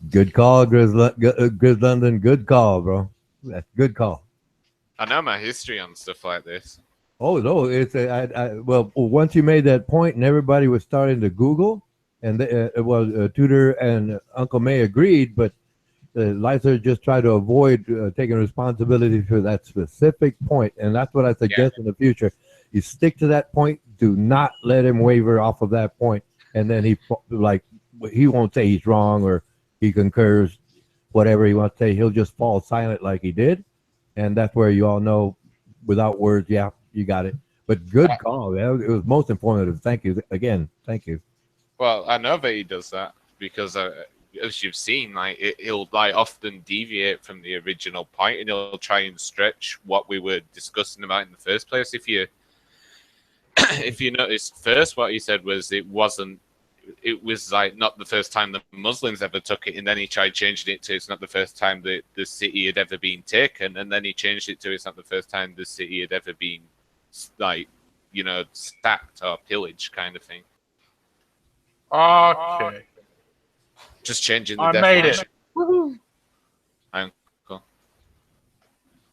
Good call, London. Good call, bro. That's good call. I know my history on stuff like this. Oh no, well, once you made that point and everybody was starting to Google, and Tudor and Uncle May agreed, but Lyser just tried to avoid taking responsibility for that specific point, and that's what I suggest in the future. You stick to that point. Do not let him waver off of that point, and then he won't say he's wrong or he concurs, whatever he wants to say. He'll just fall silent like he did, and that's where you all know, without words, yeah, you got it. But good call. It was most informative. Thank you again. Thank you. Well, I know that he does that because, as you've seen, he'll often deviate from the original point, and he'll try and stretch what we were discussing about in the first place. If you noticed first, what he said was it was not the first time the Muslims ever took it, and then he tried changing it to it's not the first time that the city had ever been taken, and then he changed it to it's not the first time the city had ever been sacked or pillaged, kind of thing. Okay. Just changing the definition. I made it. Woohoo. Cool.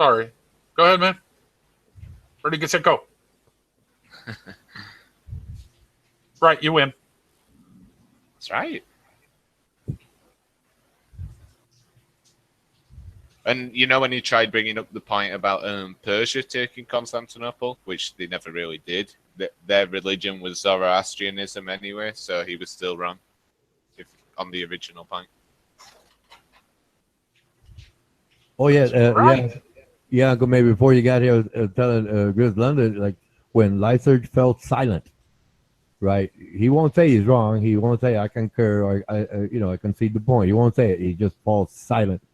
Sorry. Go ahead, man. Ready, get set, go. Right, you win. That's right. And when he tried bringing up the point about Persia taking Constantinople, which they never really did, their religion was Zoroastrianism anyway, so he was still wrong on the original point. Oh yeah, yeah. Maybe before you got here, I was telling Grizz London, like when Lyserge felt silent, right? He won't say he's wrong. He won't say I concur or I concede the point. He won't say it. He just falls silent,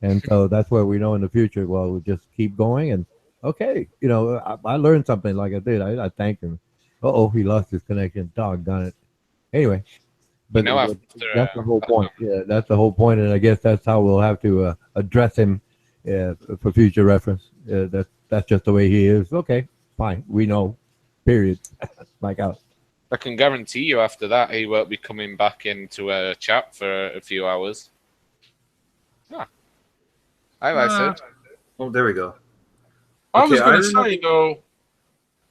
and so that's where we know in the future. Well, we'll just keep going, and okay, I learned something. Like I did, I thanked him. He lost his connection. Doggone it. Anyway. But that's the whole point. Yeah, that's the whole point, and I guess that's how we'll have to address him for future reference. That's just the way he is. Okay, fine. We know. Period. Like out. I can guarantee you after that he won't be coming back into a chat for a few hours. Yeah. I said. Oh, there we go. I was going to say though.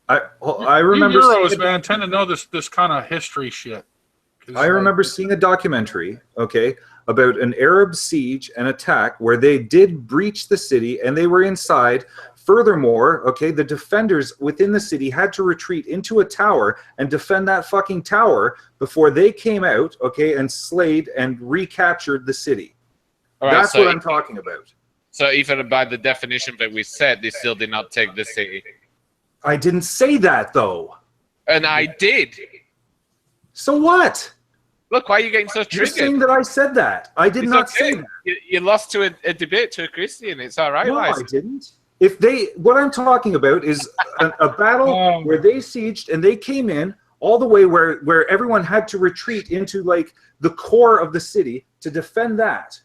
I remember. You Euros, man, tend to know this kind of history shit. I remember seeing a documentary, about an Arab siege and attack where they did breach the city and they were inside. Furthermore, the defenders within the city had to retreat into a tower and defend that fucking tower before they came out, and slayed and recaptured the city. Right, that's what I'm talking about. So even by the definition that we said, they still did not take the city. I didn't say that, though. And I did. So what? Look, why are you getting so triggered? You're saying that I said that. I did not say that. You lost to a debate to a Christian. It's all right. No, I didn't. What I'm talking about is a battle where they sieged and they came in all the way where everyone had to retreat into the core of the city to defend that.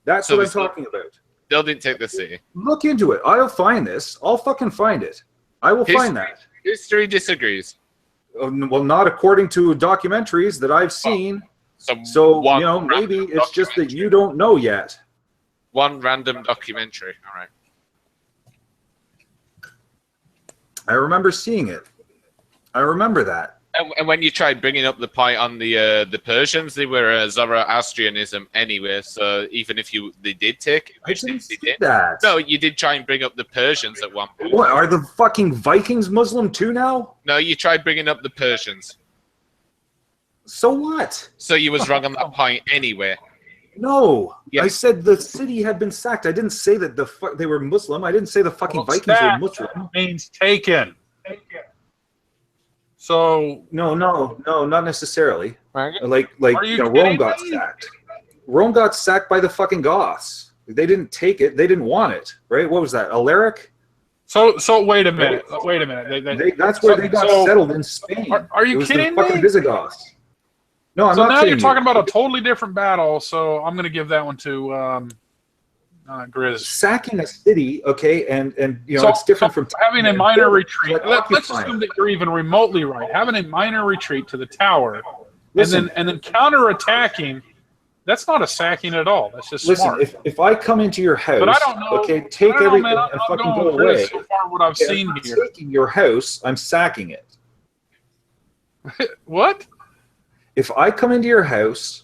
That's what I'm talking about. Still didn't take the city. Look into it. I'll find this. I'll fucking find it. I will find that. History disagrees. Well, not according to documentaries that I've seen. So maybe it's just that you don't know yet. One random documentary. All right. I remember seeing it. I remember that. And when you tried bringing up the point on the Persians, they were Zoroastrianism anyway. So even if they did take it, I didn't see that. No, you did try and bring up the Persians at one point. What, are the fucking Vikings Muslim too now? No, you tried bringing up the Persians. So what? So you was wrong on that point anyway. No, I said the city had been sacked. I didn't say that they were Muslim. I didn't say the fucking Vikings were Muslim. Means taken. So no, not necessarily. Like Rome got sacked. Rome got sacked by the fucking Goths. They didn't take it. They didn't want it, right? What was that? Alaric? So wait a minute. Wait a minute. That's where they got settled in Spain. Are you kidding me? Fucking Visigoths. No, I'm So not now kidding you're you. talking about a totally different battle. So I'm going to give that one to Grizz. Sacking a city, okay, and you know So, it's different so from having a minor retreat. like Let's occupying. assume that you're even remotely right. Having a minor retreat to the tower, Listen, and then counterattacking. That's not a sacking at all. That's just listen. smart. If I come into your house, But I don't know. okay, I take don't know, everything man. and I'm fucking going go with Grizz away. so far. What I've Okay, seen I'm not here. taking your house, I'm sacking it. What? If I come into your house,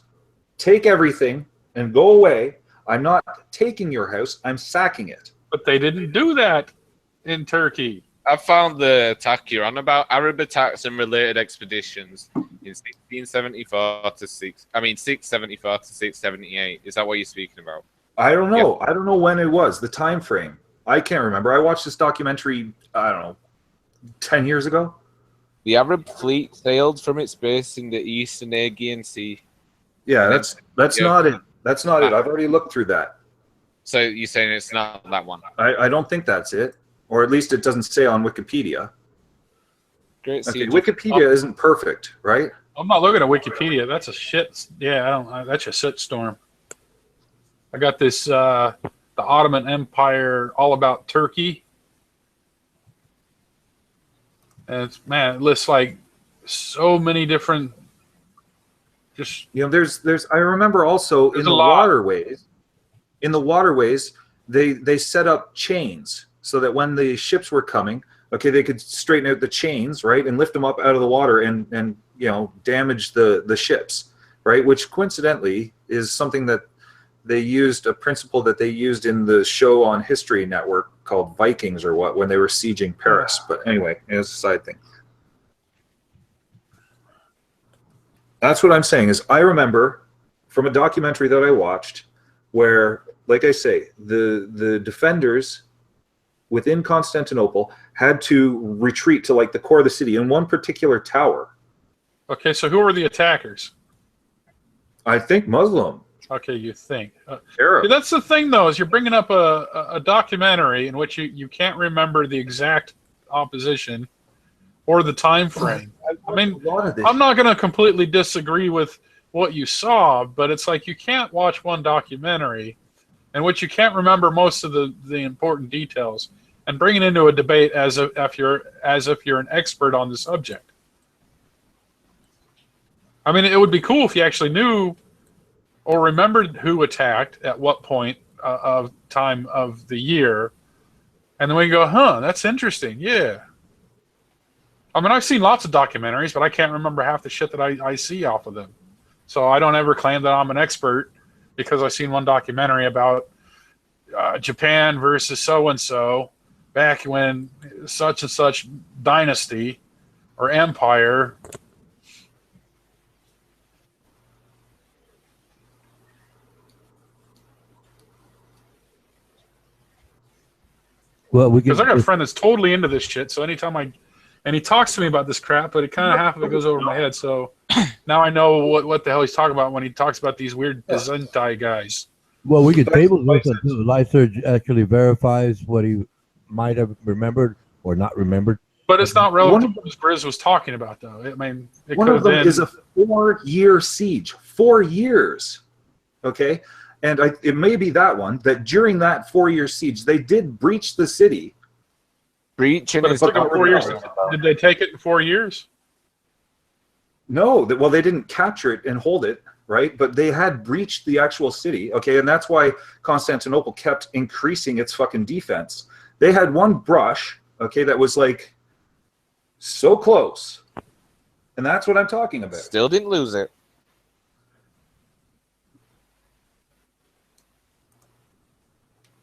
take everything and go away, I'm not taking your house, I'm sacking it. But they didn't do that in Turkey. I found the attack you're on about, Arab attacks and related expeditions in 674 to 678. Is that what you're speaking about? I don't know. I don't know when it was, the time frame. I can't remember. I watched this documentary, I don't know, 10 years ago. The Arab fleet sailed from its base in the Eastern Aegean Sea. Yeah, that's not it. That's not it. Ah. I've already looked through that. So you're saying it's not that one? I don't think that's it. Or at least it doesn't say on Wikipedia. Great Okay, siege. Wikipedia isn't perfect, right? I'm not looking at Wikipedia. That's a shit. Yeah, I don't. That's a shit storm. I got this. The Ottoman Empire, all about Turkey. And it's, man, it lists like so many different. Just You know, there's. I remember also There's in a the lot. waterways. In the waterways, they set up chains so that when the ships were coming, okay, they could straighten out the chains, right, and lift them up out of the water and you know damage the ships, right? Which coincidentally is something that they used, a principle that they used in the show on History Network called Vikings or what, when they were sieging Paris. But anyway, it's a side thing. That's what I'm saying is I remember from a documentary that I watched where, like I say, the defenders within Constantinople had to retreat to like the core of the city in one particular tower. okay. So who are the attackers? I think Muslim. Okay, you think. Arab. That's the thing, though, is you're bringing up a documentary in which you can't remember the exact opposition or the time frame. I mean, I'm not going to completely disagree with what you saw, but it's like you can't watch one documentary in which you can't remember most of the important details and bring it into a debate as if you're an expert on the subject. I mean, it would be cool if you actually knew or remembered who attacked at what point of time of the year, and then we can go, huh, that's interesting. Yeah. I mean, I've seen lots of documentaries, but I can't remember half the shit that I see off of them. So I don't ever claim that I'm an expert because I've seen one documentary about Japan versus so-and-so back when such and such dynasty or empire. Well, we Because I can. got a friend that's totally into this shit. So anytime and he talks to me about this crap, but it kind of half of it goes over my head. So now I know what the hell he's talking about when he talks about these weird Byzantine guys. Well, we can table this until Lyserge actually verifies what he might have remembered or not remembered. But it's not relevant to what Grizz was talking about, though. I mean, it One could of have them been. is a 4-year siege. 4 years. Okay? And it may be that one, that during that 4-year siege, they did breach the city. Breaching But it is took them not 4 years. relevant. Did they take it in 4 years? No, well, they didn't capture it and hold it, right? But they had breached the actual city, okay? And that's why Constantinople kept increasing its fucking defense. They had one brush, okay, that was like so close. And that's what I'm talking about. Still didn't lose it.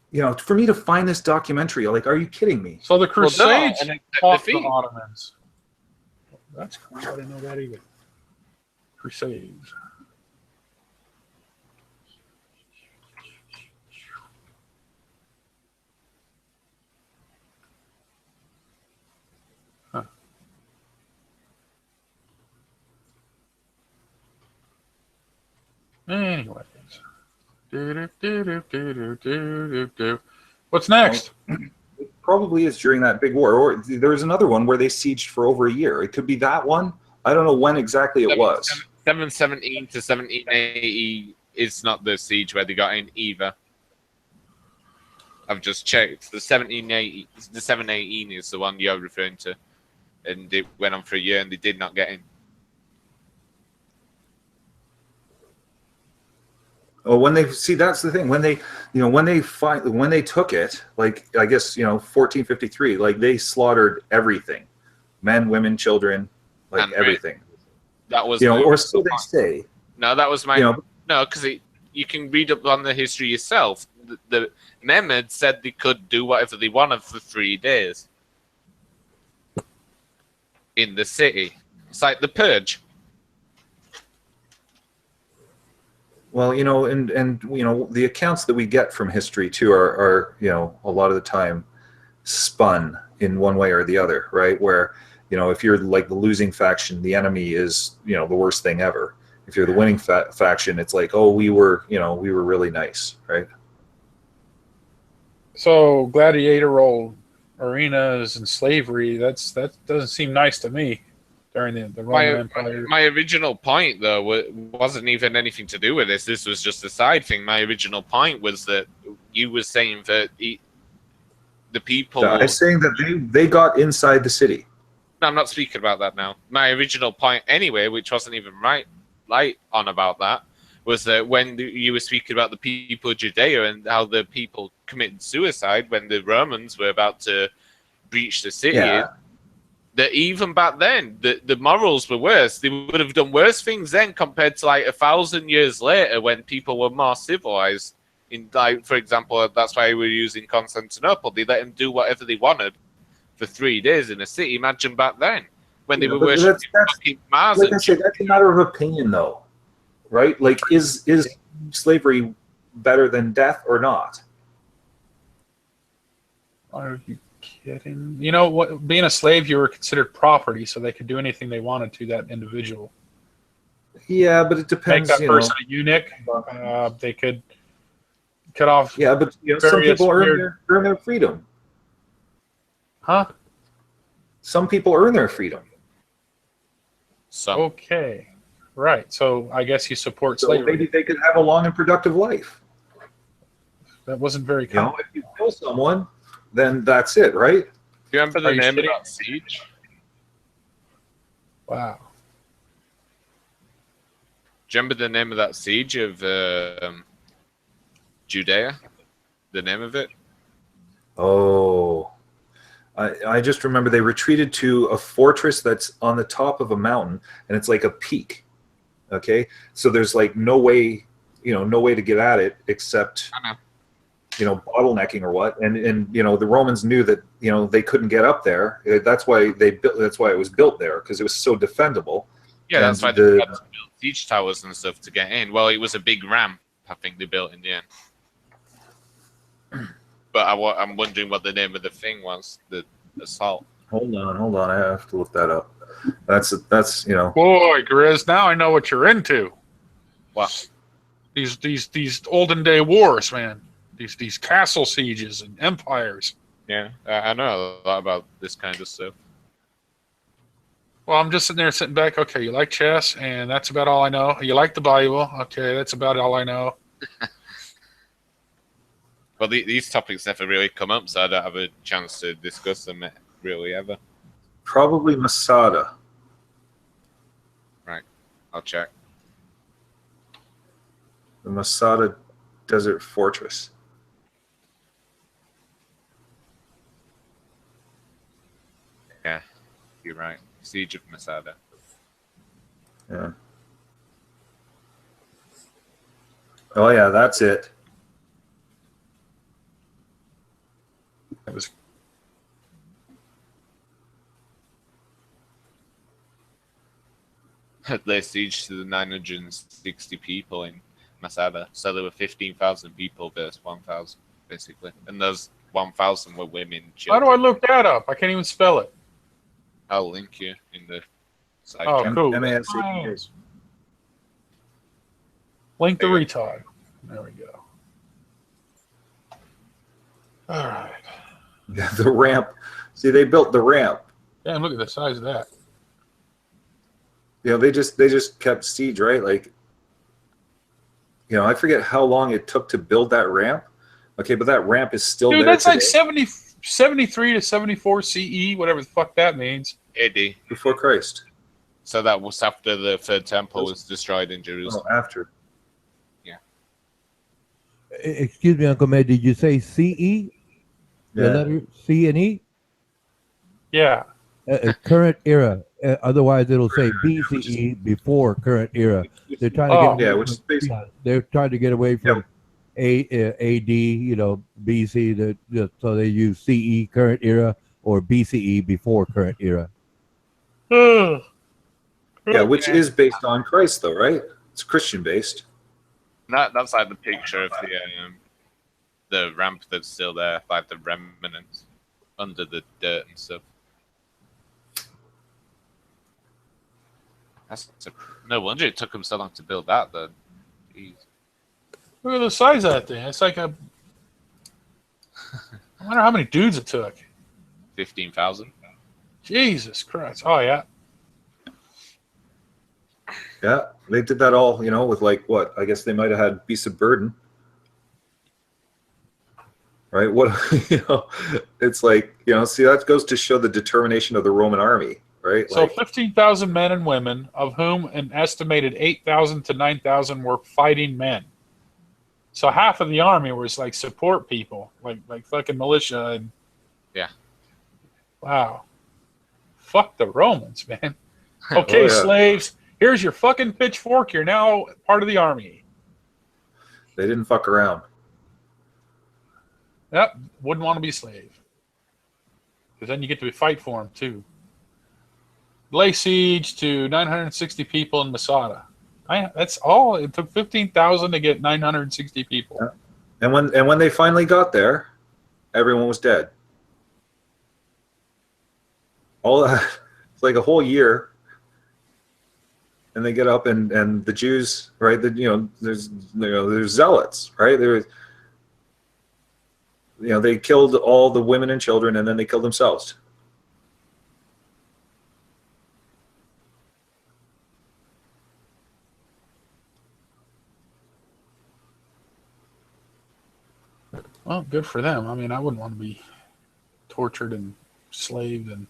You know, for me to find this documentary, like, are you kidding me? So the Crusades and fought the defeat. Ottomans. That's cool. I didn't know that either. Crusades. Huh. Anyways. What's next? It probably is during that big war. Or there was another one where they sieged for over a year. It could be that one. I don't know when exactly it was. 717 to 1780 is not the siege where they got in either. I've just checked. The 1780, the 718 is the one you're referring to, and it went on for a year, and they did not get in. Oh, when they see, that's the thing. When they, when they took it, like I guess 1453, like they slaughtered everything, men, women, children, like And everything. That was or so they say. No, that was my no, because you can read up on the history yourself. The Mehmed said they could do whatever they wanted for 3 days in the city. It's like the purge. Well, and the accounts that we get from history too are a lot of the time spun in one way or the other, right? Where if you're like the losing faction, the enemy is the worst thing ever. If you're the winning faction, it's like, oh, we were really nice, right? So gladiatorial arenas and slavery, that doesn't seem nice to me during the Roman Empire. My original point, though, wasn't even anything to do with this. This was just a side thing. My original point was that you were saying that the people... I was saying that they got inside the city. No, I'm not speaking about that now. My original point anyway, which wasn't even right on about that, was that when you were speaking about the people of Judea and how the people committed suicide when the Romans were about to breach the city, that even back then, the morals were worse. They would have done worse things then compared to like 1,000 years later when people were more civilized. In like, for example, that's why we're using Constantinople. They let them do whatever they wanted for 3 days in a city. Imagine back then when they were worshipping Mars. Like I said, that's a matter of opinion, though, right? Like, is slavery better than death or not? Are you kidding? You know what? Being a slave, you were considered property, so they could do anything they wanted to that individual. Yeah, but it depends. Make that person a eunuch. They could cut off. Yeah, but some people earn their freedom. Huh? Some people earn their freedom. Okay, right. So I guess you support slavery. Maybe they could have a long and productive life. That wasn't very common. If you kill someone, then that's it, right? Do you remember the name of that siege? Wow. Do you remember the name of that siege of Judea? The name of it? Oh. I just remember they retreated to a fortress that's on the top of a mountain, and it's like a peak. Okay? So there's like no way to get at it except bottlenecking or what. And the Romans knew that they couldn't get up there. That's why it was built there, because it was so defendable. Yeah, that's why they had to build siege towers and stuff to get in. Well, it was a big ramp, I think they built in the end. But I'm wondering what the name of the thing was, the assault. Hold on. I have to look that up. That's Boy, Grizz, now I know what you're into. What? These olden day wars, man. These castle sieges and empires. Yeah, I know a lot about this kind of stuff. Well, I'm just sitting back. Okay, you like chess, and that's about all I know. You like the Bible. Okay, that's about all I know. Well, these topics never really come up, so I don't have a chance to discuss them really ever. Probably Masada. Right, I'll check. The Masada Desert Fortress. Yeah, you're right. Siege of Masada. Yeah. Oh yeah, that's it. It was. They siege to the 960 people in Masada. So there were 15,000 people versus 1,000, basically. And those 1,000 were women. Children. How do I look that up? I can't even spell it. I'll link you in the side. Oh, chat. cool. MASC. Link the retard. There we go. All right. Yeah, the ramp. See, they built the ramp. Damn, look at the size of that. they just kept siege, right? Like, I forget how long it took to build that ramp. Okay, but that ramp is still Dude, there that's today. like 73 to 74 CE, whatever the fuck that means. AD. Before Christ. So that was after the third temple was destroyed in Jerusalem. Oh, after. Excuse me, Uncle May. Did you say CE? The Yeah. letter C and E? Yeah. Current era. Otherwise, it'll say BCE, before current era. They're trying to Oh. get Yeah, away which is from, basically they're trying to get away from Yep. AD, BC. So they use CE, current era, or BCE, before current era. Yeah, which is based on Christ, though, right? It's Christian based. That's like the picture of the ramp that's still there, like the remnants under the dirt and stuff. No wonder it took them so long to build that. Then, jeez. Look at the size of that thing. It's like a. I wonder how many dudes it took. 15,000. Jesus Christ! Oh yeah. Yeah, they did that all, with like what? I guess they might have had beasts of burden. Right? What, it's like, see, that goes to show the determination of the Roman army, right? So Like, 15,000 men and women, of whom an estimated 8,000 to 9,000 were fighting men. So half of the army was like support people, like fucking militia. And Yeah. Wow. Fuck the Romans, man. Okay, Oh, yeah. slaves, here's your fucking pitchfork. You're now part of the army. they didn't fuck around. Yep, wouldn't want to be a slave. Because then you get to fight for them, too. Lay siege to 960 people in Masada. That's all. It took 15,000 to get 960 people. Yeah. And when they finally got there, everyone was dead. All that, it's like a whole year. And they get up and the Jews, right? There's zealots, right? They killed all the women and children, and then they killed themselves. Well, good for them. I mean, I wouldn't want to be tortured and slaved and.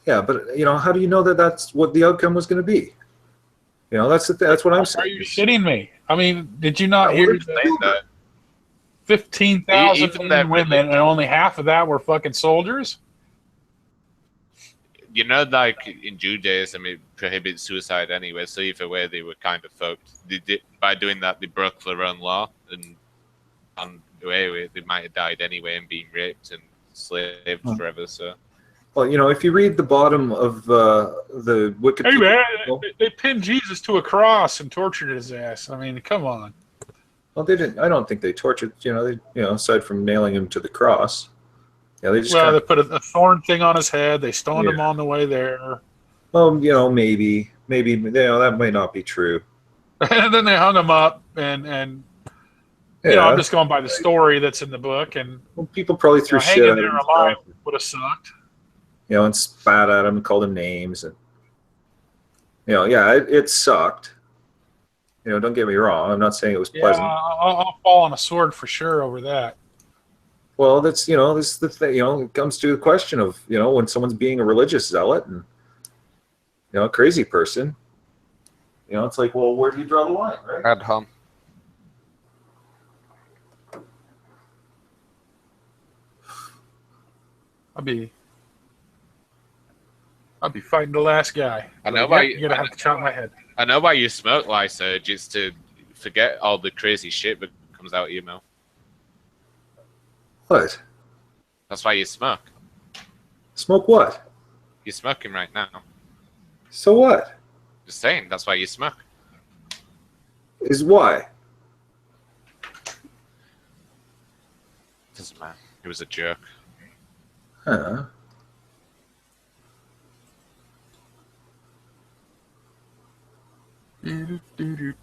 Yeah, but how do you know that that's what the outcome was going to be? That's what I'm saying. Are you shitting me? I mean, did you not hear that? 15,000 Even men that and women, and only half of that were fucking soldiers? Like in Judaism, it prohibits suicide anyway. So either way, they were kind of fucked. By doing that, they broke their own law, and anyway, they might have died anyway and been raped and slaved forever. So. Well, if you read the bottom of the Wikipedia, Hey man, they pinned Jesus to a cross and tortured his ass. I mean, come on. well, they didn't. I don't think they tortured. Aside from nailing him to the cross, they just. Well, they put a thorn thing on his head. They stoned him Yeah. on the way there, Well, maybe that might not be true. and then they hung him up. And Yeah, I'm just going by the story that's in the book. And well, people probably threw shit hanging at there him, alive would have sucked. and spat at him, and called him names, and it sucked. Don't get me wrong. I'm not saying it was Yeah, pleasant. I'll fall on a sword for sure over that. Well, that's this is the thing. It comes to the question of when someone's being a religious zealot and a crazy person. It's like, well, where do you draw the line, right? Ad hom. I'd be fighting the last guy. I know why You're gonna have to chop my head. I know why you smoke, Lysurge. It's to forget all the crazy shit that comes out of your mouth. What? That's why you smoke. Smoke what? You're smoking right now. So what? Just saying, that's why you smoke. Is why? Doesn't matter. He was a jerk. Huh.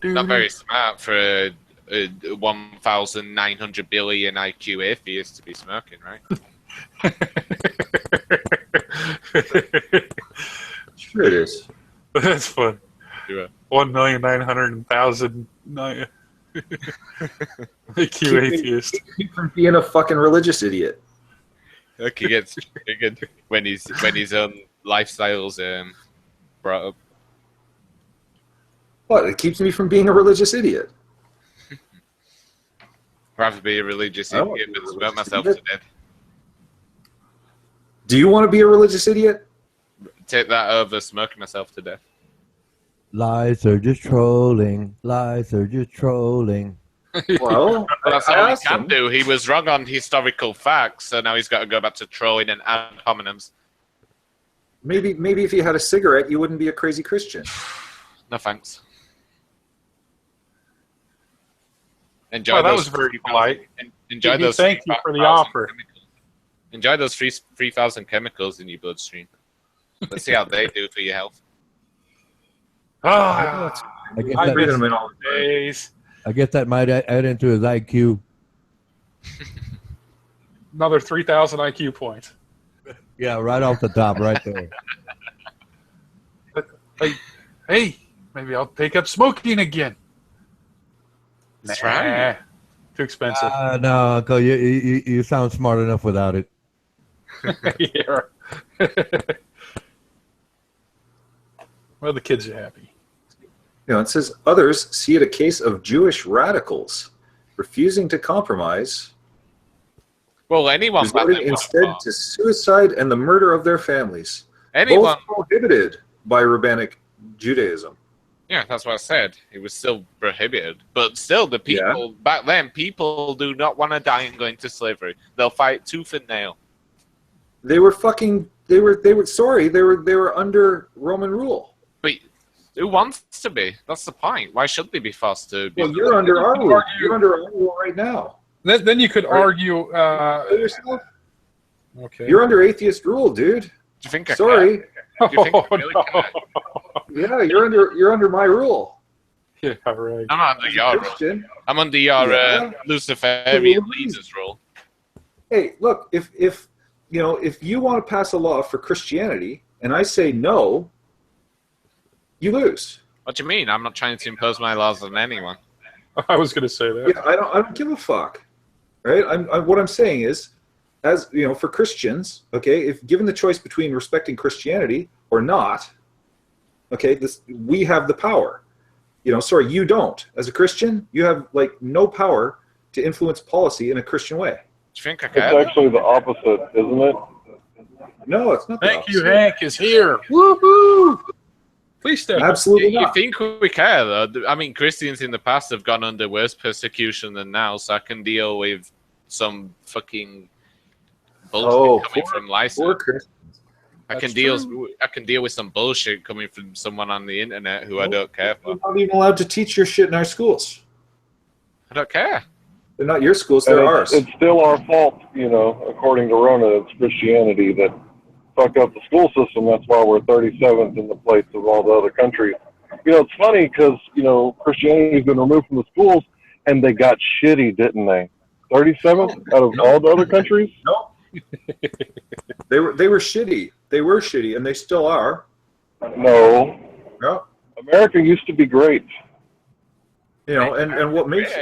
Not very smart for a 1,900 billion IQ atheist to be smoking, right? Sure it is. That's fun. Yeah. 1,900,000 IQ atheist. Keep from being a fucking religious idiot. Look, he gets triggered when his lifestyle's brought up. What? It keeps me from being a religious idiot. Rather be a religious I don't want idiot to be a than smoke religious myself idiot. to death. Do you want to be a religious idiot? Take that over smoking myself to death. Lies are just trolling. Lies are just trolling. Well, But that's I all he asked can him. do. He was wrong on historical facts, so now he's got to go back to trolling and ad hominems. Maybe if you had a cigarette, you wouldn't be a crazy Christian. No thanks. Enjoy Well, that those was very 3,000 polite. Enjoy those. Thank you for the 3,000 offer. chemicals. Enjoy those 3,000 chemicals in your bloodstream. Let's see how they do for your health. Ah, I guess I that, miss them in all the time. days. I guess that might add into his IQ. Another 3,000 IQ points. Yeah, right off the top, right there. Hey, maybe I'll take up smoking again. That's right. Too expensive. No, Uncle, you sound smart enough without it. Yeah. Well, the kids are happy. You know, it says others see it a case of Jewish radicals refusing to compromise, Well, anyone back resorting then instead to suicide and the murder of their families. anyone. Both prohibited by rabbinic Judaism. Yeah, that's what I said. It was still prohibited, but still, the people back then, people do not want to die and go into slavery. They'll fight tooth and nail. They were fucking. They were under Roman rule. But who wants to be? That's the point. Why should they be forced to be? Well, you're under our rule. You're under our rule right now. Then you could argue. Kill yourself. Okay. You're under atheist rule, dude. Do you think I Sorry. can? Do you think I Oh, really no. can? Yeah, you're under my rule. Yeah, right. I'm not under your rule. Christian. I'm under your Yeah. Luciferian leader's rule. Hey, look, if you want to pass a law for Christianity and I say no, you lose. What do you mean? I'm not trying to impose my laws on anyone. I was going to say that. Yeah, I don't give a fuck. Right? What I'm saying is, as you know, for Christians, okay, if given the choice between respecting Christianity or not, okay, we have the power. Sorry, you don't. As a Christian, you have no power to influence policy in a Christian way. Do you think I It's can? actually the opposite, isn't it? No, it's not. the Thank you, opposite. Hank is here. Woohoo! Please step up. Absolutely You not. think we care, though? I mean, Christians in the past have gone under worse persecution than now, so I can deal with some fucking bullshit coming from Poor license. Christians. I can That's deal with some bullshit coming from someone on the internet who I don't care for. We're not even allowed to teach your shit in our schools. I don't care. They're not your schools, And they're ours. it's still our fault, according to Rona, it's Christianity that fucked up the school system. That's why we're 37th in the place of all the other countries. It's funny because, Christianity's been removed from the schools and they got shitty, didn't they? 37th out of all the other countries? No. They were shitty. They were shitty, and they still are. No. No. America used to be great. And what makes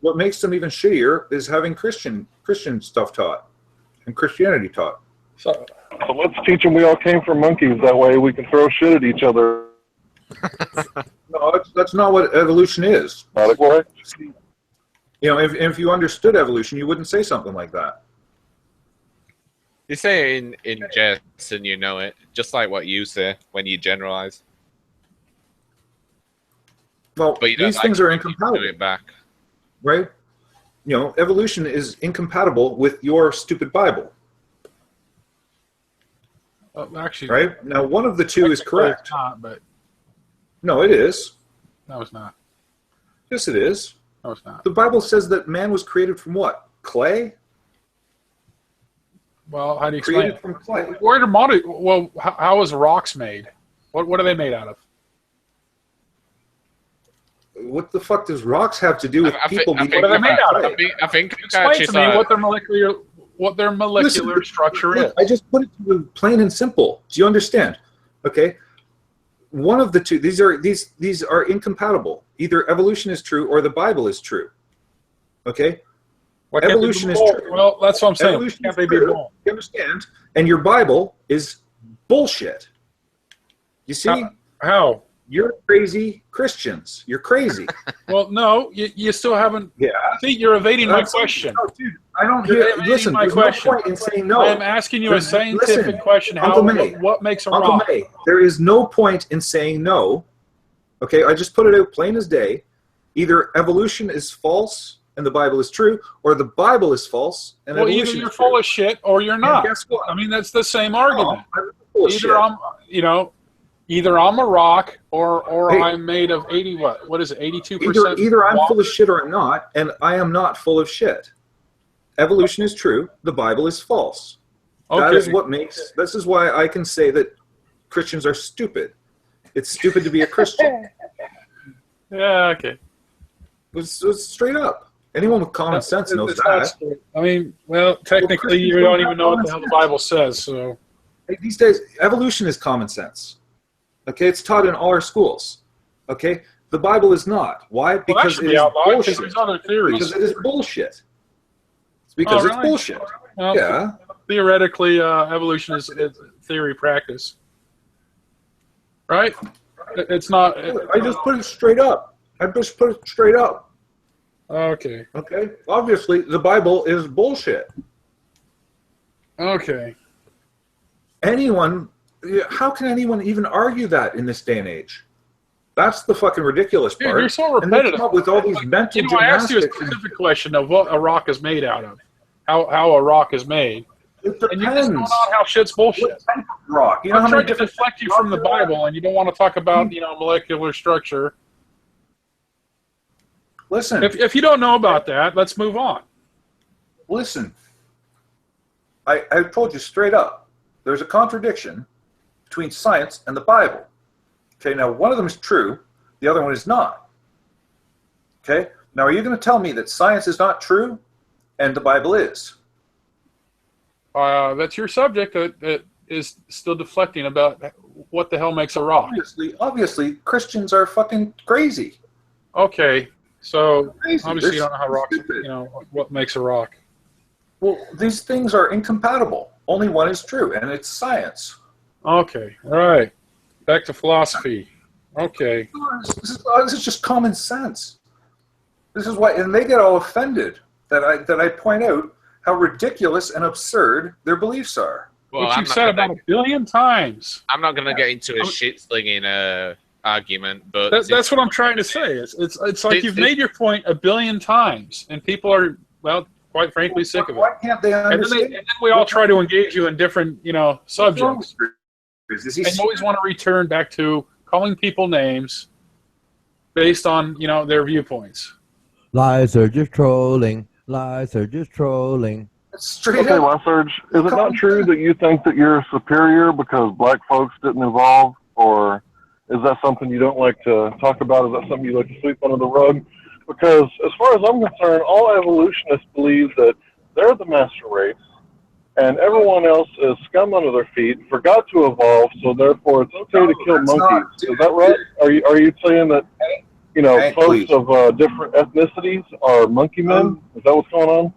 what makes them even shittier is having Christian stuff taught and Christianity taught. So, So let's teach them we all came from monkeys. That way we can throw shit at each other. No, that's not what evolution is. Not correct? If you understood evolution, you wouldn't say something like that. You say it in jest and you know it, just like what you say when you generalize. Well, But you don't these things are do incompatible, it back. right? Evolution is incompatible with your stupid Bible, actually, right? Now, one of the two is correct. It's not, but No, it is. no, it's not. Yes, it is. No, it's not. The Bible says that man was created from what? Clay? Well, how do you explain Created it? from clay. Where do Well, how is rocks made? What are they made out of? What the fuck does rocks have to do with people What are they made out of? I think Explain to me what their molecular Listen, structure look, is. I just put it to you plain and simple. Do you understand? Okay. one of the two. These are incompatible. Either evolution is true or the Bible is true. Okay. Why can't Evolution they is be both? true. Well, that's what I'm saying. Evolution Can't is they be true. both? You understand? And your Bible is bullshit. You see? How? You're crazy Christians. You're crazy. Well, no, you still haven't. Yeah. See, you're evading my question. No, dude, I don't You're hear. evading Listen, my there's question. no point in saying no. I'm asking you a scientific Listen, question. Uncle May, What makes a Uncle rock? May, there is no point in saying no. Okay, I just put it out plain as day. Either evolution is false and the Bible is true, or the Bible is false and Well, evolution either you're is full true. of shit or you're And not. guess what? I mean, that's the same argument. I'm full of shit. Either I'm a rock or Hey. I'm made of 80 what? What is it? 82%? Either I'm full of shit or I'm not, and I am not full of shit. Evolution is true. The Bible is false. That is what makes. This is why I can say that Christians are stupid. It's stupid to be a Christian. Yeah, okay. It's straight up. Anyone with common sense knows It's not that. straight. I mean, well, technically, Christians you don't even know what common the hell the sense. Bible says. So, Hey, these days, evolution is common sense. Okay, it's taught in all our schools. Okay, the Bible is not. Why? well, that Because should it be is outlawed because bullshit. there's other theories. Because it is bullshit. It's because it's really? bullshit. Well, Yeah. Theoretically, evolution is theory practice, right? It's not. I just put it straight up. Okay. Okay. Obviously, the Bible is bullshit. Okay. How can anyone even argue that in this day and age? That's the fucking ridiculous Dude, part. you're so And they repetitive. come up with all these mental I asked you a gymnastics. specific question of what a rock is made out of, how a rock is made, It and you're just going depends. on how shit's bullshit. What type of rock? You know I'm how many trying to different deflect you from the Bible, and you don't want to talk about molecular structure. Listen. If you don't know about that, let's move on. Listen, I told you straight up, there's a contradiction between science and the Bible. Okay, now one of them is true, the other one is not. Okay, now are you going to tell me that science is not true and the Bible is? That's your subject that is still deflecting about what the hell makes a rock. Obviously, Christians are fucking crazy. Okay, so Crazy. obviously you They're don't know how rocks, stupid. what makes a rock. Well, these things are incompatible. Only one is true, and it's science. Okay, all right. Back to philosophy. Okay. This is just common sense. This is why, and they get all offended that I point out how ridiculous and absurd their beliefs are. Well, Which I'm you've not said gonna- about a billion times. I'm not going to get into a shit-slinging argument, but That's what I'm trying to say. It's like you've made your point a billion times, and people are, well, quite frankly, sick of it. Why can't they And understand? then we all try to engage you in different, subjects. Is he And you always want to return back to calling people names based on, their viewpoints. Lies are just trolling. Lies are just trolling. straight Okay, up? Lyserge, is it not true that you think that you're superior because black folks didn't evolve, or is that something you don't like to talk about? Is that something you like to sweep under the rug? Because as far as I'm concerned, all evolutionists believe that they're the master race, and everyone else is scum under their feet, forgot to evolve, so therefore it's okay to kill that's monkeys. not- Is that right? Are you saying that Hey, folks please. of different ethnicities are monkey men? Is that what's going on?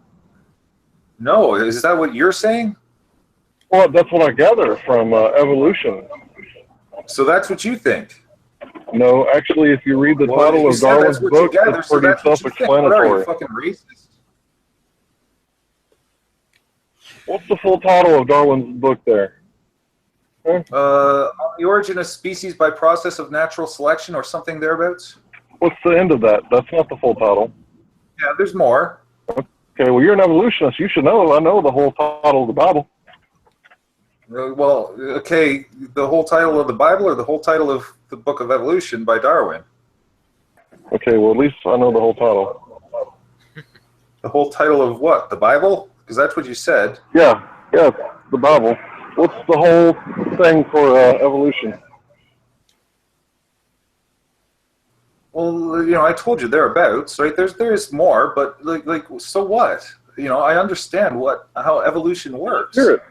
No, is that what you're saying? Well, that's what I gather from evolution. So that's what you think. No, actually, if you read the Well, title you of said Darwin's that's what you book, gather, it's so pretty that's what you think. What are you, self-explanatory. fucking racist? What's the full title of Darwin's book there? On the origin of species by process of natural selection or something thereabouts? What's the end of that? That's not the full title. Yeah, there's more. Okay, well, you're an evolutionist. You should know. I know the whole title of the Bible. Well, okay, the whole title of the Bible or the whole title of the Book of Evolution by Darwin? Okay, well, at least I know the whole title. The whole title of what? The Bible? Because that's what you said. Yeah, the Bible. What's the whole thing for evolution? Well, I told you thereabouts, right? There is more, but like, so what? I understand how evolution works. Hear it.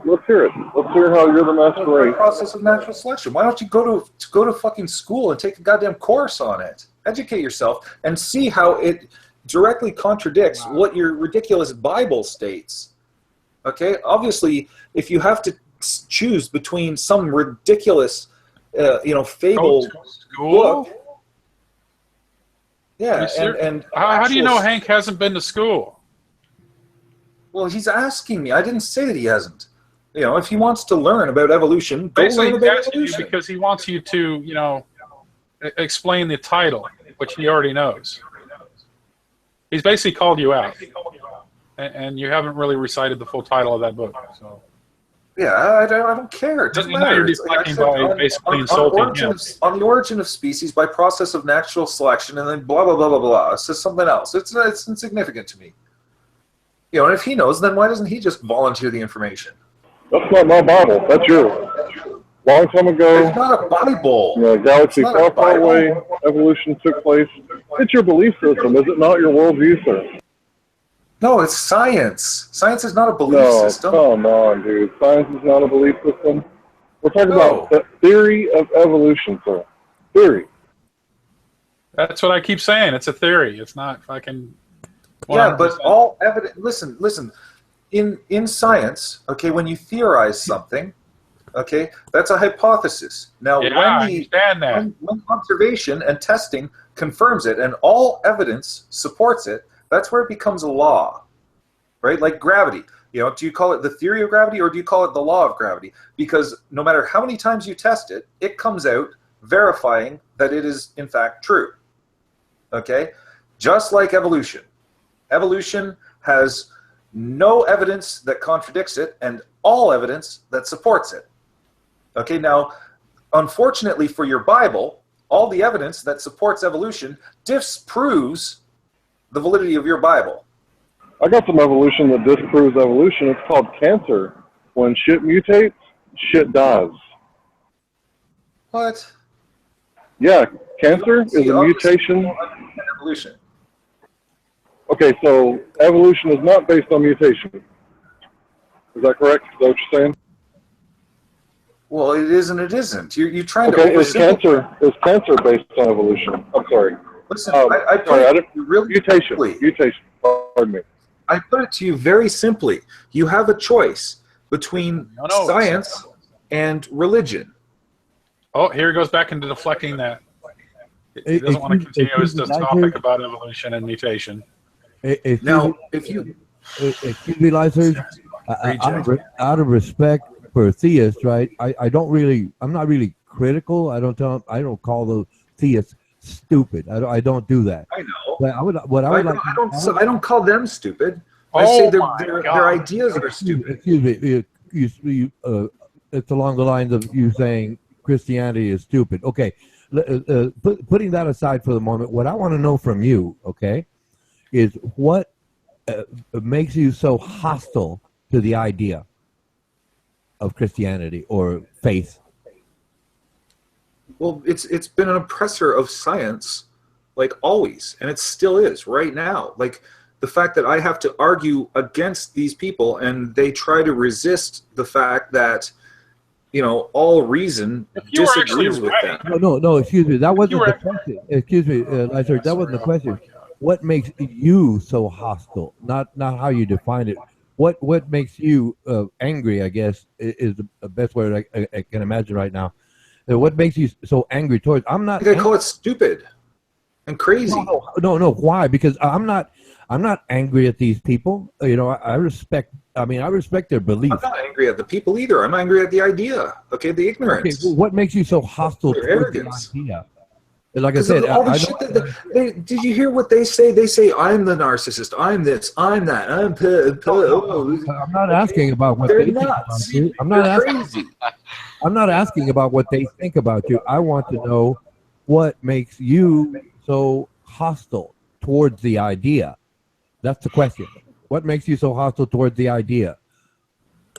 Let's hear it. Let's hear how you're the master The race. process of natural selection. Why don't you go to fucking school and take a goddamn course on it? Educate yourself and see how it directly contradicts what your ridiculous Bible states. Okay? Obviously, if you have to choose between some ridiculous, fable book. Yeah, and how do you know Hank hasn't been to school? Well, he's asking me. I didn't say that he hasn't. If he wants to learn about evolution, go Basically, learn he's about asking you evolution. because he wants you to, explain the title, which he already knows. He's basically called you out, and you haven't really recited the full title of that book. So. Yeah, I don't care. It doesn't matter. You're deflecting by basically insulting him. On the origin of species by process of natural selection, and then blah blah blah blah blah. It says something else. It's insignificant to me. And if he knows, then why doesn't he just volunteer the information? That's not my Bible. That's yours. Long time ago, It's not a Bible. Galaxy It's not far, a far Bible. away, evolution took place. It's your belief system, is it not? Your worldview, sir. No, it's science. Science is not a belief No, system. come on, dude. Science is not a belief system. We're talking No. about the theory of evolution, sir. Theory. That's what I keep saying. It's a theory. It's not fucking. Yeah, but 100%. all evidence. Listen. In science, okay, when you theorize something, okay, that's a hypothesis. Now, Yeah, I understand that. when observation and testing confirms it, and all evidence supports it, that's where it becomes a law, right? Like gravity. Do you call it the theory of gravity or do you call it the law of gravity? Because no matter how many times you test it, it comes out verifying that it is in fact true. Okay? Just like evolution. Evolution has no evidence that contradicts it and all evidence that supports it. Okay, now, unfortunately for your Bible, all the evidence that supports evolution disproves the validity of your Bible. I got some evolution that disproves evolution. It's called cancer. When shit mutates, shit dies. What? Yeah, cancer is a mutation. Evolution. Okay, so evolution is not based on mutation. Is that correct? Is that what you're saying? Well, it is and it isn't. You're trying to Okay, is oversimplify. cancer based on evolution? I'm sorry. Listen, I didn't. really Mutation. simply. Mutation. Pardon me. I put it to you very simply. You have a choice between No. science and religion. Oh, here he goes back into deflecting that. He doesn't want to continue his topic about evolution and mutation. Now, if you excuse me, Lysers, out of respect for theists, right? I'm not really critical. I don't call those theists stupid. I don't do that. I know. But I don't call them stupid. I Oh say my their God. ideas are stupid. Excuse me. It's along the lines of you saying Christianity is stupid. Okay, putting that aside for the moment, what I want to know from you, okay, is what makes you so hostile to the idea of Christianity or faith? Well, it's been an oppressor of science, like always, and it still is right now. Like the fact that I have to argue against these people, and they try to resist the fact that all reason disagrees with them. No. Excuse me. That wasn't the question. Excuse me, Lysers, that wasn't the question. What makes you so hostile? Not how you define it. What makes you angry? I guess is the best word I can imagine right now. What makes you so angry towards? I'm not. They call it stupid and crazy. No. Why? Because I'm not angry at these people. I respect. I respect their beliefs. I'm not angry at the people either. I'm angry at the idea. Okay, the ignorance. Okay, well, what makes you so hostile Their towards arrogance. the idea? Like I said, all the shit did you hear what they say? They say, I'm the narcissist. I'm this. I'm that. I'm not asking about what They're they think about nuts. you. They're crazy. I'm not asking about what they think about you. I want to know what makes you so hostile towards the idea. That's the question. What makes you so hostile towards the idea?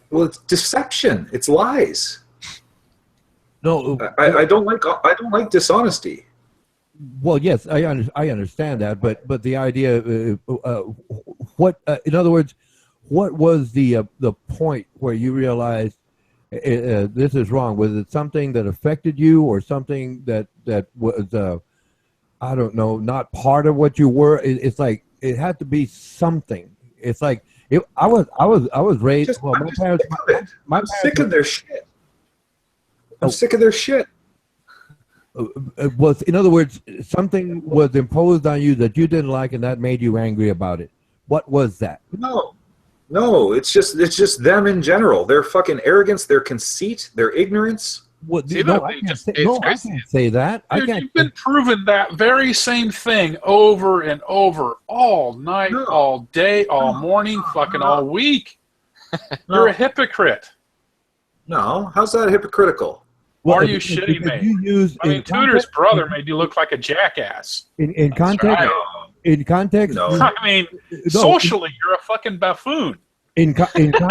Well, it's deception. It's lies. No, I don't like dishonesty. Well, yes, I understand that, but the idea, what in other words, what was the point where you realized this is wrong? Was it something that affected you, or something that was I don't know, not part of what you were? It's like it had to be something. It's like I was raised. Well, my parents. I'm sick of their shit. I'm sick of their shit. Was, in other words, something was imposed on you that you didn't like, and that made you angry about it. What was that? No, it's just them in general. Their fucking arrogance, their conceit, their ignorance. What? See, No, look, I they can't just- say, it's no, I crazy. can't say that. I Dude, can't. you've been proving that very same thing over and over, all night, No. all day, all morning, fucking all week. No. You're a hypocrite. No, how's that hypocritical? Are if- you if- shitting if me? you use I mean, in Tudor's context- brother made you look like a jackass. in context. right. In context. No. I mean, socially, you're a fucking buffoon. In context.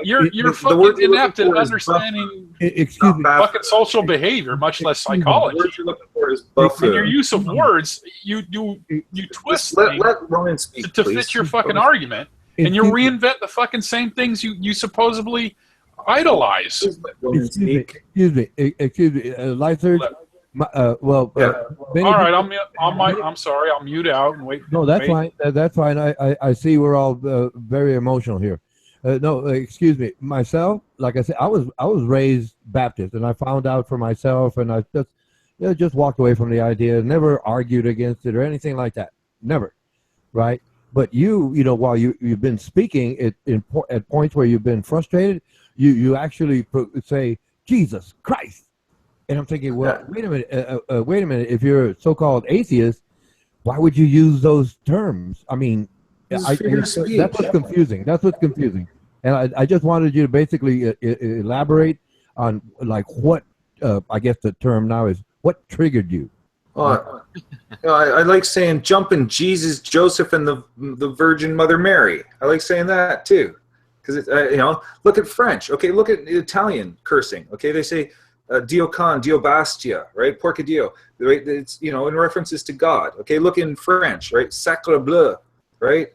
You're the word fucking you're looking inept at for is understanding Excuse me. fucking social behavior, much less The psychology. word you're looking for is And your buffoon. use of words, you twist Let things Ryan speak, to please. fit your fucking argument, and you Excuse- reinvent the fucking same things you supposedly idolize. Please let Ryan Excuse me. speak. Excuse me. Light surge. Many All right, people- I'm sorry. I'll mute out and wait. No, that's wait. fine. That's fine. I see we're all very emotional here. No, excuse me. Myself, like I said, I was raised Baptist, and I found out for myself, and I just walked away from the idea. Never argued against it or anything like that. Never, right? But you know, while you've been speaking at points where you've been frustrated, you actually say Jesus Christ, and I'm thinking, well, wait a minute. If you're a so-called atheist, why would you use those terms? I mean, This is freedom of speech. that's what's confusing. That's what's confusing. And I just wanted you to basically elaborate on like what I guess the term now is what triggered you. I like saying jumping Jesus, Joseph, and the Virgin Mother Mary. I like saying that too, because look at French. Okay, look at Italian cursing. Okay, they say Dio con, Dio bastia, right? Porca Dio, right? It's in references to God. Okay, look in French, right? Sacre bleu, right?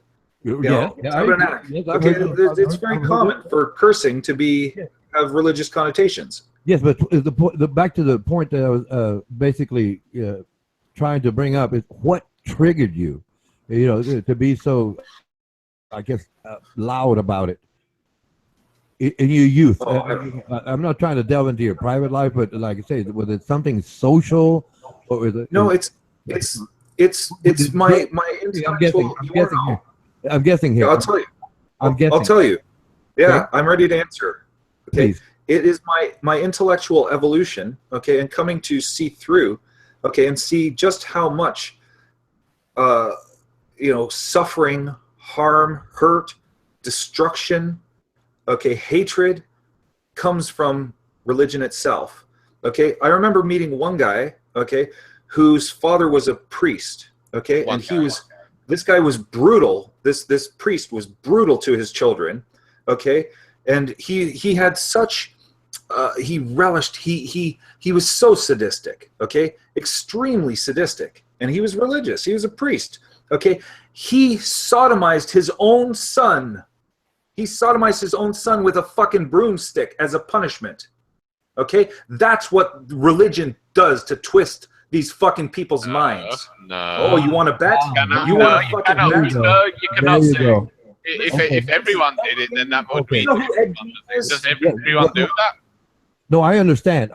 Tabernacle. Okay, it's very common for cursing to have religious connotations. Yes, but back to the point that I was basically trying to bring up is what triggered you, to be so, I guess, loud about it in your youth. I'm not trying to delve into your private life, but like I say, was it something social, or was it? No, it's my intellectual. I'm guessing here. Yeah, I'll tell you. I'm guessing. I'll tell you. Yeah, Okay. I'm ready to answer. Okay. Please. It is my intellectual evolution, okay, and coming to see through, okay, and see just how much, suffering, harm, hurt, destruction, okay, hatred comes from religion itself. Okay, I remember meeting one guy, okay, whose father was a priest, okay, this guy was brutal. This priest was brutal to his children, okay, and he had such. He relished. He was so sadistic. Okay, extremely sadistic, and he was religious. He was a priest. Okay, he sodomized his own son. He sodomized his own son with a fucking broomstick as a punishment. Okay, that's what religion does to twist these fucking people's minds. No. Oh, you want to bet? You want to fucking bet? You cannot There you say. go. If everyone did it, then that would Okay. be. You know who Ed Gein is? Does everyone do that? No, I understand.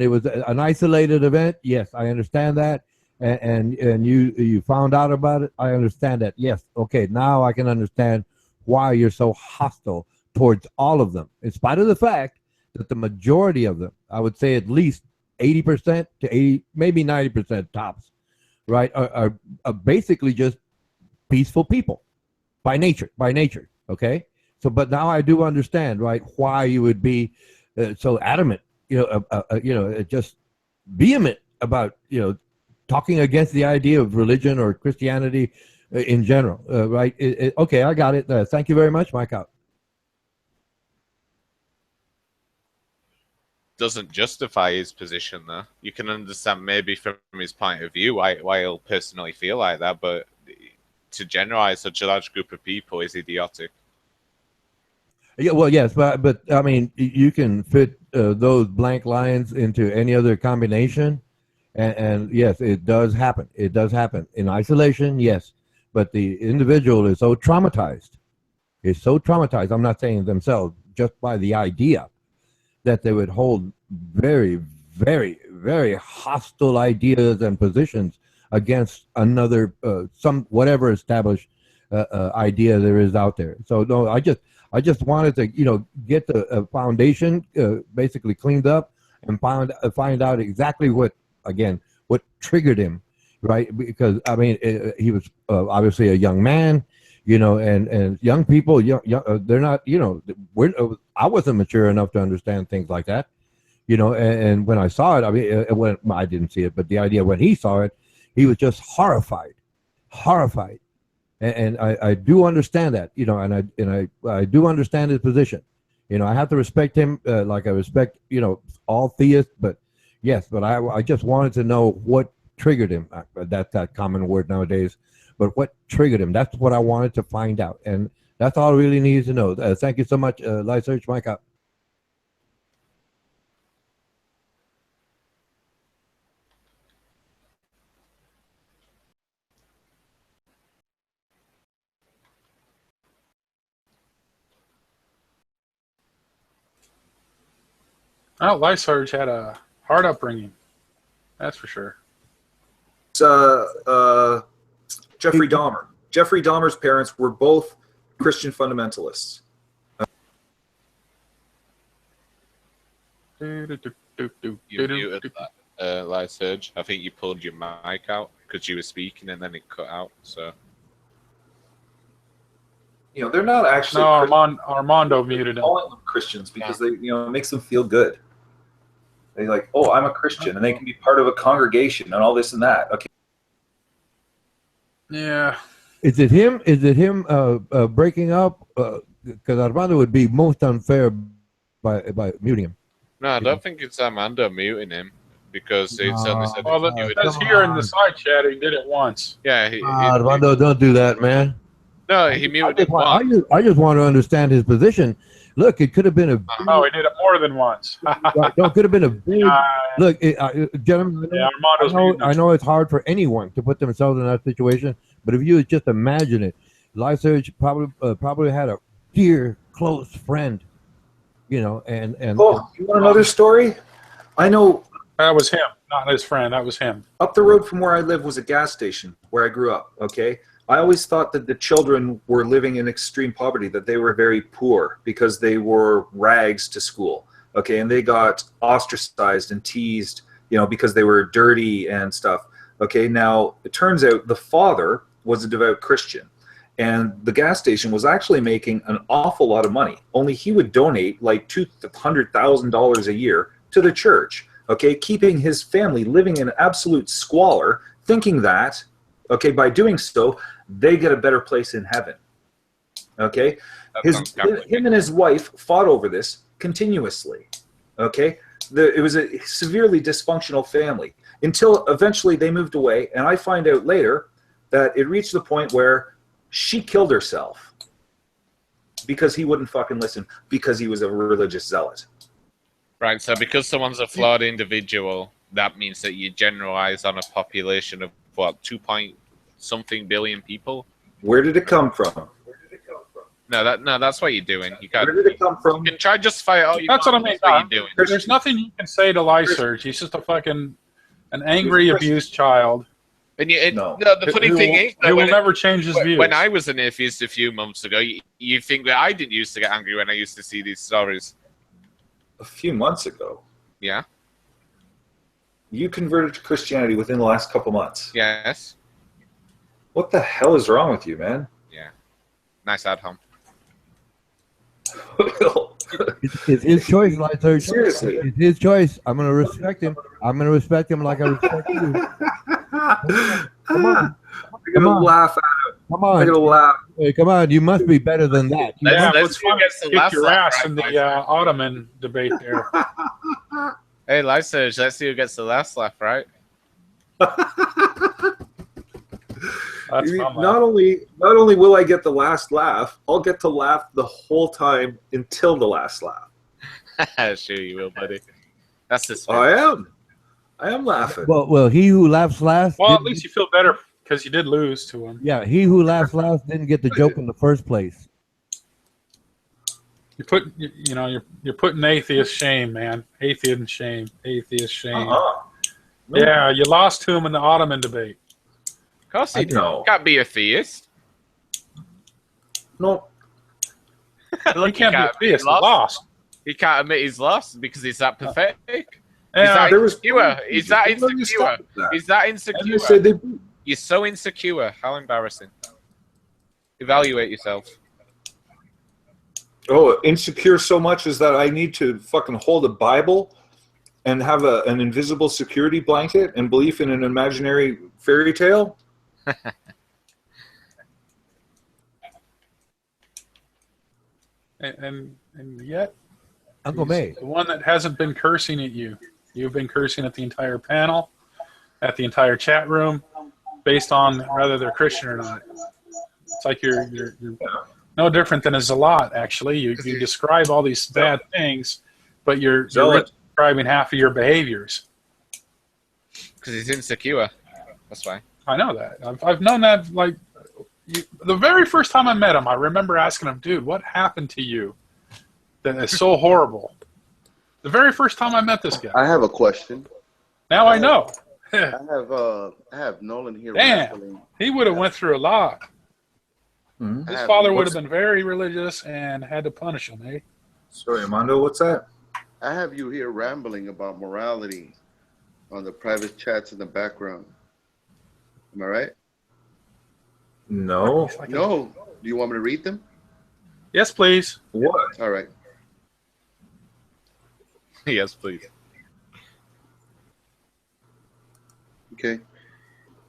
It was an isolated event. Yes, I understand that. And you found out about it. I understand that. Yes. Okay. Now I can understand why you're so hostile towards all of them, in spite of the fact that the majority of them, I would say at least 80% to 80, maybe 90% tops, right, are basically just peaceful people by nature. Okay. So, but now I do understand, right, why you would be so adamant, just vehement about, talking against the idea of religion or Christianity in general, right? Okay, I got it. Thank you very much, Mike out. Doesn't justify his position, though. You can understand maybe from his point of view why he'll personally feel like that, but to generalize such a large group of people is idiotic. Yeah, well, yes, but I mean, you can fit those blank lines into any other combination, and yes, it does happen. It does happen in isolation, yes, but the individual is so traumatized. Is so traumatized. I'm not saying themselves, just by the idea that they would hold very, very, very hostile ideas and positions against another some whatever established idea there is out there. So no, I just wanted to get the foundation basically cleaned up and find out exactly what triggered him, right? Because I mean he was obviously a young man, and young people, they're not, I wasn't mature enough to understand things like that, and when I saw it, I mean, when I didn't see it, but the idea when he saw it, he was just horrified. And I do understand that, and I do understand his position. I have to respect him like I respect, all theists, but yes, but I just wanted to know what triggered him. That's that common word nowadays. But what triggered him? That's what I wanted to find out, and that's all I really needed to know. Thank you so much, Light Search, Mike out. Well, Lysurge had a hard upbringing. That's for sure. Jeffrey Dahmer. Jeffrey Dahmer's parents were both Christian fundamentalists. You muted that, Live Surge. I think you pulled your mic out because you were speaking and then it cut out. So they're not actually. No, Armando muted him. Calling them Christians because they, it makes them feel good. They like, oh, I'm a Christian, and they can be part of a congregation and all this and that. Okay. Yeah. Is it him? Is it him breaking up? Because Armando would be most unfair by muting him. No, I don't think it's Armando muting him because it certainly said. Well, it says here in the side chat he did it once. Yeah, Armando, don't do that, man. No, he muted it once. I just want to understand his position. Look, it could have been a. Oh, he did it more than once. No, it could have been a big. Look, gentlemen, I know it's hard for anyone to put themselves in that situation, but if you just imagine it, Live Surge probably had a dear, close friend, and. Oh, you want another story? I know. That was him, not his friend. That was him. Up the road from where I live was a gas station where I grew up. Okay. I always thought that the children were living in extreme poverty, that they were very poor because they wore rags to school, okay, and they got ostracized and teased, because they were dirty and stuff, okay. Now, it turns out the father was a devout Christian, and the gas station was actually making an awful lot of money, only he would donate like $200,000 a year to the church, okay, keeping his family living in absolute squalor, thinking that, okay, by doing so, they get a better place in heaven. Okay? Him and his wife fought over this continuously. Okay? It was a severely dysfunctional family until eventually they moved away, and I find out later that it reached the point where she killed herself because he wouldn't fucking listen because he was a religious zealot. Right, so because someone's a flawed individual, that means that you generalize on a population of, what, 2-point-something billion people? Where did it come from? No, that's what you're doing. You can't. Where did it come from? You can try to justify it all you That's want. what I mean. That's what you're doing. There's nothing you can say to Lysurge. He's just an angry, abused child. And the funny thing is, he will never change his views. When I was an atheist a few months ago, you think that I didn't used to get angry when I used to see these stories? A few months ago. Yeah. You converted to Christianity within the last couple months. Yes. What the hell is wrong with you, man? Yeah. Nice ad home. It's his choice, Light Surge. Seriously. It's his choice. I'm going to respect him. I'm going to respect him like I respect you. Come on. I'm going to laugh at him. Come on. I'm going to laugh. Hey, come on. You must be better than that. Let's kick your ass in the Ottoman debate there. Hey, Lysurge, let's see who gets the last laugh, right? That's my laugh. not only will I get the last laugh, I'll get to laugh the whole time until the last laugh. Sure you will, buddy. That's the I am laughing. Well, he who laughs last. Well, at didn't least you feel better because you did lose to him. Yeah, he who laughs last didn't get the joke in the first place. You're putting atheist shame, man. Atheist shame. Uh-huh. No. Yeah, you lost to him in the Ottoman debate. Of course he know. can't be a theist. No. He can't be a theist. He lost. He can't admit he's lost because he's that pathetic. Yeah, He's that insecure. He's that insecure. He's that And they insecure. said they You're so insecure. How embarrassing. Evaluate yourself. Oh, insecure so much is that I need to fucking hold a Bible and have an invisible security blanket and belief in an imaginary fairy tale? and yet, Uncle May. the one that hasn't been cursing at you. You've been cursing at the entire panel, at the entire chat room, based on whether they're Christian or not. It's like you're no different than a zealot, actually. You describe all these bad things, but you're describing half of your behaviors. Because he's insecure. That's why. I know that. I've known that, like, the very first time I met him, I remember asking him, dude, what happened to you that is so horrible? The very first time I met this guy. I have a question. Now I know. I have Nolan here. Damn, he would have went through a lot. Hmm? His father would have been very religious and had to punish him, eh? Sorry, Armando, what's that? I have you here rambling about morality on the private chats in the background. Am I right? No. No. Do you want me to read them? Yes, please. What? All right. Yes, please. Okay.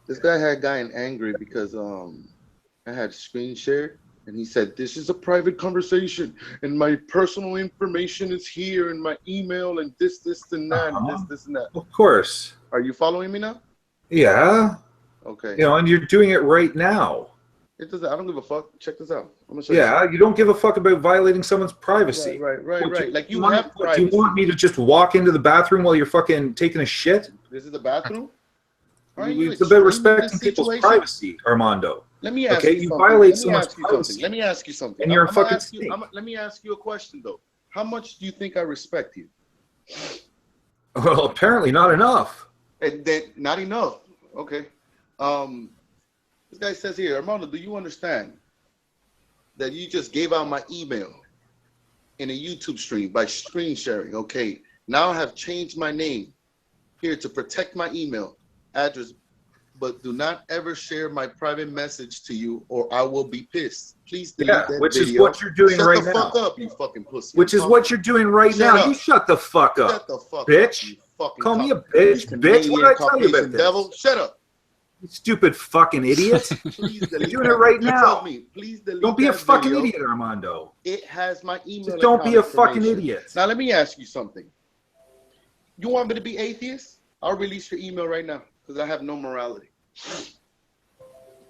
This guy had gotten angry because I had screen shared, and he said, "This is a private conversation, and my personal information is here, and my email, and this, and that, and this, and that." Of course. Are you following me now? Yeah. Okay. You know, and you're doing it right now. It doesn't. I don't give a fuck. Check this out. I'm gonna show you. Yeah, you don't give a fuck about violating someone's privacy. Right. Like you Do have privacy. you want me to just walk into the bathroom while you're fucking taking a shit? This is the bathroom. Are you It's about explaining respecting this people's situation? privacy, Armando. Let me ask Okay, you you something. violate Let me someone's ask you privacy. something. Let me ask you something. And you're a I'm gonna fucking ask you- snake. let me ask you a question though. How much do you think I respect you? Well, apparently not enough. And then not enough. Okay. This guy says here, Armando, do you understand that you just gave out my email in a YouTube stream by screen sharing? Okay. Now I have changed my name here to protect my email address, but do not ever share my private message to you or I will be pissed. Please delete that which video. is what you're doing right Shut the now. fuck up, you fucking pussy. Which is what you're doing right Shut now. up. You shut the fuck up. Shut the fuck bitch. up, you fucking Call me a cop- bitch. you Bitch, what did I tell you about Caucasian this? devil. Shut up. You stupid fucking idiot. Please You're delete doing it that. right You now. tell me, please delete Don't be a that fucking video. idiot, Armando. It has my email. Just don't be a account fucking information. idiot. Now let me ask you something. You want me to be atheist? I'll release your email right now because I have no morality.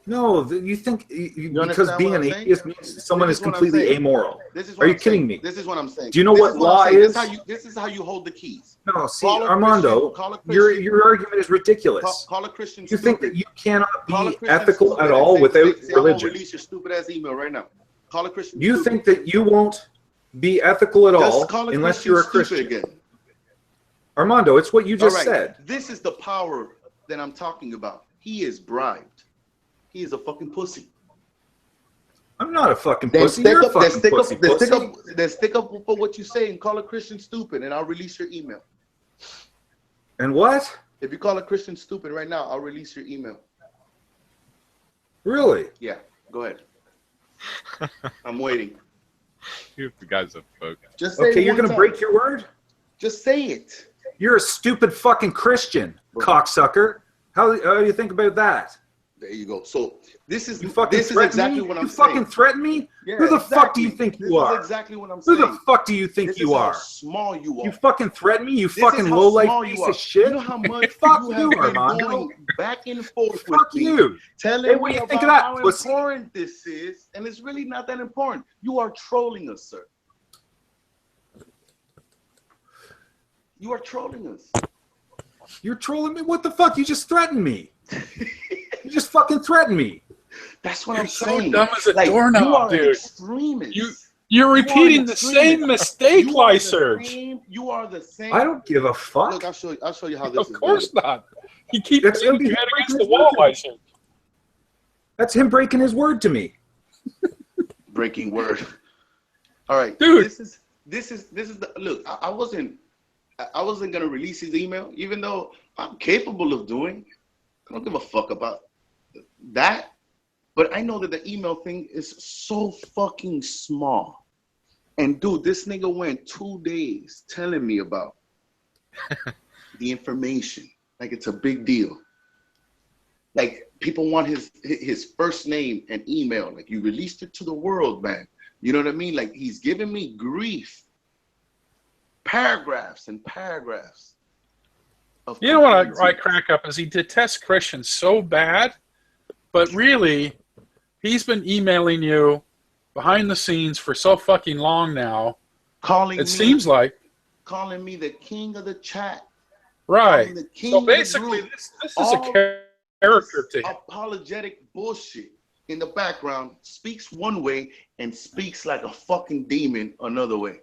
No, you think because understand being what an I'm saying? atheist means someone This is is what I'm completely saying. amoral. This is what Are you I'm kidding saying. me? This is what I'm saying. Do you know This what is law I'm saying. is? This is how you hold the keys. No, see, Call a Armando, Christian, call a Christian. your argument is ridiculous. Call a Christian. You think stupid. that you cannot Call a be Christian ethical stupid at and all say, without I'm gonna religion? release your stupid ass email right now. Call a Christian. You stupid. think that you won't be ethical at all Just call a unless Christian you're a stupid Christian. again. Armando, it's what you just All right. said. This is the power that I'm talking about. He is bribed. He is a fucking pussy. I'm not a fucking Then pussy. stick You're a up, then fucking stick up, pussy. then stick up for what you say and call a Christian stupid, and I'll release your email. And what? If you call a Christian stupid right now, I'll release your email. Really? Yeah, go ahead. I'm waiting. You guys are folk. Just say Okay, it you're one gonna time. break your word? Just say it. You're a stupid fucking Christian, cocksucker. How do you think about that? There you go. So this is You fucking this is threaten exactly me? what I'm You saying. fucking threaten me? Yeah, Who the fuck do you exactly. think you are? This is exactly what I'm Who saying. the fuck do you think This you is are? how small you are. You fucking threaten me? You This fucking is how low life small piece you are. of shit? You know how much Fuck you you, have been Armando. going back and forth Fuck with me, you. telling Hey, what do me you think about of that, how pussy? important this is, and it's really not that important. You are trolling us, sir. You are trolling us. You're trolling me? What the fuck? You just threatened me. You just fucking threatened me. That's what You're I'm so saying. dumb as a like, doorknob, you are dude. an extremist. You're repeating the extremist. same mistake, You are the Lysurge. same- You are the same. I don't give a fuck. Look, I'll show you how this Of is course done. not. You keep That's hitting him your head breaking against the his wall, word. Lysurge. That's him breaking his word to me. Breaking word. All right, Dude. This is the look. I wasn't gonna release his email, even though I'm capable of doing. I don't give a fuck about that. But I know that the email thing is so fucking small. And dude, this nigga went 2 days telling me about the information. Like it's a big deal. Like people want his first name and email. Like you released it to the world, man. You know what I mean? Like he's giving me grief. Paragraphs and paragraphs. You know what I crack up is he detests Christians so bad, but really, he's been emailing you behind the scenes for so fucking long now. Seems like. Calling me the king of the chat. Right. The king So of the basically, group. this is a character to him. Apologetic bullshit in the background, speaks one way and speaks like a fucking demon another way.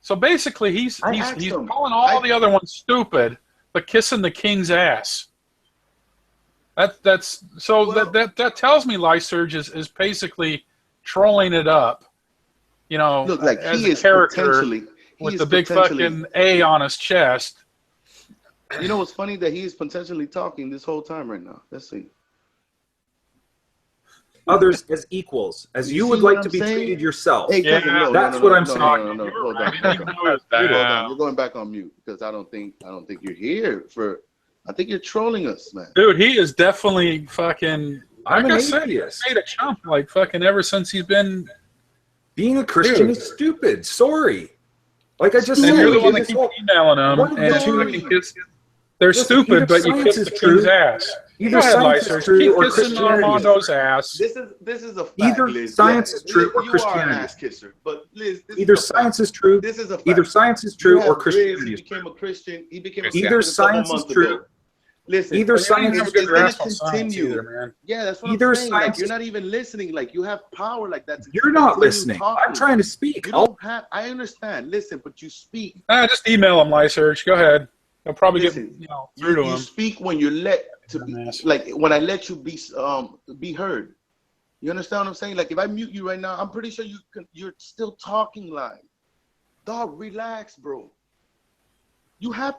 So basically, he's calling all the other ones stupid, but kissing the king's ass. That tells me Lysurge is basically trolling it up, you know, look, like as he a is character with the big fucking A on his chest. You know what's funny? That he is potentially talking this whole time right now. Let's see. Others as equals, as you would like to be treated yourself. Hey, cousin, no, that's no, what no, I'm no, saying. No, hold on. You're going back on mute because I don't think you're here for. I think you're trolling us, man. Dude, he is definitely fucking. I'm like an I said, atheist. he's made a chump like fucking ever since he's been. Being a Christian is stupid. Sorry. Like I just said, And you're the one that keeps emailing them, and they're stupid, but you kiss the king's ass. Either science is true or Christianity. Armando's ass. This is a fact, either Liz. science is true or You Christianity. are an ass kisser, but Liz, either science is true. This is a fact. Either science is true or Christianity. He became a Christian. He became either science is true. Listen, either science is going to continue. Either, man. Yeah, that's what either I'm saying. Like, science you're not even listening. Like you have power like that. You're not listening. Talking. I'm trying to speak. You don't have. I understand. Listen, but you speak. Just email him, Lysurge. Go ahead. He'll probably get through to him. You speak when you're let to be, like when I let you be heard. You understand what I'm saying? Like if I mute you right now, I'm pretty sure you're still talking live. Dog, relax, bro. You have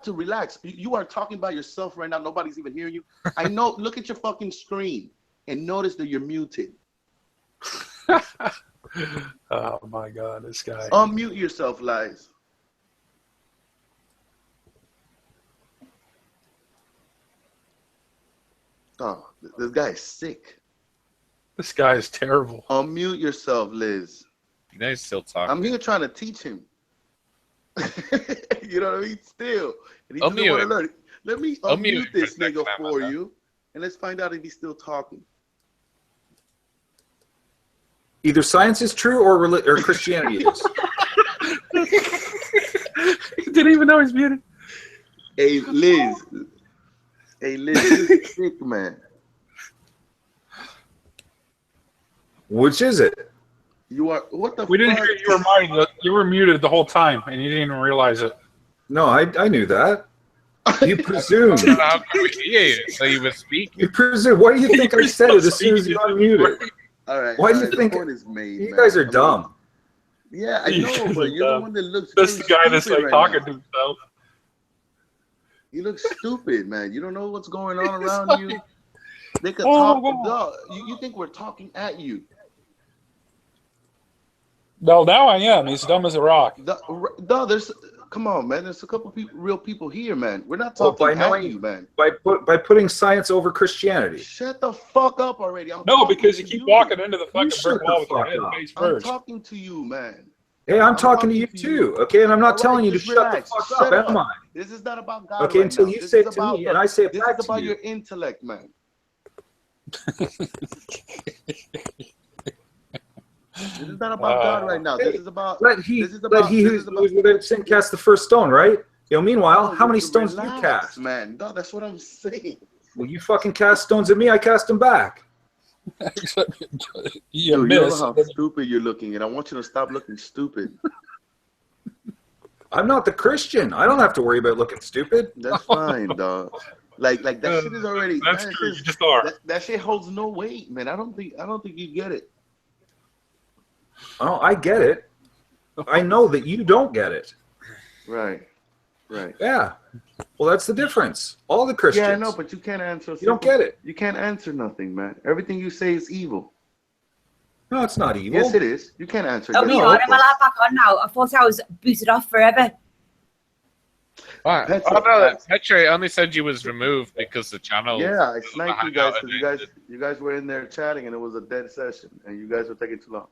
to relax. You are talking by yourself right now. Nobody's even hearing you. I know. Look at your fucking screen and notice that you're muted. Oh my God, this guy. Unmute yourself, Lies. Oh, this guy is sick. This guy is terrible. Unmute yourself, Liz. You know he's still talking. I'm here trying to teach him. You know what I mean? Still. And he doesn't Unmute want to him. learn. Let me Unmute unmute him this for a nigga second, for Amanda. you. And let's find out if he's still talking. Either science is true or Christianity is. He didn't even know he's muted. Hey, Liz. Hey, Liz, you're sick, man. Which is it? You are, what the We didn't fuck? hear you were muted. You were muted the whole time, and you didn't even realize it. No, I knew that. You presumed. How could we hear you? So you were speaking. You presume. Why do you think I said it as soon as you unmuted? All right. Why do all you right, think the point is made, you man. guys are I mean, dumb? Yeah, I You know, guys but are you're dumb. the one that looks That's the really guy that's stupid like right talking now. to himself. You look stupid, man. You don't know what's going on He's around like, you. They could "Oh, talk. whoa." Dog, you think we're talking at you. No, now I am. He's dumb as a rock. Dog, there's come on, man. There's a couple people, real people here, man. We're not Well, talking by at you, man. by putting science over Christianity. Shut the fuck up already. No, because you keep walking into the fucking shut brick wall the with your fuck head up. face I'm first. talking to you, man. Hey, I'm talking to you too, okay? And I'm not telling you to just shut relax. the fuck Shut up, am I? This is not about God. Okay, right until now. you This say is it to about me and I say it This back is to about you. your intellect, man. This is not about God right now. This is about. Let he This is about. who's without sin cast the first stone, right? You know, meanwhile, No, how many you stones do you relax, cast? man? No, that's what I'm saying. Well, you fucking cast stones at me, I cast them back. You Dude, you miss. know how stupid you're looking, and I want you to stop looking stupid. I'm not the Christian. I don't have to worry about looking stupid. That's fine, dog. Like that shit is already. That's that true. shit- You just are. That shit holds no weight, man. I don't think you get it. Oh, I get it. I know that you don't get it. Right. Right. Yeah. Well, that's the difference. All the Christians. Yeah, I know, but you can't answer. You don't get it. You can't answer nothing, man. Everything you say is evil. No, it's not evil. Yes, it is. You can't answer. Oh, yes we or are. no. Am I allowed back on now? I thought I was booted off forever. Right. Petra, no, Petra only said you was removed because the channel. Yeah, I sniped you guys Hangout because you guys were in there chatting and it was a dead session and you guys were taking too long.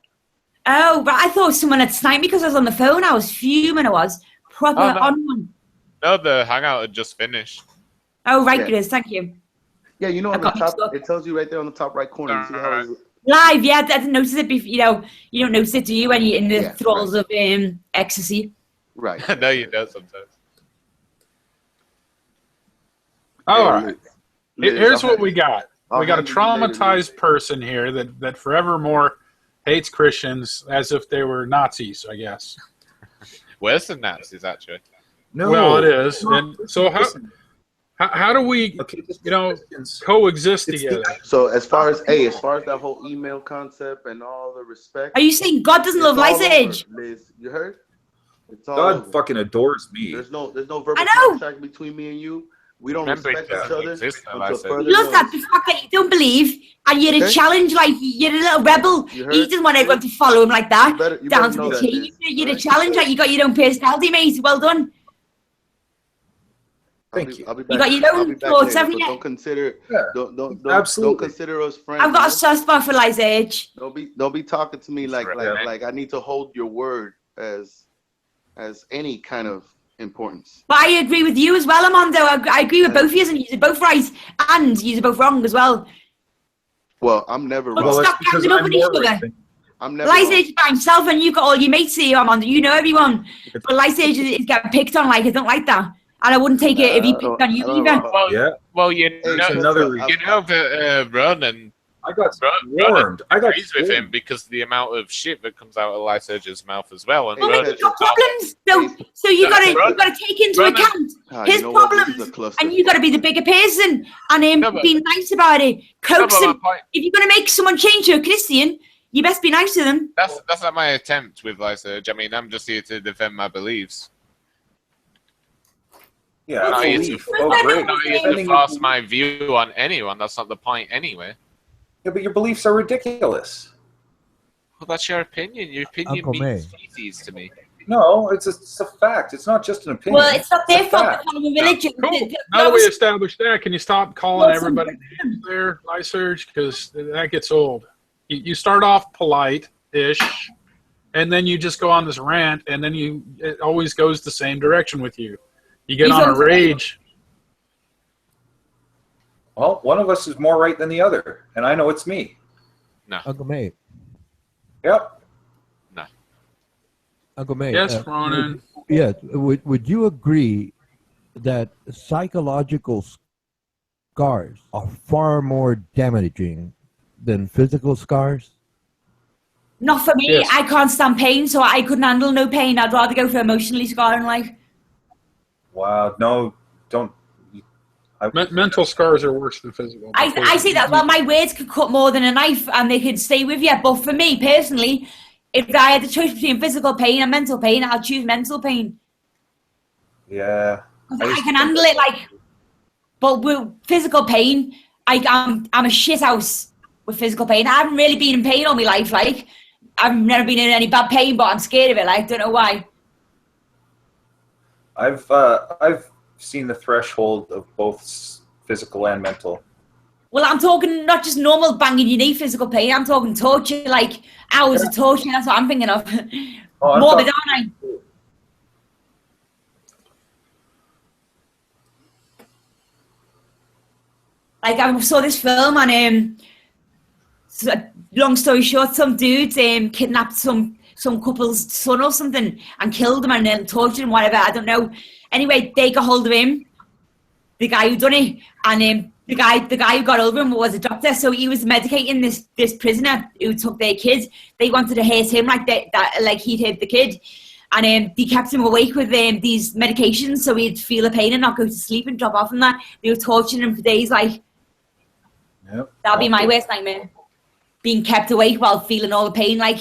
Oh, but I thought someone had sniped me because I was on the phone. I was fuming. I was proper Oh, no. on one. No, the hangout had just finished. Oh, right, Yeah. it is. Thank you. Yeah, you know I on the got top, mixed up. it tells you right there on the top right corner. You see how it's, Live, yeah. I didn't notice it before. You know, you don't notice it, do you, when you're in the Yeah, thralls of ecstasy? right. I know you don't sometimes. All right. Liz, Here's I'll what hand- we got. I'll We got a hand you later, traumatized person here that forevermore hates Christians as if they were Nazis, I guess. Where's the Nazis, actually? No. Well, it is. No. And so how do we, Okay, just you know, Christians. coexist It's the- together? So as far as that whole email concept and all the respect, Are you saying God doesn't it's love all Light over, Age? Liz, you heard? It's all God over. fucking adores me. There's no verbal I know. contract between me and you. We don't Remember, respect it each doesn't other exist now, until I said. further Love that. notice. The fact that you don't believe and you're a Okay. challenge, like you're a little rebel. You heard? He doesn't want everyone to follow him like that. You better Down to know the that, T. Liz. You're a Alright? challenge, like you got your own personality, mate. Well done. Thank you. I'll be You back. got your I'll own be back thoughts, later, haven't but you? don't consider Yeah, don't absolutely. consider us friends. I've got a man. soft spot for Light Age. Don't be talking to me like Right. like I need to hold your word as any kind of importance. But I agree with you as well, Armando. I agree with both of you, and you're both right, and you're both wrong as well. Well, I'm never Well, wrong. Well, stop that's because ganging up I'm on each more other. right than- I'm never Light wrong. Age is by himself, and you've got all your mates here, Armando. You know everyone. But Light Age is getting picked on. Like I don't like that, and I wouldn't take it if he picked on you I don't either. know. Well, Yeah, well, you Hey, know, another Petra, you know that Ronan I got Ronan warmed. I got agrees with him warmed. because the amount of shit that comes out of Lyserge's mouth as well. And Hey, Well, Ronan, he's got problems. So you gotta take into Ronan- account you his know what? This is a problems, cluster. and you gotta be the bigger person and No, but- be nice about it. No, Coax but my him. point- If you're gonna make someone change to a Christian, you best be nice to them. that's not my attempt with Lyserge. I mean, I'm just here to defend my beliefs. Yeah, Not here belief. to, Oh, great. I'm not here to Defending force your- my view on anyone. That's not the point anyway. Yeah, but your beliefs are ridiculous. Well, that's your opinion. Your opinion Uncle means May. feces to me. No, it's a fact. It's not just an opinion. Well, it's not their It's a fault. fact. They're following religion. Cool. They- Now that we they- established that, can you stop calling Well, everybody names there, Lyserge? Because that gets old. You start off polite-ish, and then you just go on this rant, and then it always goes the same direction with you. You get He's on a on- rage. Well, one of us is more right than the other, and I know it's me. Uncle May. Yep. Uncle May. Yes, Ronan. Yes. Would you agree that psychological scars are far more damaging than physical scars? Not for me. Yes. I can't stand pain, so I couldn't handle no pain. I'd rather go for emotionally scarring life. Wow. No, don't. Mental scars are worse than physical. I say that. Well, my words could cut more than a knife, and they could stay with you. But for me personally, if I had the choice between physical pain and mental pain, I'll choose mental pain. Yeah. 'Cause I I just can think handle it. Like, but with physical pain, I'm a shit house with physical pain. I haven't really been in pain all my life. Like, I've never been in any bad pain, but I'm scared of it. Like, don't know why. I've seen the threshold of both physical and mental. Well, I'm talking not just normal banging your knee physical pain. I'm talking torture, like hours of torture. That's what I'm thinking of. Oh, Morbid, aren't I? Like I saw this film and long story short, some dudes kidnapped some couple's son or something and killed him and then tortured him, whatever. I don't know. Anyway, they got hold of him, the guy who done it, and the guy who got hold of him was a doctor. So he was medicating this prisoner who took their kid. They wanted to hurt him like he'd hurt the kid, and they kept him awake with these medications so he'd feel the pain and not go to sleep and drop off from that. They were torturing him for days, like. Yep. That'll be my worst nightmare. Being kept awake while feeling all the pain, like.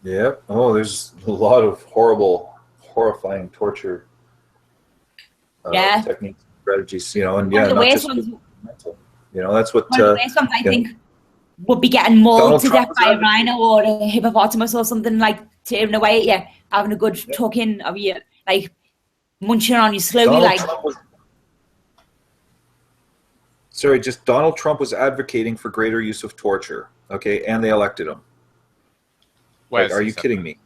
Yeah. Oh, there's a lot of horrifying torture techniques, strategies, and One of the not worst just ones. mental. That's what. One of the worst ones I think would be getting mauled to death by a rhino or a hippopotamus or something, like tearing away at you, having a good tuck-in of you, like munching on you slowly, Donald Trump was advocating for greater use of torture, okay, and they elected him. Are you kidding me?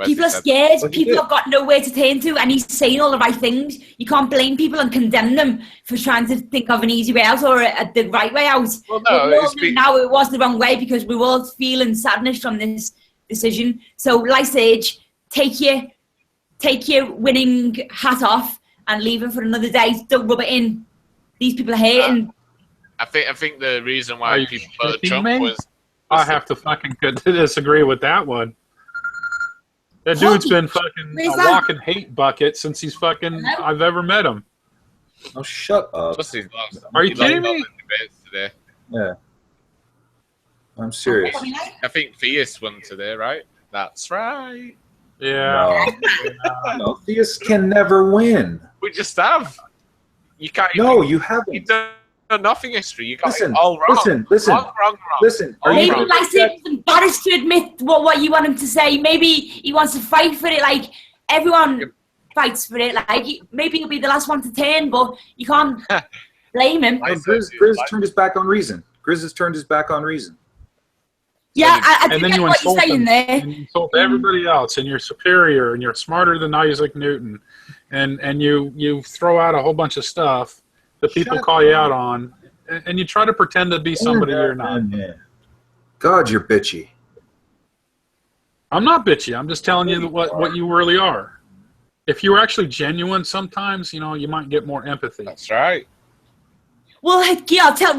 People are scared. People have got nowhere to turn to, and he's saying all the right things. You can't blame people and condemn them for trying to think of an easy way out or the right way out. Well, no, now it was the wrong way because we're all feeling sadness from this decision. So, Lice Age, take your winning hat off and leave it for another day. Don't rub it in. These people are hating. I think the reason why people voted Trump was I have to fucking disagree with that one. That dude's been fucking a walking hate bucket since he's fucking I've ever met him. Oh, shut up. Are you kidding me? Today. Yeah. I'm serious. I think Theus won today, right? That's right. Yeah. No, Theus can never win. We just have. You can't. No, you haven't. You've done nothing history. You got it all wrong. Listen. Wrong. Listen. Maybe Lice Age is embarrassed to admit what you want him to say. Maybe he wants to fight for it. Like everyone fights for it. Like maybe he'll be the last one to turn, but you can't blame him. Grizz turned his back on reason. Grizz has turned his back on reason. Yeah, I and do then get you what you're insult saying them, there. and you insult everybody else, and you're superior, and you're smarter than Isaac Newton, and you throw out a whole bunch of stuff that people call you out on, and you try to pretend to be somebody you're not. God, you're bitchy. I'm not bitchy. I'm just telling you what you really are. If you're actually genuine, sometimes you might get more empathy. That's right. Well,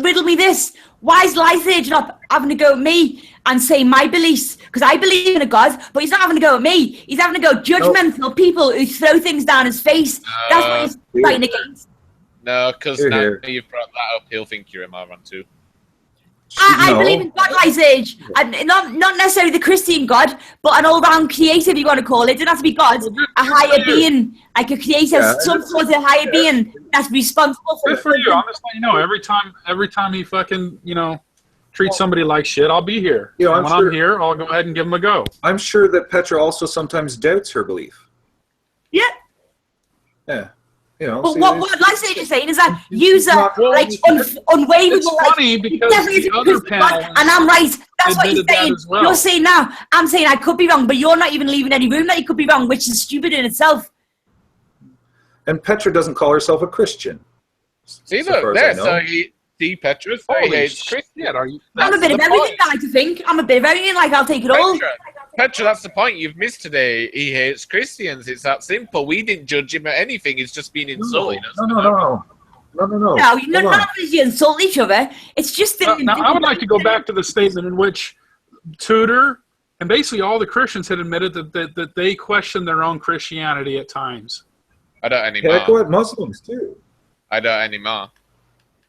riddle me this. Why is Lice Age not having a go at me and say my beliefs? Because I believe in a God, but he's not having a go at me. He's having a go at judgmental people who throw things down his face. That's what he's fighting against. No, because now you've brought that up, he'll think you're a moron too. I believe in God, Lice Age. Not necessarily the Christian God, but an all-round creator, if you want to call it. It doesn't have to be God. A higher being, like a creator, some sort of higher being that's responsible for. Good for you. I'm just letting you know. Every time he fucking treats somebody like shit, I'll be here. And when I'm here, I'll go ahead and give him a go. I'm sure that Petra also sometimes doubts her belief. Yeah. Yeah. But what Lice Age is saying is that user unwaverable. It's funny because the other panel, and I'm right. That's what he's saying. Well. You're saying now. I'm saying I could be wrong, but you're not even leaving any room that you could be wrong, which is stupid in itself. And Petra doesn't call herself a Christian. See, look there. So Petra. So he hates Christian. I'm a bit of everything. I like to think. I'm a bit of everything. Like I'll take it all. Petra, that's the point you've missed today. He hates Christians. It's that simple. We didn't judge him at anything. He's just been insulting us. No. No, none of us insult each other. It's just that. Now, I would like to go back to the statement in which Tudor and basically all the Christians had admitted that they questioned their own Christianity at times. I don't anymore. Yeah, go ahead, Muslims too. I don't anymore.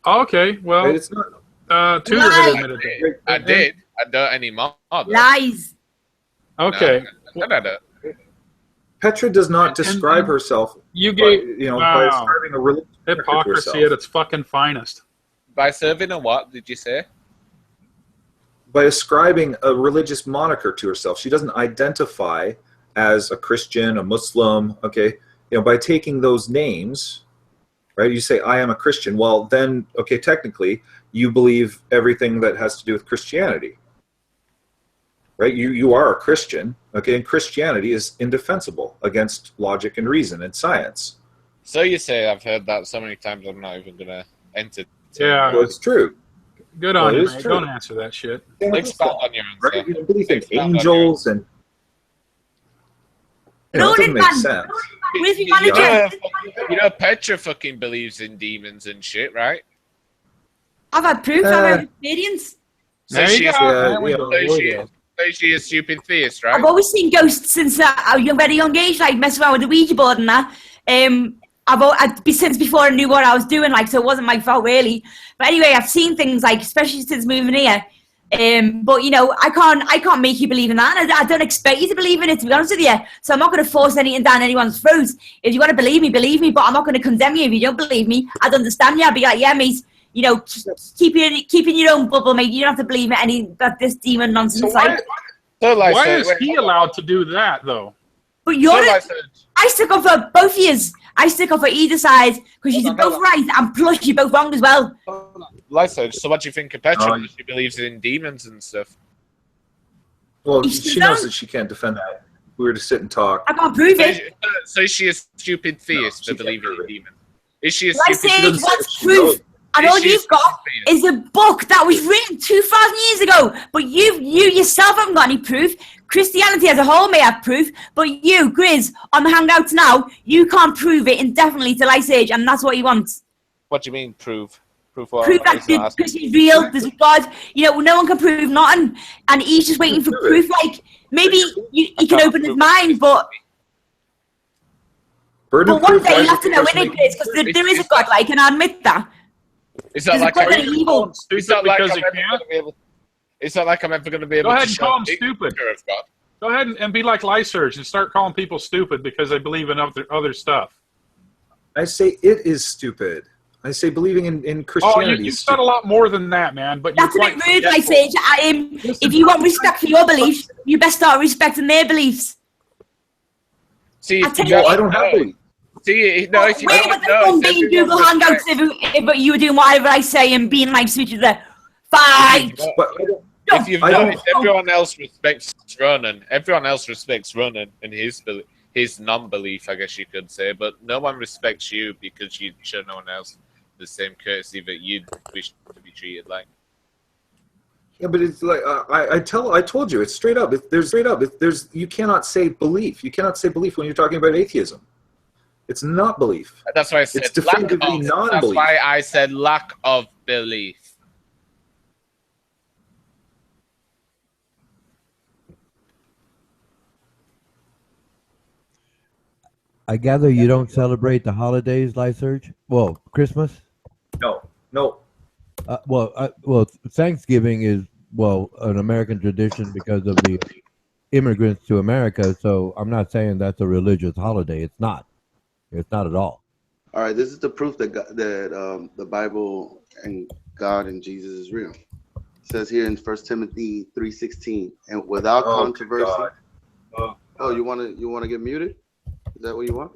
Oh, okay, well, it's not. Tudor had admitted that. I did. I don't anymore. Lies. Okay. No. Petra does not describe herself. You gave by ascribing a religious hypocrisy at its fucking finest. By serving a what? Did you say? By ascribing a religious moniker to herself, she doesn't identify as a Christian, a Muslim, okay, by taking those names, right? You say, I am a Christian. Well, then, okay, technically, you believe everything that has to do with Christianity, right? You are a Christian, okay, and Christianity is indefensible against logic and reason and science. So you say, I've heard that so many times, I'm not even going to entertain. Yeah. Well, it's true. Good on Well, it you, is man. true. Don't answer that shit. Expound on your answer. Right? You believe in Expound on your angels and it doesn't make sense. Where's your You manager? know, Petra fucking believes in demons and shit, right? I've had proof. I've had experience. So There you she's, go. Yeah, There we yeah. go. so she is a stupid theist, right? I've always seen ghosts since a very young age, like messing around with the Ouija board and that. Since before I knew what I was doing, like, so it wasn't my fault really. But anyway, I've seen things like, especially since moving here. But you know, I can't make you believe in that. And I don't expect you to believe in it, to be honest with you. So I'm not going to force anything down anyone's throat. If you want to believe me. But I'm not going to condemn you if you don't believe me. I'd understand you. I'd be like, yeah, mate. You know, keep in your own bubble, mate. You don't have to believe in this demon nonsense. Why is he allowed to do that though? But I stick up for both of yous. I stick up for either side because you're both right and plus you're both wrong as well. Lysa, so what do you think of Petra? No. She believes in demons and stuff. Well, Each she their knows own. that she can't defend that. We were to sit and talk. I can't prove it. So is she a stupid theist she for can't believing prove in it. demons? Is she a I stupid say doesn't say what's she proof. knows. And Is all she a you've got stupid is a book that was written 2,000 years ago. But you yourself haven't got any proof. Christianity as a whole may have proof, but you, Grizz, on the Hangouts now, you can't prove it indefinitely till Ice Age, and that's what he wants. What do you mean, prove? Prove what? Prove that It's not asking. Christian's real, there's a God. You know, no one can prove nothing, and he's just waiting for proof. Like, maybe he can open his mind, but Burden one of proof day you lies have to with know, the person innit, making Grizz, because there is a God, like, and I admit that. It's not There's a like God that I'm is evil. It's not like because I'm he ever can't. going to be able. It's not like I'm ever going to be able Go to ahead and show call him a stupid. picture of God. Go ahead and be like Lysurge and start calling people stupid because they believe in other stuff. I say it is stupid. I say believing in Oh, Christianity you is said a stupid. lot more than that, man. But That's a you're bit quite rude, Ice Age. If you want respect for your beliefs, you best start respecting their beliefs. See, I tell you you- Well, I don't have belief. See, no, if you Where don't would the know, fun it's be in Google everyone Hangouts respects- if you were doing whatever I say and being like switches there? Fight! But I don't. If you've I don't- noticed, everyone else respects Ronan. Everyone else respects Ronan and his non-belief, I guess you could say. But no one respects you because you show no one else the same courtesy that you'd wish to be treated like. Yeah, but it's like I told you, it's straight up. You cannot say belief. You cannot say belief when you're talking about atheism. It's not belief. That's why I said It's lack definitively of. non-belief. That's why I said lack of belief. I gather you don't celebrate the holidays, Lysurge? Well, Christmas? No. Well, Thanksgiving is, an American tradition because of the immigrants to America. So I'm not saying that's a religious holiday. It's not. It's not at all. All right, this is the proof that the Bible and God and Jesus is real. It says here in 1 Timothy 3:16, and without controversy. God. Oh, you want to get muted? Is that what you want?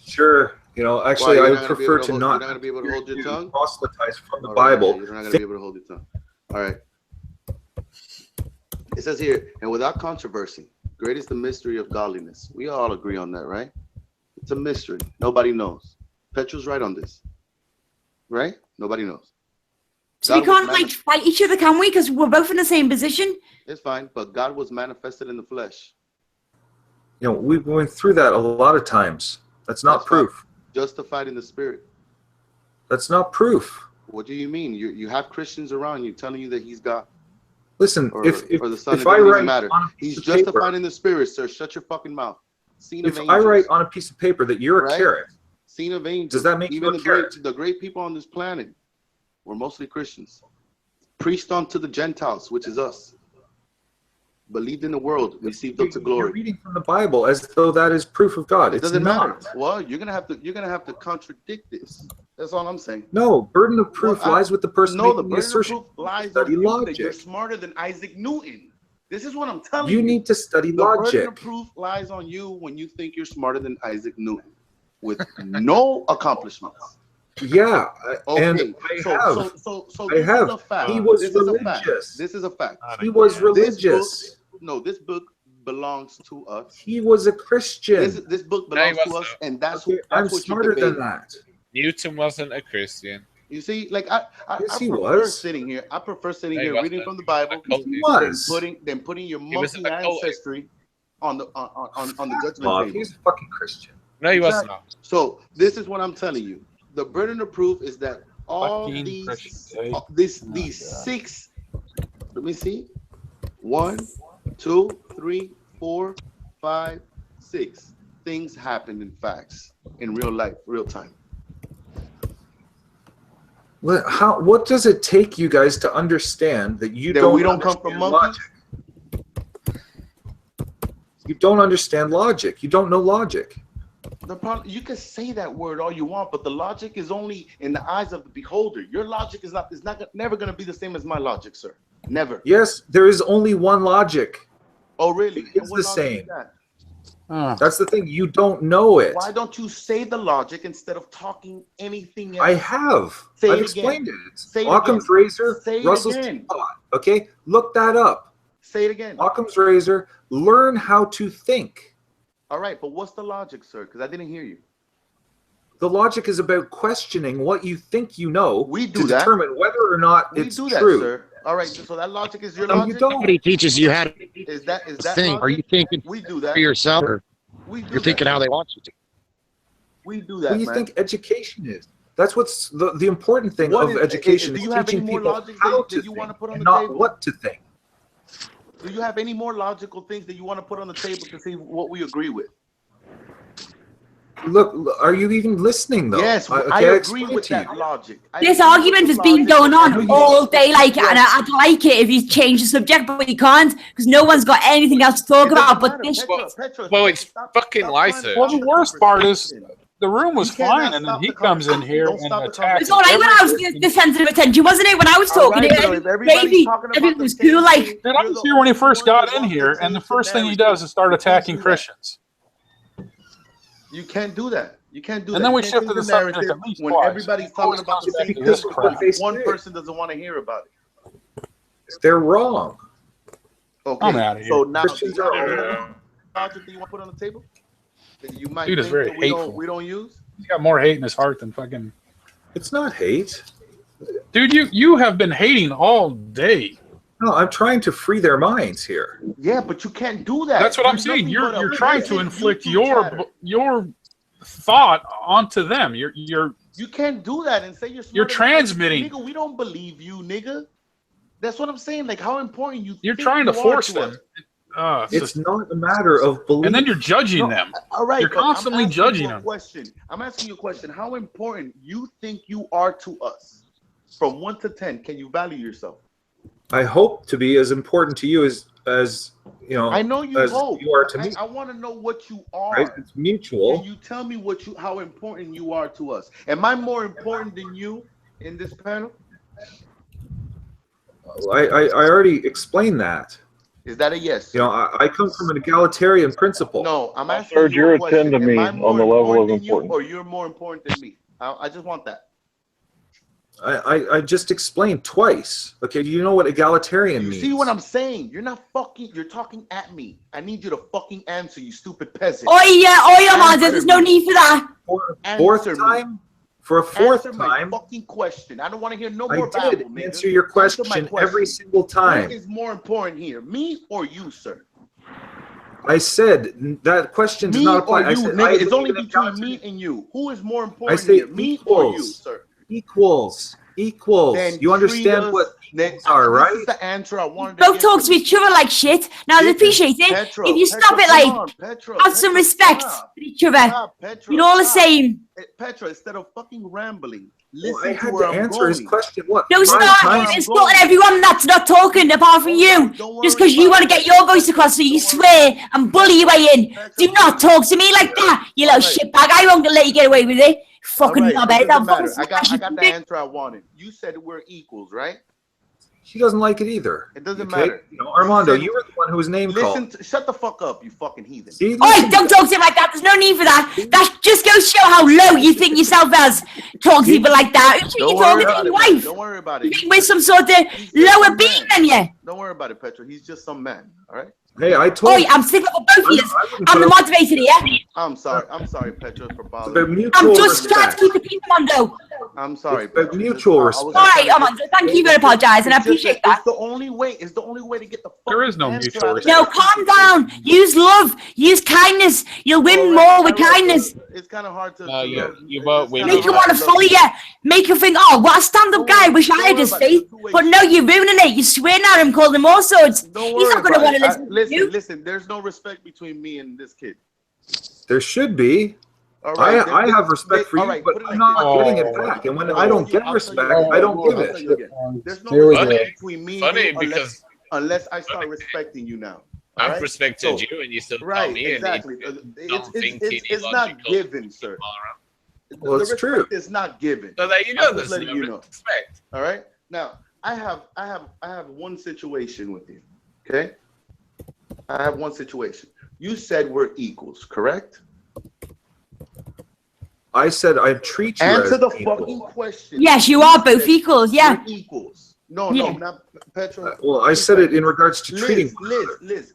Sure. Actually, Why, I you're would not gonna be prefer able to to hold- not. You're not going to be able to hold your tongue? Proselytize from the All right, Bible. you're not going to be able to hold your tongue. All right. It says here, and without controversy, great is the mystery of godliness. We all agree on that, right? It's a mystery. Nobody knows. Petra's right on this. Right? Nobody knows. So we God was can't, like, fight each other, can we? Because we're both in the same position. It's fine, but God was manifested in the flesh. We went through that a lot of times. That's not That's proof. Justified in the spirit. That's not proof. What do you mean? You have Christians around you telling you that he's God. Listen, Or, if or the Son, if it I doesn't even write matter. on a He's piece of justified paper, in the spirit, sir. Shut your fucking mouth. Scene of if I angels. write on a piece of paper that you're Right? a carrot, Scene of angels. Does that make you even a carrot? the great people on this planet were mostly Christians. Preached unto the Gentiles, which is us. Believed in the world, received up to you're glory. reading from the Bible as though that is proof of God. It It's doesn't not. matter. Well, you're gonna have to contradict this. That's all I'm saying. No, burden of proof Well, lies with the person No, the making the burden of assertion. proof lies Study on you that logic. you're smarter than Isaac Newton. This is what I'm telling You you. need to study The burden logic. of proof lies on you when you think you're smarter than Isaac Newton with no accomplishments. Yeah, Okay, and I have. so I this have. is a fact. He was This is a fact. religious. This is a fact. He was This religious. book, this book belongs to us. He was a Christian. This book belongs to us, and that's Okay, I'm what smarter you're than debating. that. Newton wasn't a Christian. You see, like I Yes, he prefer was. sitting here. I prefer sitting No, he here wasn't. reading from the Bible He was. than putting your He was monkey a cult. ancestry on the judgment Bob, table. he's a fucking Christian. No, he was Exactly. not. So this is what I'm telling you. The burden of proof is that all Fucking these Christians, eh? these six. Let me see. 1, 2, 3, 4, 5, 6 things happened in facts in real life, real time. What does it take you guys to understand that you That we don't come from monkeys? logic? You don't understand logic. You don't know logic. The problem, you can say that word all you want, but the logic is only in the eyes of the beholder. Your logic is never going to be the same as my logic, sir. Never. Yes, there is only one logic. Oh, really? It's And what the logic same. is that? That's the thing. You don't know it. Why don't you say the logic instead of talking anything else? I have. Say I've it explained again. it. Say it Occam's again. razor, Say it Russell's again. teapot. Okay, look that up. Say it again. Occam's razor. Learn how to think. All right, but what's the logic, sir? Because I didn't hear you. The logic is about questioning what you think you know We do to that. determine whether or not We it's do that, true. sir. All right, so that logic is your No, logic? you don't. Somebody teaches you how to Is that think. Are you logic? thinking We do that. for yourself, or We do you're thinking that. how they want you to? We do What that, do you man. think education is? That's what's the important thing What of is- education do is you have any teaching more people logic how that to you think wanna put on and the not table? what to think. Do you have any more logical things that you want to put on the table to see what we agree with? Look, are you even listening though? Yes, Okay, I agree explain with to that you. logic. This argument has been going on all day, like, and I'd like it if you change the subject, but you can't because no one's got anything else to talk about. But this, Well, it's fucking Lysa. Well, the worst part is the room was You cannot fine, and then stop he the comes in here Don't and stop the attacks. it's all right when I was the centre of attention, wasn't it? When I was talking, All right, so if everybody's maybe talking about everything the was same cool. Like, thing, Dude, I you're was the here when he only first one got that in wants here, to and the change first thing he narrative. does is start You can't attacking do that. Christians. You can't do that. You can't do that. And then You we can't shifted change the the subject narrative at least when twice. everybody's Always talking about the comes back same to thing. this Because crap. one person doesn't want to hear about it. They're wrong. Okay. I'm outta here. So now, Christians are logic that you want to put on the table? That you might Dude is think very that we hateful. don't use? He's got more hate in his heart than fucking. It's not hate. Dude, you have been hating all day. No, I'm trying to free their minds here. Yeah, but you can't do that. That's what I'm There's saying. nothing You're but a trying to basic inflict YouTube your chatter. thought onto them. You're You can't do that and say you're smarter You're than transmitting. us. Nigga, we don't believe you, nigga. That's what I'm saying. Like how important you're think trying to you are force to them. us. It's not a matter of belief. And then you're judging No. them. All right, You're but I'm constantly asking judging you a them. question. I'm asking you a question. How important you think you are to us? From 1 to 10, can you value yourself? I hope to be as important to you as you know. I know you as hope. you are to me. I want to know what you are. Right? It's mutual. Can you tell me how important you are to us? Am I more important than you in this panel? I already explained that. Is that a yes? You know, I come from an egalitarian principle. No, I'm asking Third, you you're a a 10 question. to me Am I on more the level of important than you, importance. or you're more important than me? I just want that. I just explained twice. Okay, do you know what egalitarian You means? see what I'm saying? You're not fucking. You're talking at me. I need you to fucking answer, you stupid peasant. oh yeah, man, Answer there's no me. need for that. For a Answer fourth me. time? For a fourth Answer my time, fucking question. I don't want to hear no I more babble, did nigga. answer your Answer my question every single Who time. is more important here, me or you, sir? I said that question does Me not apply. or I you, said, nigga? It's only believe in between me egalitarian- and you. Who is more important say here, me or you, equals. sir? Equals. Then You understand treat what us- equals are, This right? is the answer I wanted to Don't get talk from to you. each other like shit. Now, I Listen, appreciate it. Petro, If you stop Petro, it, like, come on, Petro, have some Petro, respect stop. for each other. Stop, Petro, You're all the stop. same. Petra, instead of fucking rambling, Well, listen I to had where to I'm answer going. his question. What? No, five stop times? insulting everyone that's not talking apart from you. Don't Just worry because you about want to it. get your voice across, so you Don't worry. swear and bully your way in. Do not talk to me like that, you little Alright. shitbag. I won't let you get away with it. Fucking All right, knobhead. it I'll doesn't matter. fucking I got smash the you. answer I wanted. You said we're equals, right? She doesn't like it either. It doesn't matter. You know, Armando, you were the one who was name called. Shut the fuck up, you fucking heathen. See, Oi, listen, don't talk to him like that. There's no need for that. That just goes to show how low you think yourself as. Talk to people like that. Who Don't you worry talking to about your it, man. wife? Don't worry about You it. think we're some sort of He's just lower some being man. than you? Don't worry about it, Petra. He's just some man. All right. hey, I told Oi, you. I'm sick of both of you. I'm the moderator here. I'm sorry, Petra, for It's about bothering you. mutual I'm just trying to respect. keep the peace, Armando. I'm sorry, It's about Petra. mutual I was respect. All just right, trying to Armando. Thank you for apologising. I appreciate that. It's the only way. It's the only way to get the fuck. There is no mutual respect. No, calm down. Use love. Use kindness. You'll win more with kindness. It's kind of hard to. No, to you- love- you it's won't kinda win. Make you hard want to love follow you. Make you think, oh, what a stand-up guy. Wish I had his Don't worry faith. about it. But no, you're ruining it. You're swearing at him, calling him all sorts. Don't He's worry not going to about want it. to listen to you. Listen. There's no respect between me and this kid. There should be. All right. I have respect for all you, right, but put it I'm like not this. getting it back. And when I don't get respect, I don't give I'll tell it. you again. There's no There we respect go. between me Funny and you because unless I start respecting you now. All I've right? respected So- you, and you still call Right, me. exactly. And don't think It's not given, sir. Well, The it's respect true. is not given. So there you go. I'm There's just no letting you know. respect. All right. Now, I have one situation with you. Okay. I have one situation. You said we're equals, correct? I said I treat you Answer as the equal. fucking question. Yes, you are both equals. Yeah. We're equals. No, Yeah. not Petra. Well, I said it in regards to treating. Liz.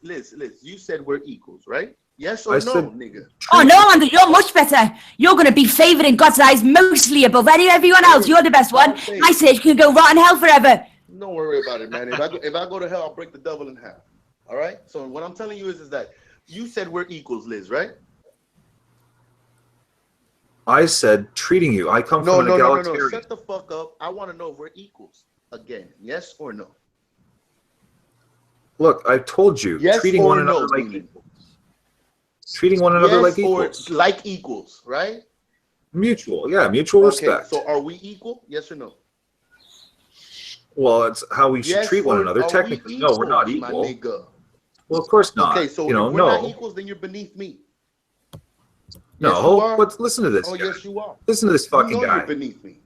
You said we're equals, right? Yes or I no, said- nigga? Oh no, Andrew, you're much better. You're going to be favoured in God's eyes mostly above everyone else. You're the best one. I say you can go rot in hell forever. Don't worry about it, man. If I go to hell, I'll break the devil in half. All right. So what I'm telling you is that you said we're equals, Liz, right? I said treating you. I come No. from an egalitarian. Shut the fuck up. I want to know if we're equals again. Yes or no? Look, I told you, Yes treating or one no, another like Damien? equals. Treating one another like Yes or equals. like equals, right? Mutual, yeah, mutual respect. So are we equal? Yes or no? Well, it's how we should Yes treat one or another. are we Technically, no, we're not equals, my equal. nigga? Well, of course not. Okay, so you know, if we're not no, equals, then you're beneath me. no. Yes, you are. But listen to this. Oh, guy. yes, you are. Listen to this fucking you know guy. You're beneath me.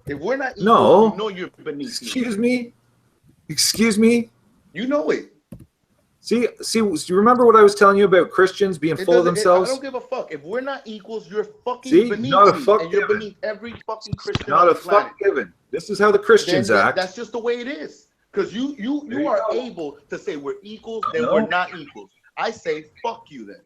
If we're not equal, No. you know you're beneath me. Excuse me. Excuse me. You know it. See. You remember what I was telling you about Christians being It full of doesn't- themselves? I don't give a fuck. If we're not equals, you're fucking See? beneath Not a me, fuck and you're given. beneath every fucking Christian Not on a the planet. fuck given. This is how the Christians Then act. That's just the way it is. Because you There you are go. able to say we're equals, then No. we're not equals. I say fuck you then.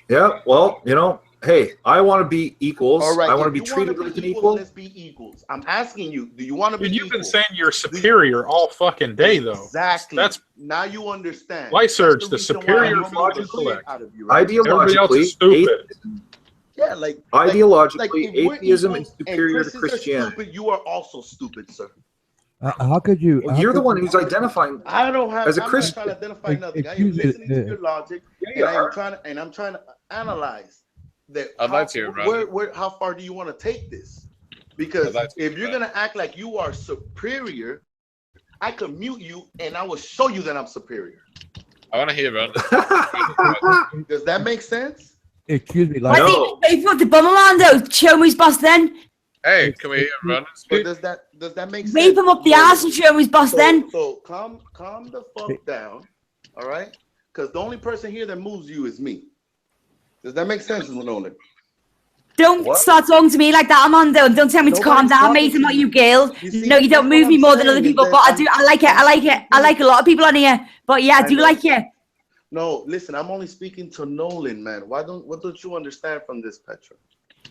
Yeah. Well, you know, hey, I want to be equals. All right. I want to if be you treated wanna like an equals, equal. Let's be equals. I'm asking you, do you want to be Dude, you've equal? been saying you're superior all fucking day, though. Exactly. That's now you understand. Lyserge, That's the reason why superior I'm beating the shit intellect. out of you, right? Everybody else is Ideologically, stupid. Yeah, like ideologically, if we're atheism equals is superior and to Christians are Christianity. stupid, you are also stupid, sir. How could you? Well, how you're the could- one who's identifying. I don't have. As a I'm Christian- not trying to identify nothing. I am excuse me, listening to your logic, Yeah, and you I am are. trying to analyze that. I'd like to, Ronnie. How far do you want to take this? Because I'd like to, if you're Ronnie. gonna act like you are superior, I can mute you, and I will show you that I'm superior. I want to hear Ron. Does that make sense? Excuse me, Why like No. if you want the bum around though, show him who's boss then. Hey, can we hear Ron But speak? does that make sense? Rape him up the ass and show him who's boss then. So calm the fuck down, all right? Because the only person here that moves you is me. Does that make sense, Nolan? Don't What? start talking to me like that, Armando. And don't tell me to calm Nobody's down, talking mate. I'm to not you. you, girl. You see, No, you don't that's move what me I'm more than saying other is people, that but I do. I like it. I like a lot of people on here. But yeah, I do know. like you. No, listen, I'm only speaking to Nolan, man. What don't you understand from this, Petra?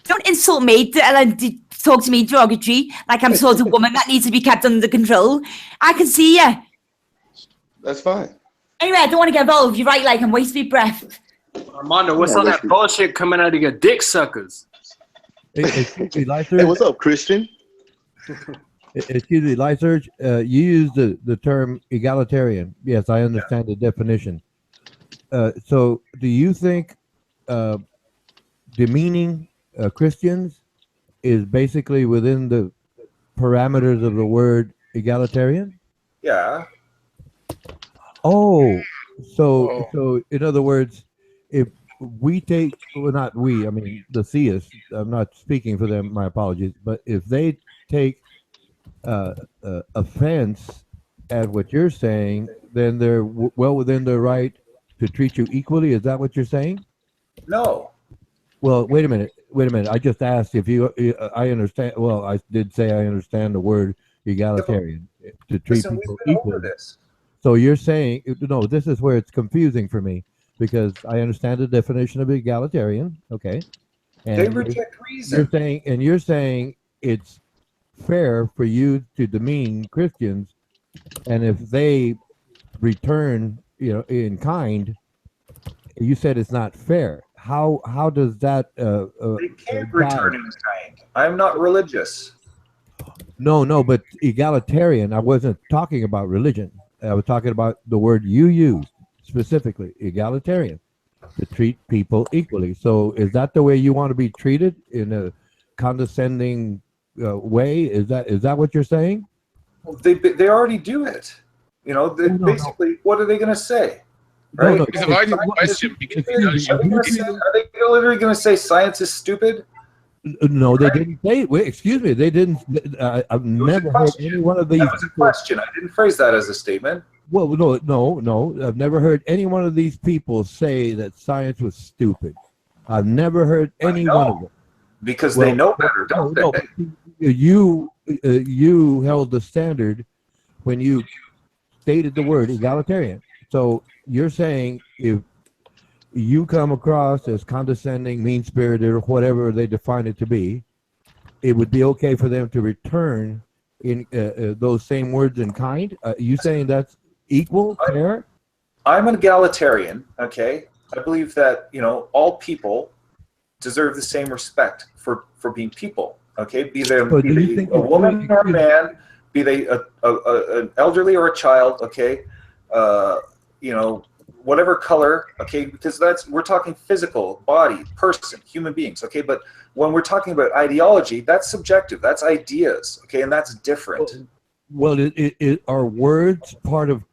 Don't insult me and talk to me derogatory like I'm sort of woman that needs to be kept under control. I can see you. That's fine. Anyway, I don't want to get involved. You're right, like I'm wasting your breath. Armando, what's Yeah, all that listen. bullshit coming out of your dick suckers? excuse me, Lyserge, Hey, what's up, Christian? excuse me, Lyserge, you use the term egalitarian. Yes, I understand the definition. So, do you think demeaning Christians is basically within the parameters of the word egalitarian? Yeah. Oh, so in other words, if we take, well, not we, I mean the theists. I'm not speaking for them. My apologies. But if they take offense at what you're saying, then they're well within their right to treat you equally. Is that what you're saying? No. Well, wait a minute. Wait a minute. I just asked if you. I understand. Well, I did say I understand the word egalitarian to treat Listen, we've people been over equally. this. So you're saying no. This is where it's confusing for me because I understand the definition of egalitarian. Okay, They and reject you're reason. saying you're saying it's fair for you to demean Christians, and if they return, in kind, you said it's not fair. How does that They can't jive? return in kind. I'm not religious. No, but egalitarian. I wasn't talking about religion. I was talking about the word you used specifically, egalitarian, to treat people equally. So, is that the way you want to be treated in a condescending way? Is that what you're saying? Well, they already do it. No, no, no, Basically, what are they going to say? no, Right? no. He's avoiding the question because he knows Are they going to say? Are they literally going to say science is stupid? No, they didn't say. Wait, excuse me. They didn't. I've It was a never heard any question. one of these. That was a question. I didn't phrase that as a statement. Well, no. I've never heard any one of these people say that science was stupid. I've never heard any one of them. Because Well, they know better, don't no, they? you held the standard when you stated the word egalitarian. So you're saying if you come across as condescending, mean-spirited, or whatever they define it to be, it would be okay for them to return in those same words in kind. You saying that's equal, fair? I'm an egalitarian, okay? I believe that, all people deserve the same respect for being people, okay? Be they So do you think a woman or a man, be they an elderly or a child, okay? Whatever color, okay? Because we're talking physical, body, person, human beings, okay? But when we're talking about ideology, that's subjective. That's ideas, okay? And that's different. Well, are words part of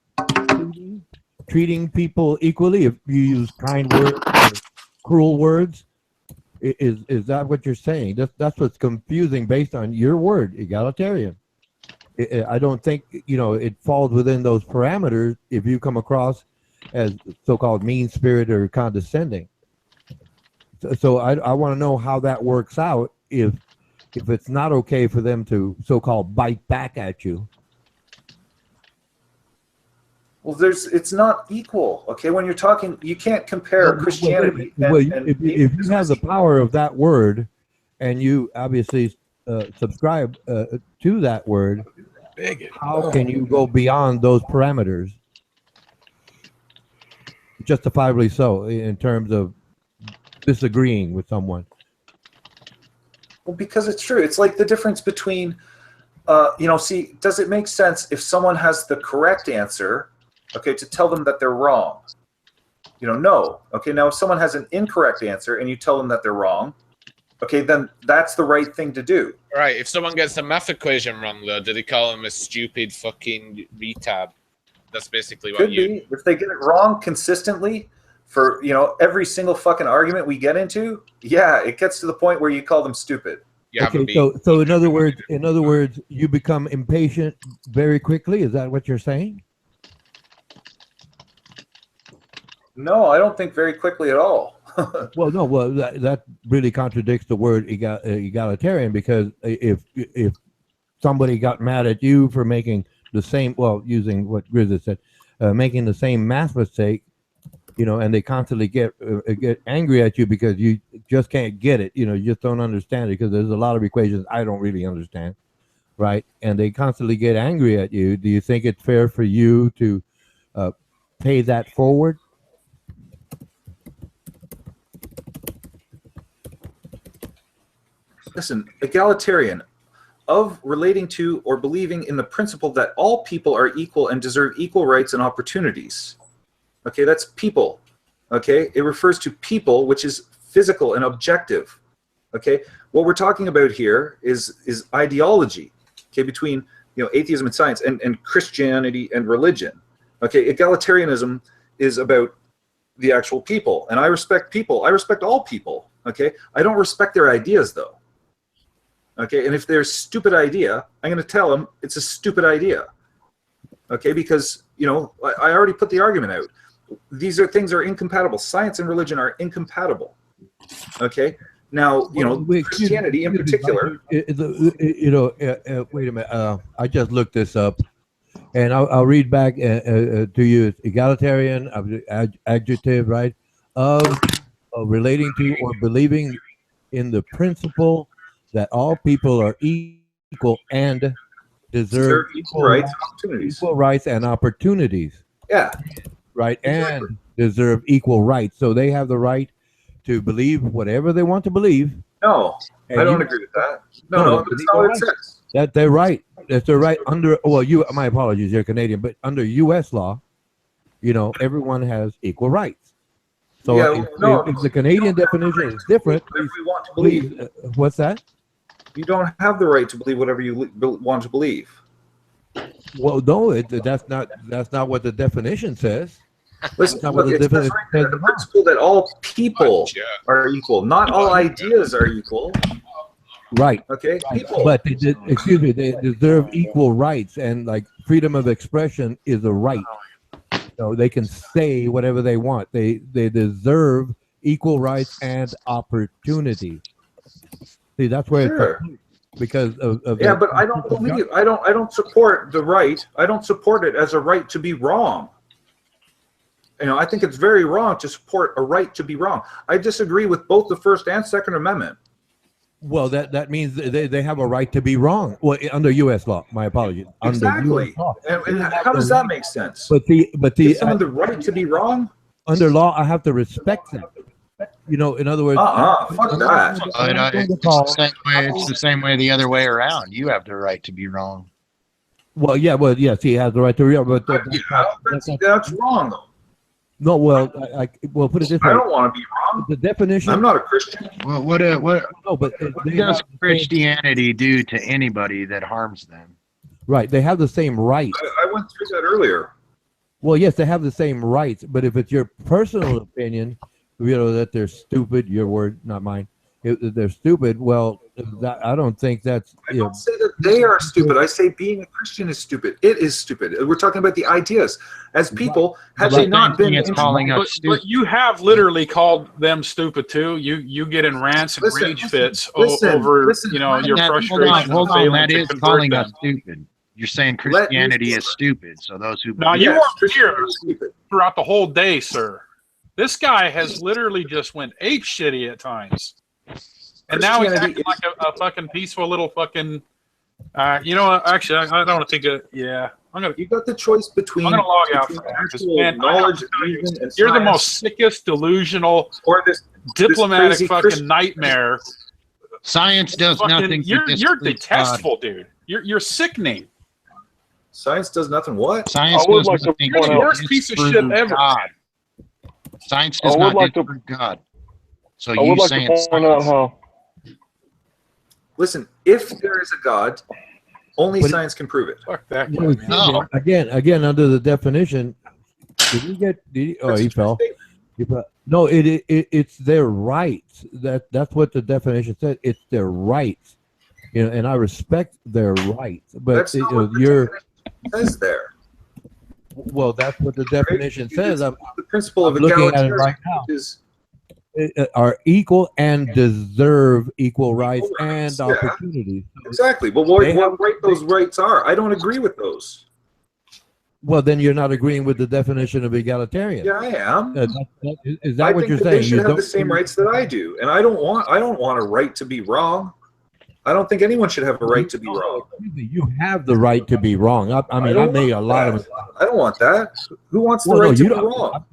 treating people equally? If you use kind words or cruel words, is that what you're saying? That's what's confusing based on your word, egalitarian. I don't think it falls within those parameters if you come across as so-called mean-spirited or condescending. So I want to know how that works out if it's not okay for them to so-called bite back at you. Well, it's not equal, okay? When you're talking, you can't compare Christianity and if you have the power of that word, and you obviously subscribe to that word, how can you go beyond those parameters? Justifiably so, in terms of disagreeing with someone. Well, because it's true. It's like the difference between, does it make sense if someone has the correct answer, okay, to tell them that they're wrong? No. Okay, now if someone has an incorrect answer and you tell them that they're wrong, okay, then that's the right thing to do. Right, if someone gets a math equation wrong, though, do they call them a stupid fucking retard? That's basically what Could be. If they get it wrong consistently for, every single fucking argument we get into, yeah, it gets to the point where you call them stupid. Okay, so in other words, you become impatient very quickly. Is that what you're saying? No, I don't think very quickly at all. Well, no. Well, that really contradicts the word egalitarian, because if somebody got mad at you for making the same, using what Grizz said, making the same math mistake, and they constantly get angry at you because you just can't get it. You just don't understand it, because there's a lot of equations I don't really understand, right? And they constantly get angry at you. Do you think it's fair for you to pay that forward? Listen, egalitarian, of relating to or believing in the principle that all people are equal and deserve equal rights and opportunities. Okay, that's people. Okay, it refers to people, which is physical and objective. Okay, what we're talking about here is ideology. Okay, between atheism and science, and Christianity and religion. Okay, egalitarianism is about the actual people, and I respect people. I respect all people. Okay, I don't respect their ideas though. Okay, and if they're a stupid idea, I'm going to tell them it's a stupid idea. Okay, because I already put the argument out. These are things are incompatible. Science and religion are incompatible. Okay. Now, Christianity in particular. Wait a minute. I just looked this up, and I'll read back to you. It's egalitarian adjective, right? Of relating to or believing in the principle that all people are equal and deserve equal rights and opportunities. Equal rights and opportunities. Yeah. Right, Exactly. and deserve equal rights. So they have the right to believe whatever they want to believe. No, I don't agree with that. No, that's not what it says. That they're right. That's their right under. Well, my apologies, you're Canadian, but under U.S. law, everyone has equal rights. So if the Canadian definition is different, if we want to believe, what's that? You don't have the right to believe whatever you want to believe. Well, no, that's not what the definition says. Listen, the principle that all people are equal, not all ideas are equal. Right. Okay. People. But they deserve equal rights, and like freedom of expression is a right. They can say whatever they want. They deserve equal rights and opportunity. See, that's where it's because of but I don't believe I don't support the right. I don't support it as a right to be wrong. I think it's very wrong to support a right to be wrong. I disagree with both the First and Second Amendment. Well, that means they have a right to be wrong. Well, under U.S. law. My apologies. Exactly. And how does that make sense? But Give someone the right to be wrong? Under law, I have to respect them. In other words, fuck that. It's the same way the other way around. You have the right to be wrong. Well, yes, he has the right to be wrong, but that's wrong, though. No, well, put it this way. I don't want to be wrong. The definition. I'm not a Christian. Well, what does Christianity do to anybody that harms them? Right, they have the same rights. I went through that earlier. Well, yes, they have the same rights, but if it's your personal opinion, that they're stupid, your word, not mine. If they're stupid, well, I don't think that's. I don't say that they are stupid. I say being a Christian is stupid. It is stupid. We're talking about the ideas. As people, had they not been, but you have literally called them stupid too. You get in rants and rage fits over your frustration. Hold on, that is calling us stupid. You're saying Christianity is stupid. So those who now you weren't here throughout the whole day, sir. This guy has literally just went ape shitty at times. And now he's acting like a fucking peaceful little fucking. Actually, I don't think it. Yeah, You got the choice between. I'm gonna log out for that. Knowledge, you're the most sickest, delusional, or this diplomatic fucking nightmare. Science does nothing. You're detestable, dude. You're sickening. Science does nothing. What? Science does nothing. You're the worst piece of shit ever. God. Science does not disprove God. So I would like to point out how. Listen, if there is a God, only science can prove it. Fuck that. No. Again, under the definition, he fell. No, it's their rights. That's what the definition said. It's their rights, and I respect their rights. But that's not what the definition says there. Well, that's what the definition says. The principle of egalitarian right is are equal and deserve equal rights and opportunities. Exactly. But what right those rights are, I don't agree with those. Well, then you're not agreeing with the definition of egalitarian. Yeah, I am. Is that what you're saying? They should have the same rights that I do, and I don't want a right to be wrong. I don't think anyone should have a right to be wrong. You have the right to be wrong. I made a lot of. I don't want that. Who wants the right to be wrong?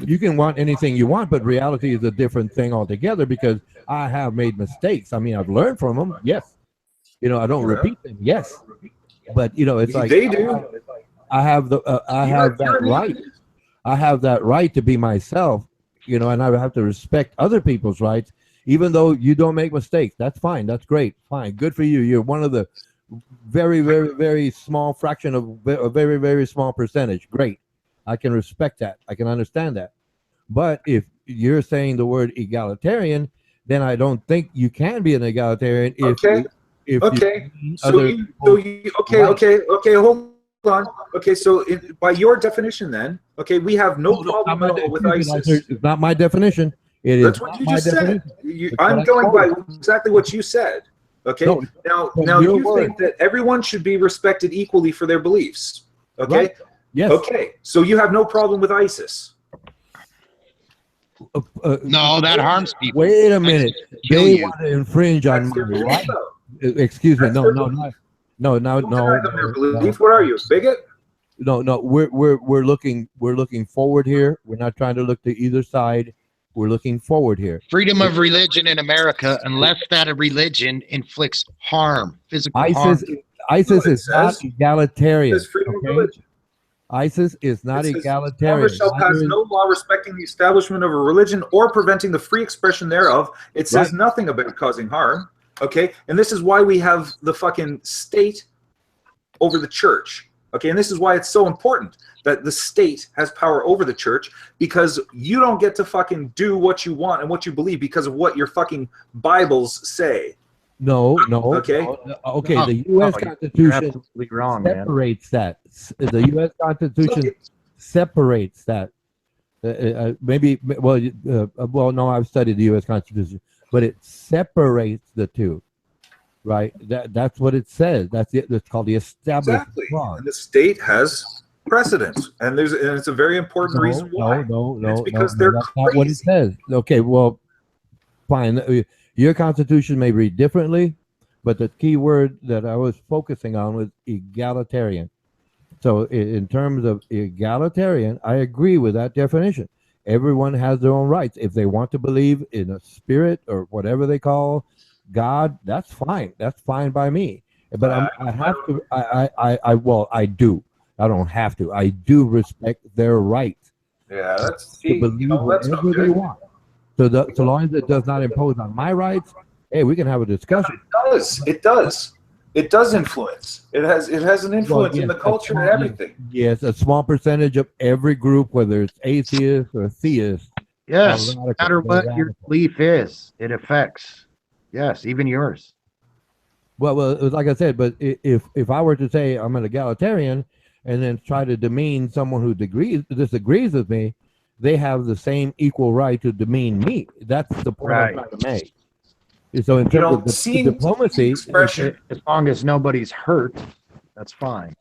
You can want anything you want, but reality is a different thing altogether because I have made mistakes. I mean, I've learned from them. Yes. I don't repeat them. Yes. But, it's like. They do. I have that right. I have that right to be myself, and I have to respect other people's rights, even though you don't make mistakes. That's fine. That's great. Fine. Good for you. You're one of the very, very, very small fraction of a very, very small percentage. Great. I can respect that. I can understand that. But if you're saying the word egalitarian, then I don't think you can be an egalitarian. Okay. Hold on. Okay, so by your definition, then, okay, we have no problem at all with ISIS. It's not my definition. It is That's what not you my just said. definition. I'm going by exactly what you said. Okay. No, now your you word. think that everyone should be respected equally for their beliefs. Okay. Right. Yes. Okay. So you have no problem with ISIS. No, that harms people. Wait a minute. Kill They you. want to infringe on That's my their belief, right. though. Excuse me. That's No, their no, belief. no, Don't deny them their belief. What are you, a bigot? no. We're looking forward here. We're not trying to look to either side. We're looking forward here. Freedom of religion in America, unless that religion inflicts harm, physical harm. ISIS No, it is not says- egalitarian. It says freedom of Okay? religion. ISIS is not It says, egalitarian. Congress shall pass no law respecting the establishment of a religion or preventing the free expression thereof. It says Right. nothing about causing harm. Okay, and this is why we have the fucking state over the church. Okay, and this is why it's so important that the state has power over the church, because you don't get to fucking do what you want and what you believe because of what your fucking Bibles say. No. Okay. Okay. No, The U.S. no, you're Constitution absolutely wrong, man. separates that. The U.S. Constitution separates that. Maybe. Well, no. I've studied the U.S. Constitution, but it separates the two. Right. That's what it says. That's it. It's called the establishment Exactly. clause. And the state has precedence, and it's a very important reason why. No. It's because they're That's not what it crazy. says. Okay. Well, fine. Your Constitution may read differently, but the key word that I was focusing on was egalitarian. So in terms of egalitarian, I agree with that definition. Everyone has their own rights. If they want to believe in a spirit or whatever they call God, that's fine. That's fine by me. But I have to. I do. I don't have to. I do respect their right Yeah, that's to believe that's not whatever they good. want. So long as it does not impose on my rights, hey, we can have a discussion. It does influence. It has an influence in the culture and everything. Yes, a small percentage of every group, whether it's atheist or theist. Yes, no radical, matter what they're your radical. belief is, it affects. Yes, even yours. Well, like I said, but if I were to say I'm an egalitarian and then try to demean someone who disagrees with me, they have the same equal right to demean me. That's the point I'm trying to make. So in terms of the diplomacy, expression, as long as nobody's hurt, that's fine.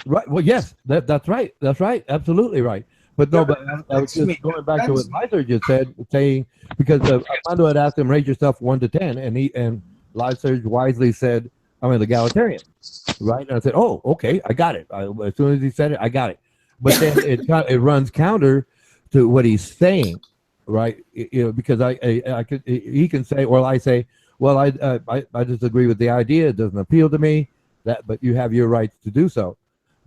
right? Well, yes, that's right. That's right. Absolutely right. But no, but I was just going back to what Lyser just said, saying because Armando had asked him rate yourself 1 to 10, and Lyser wisely said, "I'm an egalitarian," right? And I said, "Oh, okay, I got it." As soon as he said it, I got it. But then it runs counter to what he's saying, right? Because he can say, or I say, well, I disagree with the idea. It doesn't appeal to me. But you have your rights to do so.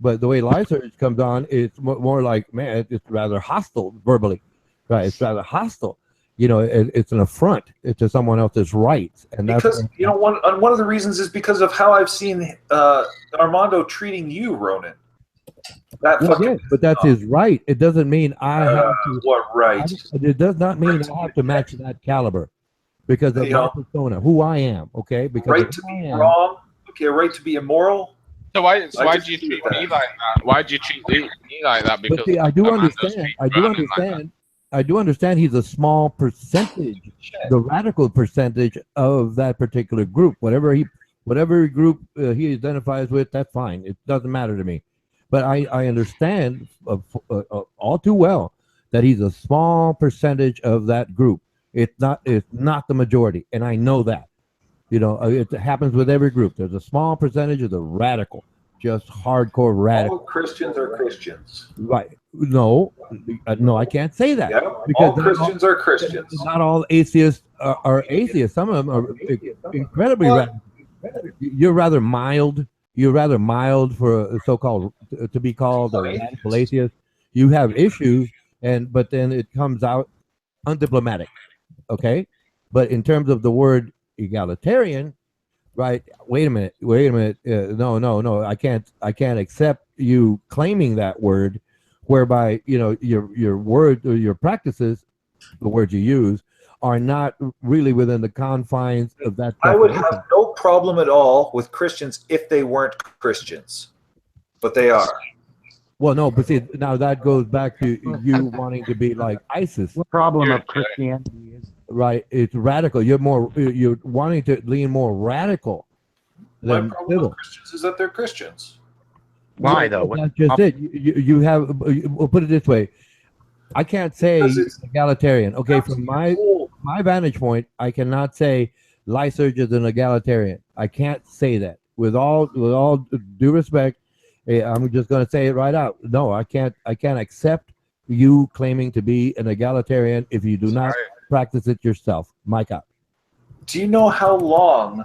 But the way Lyser comes on, it's more like, man, it's rather hostile verbally, right? It's rather hostile. It's an affront to someone else's rights, and because one of the reasons is because of how I've seen Armando treating you, Ronan. Yes, but that's his right. It doesn't mean I have to. What right? It does not mean I have to match that caliber because of my persona, who I am. Okay, because right to be wrong. Okay, right to be immoral. So why do you treat me like that? Why do you treat me like that? Because see, I do understand. I do understand he's a small percentage, the radical percentage of that particular group. Whatever group he identifies with, that's fine. It doesn't matter to me. But I understand all too well that he's a small percentage of that group. It's not the majority, and I know that. It happens with every group. There's a small percentage of the radical, just hardcore radical. All Christians are Christians. Right. No, I can't say that. Yeah, all Christians are Christians. Not all atheists are atheists. Some of them are incredibly radical. You're rather mild. You're rather mild for a so-called to be called a radical atheist. You have issues, but then it comes out undiplomatic. Okay, but in terms of the word egalitarian, right? Wait a minute. No. I can't accept you claiming that word, whereby your word or your practices, the words you use, are not really within the confines of that definition. I would have no problem at all with Christians if they weren't Christians. but they are. Well, no, but see, now that goes back to you wanting to be like ISIS, The problem of Christianity is right? It's radical. You're wanting to lean more radical My than problem civil. with Christians is that they're Christians. why though. That's just it. You have. We'll put it this way. I can't say Because it's- egalitarian. Okay, That's from the whole- my vantage point, I cannot say Lyserge is an egalitarian. I can't say that. With all due respect, I'm just going to say it right out. No, I can't accept you claiming to be an egalitarian if you do not practice it yourself. Micah. Do you know how long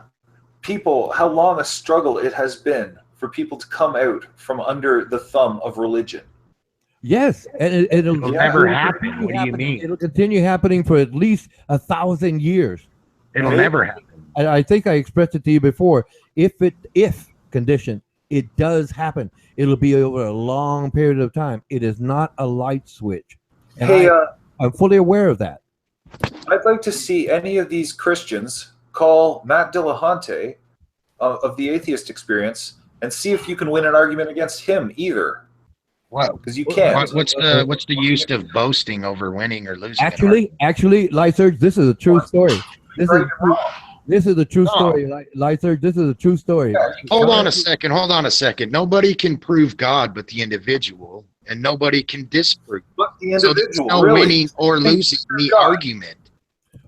a struggle it has been for people to come out from under the thumb of religion? Yes, and it'll never it'll happen. continue What do you happening. mean? It'll continue happening for at least 1,000 years. It'll Hey. never happen. And I think I expressed it to you before. If condition, it does happen. It'll be over a long period of time. It is not a light switch. And Hey, I'm fully aware of that. I'd like to see any of these Christians call Matt Dillahunty of the Atheist Experience and see if you can win an argument against him either, What? because you can't. What's the use of boasting over winning or losing? Actually, Lyserge, this is a true story. This Right is and wrong. this is a true No. story, Lyserge. This is a true story. Yeah, Hold on a second. Nobody can prove God but the individual, and nobody can disprove. But the So there's individual, no really. winning or losing the God. argument.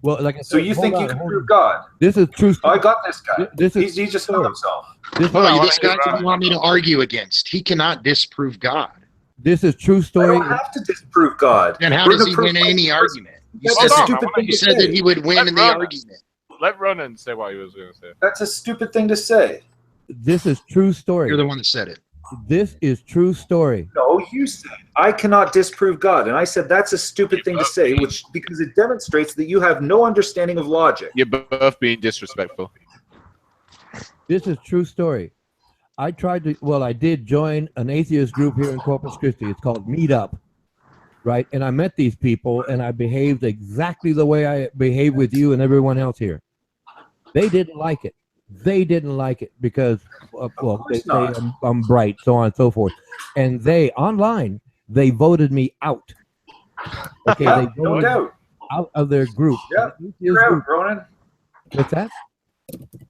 Well, like I said, So you hold think on, you can hold prove on. God? This is true Oh, story. I got this guy. This is He just hung himself. this, Oh, I this guy wanna- you want me to argue against. He cannot disprove God. this is true I story. don't have to disprove God. Then how We're does the he proof win of any the argument? You That's said, a Hold on, stupid I wanna- thing you to said that say. he would win in the Let argument. Let Ronan say what he was going to say. That's a stupid thing to say. This is true story. You're the one that said it. This is true story. No, you said I cannot disprove God, and I said that's a stupid thing to say, which because it demonstrates that you have no understanding of logic. You're both being disrespectful. This is true story. I did join an atheist group here in Corpus Christi. It's called Meetup, right? And I met these people, and I behaved exactly the way I behave with you and everyone else here. They didn't like it. They didn't like it because, they say not. I'm bright, so on and so forth. And online, they voted me out. Okay, Yeah, they no voted me doubt. out of their group. Yeah, The atheist You're group. out, Ronan. What's that?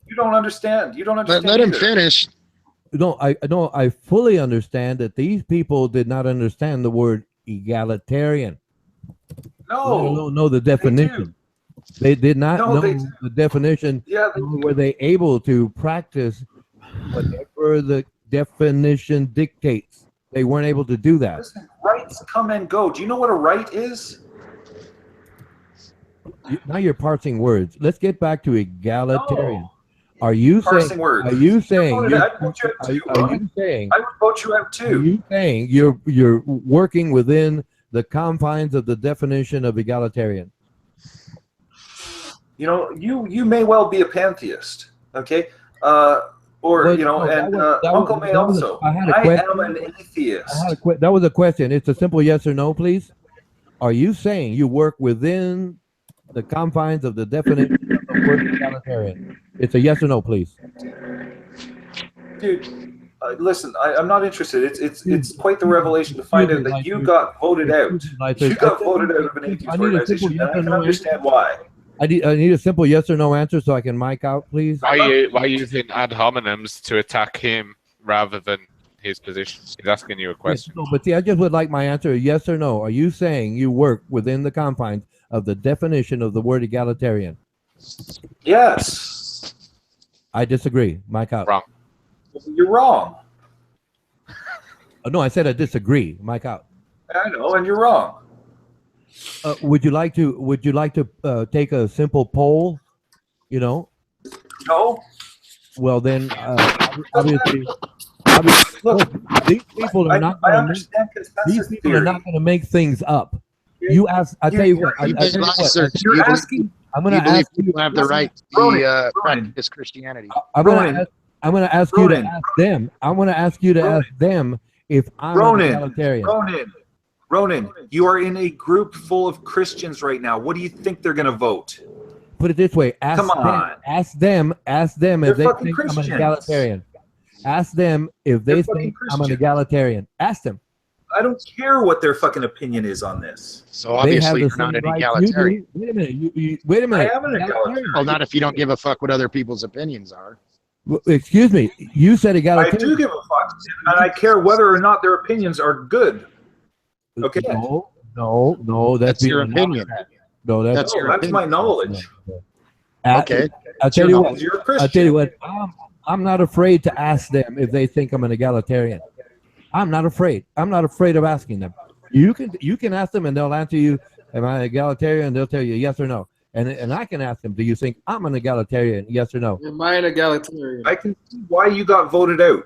You don't understand. You don't understand. Let him either. finish. No, I fully understand that these people did not understand the word egalitarian. Let No. alone know the definition. They did not No, know they do. the definition. Yeah. Nor were they able to practice whatever the definition dictates? They weren't able to do that. Listen, rights come and go. Do you know what a right is? Now you're parsing words. Let's get back to egalitarian. No. Are you Parsing saying? words. Are you saying? voted you're- I'd vote you out too, Are Ronan. you saying? I would vote you out Are too. you saying you're working within the confines of the definition of egalitarian? You know, you may well be a pantheist, okay? Or Well, you know, no, that and was- that Uncle was- may that was- also. I had a I question. am an atheist. That was a question. It's a simple yes or no, please. Are you saying you work within the confines of the definition of the word egalitarian? It's a yes or no, please. Dude, listen, I'm not interested. It's quite the revelation to find out that you got voted out. You got voted out of an atheist I need a simple organization, yes and I or can no understand why. I need a simple yes or no answer so I can mic out, please. Why are you using ad hominems to attack him rather than his position? He's asking you a question. No, but see, I just would like my answer, yes or no. Are you saying you work within the confines of the definition of the word egalitarian? Yes. I disagree. Mic out. Wrong. You're wrong. No, I said I disagree. Mic out. I know, and you're wrong. Would you like to take a simple poll? You know, No. well then, obviously, Look, these people are not. I Gonna understand these consensus people are theory. not going to make things up. You ask. I tell you what. I tell you what. You're asking. I'm going You to believe ask you. people have the right to Ronan, practice Christianity. I'm going Ronan. to ask you to Ronan. ask them. I'm going to ask you to Ronan. ask them if I'm an Ronan, egalitarian. Ronan, you are in a group full of Christians right now. What do you think they're going to vote? Put it this way. Ask Come them. on. Ask them They're if they fucking think I'm an Christians. egalitarian. Ask them if they They're fucking think I'm an Christian. egalitarian. Ask them. I don't care what their fucking opinion is on this. So They have obviously the you're not same an rights you egalitarian. do. Wait a minute. Wait a minute. I am an egalitarian. Well, not if you don't give a fuck what other people's opinions are. Excuse me. You said I egalitarian. do give a fuck, and I care whether or not their opinions are good. Okay. No. That's your opinion. No, That's No, your that's opinion. my knowledge. Okay. I'll tell you what. You're a Christian. I'll tell you what. I'm not afraid to ask them if they think I'm an egalitarian. I'm not afraid. I'm not afraid of asking them. You can ask them and they'll answer you, am I an egalitarian? They'll tell you yes or no. And I can ask them, do you think I'm an egalitarian? Yes or no. Am I an egalitarian? I can see why you got voted out.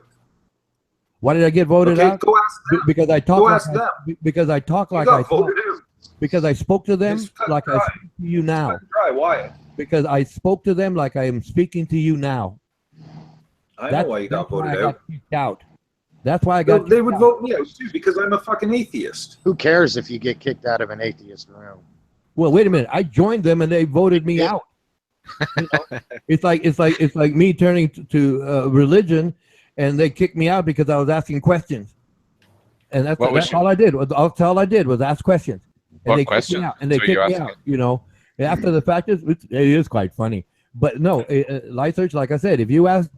Why did I get voted Okay, out? go ask them. Because I talk Go like ask them. because I talk You like got I talk. voted out. Because I spoke to them Just cut like I dry. speak to you now. Cut dry. Why? Because I spoke to them like I am speaking to you now. I know why you got that's why voted I out. got kicked out. That's why I They, got they kicked would out. vote me out too because I'm a fucking atheist. Who cares if you get kicked out of an atheist room? Well, wait a minute. I joined them and they voted me out. You know? It's like me turning to religion, and they kicked me out because I was asking questions. And that's all I did. That's all I did was ask questions. And What they kicked me questions out. And they were you kicked me asking? out. You know, after the fact it is quite funny. But no, Lysearch, like I said, if you ask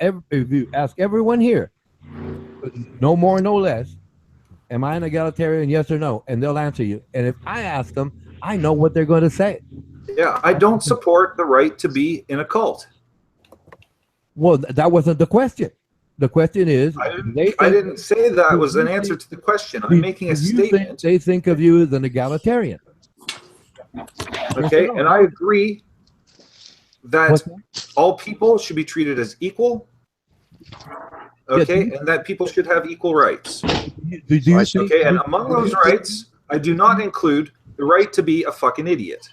everyone here, no more, no less, am I an egalitarian? Yes or no? And they'll answer you. And if I ask them, I know what they're going to say. Yeah, I don't support the right to be in a cult. Well, that wasn't the question. The question is, I didn't say that was an answer to the question. I'm making a statement. They think of you as an egalitarian. Okay, and I agree that all people should be treated as equal. Okay, and that people should have equal rights. Okay, and among those rights, I do not include the right to be a fucking idiot.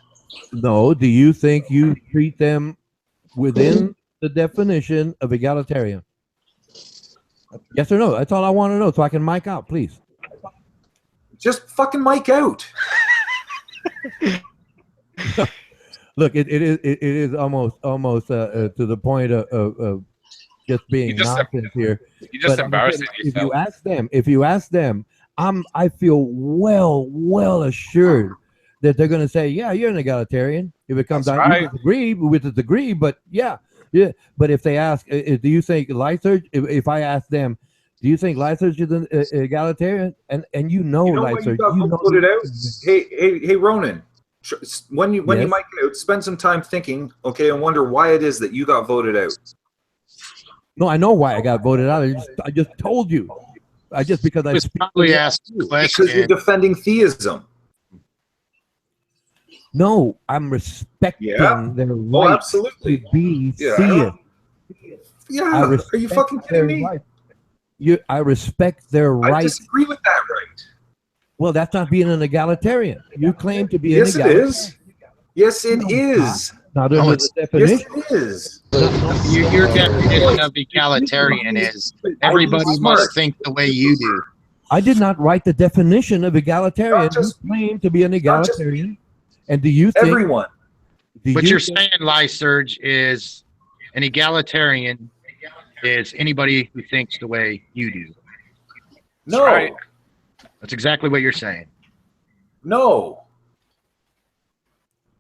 No, do you think you treat them within the definition of egalitarian? Yes or no? That's all I want to know, so I can mic out, please. Just fucking mic out. Look, it is almost to the point of just being nonsense here. You're just But embarrassing if yourself. you ask them, I feel well assured that they're going to say, yeah, you're an egalitarian. If it comes That's down, right. we disagree, but yeah. But if they ask, do you think Lysearch? If I ask them, do you think Lysearch is an egalitarian? And you know, You know why you Lysearch, got you know voted out? Hey, Ronan. When you Yes? mic out, spend some time thinking, okay, and wonder why it is that you got voted out. No, I know why I got voted out. I just told you. Because I Just probably ask the Because you're question. defending theism. No, I'm respecting Yeah. their Oh, right absolutely. to be Yeah. theist. Yeah. I Are you respect fucking their kidding me? right. I respect their I right. disagree with that right. Well, that's not being an egalitarian. You claim to be Yes, an it egalitarian. is. Yes, it is. Not No, under it's- the Yes, definition. it is. Your definition of egalitarian is everybody must think the way you do. I did not write the definition of egalitarian. Not just- You claim to be an not just egalitarian. And do you think Everyone. What you you're think- saying, Lysurge, is an egalitarian is anybody who thinks the way you do. No. right. That's exactly what you're saying. No.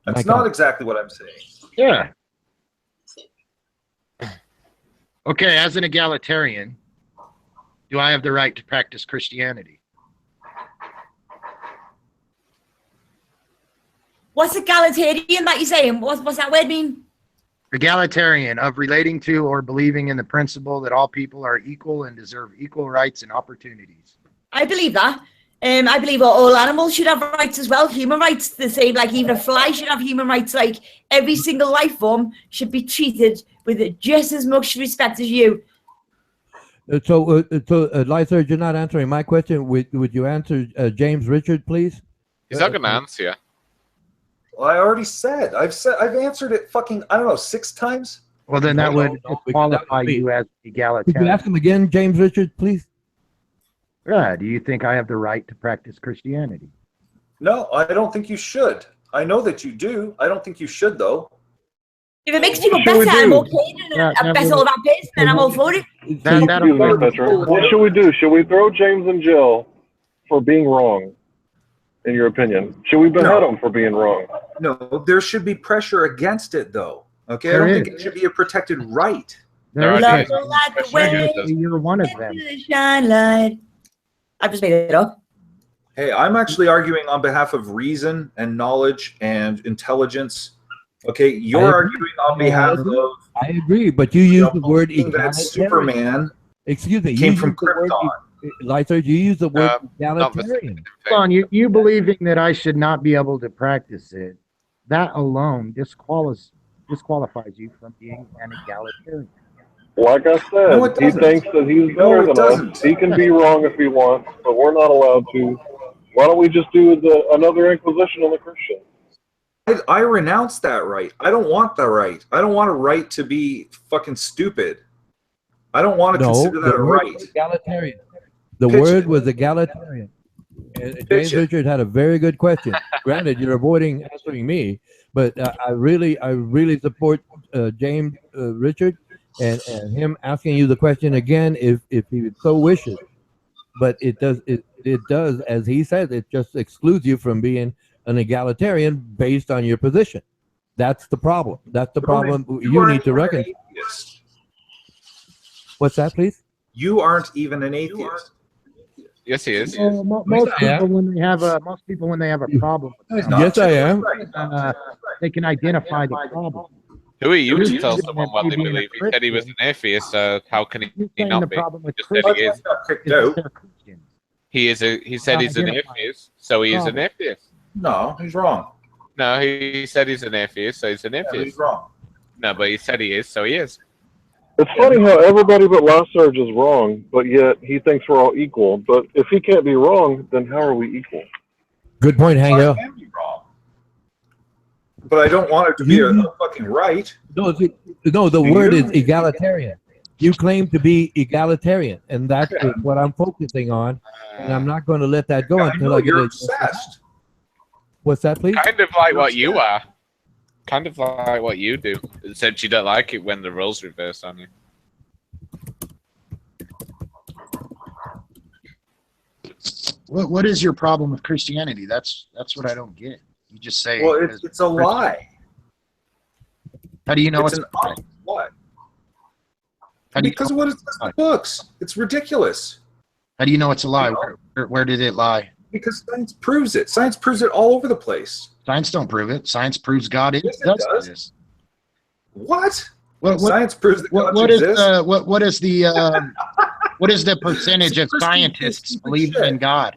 That's Like not a- exactly what I'm saying. Yeah. Okay, as an egalitarian, do I have the right to practice Christianity? What's egalitarian that you're saying? What's that word mean? Egalitarian, of relating to or believing in the principle that all people are equal and deserve equal rights and opportunities. I believe that. I believe all animals should have rights as well, human rights, the same, like even a fly should have human rights, like every single life form should be treated with just as much respect as you. Lysurge, you're not answering my question. Would you answer James Richard, please? He's not going to answer you. Well, I already said. I've answered it fucking, I don't know, 6 times. Well, then that would qualify you as Could you egalitarian. ask him again, James Richard, please? Yeah, do you think I have the right to practice Christianity? No, I don't think you should. I know that you do. I don't think you should, though. If it makes people What should we better, I'm do? okay. Yeah, And better all about business, then I'm all for it. That'll Excuse me, Petra. What should we do? Should we throw James in jail for being wrong, in your opinion? Should we behead him for being wrong? No, there should be pressure against it, though. Okay, I There don't think is. it should be a protected right. There is Love a- will light the way You're one of them. into the shine light. I just made it up. Hey, I'm actually arguing on behalf of reason and knowledge and intelligence. Okay, you're I agree. arguing on behalf of I agree, but you use the word believing that egalitarian. Superman Excuse me, came you from use the word Krypton. Lyserge, you use the word Not the same egalitarian. Hold on, thing. you believing that I should not be able to practice it, that alone disqualifies you from being an egalitarian. Like I said, No, it he doesn't. thinks that he's No, better it than doesn't. us. He can be wrong if he wants, but we're not allowed to. Why don't we just do another Inquisition on the Christians? I renounce that right. I don't want the right. I don't want a right to be fucking stupid. I don't want to No, consider that the a word right. was egalitarian. The Pitch word it. was egalitarian. And Pitch James it. Richard had a very good question. Granted, you're avoiding answering me, but I really support James Richard and him asking you the question again if he so wishes. But it does, as he says, it just excludes you from being an egalitarian based on your position. That's the problem. That's the problem you aren't need to even an reconcile. atheist. What's that, please? You aren't even an atheist. Yes, he is. Well, most I am. people when they have a problem with something, Yes, I am. they can identify the problem. Who are you to You're tell saying someone that what me they being a believe? He said he was an atheist, so how can You're he saying not the be? problem with Just said Christians he is. Got kicked is that out. they're Christians. He said he's an identify atheist, so he is an problem. atheist. No, he's wrong. No, he said he's an atheist, so he's an Yeah, he's atheist. wrong. No, but he said he is, so he is. It's funny how everybody but Lasarge is wrong, but yet he thinks we're all equal. But if he can't be wrong, then how are we equal? Good point, I Hangel. can be wrong. But I don't want it to be a fucking right. No, the word is egalitarian. You claim to be egalitarian, and that's what I'm focusing on. And I'm not going to let that go I until know I get you're it. obsessed. What's that, please? Kind of like what you are. Kind of like what you do. Except you don't like it when the roles reverse on you. What is your problem with Christianity? That's what I don't get. You just say. Well, it's a lie. How do you know It's it's an a lie? what? How do you Because of know, what it says in the books. It's ridiculous. how do you know it's a lie? Where did it lie? Because science proves it. Science proves it all over the place. Science don't prove it. Science proves God Yes, it does does. this. What? What Science proves that God what is exists. what is the what is the percentage of It's a scientists stupid believing shit. in God?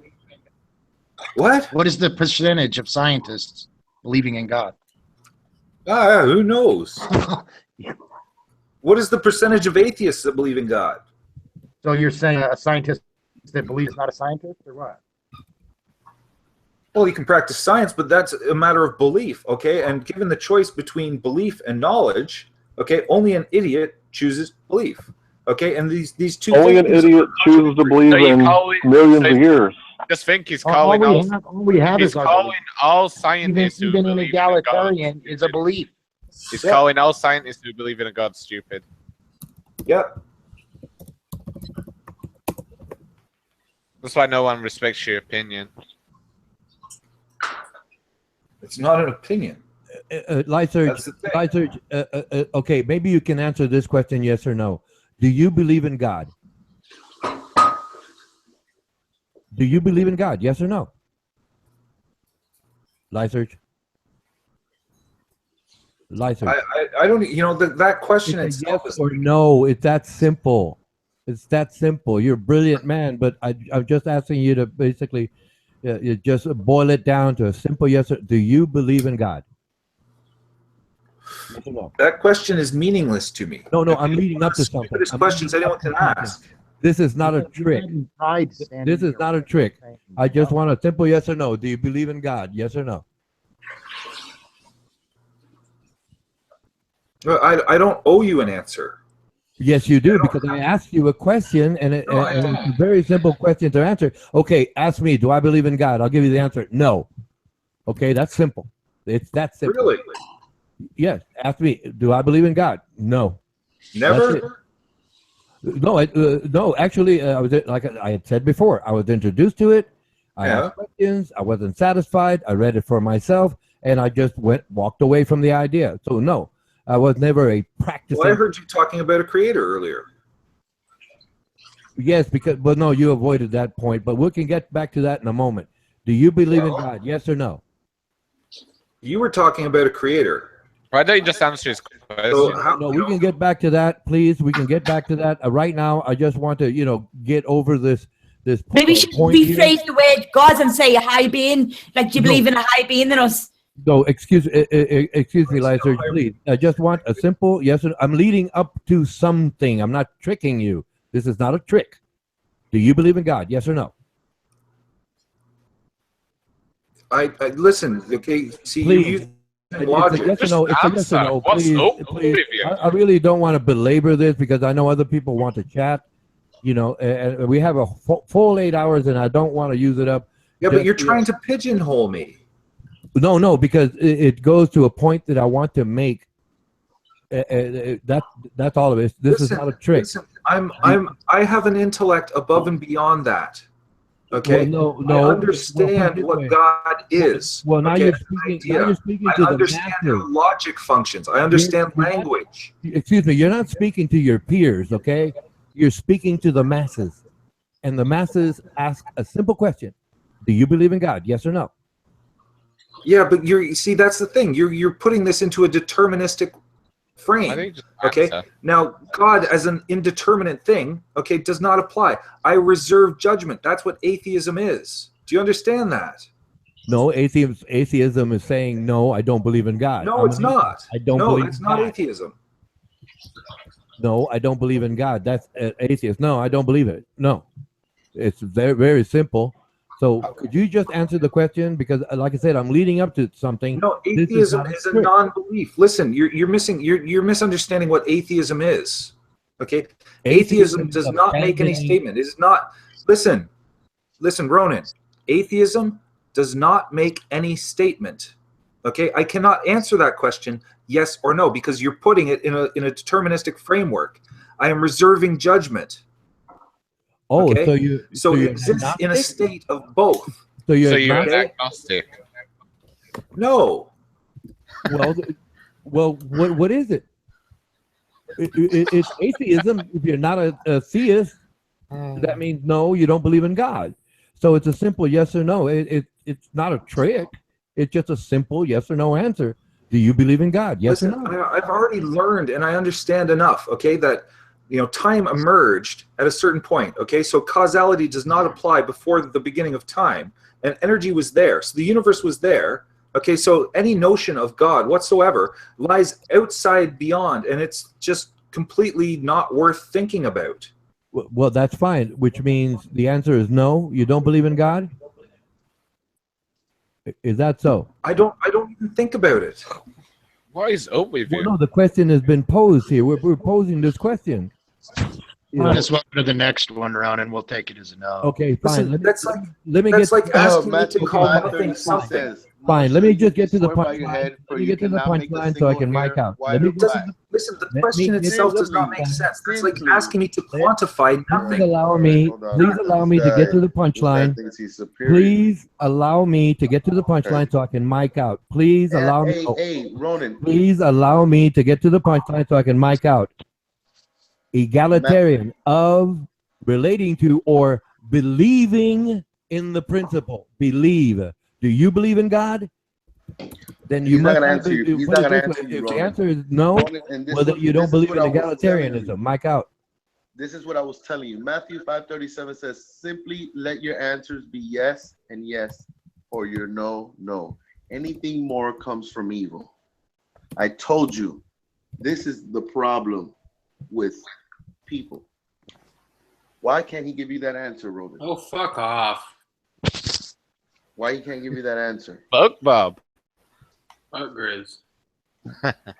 What? What is the percentage of scientists believing in God? Who knows? What is the percentage of atheists that believe in God? So you're saying a scientist that believes is not a scientist, or what? Well, you can practice science, but that's a matter of belief, okay? And given the choice between belief and knowledge, okay, only an idiot chooses belief, okay? And these two Only an things idiot chooses to believe So you in call it- millions so- of years. Just think he's All calling we have he's is our calling belief. all scientists who Even an believe in a God egalitarian is a stupid. belief. He's Yeah. calling all scientists who believe in a God stupid. Yep. That's why no one respects your opinion. It's not an opinion. Lyserge, That's the thing. okay, maybe you can answer this question, yes or no. Do you believe in God? Do you believe in God, yes or no? Lyserge? Lyserge. I don't, you know, that question It's a itself yes is or no. It's that simple. It's that simple. You're a brilliant man, but I'm just asking you to basically you just boil it down to a simple yes or do you believe in God? Yes or no? that question is meaningless to me. No, I'm leading up to something. Stupidest I'm questions leading anyone up to can something. ask. This is not a Because trick. you're having pride standing This is here. not a trick. I just want a simple yes or no. Do you believe in God? Yes or no? Well, I don't owe you an answer. Yes, you do, because I asked you a question, and it's a very simple question to answer. Okay, ask me, do I believe in God? I'll give you the answer, no. Okay, that's simple. It's that simple. Really? Yes. Ask me, do I believe in God? No. Never. No, no. Actually, I was like I had said before. I was introduced to it. I Yeah. asked questions. I wasn't satisfied. I read it for myself, and I just walked away from the idea. So no, I was never a practicing. Well, I heard you talking about a creator earlier. Yes, but no, you avoided that point. But we can get back to that in a moment. Do you believe in Well, God? Yes or no? You were talking about a creator. Why don't you just answer his question? So how, No, we can get back to that, please. We can get back to that. Right now, I just want to, get over this Maybe you should point here. rephrase the word God and say a high being. Like, do you believe in a high being than us? No, excuse me, Lyser, please. I just want a simple yes. I'm leading up to something. I'm not tricking you. This is not a trick. Do you believe in God? Yes or no? I listen. Okay, see, Please. you use It's a logic. yes or no. It's a yes or no. Please. I really don't want to belabor this because I know other people want to chat. And we have a full 8 hours, and I don't want to use it up. Yeah, but you're trying to pigeonhole me. No, because it goes to a point that I want to make. That's all of it. This is not a trick. Listen, I have an intellect above and beyond that. Okay. Well, no. I understand what God is. Well, now okay? you're speaking. Now you're speaking to I the understand masses. how logic functions. I understand language. Excuse me. You're not speaking to your peers. Okay. You're speaking to the masses, and the masses ask a simple question: do you believe in God? Yes or no? Yeah, but see, that's the thing. You're putting this into a deterministic frame. Okay. Now, God as an indeterminate thing, okay, does not apply. I reserve judgment. That's what atheism is. Do you understand that? No, atheism is saying no. I don't believe in God. No, it's not. I don't no, believe. it's in not God. atheism. No, I don't believe in God. That's atheist. No, I don't believe it. No, it's very, very simple. So could you just answer the question? Because like I said, I'm leading up to something. No, atheism is a non-belief. Listen, you're misunderstanding what atheism is. Okay? Atheism does not make any statement. It is not, listen, Ronan, atheism does not make any statement. Okay? I cannot answer that question yes or no because you're putting it in a deterministic framework. I am reserving judgment. Oh, okay? So it exists in a state of both. So you're agnostic. No. Well, what is it? It's atheism. If you're not a theist, that means no, you don't believe in God. So it's a simple yes or no. It's not a trick. It's just a simple yes or no answer. Do you believe in God? Yes or no? I've already learned and I understand enough, okay, that time emerged at a certain point, okay? So causality does not apply before the beginning of time, and energy was there. So the universe was there, okay? So any notion of God whatsoever lies outside beyond, and it's just completely not worth thinking about. Well, that's fine, which means the answer is no, you don't believe in God? Is that so? I don't even think about it. What is up with you? No, the question has been posed here. We're posing this question. Let's welcome to the next one round, and we'll take it as a no. Okay, fine. Listen, that's like asking me to call nothing something. Fine, let me just get to the punchline. Let me get to the punchline so I can mic out. Listen, the question itself does not make sense. That's like asking me to quantify nothing. Please allow me to get to the punchline. Please allow me to get to the punchline so I can mic out. Please allow me. Hey, Ronan. Please allow me to get to the punchline so I can mic out. Egalitarian of relating to or believing in the principle. Believe. Do you believe in God? Then you must answer. If the answer is no, well, then you don't believe in egalitarianism. Mic out. This is what I was telling you. Matthew 5:37 says, simply let your answers be yes and yes, or your no, no. Anything more comes from evil. I told you, this is the problem with people. Why can't he give you that answer, Robert? Oh, fuck off. Why he can't give you that answer? Fuck Bob. Fuck Grizz.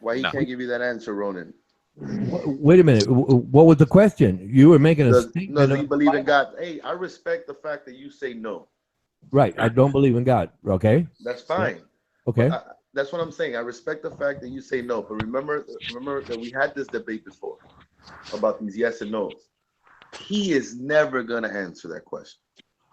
Why he can't give you that answer, Ronan? Wait a minute. What was the question? You were making a statement. Does he believe in God? Hey, I respect the fact that you say no. Right. I don't believe in God. Okay. That's fine. Okay. That's what I'm saying. I respect the fact that you say no, but remember that we had this debate before about these yes and no's. He is never gonna answer that question.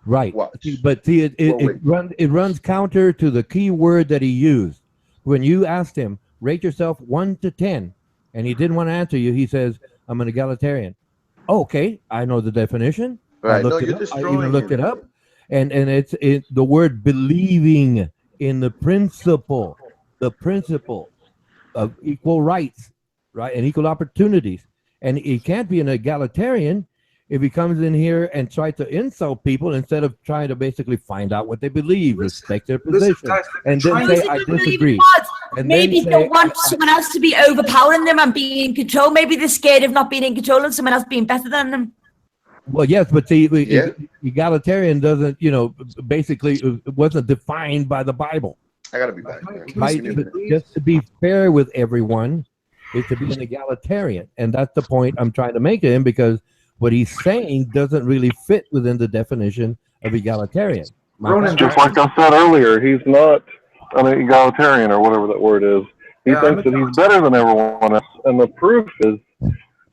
Right. Watch. But see, Well, wait. it runs counter to the key word that he used. When you asked him, rate yourself 1 to 10, and he didn't want to answer you, he says, I'm an egalitarian. Okay, I know the definition. Right. I No, looked it you're up. I destroying even looked him. it up. And it's the word believing in the principle of equal rights, right, and equal opportunities. And he can't be an egalitarian if he comes in here and tries to insult people instead of trying to basically find out what they believe, respect their position, guys, and then Maybe say, they I don't believe in disagree. God. And Maybe then they say, want someone else to be overpowering them and being in control. Maybe they're scared of not being in control and someone else being better than them. Well, yes, but see, Yeah. egalitarian doesn't, basically wasn't defined by the Bible. I gotta be back. Right? But just to be fair with everyone is to be an egalitarian. And that's the point I'm trying to make to him, because what he's saying doesn't really fit within the definition of egalitarian. Ronan, Just like I said earlier, he's not an egalitarian or whatever that word is. He Yeah, thinks that he's better than everyone else, and the proof is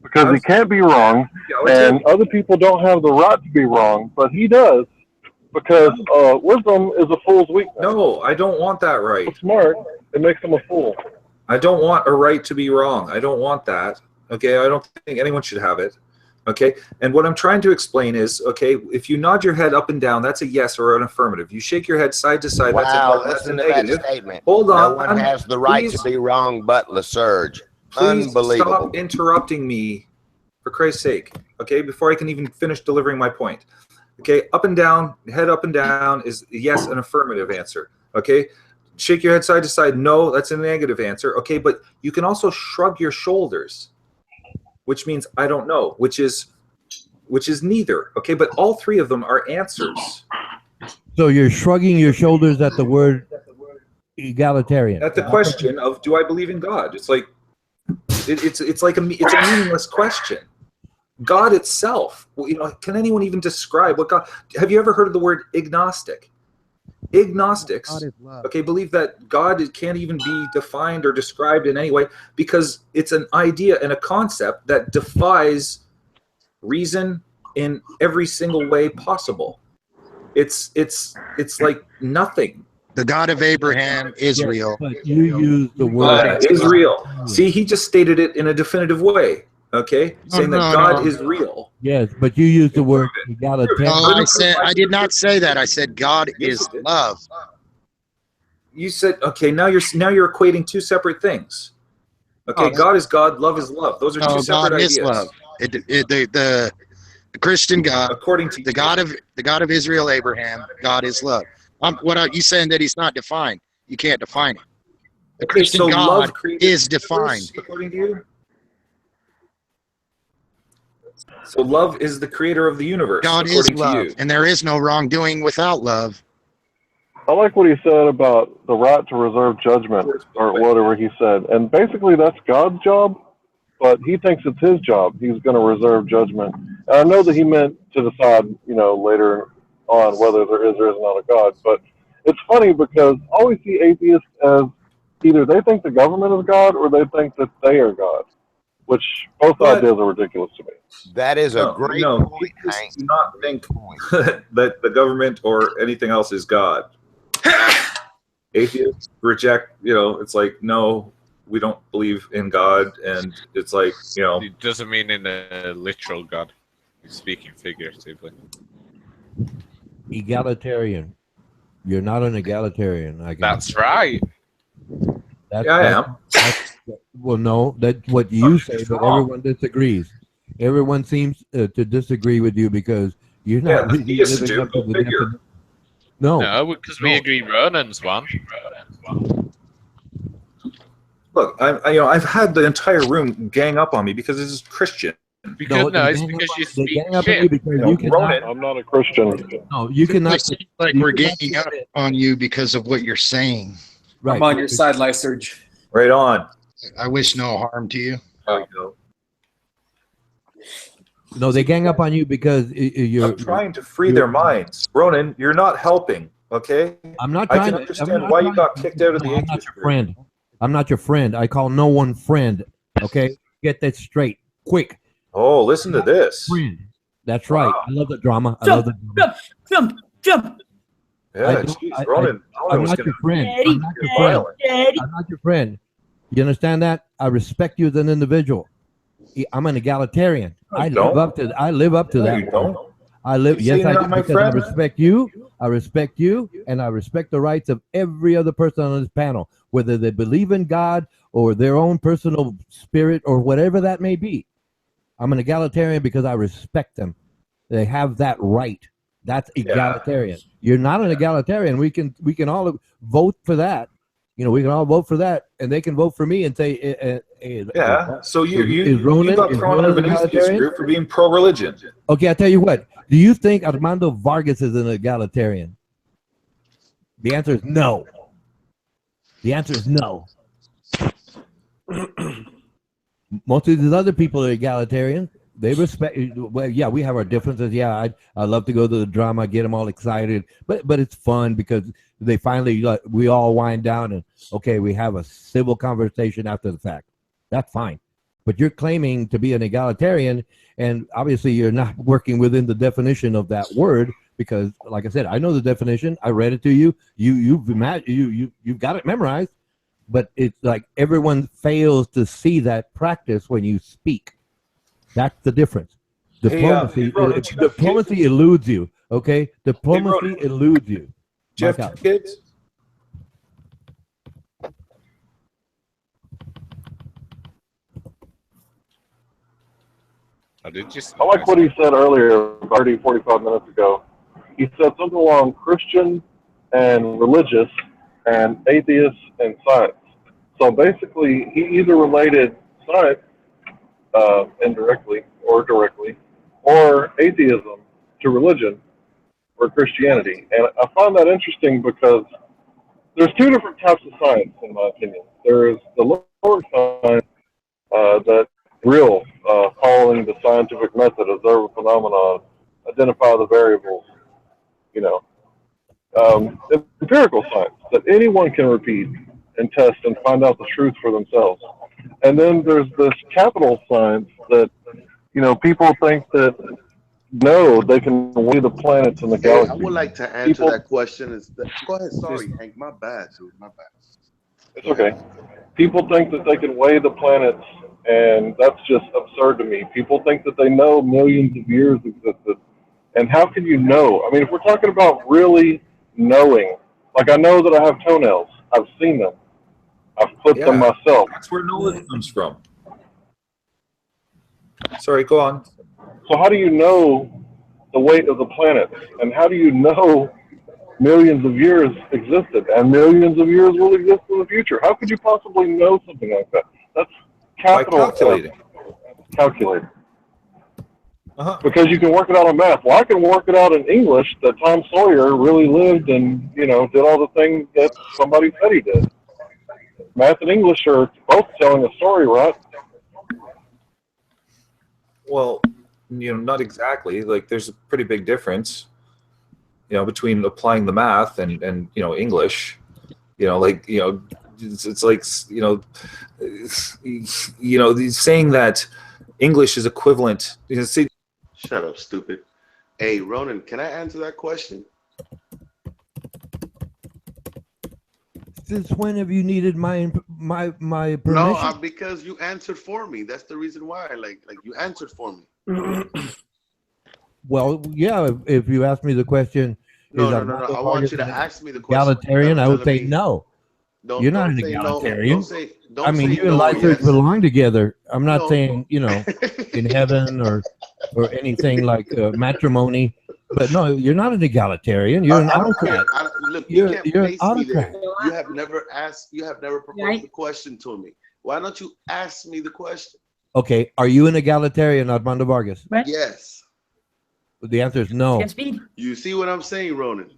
because he can't be wrong, and other people don't have the right to be wrong, but he does, because wisdom is a fool's weakness. No, I don't want that right. What's smart, it makes him a fool. I don't want a right to be wrong. I don't want that. Okay, I don't think anyone should have it. Okay, and what I'm trying to explain is, okay, if you nod your head up and down, that's a yes or an affirmative. You shake your head side to side, Wow, that's a listen to that negative. statement. Hold on. No one has the right Please- to be wrong but LaSurge. Please Unbelievable. stop interrupting me, for Christ's sake, okay, before I can even finish delivering my point. Okay, up and down, head up and down is yes, an affirmative answer. Okay, shake your head side to side, no, that's a negative answer. Okay, but you can also shrug your shoulders, which means I don't know, which is neither. Okay, but all three of them are answers. So you're shrugging your shoulders at the word egalitarian. At the question of, do I believe in God? It's like it's a meaningless question. God itself, can anyone even describe what God? Have you ever heard of the word agnostic? Agnostics, God is love. okay, believe that God can't even be defined or described in any way because it's an idea and a concept that defies reason in every single way possible. It's like nothing. The God of Abraham is real. But you use the word Israel. See, he just stated it in a definitive way. Okay, saying that God is real. Yes, but you use the word egalitarian. No, I did not say that. I said God is love. You said, okay, now you're equating two separate things. Okay, God is God, love is love. Those are two separate God ideas. is love. The Christian God, according to the God of Israel, Abraham, God is love. What are you saying that he's not defined? You can't define it. The Christian so God love created is the universe, defined. according to you. So love is the creator of the universe. God is according to love, you. and there is no wrongdoing without love. I like what he said about the right to reserve judgment, or whatever he said. And basically, that's God's job, but he thinks it's his job. He's going to reserve judgment. And I know that he meant to decide, later on whether there is or is not a God. But it's funny because I always see atheists as either they think the government is God or they think that they are God, which both ideas are ridiculous to me. That is a great point, Atheists do not think that the government or anything else is God. Atheists reject, it's like, no, we don't believe in God, and it's like, It doesn't mean in a literal God. He's speaking figuratively. Egalitarian. You're not an egalitarian. That's right. I am. Well, no, that's what you say, but everyone disagrees. Everyone seems to disagree with you because you're not really living up to the definition. No, because we agree Ronan's one. Look, I've had the entire room gang up on me because this is Christian. Because it's because you speak shit. I'm not a Christian. No, you cannot. It seems like we're ganging up on you because of what you're saying. Right. I'm on your side, Lyserge. Right on. I wish no harm to you. There you go. No, they gang up on you because you're I'm trying to free their minds. Ronan, you're not helping. Okay, I'm not I trying can to understand why you got kicked out of the I'm not atheist your group. friend. I'm not your friend. I call no one friend. Okay, get that straight, quick. Oh, listen to this. Friend. That's right. Wow. I love the drama. I love the drama. Jump. Yeah, geez, Ronan I'm was not gonna your friend. Daddy, I'm not your get friend. violent. Daddy. I'm not your friend. You understand that? I respect you as an individual. I'm an egalitarian. I live up to No, that you word. don't. I live. You Yes, say I not do. my Because friend? I respect you. I respect you, and I respect the rights of every other person on this panel, whether they believe in God or their own personal spirit or whatever that may be. I'm an egalitarian because I respect them. They have that right. That's egalitarian. You're not an egalitarian. We can all vote for that. You know, we can all vote for that, and they can vote for me and say, Yeah. So you Ronan got thrown out of an atheist egalitarian? group for being pro-religion. Okay, I'll tell you what. Do you think Armando Vargas is an egalitarian? The answer is no. The answer is no. Most of these other people are egalitarian. They respect. Well, yeah, we have our differences. Yeah, I love to go to the drama, get them all excited, but it's fun because they finally we all wind down and okay, we have a civil conversation after the fact. That's fine. But you're claiming to be an egalitarian, and obviously you're not working within the definition of that word because, like I said, I know the definition. I read it to you. You've got it memorized, but it's like everyone fails to see that practice when you speak. That's the difference. Diplomacy, diplomacy eludes you. Okay, diplomacy eludes you. Jeff, kids. I did just. I like what he said earlier, 30, 45 minutes ago. He said something along Christian and religious and atheist and science. So basically, he either related science indirectly or directly, or atheism to religion or Christianity. And I find that interesting because there's two different types of science, in my opinion. There's the lower science that real, following the scientific method, observe a phenomenon, identify the variables, empirical science that anyone can repeat and test and find out the truth for themselves. And then there's this capital science that, people think that they can weigh the planets in the galaxy. I would like to answer that question. Go ahead. Sorry, Hank. My bad, dude. My bad. It's okay. People think that they can weigh the planets, and that's just absurd to me. People think that they know millions of years existed. And how can you know? I mean, if we're talking about really knowing, like I know that I have toenails. I've seen them. I've clipped them myself. That's where knowledge comes from. Sorry, go on. So how do you know the weight of the planets? And how do you know millions of years existed and millions of years will exist in the future? How could you possibly know something like that? That's capital. By calculating. Calculating. Because you can work it out in math. Well, I can work it out in English that Tom Sawyer really lived and, did all the things that somebody said he did. Math and English are both telling a story, right? Well, not exactly. Like, there's a pretty big difference, between applying the math and English. It's like, saying that English is equivalent. Shut up, stupid. Hey, Ronan, can I answer that question? Since when have you needed my permission? No, because you answered for me. That's the reason why. Like you answered for me. Well, yeah. If you ask me the question, no. I want you to ask me the question. Egalitarian, I would say no. You're not an egalitarian. Don't I mean, say you and Lyserg belong together. I'm not saying in heaven or anything like matrimony. But no, you're not an egalitarian. You're an autocrat. Look, you're an autocrat. You have never asked. You have never proposed the question to me. Why don't you ask me the question? Okay, are you an egalitarian, Armando Vargas? Yes. The answer is no. You see what I'm saying, Ronan?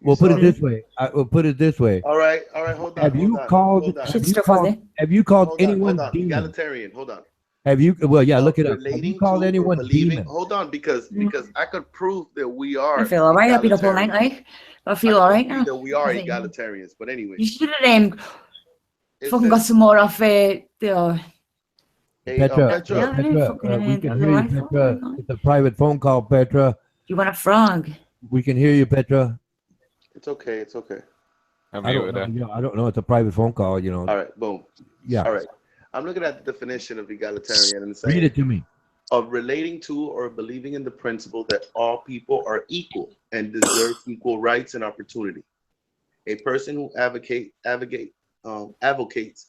We'll put it this way. We'll put it this way. All right. Hold on. Have you called anyone demon? Egalitarian. Hold on. Have you? Well, yeah. Look it up. Have relating you called to or anyone believing. demon? Hold on, because I could prove that we I are feel all right. I've been up all night, egalitarians. like. I feel all right now. That we are I think- egalitarians. But anyway, You should have it fucking got says, some more off hey, Petra, Petra, Yeah, fucking we can do hear you, right. Petra. It's a private phone call, Petra. You want a frog? We can hear you, Petra. it's okay. It's okay. I'm I here don't with know. her. You know, I don't know. It's a private phone call. You know. All right, boom. Yeah. All right. I'm looking at the definition of egalitarian and Read saying it to me. of relating to or believing in the principle that all people are equal and deserve equal rights and opportunity. A person who advocates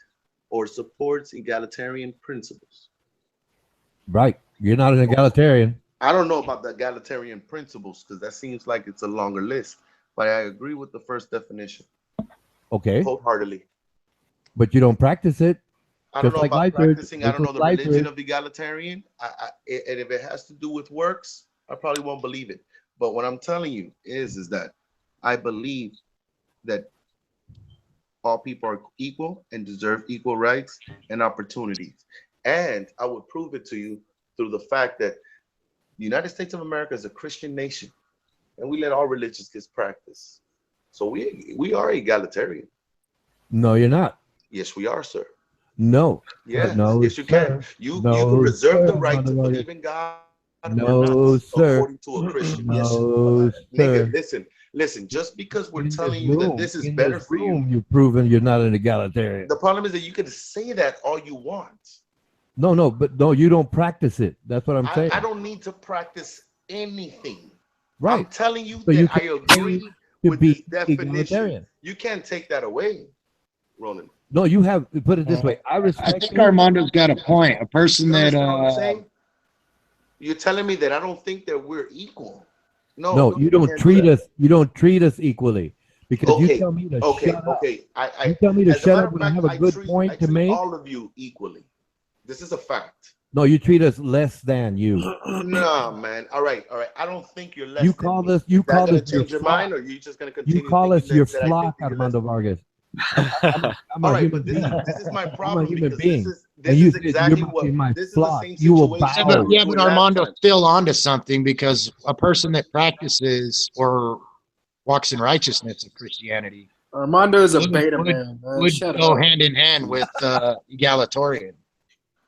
or supports egalitarian principles. Right. You're not an egalitarian. I don't know about the egalitarian principles because that seems like it's a longer list, but I agree with the first definition Okay. wholeheartedly. But you don't practice it. I don't Just know like about Lyford, practicing. I don't know the Lyford. religion of egalitarian. And if it has to do with works, I probably won't believe it. But what I'm telling you is that I believe that all people are equal and deserve equal rights and opportunities. And I would prove it to you through the fact that the United States of America is a Christian nation, and we let all religions get practice. So we are egalitarian. No, you're not. Yes, we are, sir. No. Yes, No, yes, you sir. can. You No, can reserve the sir, right to motherfucker. believe in God or No, not, sir. according to a Christian. No, Yes, sir. nigga, listen. Just because we're In telling this you that room, this is in better this for you, room, you've proven you're not an egalitarian. the problem is that you can say that all you want. No, but no, you don't practice it. That's what I'm saying. I don't need to practice anything. Right. I'm telling you So that you I can agree to with be this definition. egalitarian. You can't take that away, Roland. No, you have. Put it this way. I I respect. think you. Armando's got a point. A person You that understand what I'm saying? You're telling me that I don't think that we're equal. No, you don't can't do treat that. us. You don't treat us equally because you Okay, tell me to okay, shut up. okay. You tell me to As a shut matter up of when I fact, have a good I point to treat make. all of you equally. This is a fact. No, you treat us less than you. Nah, man. All right. I don't think you're less. You than call me. us. You Is that call gonna us your change your flock. mind, or are you just gonna continue? You call us thinking your that I think flock, that you're less Armando than me? Vargas. I'm All a right, human but this being. is my I'm a problem human because being. this And is you said exactly you're what my this is the flock. same You will situation. bow. Yeah, but When last Armando's time. still onto something because a person that practices or walks in righteousness of Christianity Armando is a would- beta would- man, man. would Shut go up. hand in hand with egalitarian.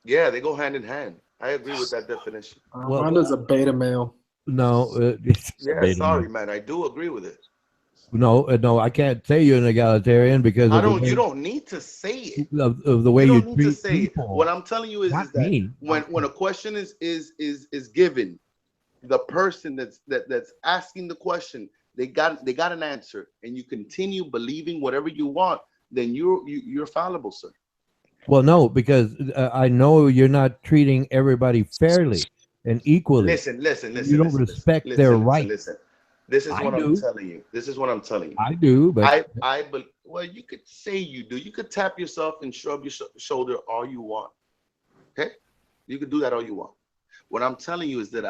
Yeah, they go hand in hand. I agree with that definition. Armando's a beta male. No, it's Yeah, beta sorry, male. man. I do agree with it. No, I can't say you're an egalitarian because of the way, You don't need to say it. of the way You you don't need to treat say it. people. What I'm telling you is Not that me. when a question is given, the person that's asking the question, they got an answer, and you continue believing whatever you want, then you're fallible, sir. Well, no, because I know you're not treating everybody fairly and equally. Listen. You don't respect their rights. Listen. This is I what do. I'm telling you. This is what I'm telling you. I do, but Well, you could say you do. You could tap yourself and shrug your shoulder all you want. Okay, you could do that all you want. What I'm telling you is that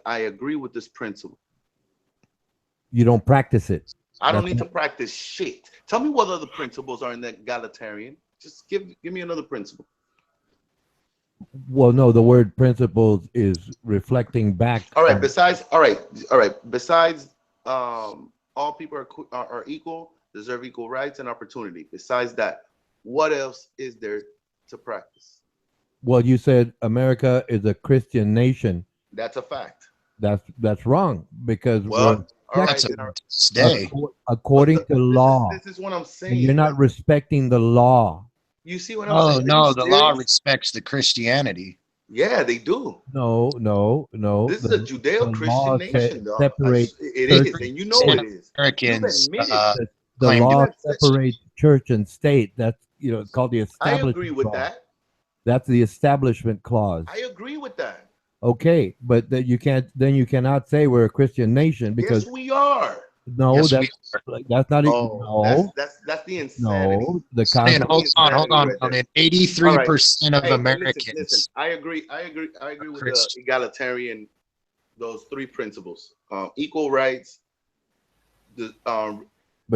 I agree with this principle. you don't practice it. I don't That's need to practice shit. Tell me what other principles are in that egalitarian. Just give me another principle. Well, no, the word principles is reflecting back. All right. on- Besides, all people are equal, deserve equal rights and opportunity. Besides that, what else is there to practice? Well, you said America is a Christian nation. That's a fact. That's wrong because Well, all right. That's then, a stay. according to law, This is what I'm and saying. you're not respecting the law. You see what I'm Oh saying? Are no, you the law serious? respects the Christianity. Yeah, they do. No. This is a The Judeo-Christian law nation, dog. separates It church is, and you know and it is. Americans You've admitted. the claim law to- separates church and state. That's called the I establishment agree with clause. that. That's the establishment clause. I agree with that. Okay, but that you cannot say we're a Christian nation because Yes, we are. no, Yes, that's not Oh, no. that's the insanity. No, the Man, Constitution. hold on. Right there. 83% of Hey, Americans. listen. I agree with the Christian. egalitarian. Those three principles: equal rights, But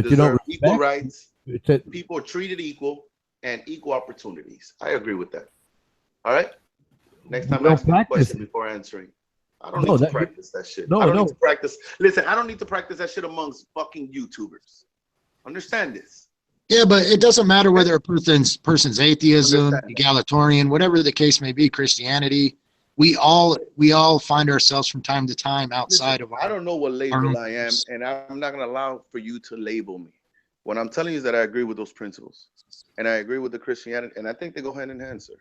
you don't deserve equal respect. rights. It's a- People are treated equal and equal opportunities. I agree with that. All right. Next time, don't ask me a practice question it. before answering. I don't No, need to that- practice that shit. no, I don't no. need to practice. Listen, I don't need to practice that shit amongst fucking YouTubers. Understand this? Yeah, but it doesn't matter whether a person's atheism, Understand. egalitarian, whatever the case may be, Christianity. We all find ourselves from time to time outside Listen, of I our. don't know what label I am, and I'm not going to allow for you to label me. What I'm telling you is that I agree with those principles, and I agree with the Christianity, and I think they go hand in hand, sir.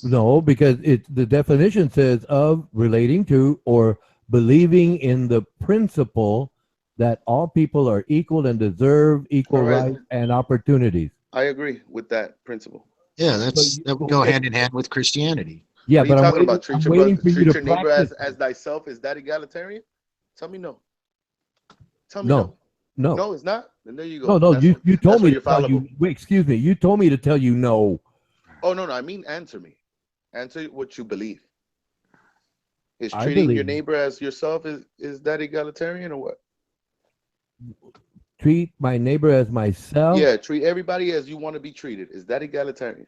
No, because the definition says of relating to or believing in the principle that all people are equal and deserve equal All right. rights and opportunities. I agree with that principle. Yeah, that would go hand in hand with Christianity. Yeah, What are you but talking about? I'm waiting for you treat to your neighbor practice. as thyself. Is that egalitarian? Tell me no. Tell me No, no. no, No, it's not. Then there you go. no, no. That's You what- you that's told where me you're to tell fallible. you. Wait, excuse me. You told me to tell you no. Oh no. I mean, answer me. Answer what you believe. Is I treating your believe- neighbor as yourself is that egalitarian or what? Treat my neighbor as myself. Yeah, treat everybody as you want to be treated. Is that egalitarian?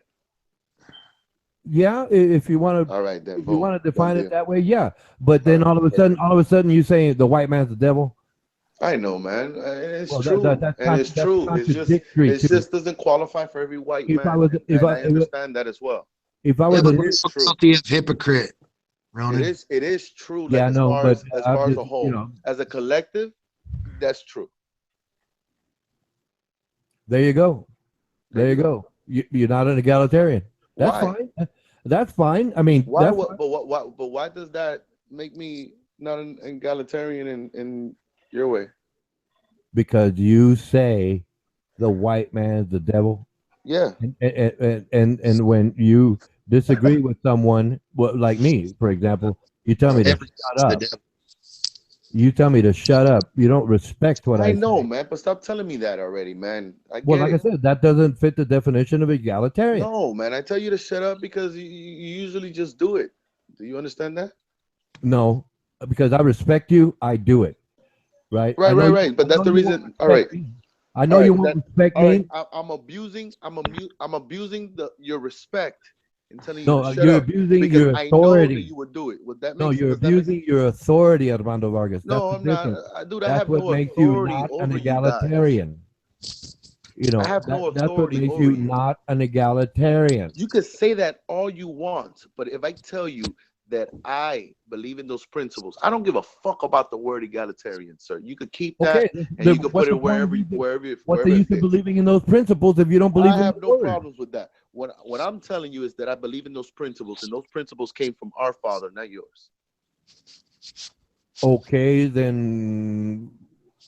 Yeah, if you want to. All right, then. If you boom. want to define Done it deal. that way, yeah. But then all of a sudden, you saying the white man's the devil. I know, man. And it's Well, true. that's It's true. It's contradictory too. just doesn't qualify for every white If man. I was- if and I- I understand that as well. If I Yeah, was but a it is true. guilty of hypocrite, Ronan. It is true. Yeah, Like, as no, far but as I'm far as just, a whole, you know. as a collective, that's true. There you go. There you go. You're not an egalitarian. That's Why? fine. That's fine. I mean, Why? that's What, fine. but why does that make me not an egalitarian in your way? Because you say the white man's the devil, Yeah. and when you disagree with someone, well, like me, for example, you tell me to shut up. You tell me to shut up. You don't respect what I I know, say. man, but stop telling me that already, man. I get Well, like it. I said, that doesn't fit the definition of egalitarian. No, man, I tell you to shut up because you usually just do it. Do you understand that? No, because I respect you, I do it. Right? I know Right. But I that's know the you won't reason. All right. respect me. I know you won't respect All right. me. I'm abusing your respect and telling you No, to shut you're up abusing because your I know that authority. you would do it. Would that No, make you're does that make abusing your authority, Armando Vargas. No, That's I'm the not. difference. Dude, I That's have what no makes you authority not over an you guys. egalitarian. You know, I have no that's what authority makes over you you. not an egalitarian. You could say that all you want, but if I tell you that I believe in those principles, I don't give a fuck about the word egalitarian, sir. You could keep that Okay, and you could what's put it the point of wherever What's the it use of fits. believing in those principles if you don't believe I in have the no word? problems with that. What I'm telling you is that I believe in those principles, and those principles came from our Father, not yours. Okay, then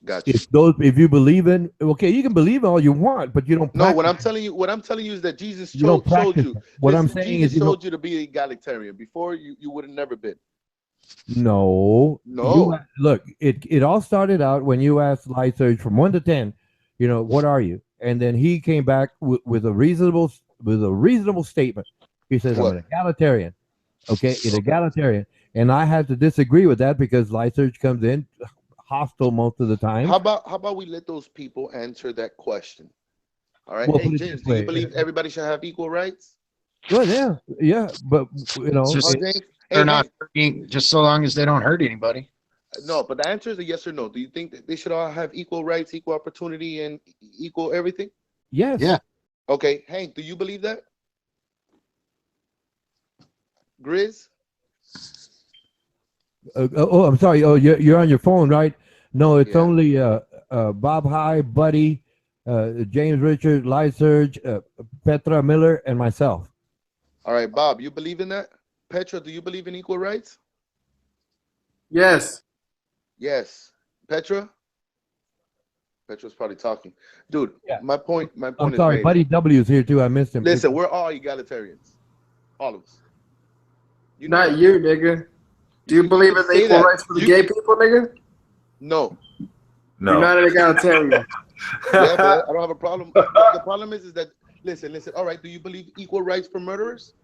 Gotcha. if you believe in, okay, you can believe all you want, but you don't No, practice. what I'm telling you is that Jesus You don't showed practice you. it. What I'm Listen, saying Jesus is you don't. showed you to be egalitarian. Before you would have never been. No. No. Look, it all started out when you asked Lyserge from 1 to 10, what are you? And then he came back with a reasonable statement. He says, I'm What? an egalitarian. Okay, an egalitarian. And I had to disagree with that because Lyserge comes in hostile most of the time. How about we let those people answer that question? All right. Well, Hey put it James, this do you way, believe everybody should have equal rights? Well, yeah, but Just- James? They're Hey, not hurting, just so long as they don't hurt anybody. no, but the answer is a yes or no. Do you think that they should all have equal rights, equal opportunity, and equal everything? yes. Yeah. Okay, Hank, do you believe that? Grizz? I'm sorry. Oh, you're on your phone, right? No, it's Yeah. only Bob High, Buddy, James Richard, Lyserge, Petra Miller, and myself. All right, Bob, you believe in that? Petra, do you believe in equal rights? Yes. Yes. Petra? Petra's probably talking. Dude, Yeah. my point I'm is sorry, made. Buddy W's here too. I missed him. Listen, we're all egalitarians. All of us. You know Not that. you, nigga. Do you believe can in say equal that. rights for the You gay can- people, nigga? No. You're not an egalitarian. Yeah, but I don't have a problem. The problem is that listen. All right, do you believe equal rights for murderers?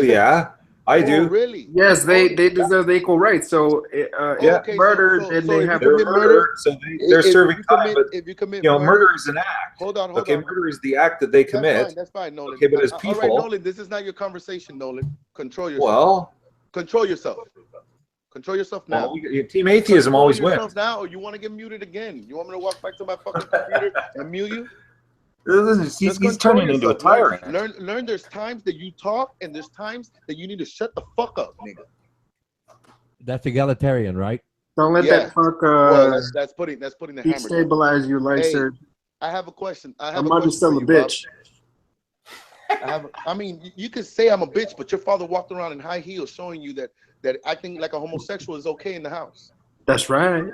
Yeah. I do. Really? Yes, they deserve the equal rights. So, Yeah. if murder, then they if have. you commit murder, so they're serving time. But if you commit murder is an act. hold on. Okay, murder is the act that they commit. That's fine, Nolan. Okay, but as all people, right, Nolan, this is not your conversation, Nolan. Control yourself. well, Control yourself. Control yourself now. team atheism always Control wins. yourself now, or you want to get muted again? You want me to walk back to my fucking computer and mute you? He's turning into a tyrant. Learn. There's times that you talk, and there's times that you need to shut the fuck up, nigga. That's egalitarian, right? Don't let that fuck Well, that's putting the hammer down. destabilize you, like, sir. I have a question. I'm just still a bitch. I mean, you could say I'm a bitch, but your father walked around in high heels, showing you that acting like a homosexual is okay in the house. That's right.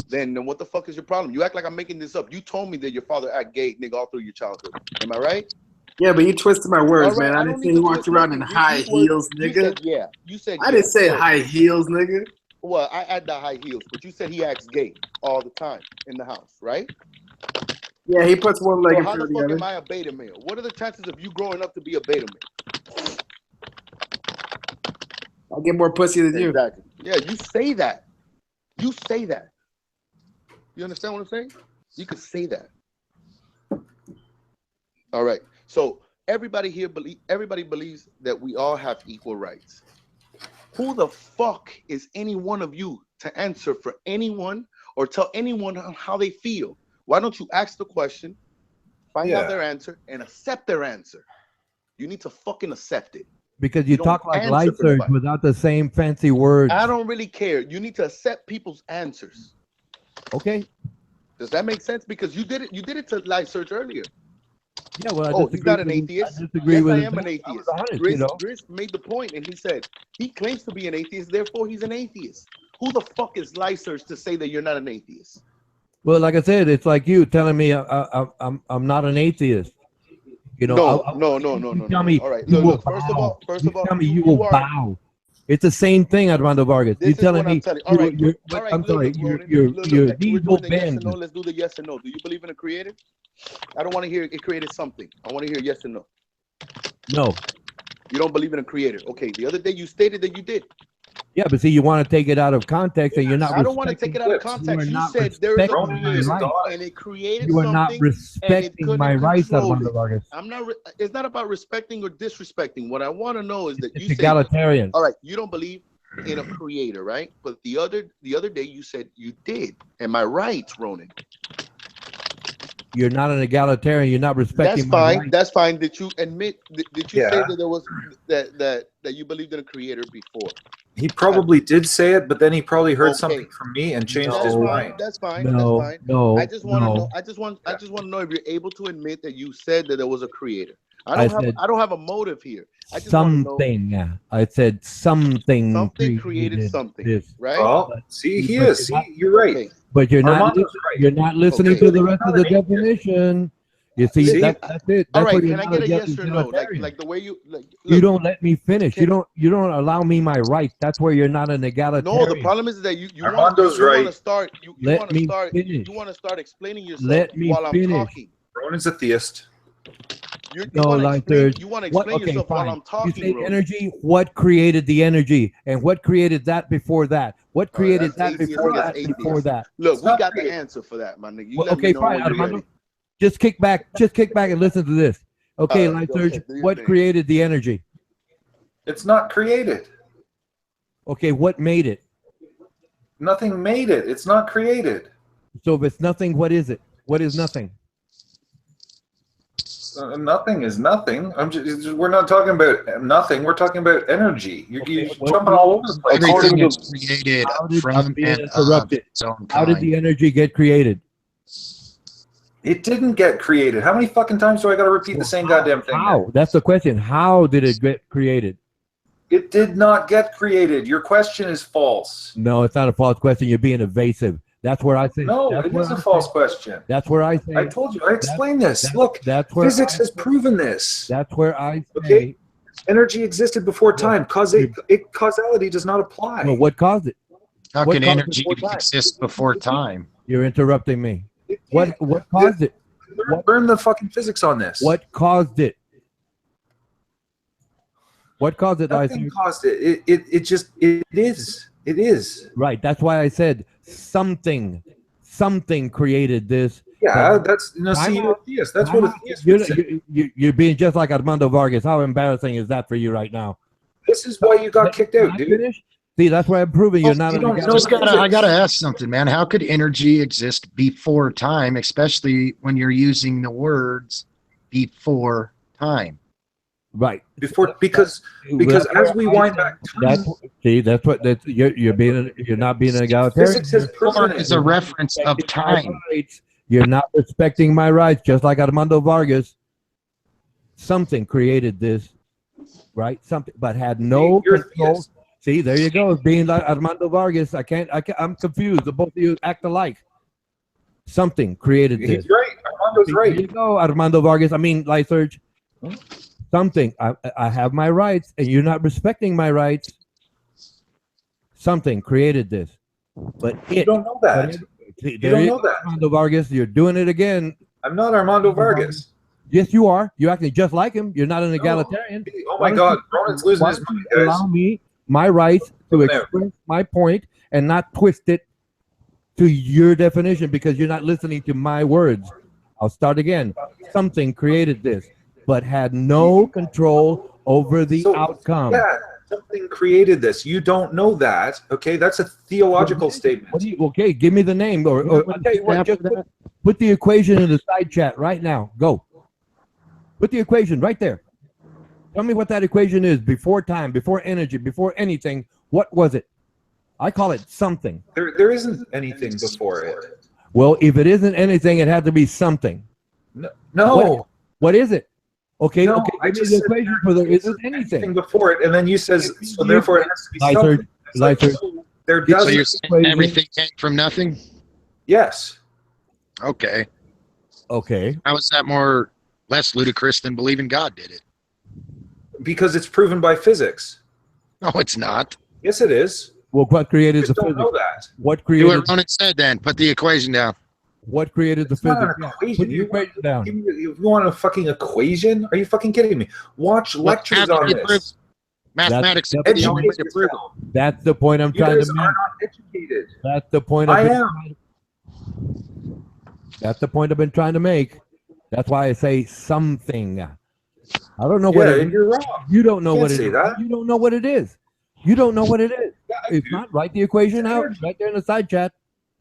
Then what the fuck is your problem? You act like I'm making this up. You told me that your father act gay, nigga, all through your childhood. Am I right? Yeah, but you twisted my words, Right, man. I didn't say you walked around in high heels, nigga. You said I didn't say high heels, nigga. Well, I add the high heels, but you said he acts gay all the time in the house, right? Yeah, he puts one leg in how front the of the fuck other. am I a beta male? What are the chances of you growing up to be a beta male? I get more pussy than you. Exactly. Yeah, you say that. You say that. You understand what I'm saying? You could say that. All right. So everybody here believes that we all have equal rights. Who the fuck is any one of you to answer for anyone or tell anyone how they feel? Why don't you ask the question, find out their answer, and accept their answer? You need to fucking accept it. Because you talk like Lyserge without the same fancy words. I don't really care. You need to accept people's answers. Okay. Does that make sense? Because you did it to Lyserge earlier. Yeah, well, he's not an atheist. I disagree yes, with I am an atheist. Gris made the point, and he said he claims to be an atheist, therefore he's an atheist. Who the fuck is Lyserge to say that you're not an atheist? Well, like I said, it's like you telling me I'm not an atheist. You know, no. Tell me, all right. Look, first of all, tell me you will bow. It's the same thing, Armando Vargas. You're telling me. All right. I'm sorry. Your knees will bend. Let's do the yes and no. Do you believe in a creator? I don't want to hear it created something. I want to hear yes and no. No. You don't believe in a creator. Okay. The other day you stated that you did. Yeah, but see, you want to take it out of context, and you're not. I don't want to take it out of context. You said there is a creator, and it created something. You are not respecting my rights, Armando Vargas. I'm not. It's not about respecting or disrespecting. What I want to know is that it's egalitarian. All right, you don't believe in a creator, right? But the other day you said you did. Am I right, Ronan? You're not an egalitarian. You're not respecting. That's fine. That's fine. Did you admit? Did you say that there was that you believed in a creator before? He probably did say it, but then he probably heard something from me and changed his mind. That's fine. No, that's fine. No. I just want to know. I just want to know if you're able to admit that you said that there was a creator. I don't have a motive here. I just something. Yeah, I said something. Something created something. This. Right? Oh, see, he is. See, you're right. Okay. But you're not. You're not listening to the rest of the definition. You see, that's it. That's all right, can I get a yes or no? Like the way you look, you don't let me finish. You don't allow me my rights. That's where you're not an egalitarian. No, the problem is that you want to start. You want to start explaining yourself while I'm talking. Ronan's a theist. You want to explain yourself while I'm talking. You say energy. What created the energy, and what created that before that? What created that before that? Before that? Look, we got the answer for that, my nigga. Okay, fine, Armando. Just kick back and listen to this. Okay, Lyserge, what created the energy? It's not created. Okay, what made it? Nothing made it. It's not created. So if it's nothing, what is it? What is nothing? Nothing is nothing. We're not talking about nothing. We're talking about energy. You're jumping all over the place. Everything is created from interrupted. How did the energy get created? It didn't get created. How many fucking times do I got to repeat the same goddamn thing? How? That's the question. How did it get created? It did not get created. Your question is false. No, it's not a false question. You're being evasive. That's where I say. No, it is a false question. That's where I say. I told you. I explained this. Look, physics has proven this. That's where I say. Okay. Energy existed before time. Causality does not apply. Well, what caused it? How can energy exist before time? You're interrupting me. What caused it? Burn the fucking physics on this. What caused it? What caused it, Nothing Lyserge? caused it. It is. It is. Right. That's why I said something created this. Yeah, that's Time you're a out. theist. That's Time what a out. theist would say. You're being just like Armando Vargas. How embarrassing is that for you right now? This is why you got kicked out, dude. Finish? See, that's why I'm proving you're not. You don't know I gotta ask something, man. How could energy exist before time, especially when you're using the words before time? Right. Because as we wind back time, you're not being an egalitarian. physics has proven Is a reference of time. You're not respecting my rights, just like Armando Vargas. Something created this, right? Something, but had no control. See, there you go. Being like Armando Vargas, I'm confused. Both of you act alike. Something created this. He's right. Armando's right. There you go, Armando Vargas. I mean, Lyserge. Something. I have my rights, and you're not respecting my rights. Something created this, but you don't know that. You don't know that. Armando Vargas, you're doing it again. I'm not Armando Vargas. Yes, you are. You're acting just like him. You're not an egalitarian. Oh my God, Ronan's losing his mind, guys. Allow me my rights to express my point and not twist it to your definition because you're not listening to my words. I'll start again. Something created this, but had no control over the outcome. Yeah, something created this. You don't know that. Okay, that's a theological statement. Okay, give me the name, or I'll tell you what. Just put the equation in the side chat right now. Go. Put the equation right there. Tell me what that equation is before time, before energy, before anything. What was it? I call it something. There isn't anything before it. Well, if it isn't anything, it had to be something. No. What is it? Okay, no, okay. I just the said equation for there isn't anything before it, and then you says so. Therefore, it has to be something. There doesn't. So you're saying everything came from nothing? Yes. Okay. Okay. How is that less ludicrous than believing God did it? Because it's proven by physics. No, it's not. Yes, it is. Well, what created the don't physics? know that. What Do created? what Ronan said then. Put the equation down. What created the Not physics? an Yeah, equation. put the equation down. You want a fucking equation? Are you fucking kidding me? Watch lectures on this. Mathematics is That's the only way to prove yourself. That's the point I'm You trying guys to are make. not educated. That's the point. I am. That's the point I've been trying to make. That's why I say something. I don't know what Yeah, it and is. you're wrong. You don't know Can't what it say is. that. You don't know what it is. You don't know what it is. Yeah, I If do. not, write the equation out right there in the side chat.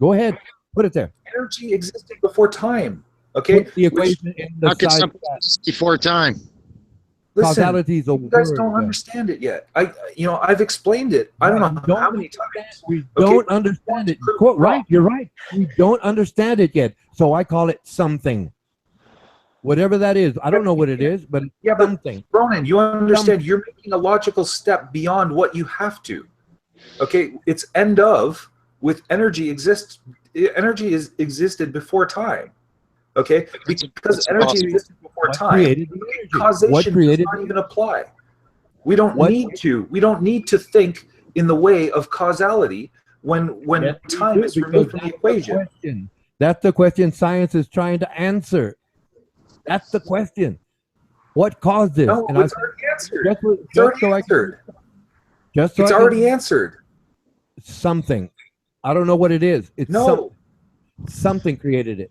Go ahead. Put it there. Energy existed before time. Okay. Put the equation in the How can side something chat. exist before time? Listen, Causality is a you guys word, don't yeah. understand it yet. I've explained it. I don't know how many times. We Okay, don't understand it. prove Quote, right, wrong. you're right. We don't understand it yet. So I call it something. Whatever that is. I don't know what it is, but it's Yeah, but something. Ronan, you understand you're making a logical step beyond what you have to. Okay, it's end of with energy exists. Energy existed before time. Okay, because energy existed before What time. created the energy? Causation What created does not even apply. We don't What- need to. We don't need to think in the way of causality when Yes, we time do, is because removed from the that's equation. question. That's the question science is trying to answer. That's the question. What caused this? No, And I it's said, already answered. just so- It's just already so I can- answered. just so It's I can- already answered. something. I don't know what it is. It's No. something created it.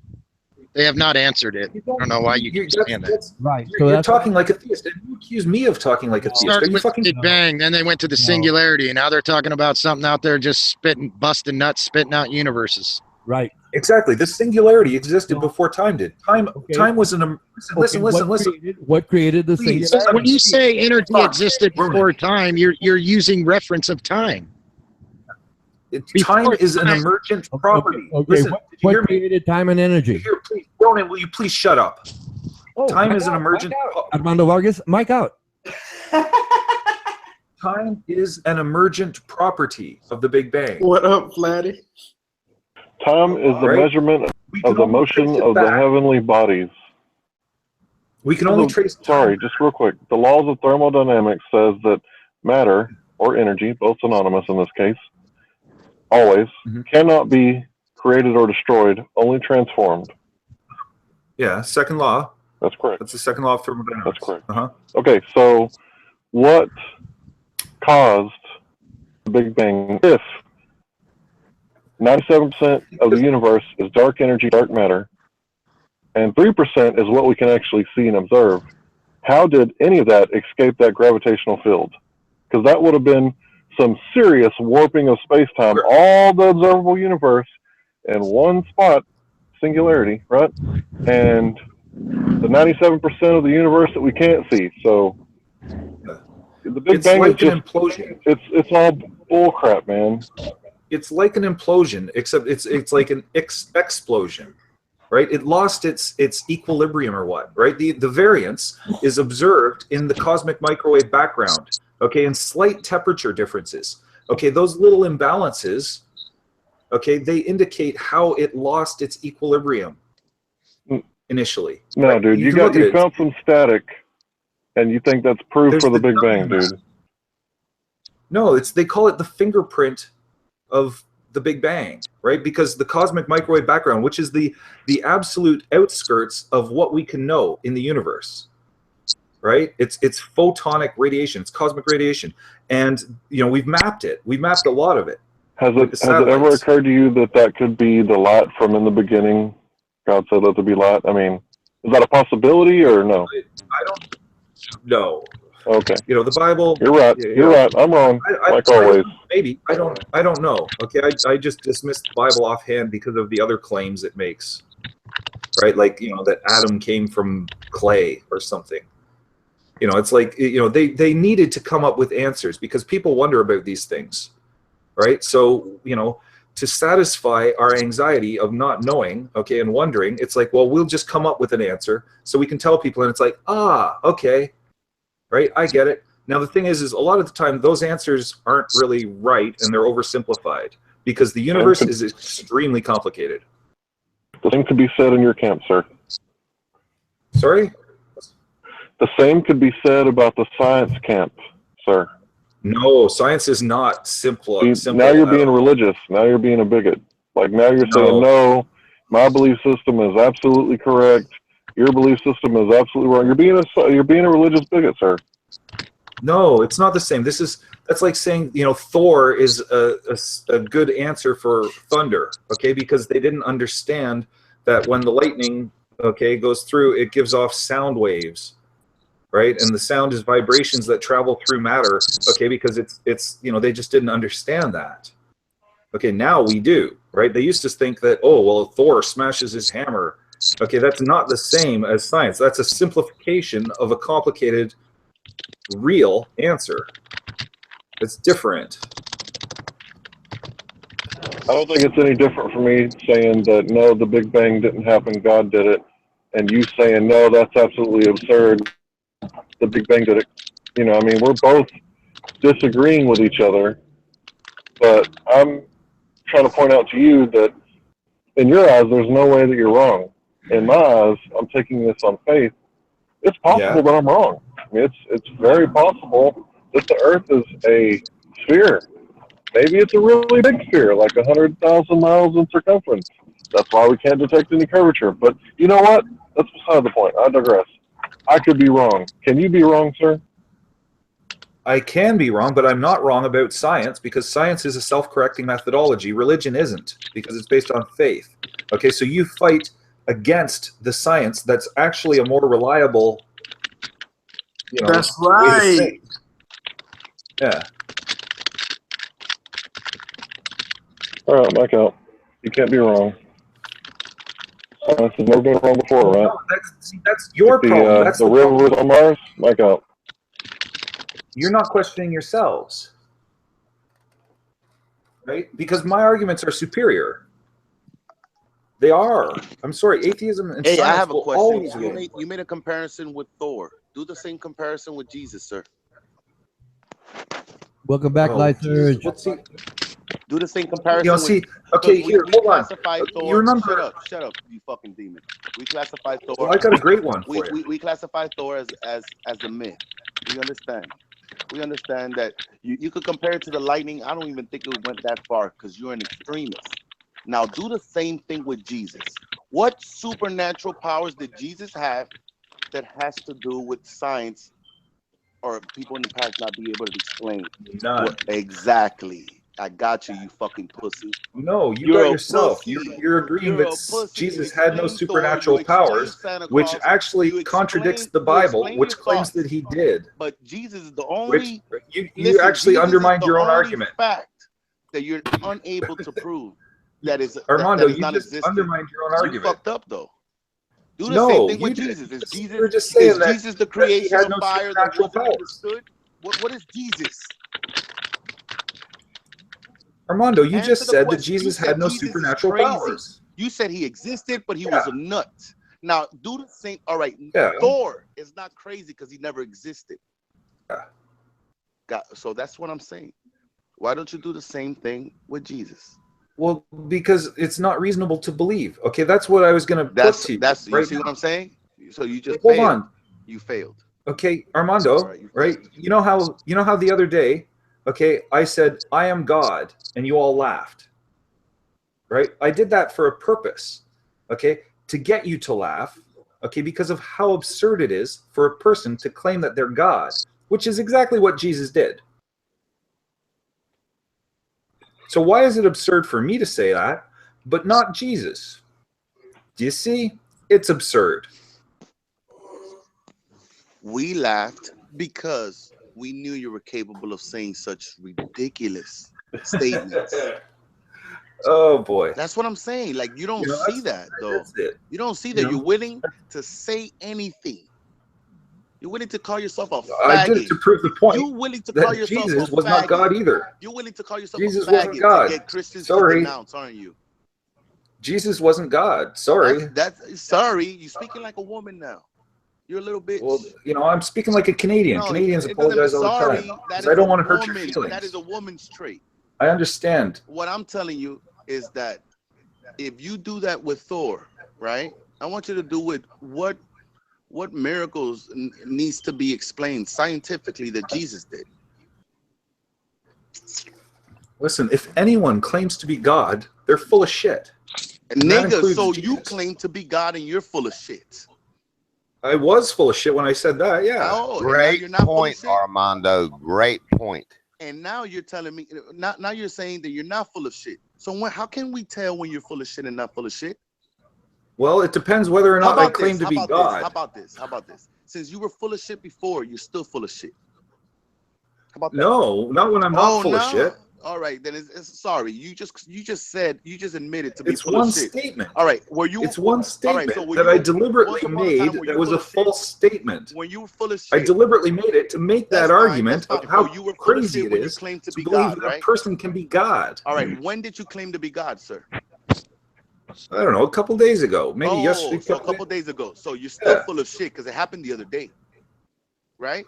They have not answered it. I don't know why you keep saying that. Right. You're talking like a theist, and you accuse me of talking like a It theist. starts Are you with the fucking? Big Bang, then they went to the singularity, and now they're talking about something out there just busting nuts, spitting out universes. Right. Exactly. The singularity existed before time did. Time was an. Listen. What created the Please. singularity? When you say energy Fuck. existed before time, you're using reference of time. Time is an emergent property. Okay. Listen, did you hear What me? created time and energy? Here, please, Ronan, will you please shut up? Time Mike is an out, emergent. Mike out. Armando Vargas, Mike out. Time is an emergent property of the Big Bang. What up, Flatty? Time is the Right. measurement We of can the only motion trace it of the back. heavenly bodies. We can only trace. Sorry, just real quick. The laws of thermodynamics says that matter or energy, both synonymous in this case, always cannot be created or destroyed, only transformed. Yeah, second law. That's correct. That's the second law of thermodynamics. That's correct. Uh-huh. Okay, so what caused the Big Bang if 97% of the universe is dark energy, dark matter, and 3% is what we can actually see and observe? How did any of that escape that gravitational field? Because that would have been some serious warping of space-time, all the observable universe in one spot, singularity, right? And the 97% of the universe that we can't see. So the Big Bang like is an implosion. It's all bullcrap, man. It's like an implosion, except it's like an explosion, right? It lost its equilibrium or what, right? The variance is observed in the cosmic microwave background, okay, and slight temperature differences. Okay, those little imbalances, okay, they indicate how it lost its equilibrium initially. No, right? dude, you found some static, and you think that's proof There's for the the Big Bang, dumb dude. No, they call it the fingerprint of the Big Bang, right? Because the cosmic microwave background, which is the absolute outskirts of what we can know in the universe, right? It's photonic radiation, it's cosmic radiation, and we've mapped it. We've mapped a lot of it. Has it ever occurred to you that could be the light from in the beginning? God said let there be light. I mean, is that a possibility or no? I don't know. Okay. The Bible. You're right. You're right. I'm wrong, like always. Maybe I don't know. Okay, I just dismissed the Bible offhand because of the other claims it makes, right? Like that Adam came from clay or something. It's like they needed to come up with answers because people wonder about these things, right? So to satisfy our anxiety of not knowing, okay, and wondering, it's like, well, we'll just come up with an answer so we can tell people, and it's like, okay. Right, I get it. Now the thing is a lot of the time those answers aren't really right, and they're oversimplified because the universe is extremely complicated. The same could be said in your camp, sir. Sorry? The same could be said about the science camp, sir. No, science is not simple. Now you're being religious. Now you're being a bigot. Like now you're saying, no, my belief system is absolutely correct. Your belief system is absolutely wrong. You're being a religious bigot, sir. No, it's not the same. That's like saying Thor is a good answer for thunder, okay? Because they didn't understand that when the lightning, okay, goes through, it gives off sound waves, right? And the sound is vibrations that travel through matter, okay? Because it's they just didn't understand that. Okay, now we do, right? They used to think that Thor smashes his hammer. Okay, that's not the same as science. That's a simplification of a complicated, real answer. It's different. I don't think it's any different for me saying that, no, the Big Bang didn't happen, God did it, and you saying, no, that's absolutely absurd, the Big Bang did it. I mean, we're both disagreeing with each other, but I'm trying to point out to you that in your eyes, there's no way that you're wrong. In my eyes, I'm taking this on faith. It's possible that I'm wrong. I mean, it's very possible that the Earth is a sphere. Maybe it's a really big sphere, like 100,000 miles in circumference. That's why we can't detect any curvature. But you know what? That's beside the point. I digress. I could be wrong. Can you be wrong, sir? I can be wrong, but I'm not wrong about science because science is a self-correcting methodology. Religion isn't because it's based on faith. Okay, so you fight against the science that's actually a more reliable, that's right. Yeah. All right, Mike out. You can't be wrong. Science has never been wrong before, right? No, that's your problem. That's the rivers on Mars. Mike out. You're not questioning yourselves, right? Because my arguments are superior. They are. I'm sorry. Atheism and science I have a will question. always win. You made a comparison with Thor. Do the same comparison with Jesus, sir. Welcome back, Light Surge. Do the same comparison. Okay, here, hold on. Thor. You remember? Shut up, you fucking demon. We classify Thor. Well, I got a great one for you. We classify Thor as a myth. We understand. We understand that you could compare it to the lightning. I don't even think it went that far because you're an extremist. Now do the same thing with Jesus. What supernatural powers did Jesus have that has to do with science or people in the past not be able to explain? None. Exactly. I got you, you fucking pussy. No, you You're got a yourself. pussy. You're agreeing You're a that pussy. Jesus You had no explain Thor, supernatural you explain powers, Santa which Claus, actually you contradicts explain, the Bible, your which claims thoughts. that he did. But Jesus is the Which only. you Listen, actually Jesus undermined is your the own only argument. fact that you're unable to prove that is Armando, that is you just non-existent. undermined your own You argument. fucked up though. Do the No, same thing you with didn't. Jesus. You were just saying that, Jesus the that he creation had of no fire that supernatural wasn't powers. understood? What is Jesus? Armando, you Answer just the said that question. You Jesus said had no Jesus is supernatural crazy. powers. You said he existed, but he Yeah. was a nut. Now do the same. All right, Yeah. Thor is not crazy because he never existed. Yeah. So that's what I'm saying. Why don't you do the same thing with Jesus? Well, because it's not reasonable to believe. Okay, that's what I was going to put to you. You see what I'm saying? So you just Hold failed. on. You failed. Okay, Armando, right? You know how the other day, okay, I said I am God and you all laughed. Right? I did that for a purpose. Okay? To get you to laugh, okay, because of how absurd it is for a person to claim that they're God, which is exactly what Jesus did. So why is it absurd for me to say that, but not Jesus? Do you see? It's absurd. We laughed because we knew you were capable of saying such ridiculous statements. Oh boy. That's what I'm saying. Like you don't see that though. That's it. You don't see that. You're willing to say anything. You're willing to call yourself a faggot. I did it to prove the point. You're willing to call yourself Jesus a was not faggot. God either. You're willing to call yourself Jesus a wasn't faggot God. to get Christians Sorry. to denounce, aren't you? Jesus wasn't God. Sorry. That's sorry. You're speaking like a woman now. You're a little bitch. Well, you know, I'm speaking like a Canadian. No, Canadians it doesn't- apologize all the sorry, time. that Because I don't is want a to hurt your woman. feelings. That is a woman's trait. I understand. What I'm telling you is that if you do that with Thor, right? I want you to do it. What miracles needs to be explained scientifically that Jesus did? Listen, if anyone claims to be God, they're full of shit. And that Nigga, includes so Jesus. you claim to be God and you're full of shit. I was full of shit when I said that, yeah. Oh, Great you're not full of point, shit? Armando. Great point. And now you're telling me, now you're saying that you're not full of shit. So how can we tell when you're full of shit and not full of shit? Well, it depends whether or not I claim to be God. How about this? Since you were full of shit before, you're still full of shit. How about that? No, not when I'm not full of shit. All right, then it's sorry. You just admitted to be It's full one of shit. statement. All right, were you? It's one statement all right, so that I once deliberately upon a made time, were you that was full a of shit? false statement. When you were full of shit, I deliberately made it to make that argument of how So you were full of crazy shit it when you is claimed to to be believe God, that right? a person can be God. All right, when did you claim to be God, sir? I don't know, a couple days ago, maybe yesterday. So a couple days ago. So you're still full of shit because it happened the other day, right?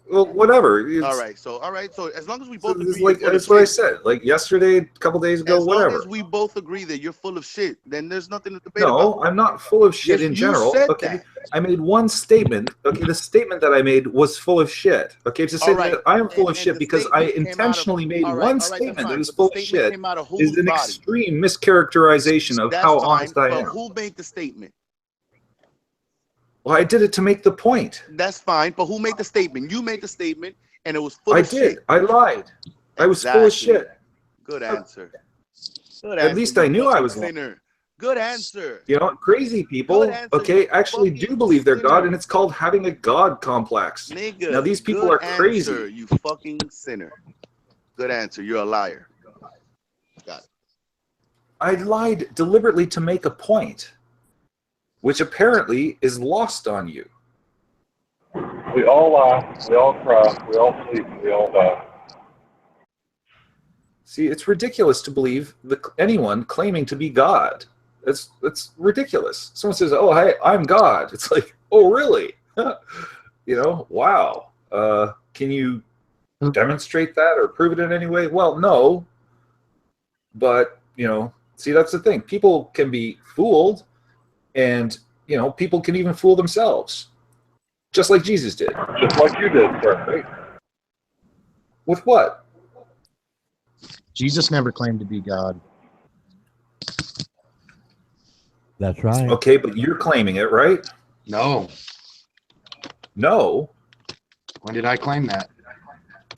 Well, whatever. All right. So as long as we both agree, Like that's what I said. Like yesterday, a couple days ago, whatever. As long as we both agree that you're full of shit, then there's nothing to debate about. No, I'm not full of shit in general. Okay, I made one statement. Okay, the statement that I made was full of shit. Okay, to say that I am full of shit because I intentionally made one statement that is full of shit is an extreme mischaracterization of how honest I am. But who made the statement? Well, I did it to make the point. That's fine, but who made the statement? You made the statement, and it was full of shit. I did. I lied. I was full of shit. Good answer. At least I knew I was lying. Good answer. You know, crazy people, okay, actually do believe they're God, and it's called having a God complex. Nigga, now, these people are crazy. Answer, you fucking sinner. Good answer. You're a liar. Got it. I lied deliberately to make a point, which apparently is lost on you. We all laugh, we all cry, we all sleep, we all die. See, it's ridiculous to believe anyone claiming to be God. That's ridiculous. Someone says, "Oh, hey, I'm God." It's like, "Oh, really?" You know, wow. Can you demonstrate that or prove it in any way? Well, no. But, you know, see, that's the thing. People can be fooled, and, you know, people can even fool themselves. Just like Jesus did. Just like you did, sir. Right? With what? Jesus never claimed to be God. That's right. Okay, but you're claiming it, right? No. No. When did I claim that?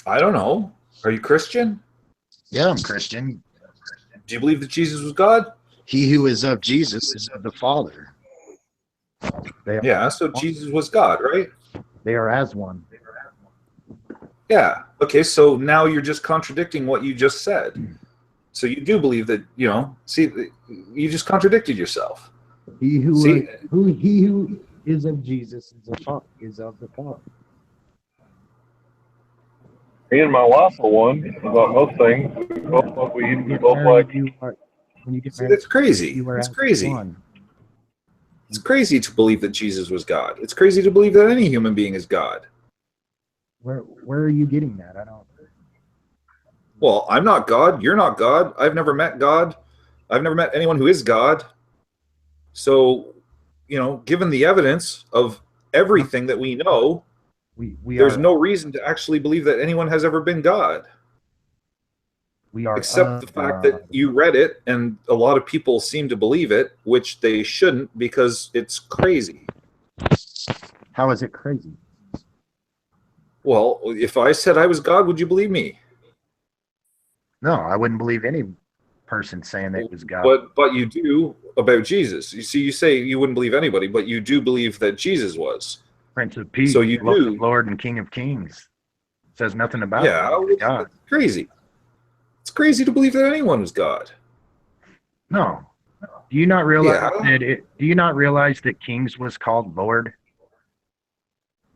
I don't know. Are you Christian? Yeah, I'm Christian. Do you believe that Jesus was God? He who is of Jesus is of the Father. Yeah, so Jesus was God, right? They are as one. Yeah. Okay, so now you're just contradicting what you just said. So you do believe that, see, you just contradicted yourself. He who See? is of Jesus is of the Father. Me and my wife are one about most things. We both smoke weed. We both like. When you get See, married, that's crazy. you are It's as crazy. one. It's crazy to believe that Jesus was God. It's crazy to believe that any human being is God. Where are you getting that? I don't. Well, I'm not God. You're not God. I've never met God. I've never met anyone who is God. So, given the evidence of everything that we know, there's no reason to actually believe that anyone has ever been God. We are except the fact that you read it and a lot of people seem to believe it, which they shouldn't because it's crazy. How is it crazy? Well, if I said I was God, would you believe me? No, I wouldn't believe any person saying that it was God. But you do about Jesus. You see, you say you wouldn't believe anybody, but you do believe that Jesus was Prince of Peace, so you do. Lord and King of Kings. Says nothing about God. That's crazy. It's crazy to believe that anyone was God. No. Do you not realize do you not realize that Kings was called Lord?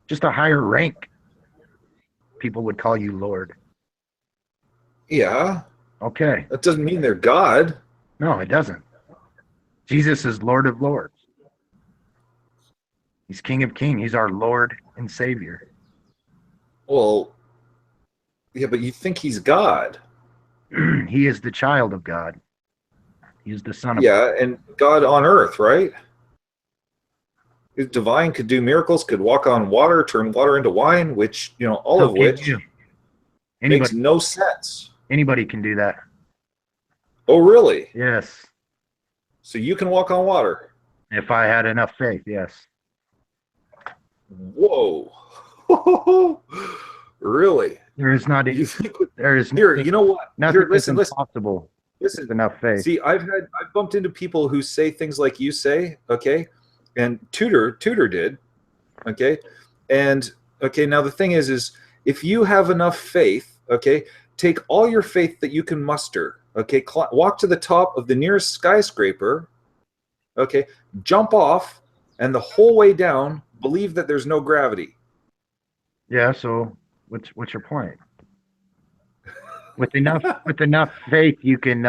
Just a higher rank. People would call you Lord. Yeah. Okay. That doesn't mean they're God. No, it doesn't. Jesus is Lord of Lords. He's King of Kings. He's our Lord and Savior. Well, yeah, but you think he's God. He is the child of God. He is the son of God. Yeah, and God on earth, right? He's divine, could do miracles, could walk on water, turn water into wine, which, all of which makes no sense. Anybody can do that. Oh, really? Yes. So you can walk on water? If I had enough faith, yes. Whoa. Really? There is not. There is. Here, you know what? Nothing Here, listen. impossible. Listen. Enough faith. See, I've bumped into people who say things like you say, okay, and Tudor did, okay, and okay. Now the thing is if you have enough faith, okay, take all your faith that you can muster, okay, walk to the top of the nearest skyscraper, okay, jump off, and the whole way down, believe that there's no gravity. Yeah. So. What's your point? With enough faith, you can.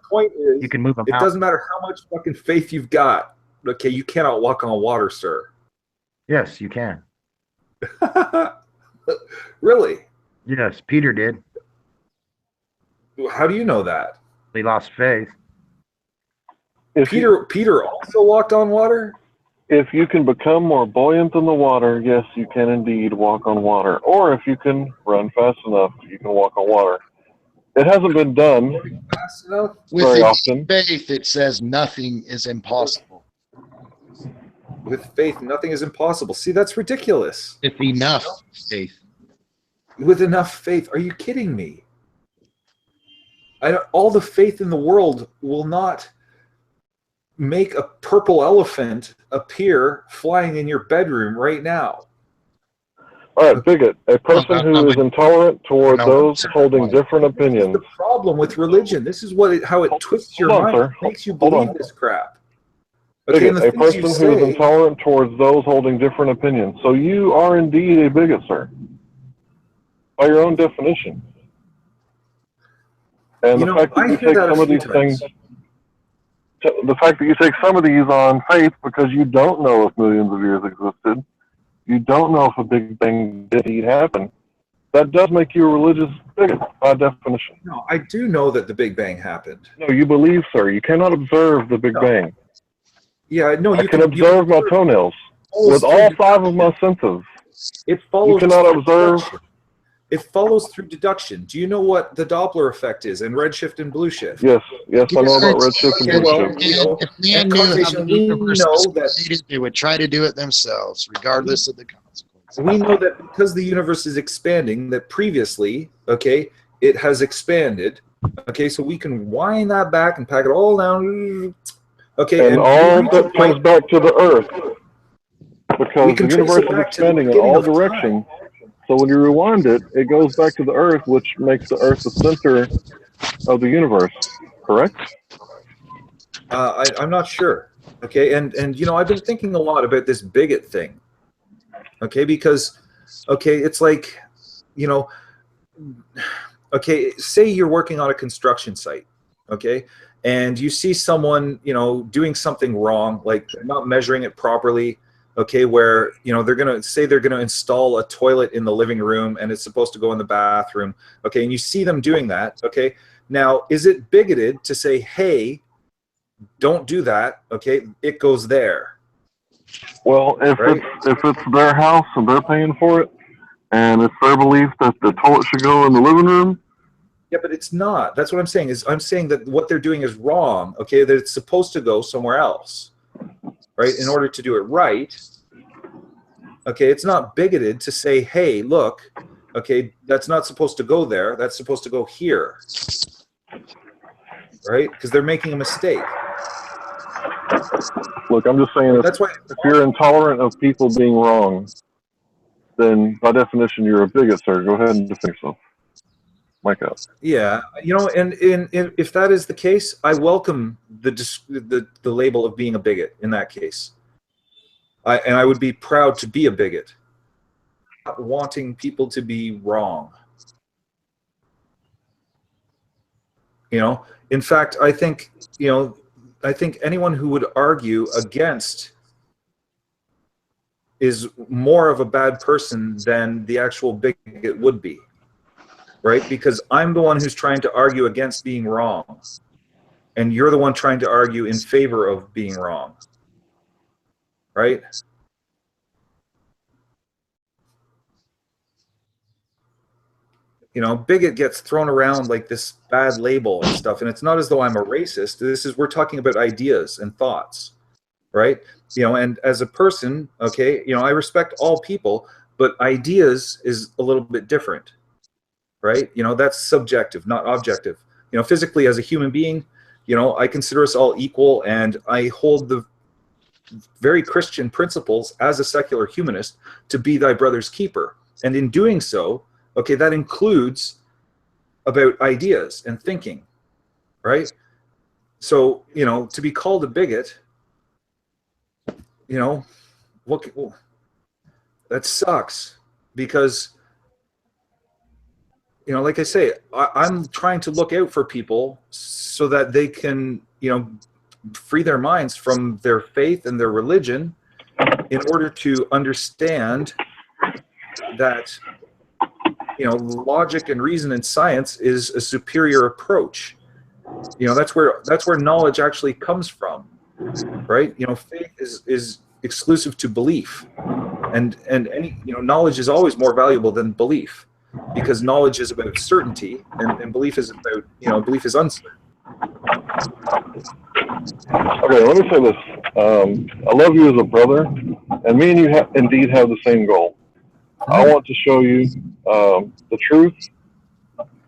Point is, you can move them. It doesn't matter how much fucking faith you've got. Okay, you cannot walk on water, sir. Yes, you can. Really? Yes, Peter did. How do you know that? He lost faith. Peter also walked on water? If you can become more buoyant in the water, yes, you can indeed walk on water. Or if you can run fast enough, you can walk on water. It hasn't been done fast enough very often. With faith, it says nothing is impossible. With faith, nothing is impossible. See, that's ridiculous. With enough faith. With enough faith. Are you kidding me? All the faith in the world will not make a purple elephant appear flying in your bedroom right now. All right, bigot. A person who is intolerant toward those holding different opinions. This is the problem with religion. This is how it twists your mind. It makes you believe this crap. Okay, Bigot, a person who is intolerant towards those holding different opinions. So you are indeed a bigot, sir. By your own definition. And the fact that you take some of these things... The fact that you take some of these on faith because you don't know if millions of years existed, you don't know if a Big Bang did indeed happen, that does make you a religious bigot by definition. No, I do know that the Big Bang happened. No, you believe, sir. You cannot observe the Big Bang. Yeah, no, I can observe my toenails with all 5 of my senses. It follows. You cannot observe. It follows through deduction. Do you know what the Doppler effect is and redshift and blue shift? Yes, I know about redshift and blue shift. If man knew how the universe was created, they would try to do it themselves, regardless of the consequences. we know that because the universe is expanding, that previously, okay, it has expanded. Okay, so we can wind that back and pack it all down. Okay, and all that comes back to the Earth, because the universe is expanding in all directions. So when you rewind it, it goes back to the Earth, which makes the Earth the center of the universe. Correct? I'm not sure. Okay, and I've been thinking a lot about this bigot thing. Okay, because it's like, okay, say you're working on a construction site, okay, and you see someone, doing something wrong, like not measuring it properly, okay, where, they're going to install a toilet in the living room and it's supposed to go in the bathroom, okay, and you see them doing that, okay, now, is it bigoted to say, hey, don't do that, okay, it goes there? Well, if it's their house and they're paying for it, and it's their belief that the toilet should go in the living room. Yeah, but it's not. That's what I'm saying. I'm saying that what they're doing is wrong. Okay, that it's supposed to go somewhere else, right? In order to do it right. Okay, it's not bigoted to say, hey, look, okay, that's not supposed to go there. That's supposed to go here, right? Because they're making a mistake. Look, I'm just saying, if you're intolerant of people being wrong, then by definition you're a bigot, sir. Go ahead and defend yourself. Mic up. Yeah, and if that is the case, I welcome the label of being a bigot in that case. I would be proud to be a bigot. Not wanting people to be wrong. In fact, I think anyone who would argue against is more of a bad person than the actual bigot would be, right? Because I'm the one who's trying to argue against being wrong, and you're the one trying to argue in favor of being wrong, right? Bigot gets thrown around like this bad label and stuff, and it's not as though I'm a racist. We're talking about ideas and thoughts, right? And as a person, okay, I respect all people, but ideas is a little bit different, right? That's subjective, not objective. Physically as a human being, I consider us all equal, and I hold the very Christian principles as a secular humanist to be thy brother's keeper. And in doing so, okay, that includes about ideas and thinking, right? So, to be called a bigot, that sucks, because, like I say, I'm trying to look out for people so that they can, free their minds from their faith and their religion in order to understand that, logic and reason and science is a superior approach. That's where knowledge actually comes from, right? Faith is exclusive to belief, and any knowledge is always more valuable than belief, because knowledge is about certainty, and belief is about belief is uncertain. Okay, let me say this. I love you as a brother, and me and you indeed have the same goal. I want to show you the truth,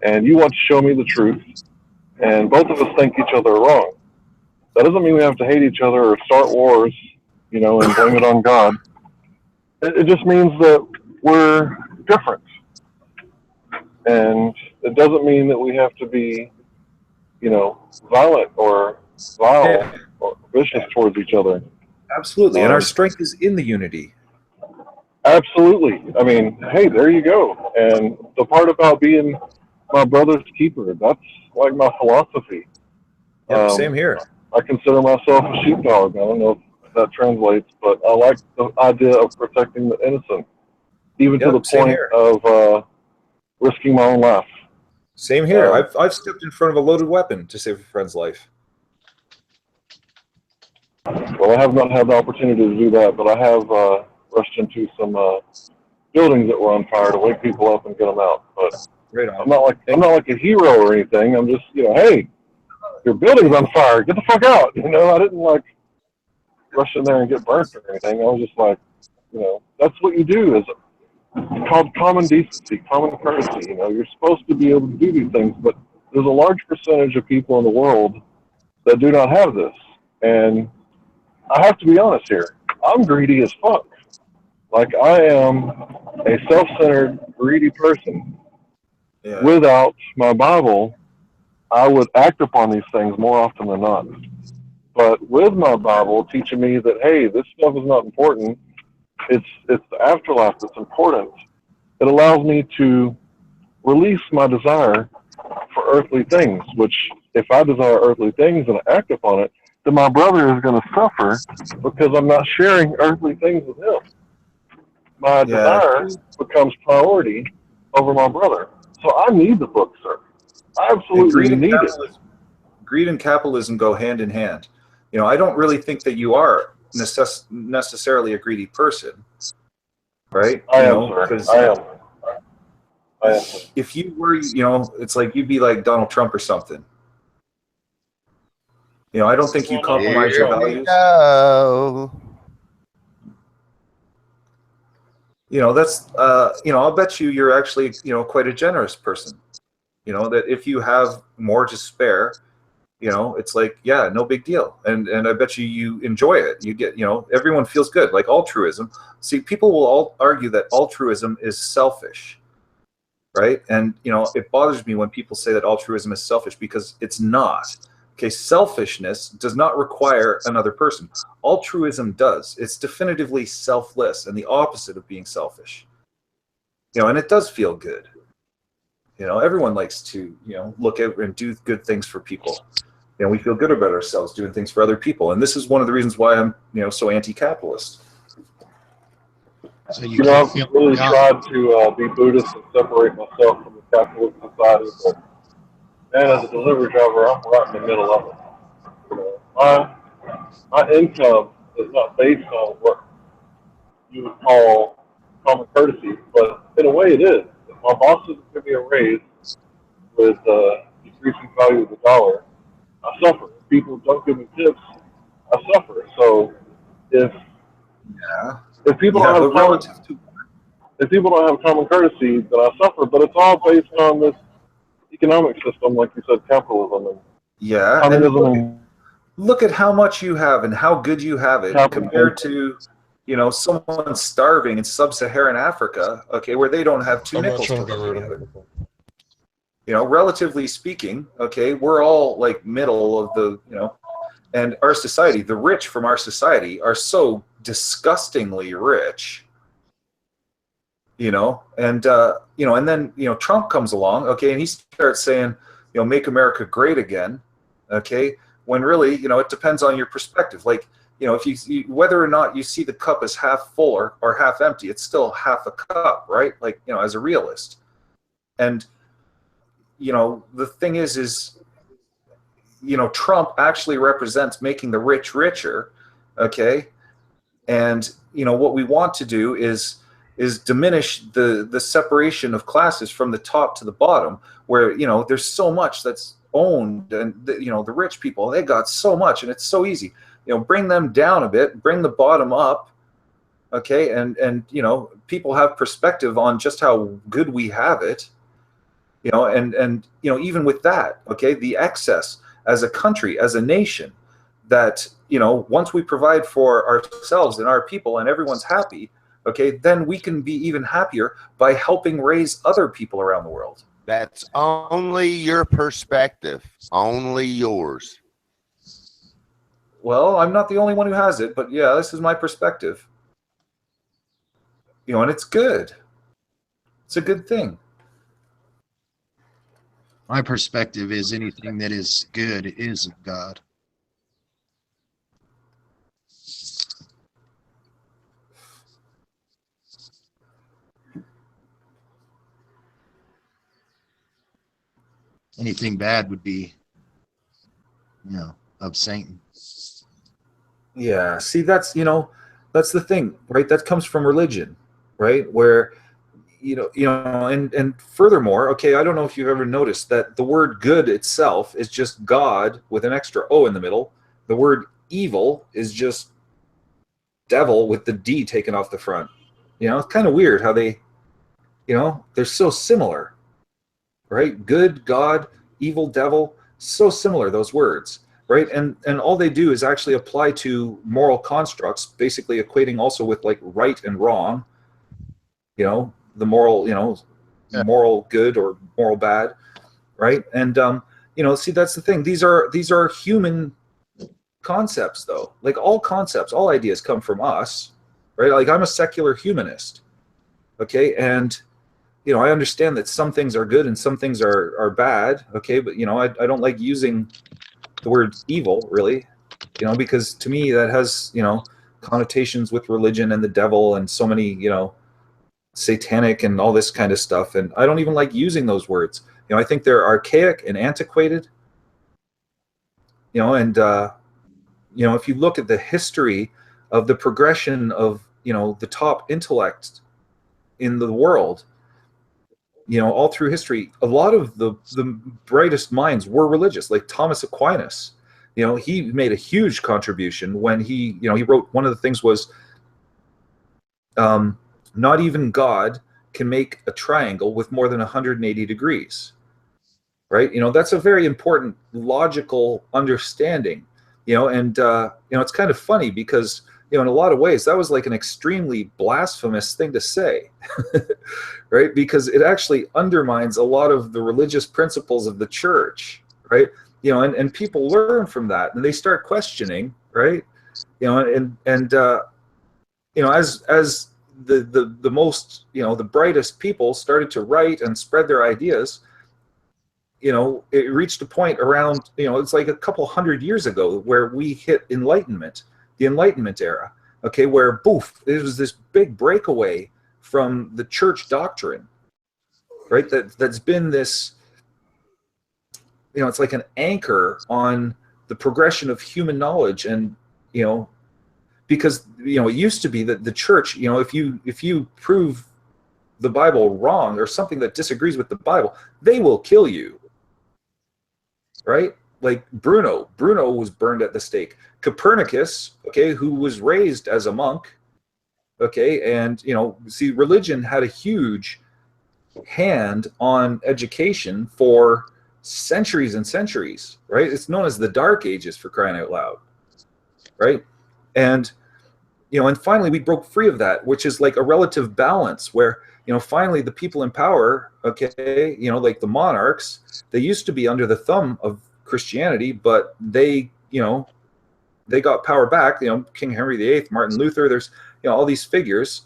and you want to show me the truth, and both of us think each other are wrong. That doesn't mean we have to hate each other or start wars, and blame it on God. It just means that we're different, and it doesn't mean that we have to be, violent or vile or vicious towards each other. Absolutely, and our strength is in the unity. Absolutely. I mean, hey, there you go. And the part about being my brother's keeper, that's like my philosophy. Yep, same here. I consider myself a sheepdog. I don't know if that translates, but I like the idea of protecting the innocent, even to the point of risking my own life. Same here. I've stepped in front of a loaded weapon to save a friend's life. Well, I have not had the opportunity to do that, but I have rushed into some buildings that were on fire to wake people up and get them out. But I'm not like a hero or anything. I'm just, hey, your building's on fire. Get the fuck out. I didn't rush in there and get burnt or anything. I was just like, that's what you do. Is It's called common decency, common courtesy. You know, you're supposed to be able to do these things, but there's a large percentage of people in the world that do not have this. And I have to be honest here. I'm greedy as fuck. Like, I am a self-centered, greedy person. Yeah. Without my Bible, I would act upon these things more often than not. But with my Bible teaching me that, hey, this stuff is not important, it's the afterlife that's important, it allows me to release my desire for earthly things, which if I desire earthly things and I act upon it, then my brother is going to suffer because I'm not sharing earthly things with him. My desire becomes priority over my brother. So I need the book, sir. I absolutely need it. Greed and capitalism go hand in hand. You know, I don't really think that you are necessarily a greedy person, right? I am, sir. I am. If you were, you know, it's like you'd be like Donald Trump or something. You know, I don't think you compromise your values. You know, that's, you know, I'll bet you're actually, you know, quite a generous person. You know, that if you have more to spare, you know, it's like, yeah, no big deal. And I bet you enjoy it. You get, you know, everyone feels good. Like altruism. See, people will all argue that altruism is selfish, right? And, you know, it bothers me when people say that altruism is selfish because it's not. Okay, selfishness does not require another person. Altruism does. It's definitively selfless and the opposite of being selfish. You know, and it does feel good. You know, everyone likes to, you know, look at and do good things for people. You know, we feel good about ourselves doing things for other people. And this is one of the reasons why I'm, you know, so anti-capitalist. So you know, I've really tried to be Buddhist and separate myself from the capitalist society, but man, as a delivery driver, I'm right in the middle of it. You know, my income is not based on what you would call common courtesy, but in a way it is. If my boss doesn't give me a raise with decreasing value of the dollar, I suffer. If people don't give me tips, I suffer. So if people don't have common courtesy, then I suffer. But it's all based on this economic system, like you said, capitalism and communism. And look at how much you have and how good you have it compared to, you know, someone starving in sub-Saharan Africa, okay, where they don't have two nickels to rub together. You know, relatively speaking, okay, we're all like middle of the, you know, and our society, the rich from our society are so disgustingly rich, you know, and, you know, and then, you know, Trump comes along, okay, and he starts saying, you know, make America great again, okay, when really, you know, it depends on your perspective. Like, you know, if you whether or not you see the cup as half full or half empty, it's still half a cup, right? Like, you know, as a realist. And, you know, the thing is, you know, Trump actually represents making the rich richer, okay? And, you know, what we want to do is diminish the separation of classes from the top to the bottom, where, you know, there's so much that's owned, and you know, the rich people, they got so much and it's so easy. You know, bring them down a bit, bring the bottom up, okay? And you know, people have perspective on just how good we have it. You know, and you know, even with that, okay, the excess as a country, as a nation, that, you know, once we provide for ourselves and our people and everyone's happy, okay, then we can be even happier by helping raise other people around the world. That's only your perspective, only yours. Well, I'm not the only one who has it, but yeah, this is my perspective. You know, and it's good. It's a good thing. My perspective is anything that is good is of God. Anything bad would be, you know, of Satan. Yeah, see, that's, you know, that's the thing, right? That comes from religion, right? Where, you know, and furthermore, okay, I don't know if you've ever noticed that the word good itself is just God with an extra O in the middle. The word evil is just devil with the D taken off the front. You know, it's kind of weird how they You know, they're so similar, right? Good, God, evil, devil, so similar, those words, right? And all they do is actually apply to moral constructs, basically equating also with like right and wrong, you know, the moral, you know, moral good or moral bad, right? And you know, see, that's the thing. These are human concepts, though. Like all concepts, all ideas come from us, right? Like I'm a secular humanist, okay, and you know, I understand that some things are good and some things are bad, okay, but you know, I don't like using the word evil, really, you know, because to me that has, you know, connotations with religion and the devil and so many, you know, satanic and all this kind of stuff, and I don't even like using those words. You know, I think they're archaic and antiquated, you know, and you know, if you look at the history of the progression of, you know, the top intellect in the world, you know, all through history, a lot of the brightest minds were religious, like Thomas Aquinas. You know, he made a huge contribution when he, you know, he wrote, one of the things was, not even God can make a triangle with more than 180 degrees, right? You know, that's a very important logical understanding, you know, and, you know, it's kind of funny because, you know, in a lot of ways, that was like an extremely blasphemous thing to say, right? Because it actually undermines a lot of the religious principles of the church, right? You know, and people learn from that and they start questioning, right? You know, and you know, as the most, you know, the brightest people started to write and spread their ideas, you know, it reached a point around, you know, it's like a couple hundred years ago where we hit enlightenment, the Enlightenment era, okay, where boof, it was this big breakaway from the church doctrine, right? That's been this, you know, it's like an anchor on the progression of human knowledge, and you know, because you know, it used to be that the church, you know, if you prove the Bible wrong or something that disagrees with the Bible, they will kill you, right? Like Bruno was burned at the stake. Copernicus, okay, who was raised as a monk, okay, and you know, see, religion had a huge hand on education for centuries and centuries, right? It's known as the Dark Ages, for crying out loud, right? And you know, and finally we broke free of that, which is like a relative balance where, you know, finally the people in power, okay, you know, like the monarchs, they used to be under the thumb of Christianity, but they, you know, they got power back, you know, King Henry VIII, Martin Luther, there's, you know, all these figures,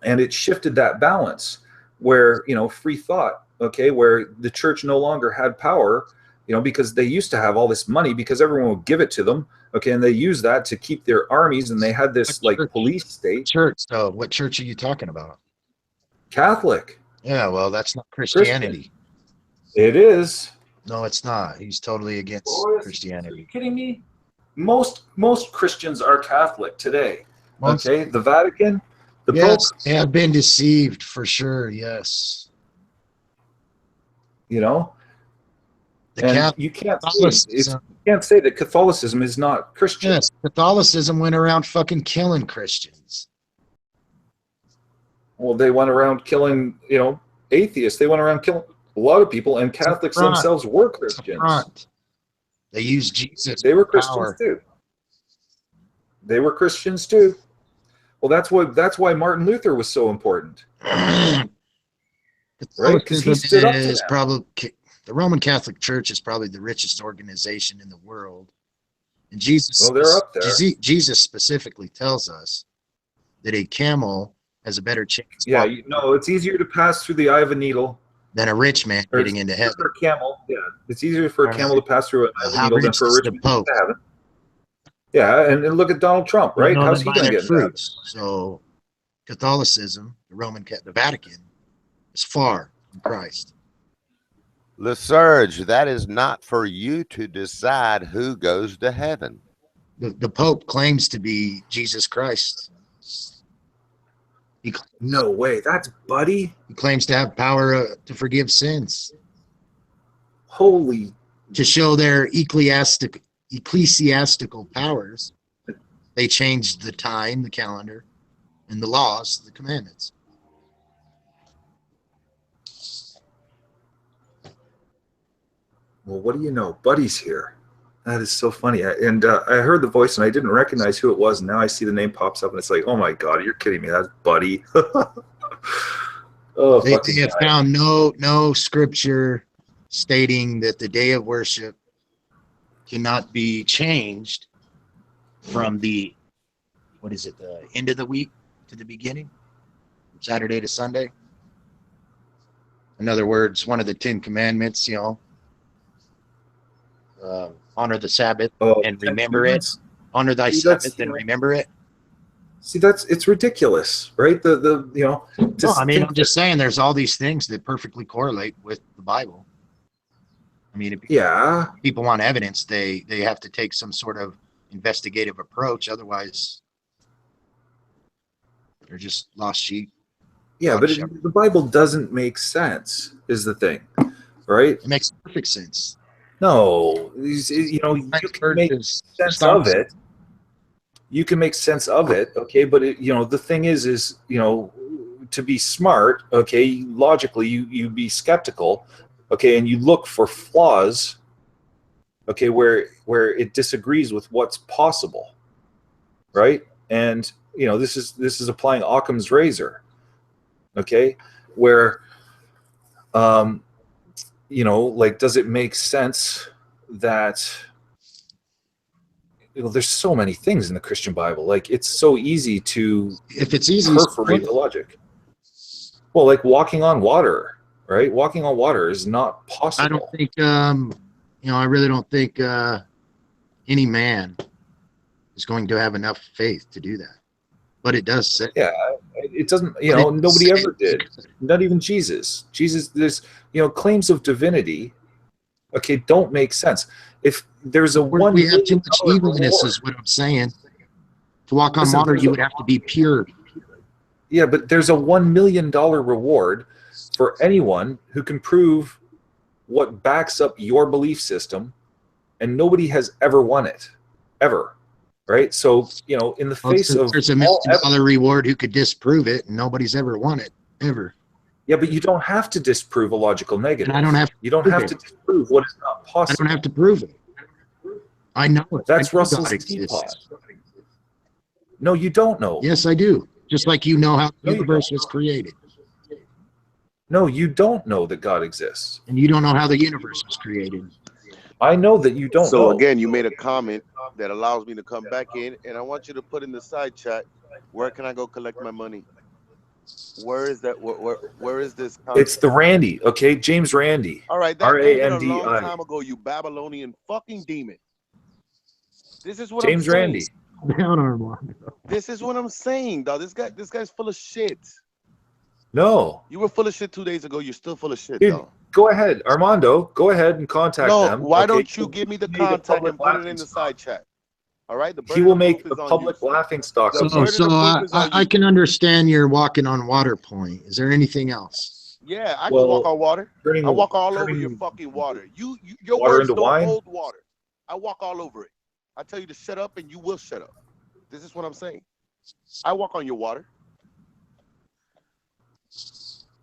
and it shifted that balance where, you know, free thought, okay, where the church no longer had power, you know, because they used to have all this money because everyone would give it to them, okay, and they use that to keep their armies, and they had this like police state. Church, though. What church are you talking about? Catholic. Yeah, well, that's not Christianity. It is. No, it's not. He's totally against Christianity. Are you kidding me? Most Christians are Catholic today. Okay, the Vatican, the Pope. They have been deceived for sure. Yes. You know, and you can't say that Catholicism is not Christian. Yes, Catholicism went around fucking killing Christians. Well, they went around killing, you know, atheists. They went around killing a lot of people, and Catholics themselves were Christians. They used Jesus. They were Christians too. They were Christians too. Well, that's why Martin Luther was so important. Right? Because he stood up to that. The Roman Catholic Church is probably the richest organization in the world. And Jesus, well, they're up there. Jesus specifically tells us that a camel has a better chance. Yeah, you know, it's easier to pass through the eye of a needle than a rich man getting into heaven. For a camel, yeah, it's easier for a camel to pass through an eye of a needle than for a rich man to heaven. Yeah, and look at Donald Trump, right? How's he going to get fruits? So, Catholicism, the Vatican, is far from Christ. LeSurge, that is not for you to decide who goes to heaven. The Pope claims to be Jesus Christ. No way, that's Buddy? He claims to have power to forgive sins. Holy. To show their ecclesiastical powers, they changed the time, the calendar, and the laws, the commandments. Well, what do you know? Buddy's here. That is so funny. I heard the voice and I didn't recognize who it was. And now I see the name pops up and it's like, oh my God, you're kidding me. That's Buddy. Oh, They have found no scripture stating that the day of worship cannot be changed from the end of the week to the beginning, Saturday to Sunday. In other words, one of the 10 commandments, honor the Sabbath and remember it. Honor thy Sabbath and remember it. See, it's ridiculous, right? I'm just saying there's all these things that perfectly correlate with the Bible. I mean, if people want evidence, they have to take some sort of investigative approach. Otherwise, they're just lost sheep. Yeah, but the Bible doesn't make sense, is the thing, right? It makes perfect sense. No, you can make sense of it. You can make sense of it, okay? But the thing is to be smart, okay? Logically, you be skeptical, okay, and you look for flaws, okay, where it disagrees with what's possible, right? And this is applying Occam's razor, okay, where does it make sense that there's so many things in the Christian Bible, like it's so easy to perforate the logic. Well, like walking on water, right? Walking on water is not possible. I don't think I really don't think any man is going to have enough faith to do that. But it does say. Yeah, it doesn't, nobody ever did. Not even Jesus. Jesus, there's, claims of divinity, okay, don't make sense. If there's we have too much evilness is what I'm saying. To walk on water, you would have to be pure. Yeah, but there's a $1 million reward for anyone who can prove what backs up your belief system, and nobody has ever won it, ever. Right, so in the face of there's $1 million reward who could disprove it, and nobody's ever won it ever. Yeah, but you don't have to disprove a logical negative. And I don't have. You don't have to disprove what is not possible. I don't have to prove it. I know it. That's Russell's teapot. No, you don't know. Yes, I do. Just like you know how the universe was created. No, you don't know that God exists. And you don't know how the universe was created. I know that you don't know. So again, you made a comment that allows me to come back in, and I want you to put in the side chat, where can I go collect my money? Where is that? Where is this? It's the Randy, okay? James Randy. All right, that ended a long time ago, you Babylonian fucking demon. This is what James I'm saying. Randy. This is what I'm saying, dog. This guy's full of shit. No. You were full of shit 2 days ago. You're still full of shit, dude, dog. Go ahead, Armando. Go ahead and contact them. Why don't you give me the contact and put it in the side chat? All right. He will make the public laughing stock. I can understand your walking on water point. Is there anything else? Yeah, I can walk on water. I walk all over your fucking water. Your water words into don't wine? hold water. I walk all over it. I tell you to shut up, and you will shut up. This is what I'm saying. I walk on your water.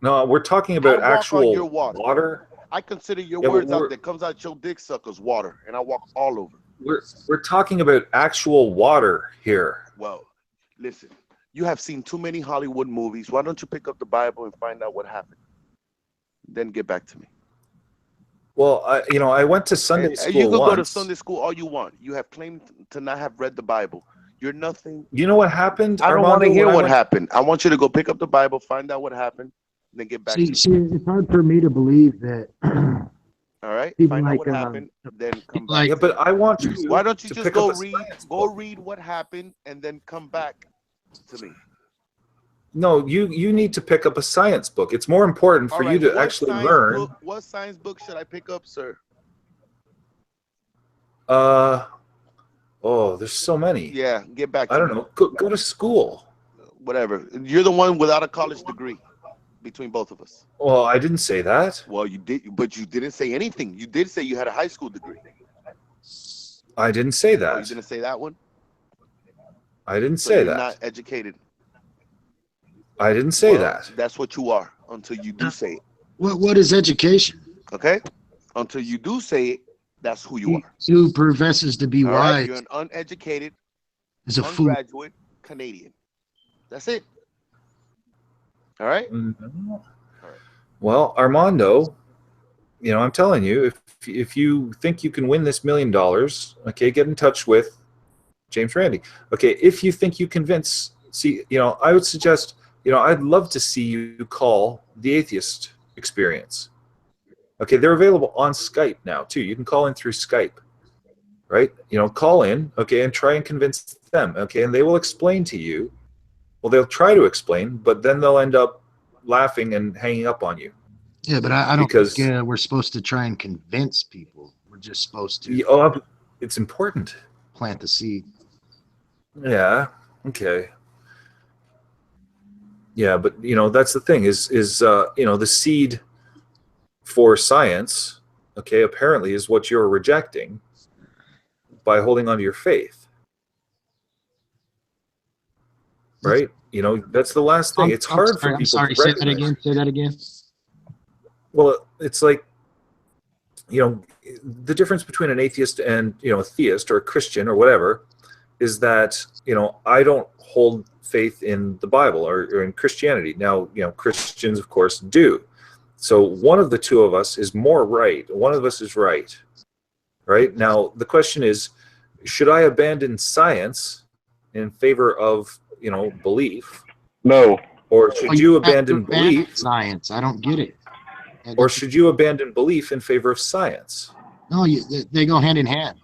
No, we're talking about actual your water. I consider your words out that comes out your dick suckers water, and I walk all over. We're talking about actual water here. Well, listen, you have seen too many Hollywood movies. Why don't you pick up the Bible and find out what happened? Then get back to me. Well, I went to Sunday school. You can go to Sunday school all you want. You have claimed to not have read the Bible. You're nothing. You know what happened? I don't want to hear what happened. I want you to go pick up the Bible, find out what happened, and then get back to me. See, it's hard for me to believe that. All right, find out what happened, then come back. Yeah, but I want you. Why don't you just go read what happened and then come back to me? No, you need to pick up a science book. It's more important for you to actually learn. What science book should I pick up, sir? There's so many. Yeah, get back. I don't know. Go to school. Whatever. You're the one without a college degree. Between both of us. Well, I didn't say that. Well, you did, but you didn't say anything. You did say you had a high school degree. I didn't say that. Oh, you didn't say that one? I didn't say that. You're not educated. I didn't say that. That's what you are until you do say it. What is education? Okay? Until you do say it, that's who you are. Who professes to be All right? wise You're an uneducated, is a fool. undergraduate Canadian. That's it. All right? Well, Armando, I'm telling you, if you think you can win this $1 million, okay, get in touch with James Randi. Okay, if you think you I would suggest, I'd love to see you call the Atheist Experience. Okay, they're available on Skype now too. You can call in through Skype, right? Call in, okay, and try and convince them, okay, and they will explain to you. Well, they'll try to explain, but then they'll end up laughing and hanging up on you. Yeah, but I don't think we're supposed to try and convince people. We're just supposed to. It's important. Plant the seed. Yeah. Okay. Yeah, but that's the thing is the seed for science, okay, apparently is what you're rejecting by holding on to your faith. Right? That's the last thing. It's hard for people to recognize. Say that again. Well, it's like, the difference between an atheist and, a theist or a Christian or whatever is that, I don't hold faith in the Bible or in Christianity. Now, Christians, of course, do. So one of the two of us is more right. One of us is right. Right? Now, the question is, should I abandon science in favor of, belief? No. Or should you abandon belief? Science. I don't get it. Or should you abandon belief in favor of science? No, they go hand in hand.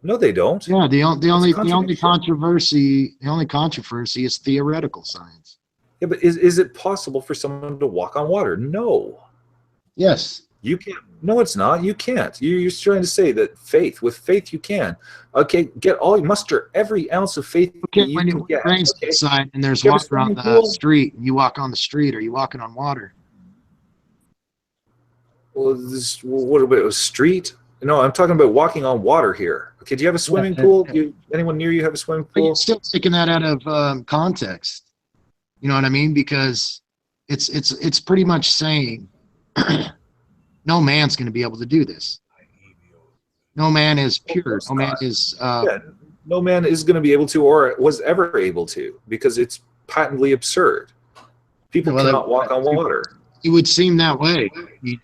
No, they don't. Yeah, the only controversy is theoretical science. Yeah, but is it possible for someone to walk on water? No. Yes. You can't. No, it's not. You can't. You're trying to say that with faith you can. Okay, muster every ounce of faith that you can get. Rain's outside and there's water on the street, and you walk on the street, or you walking on water? Well, what about a street? No, I'm talking about walking on water here. Okay, do you have a swimming pool? Anyone near you have a swimming pool? You're still taking that out of context. You know what I mean? Because it's pretty much saying no man's going to be able to do this. No man is pure. No man is. No man is going to be able to, or was ever able to, because it's patently absurd. People cannot walk on water. It would seem that way.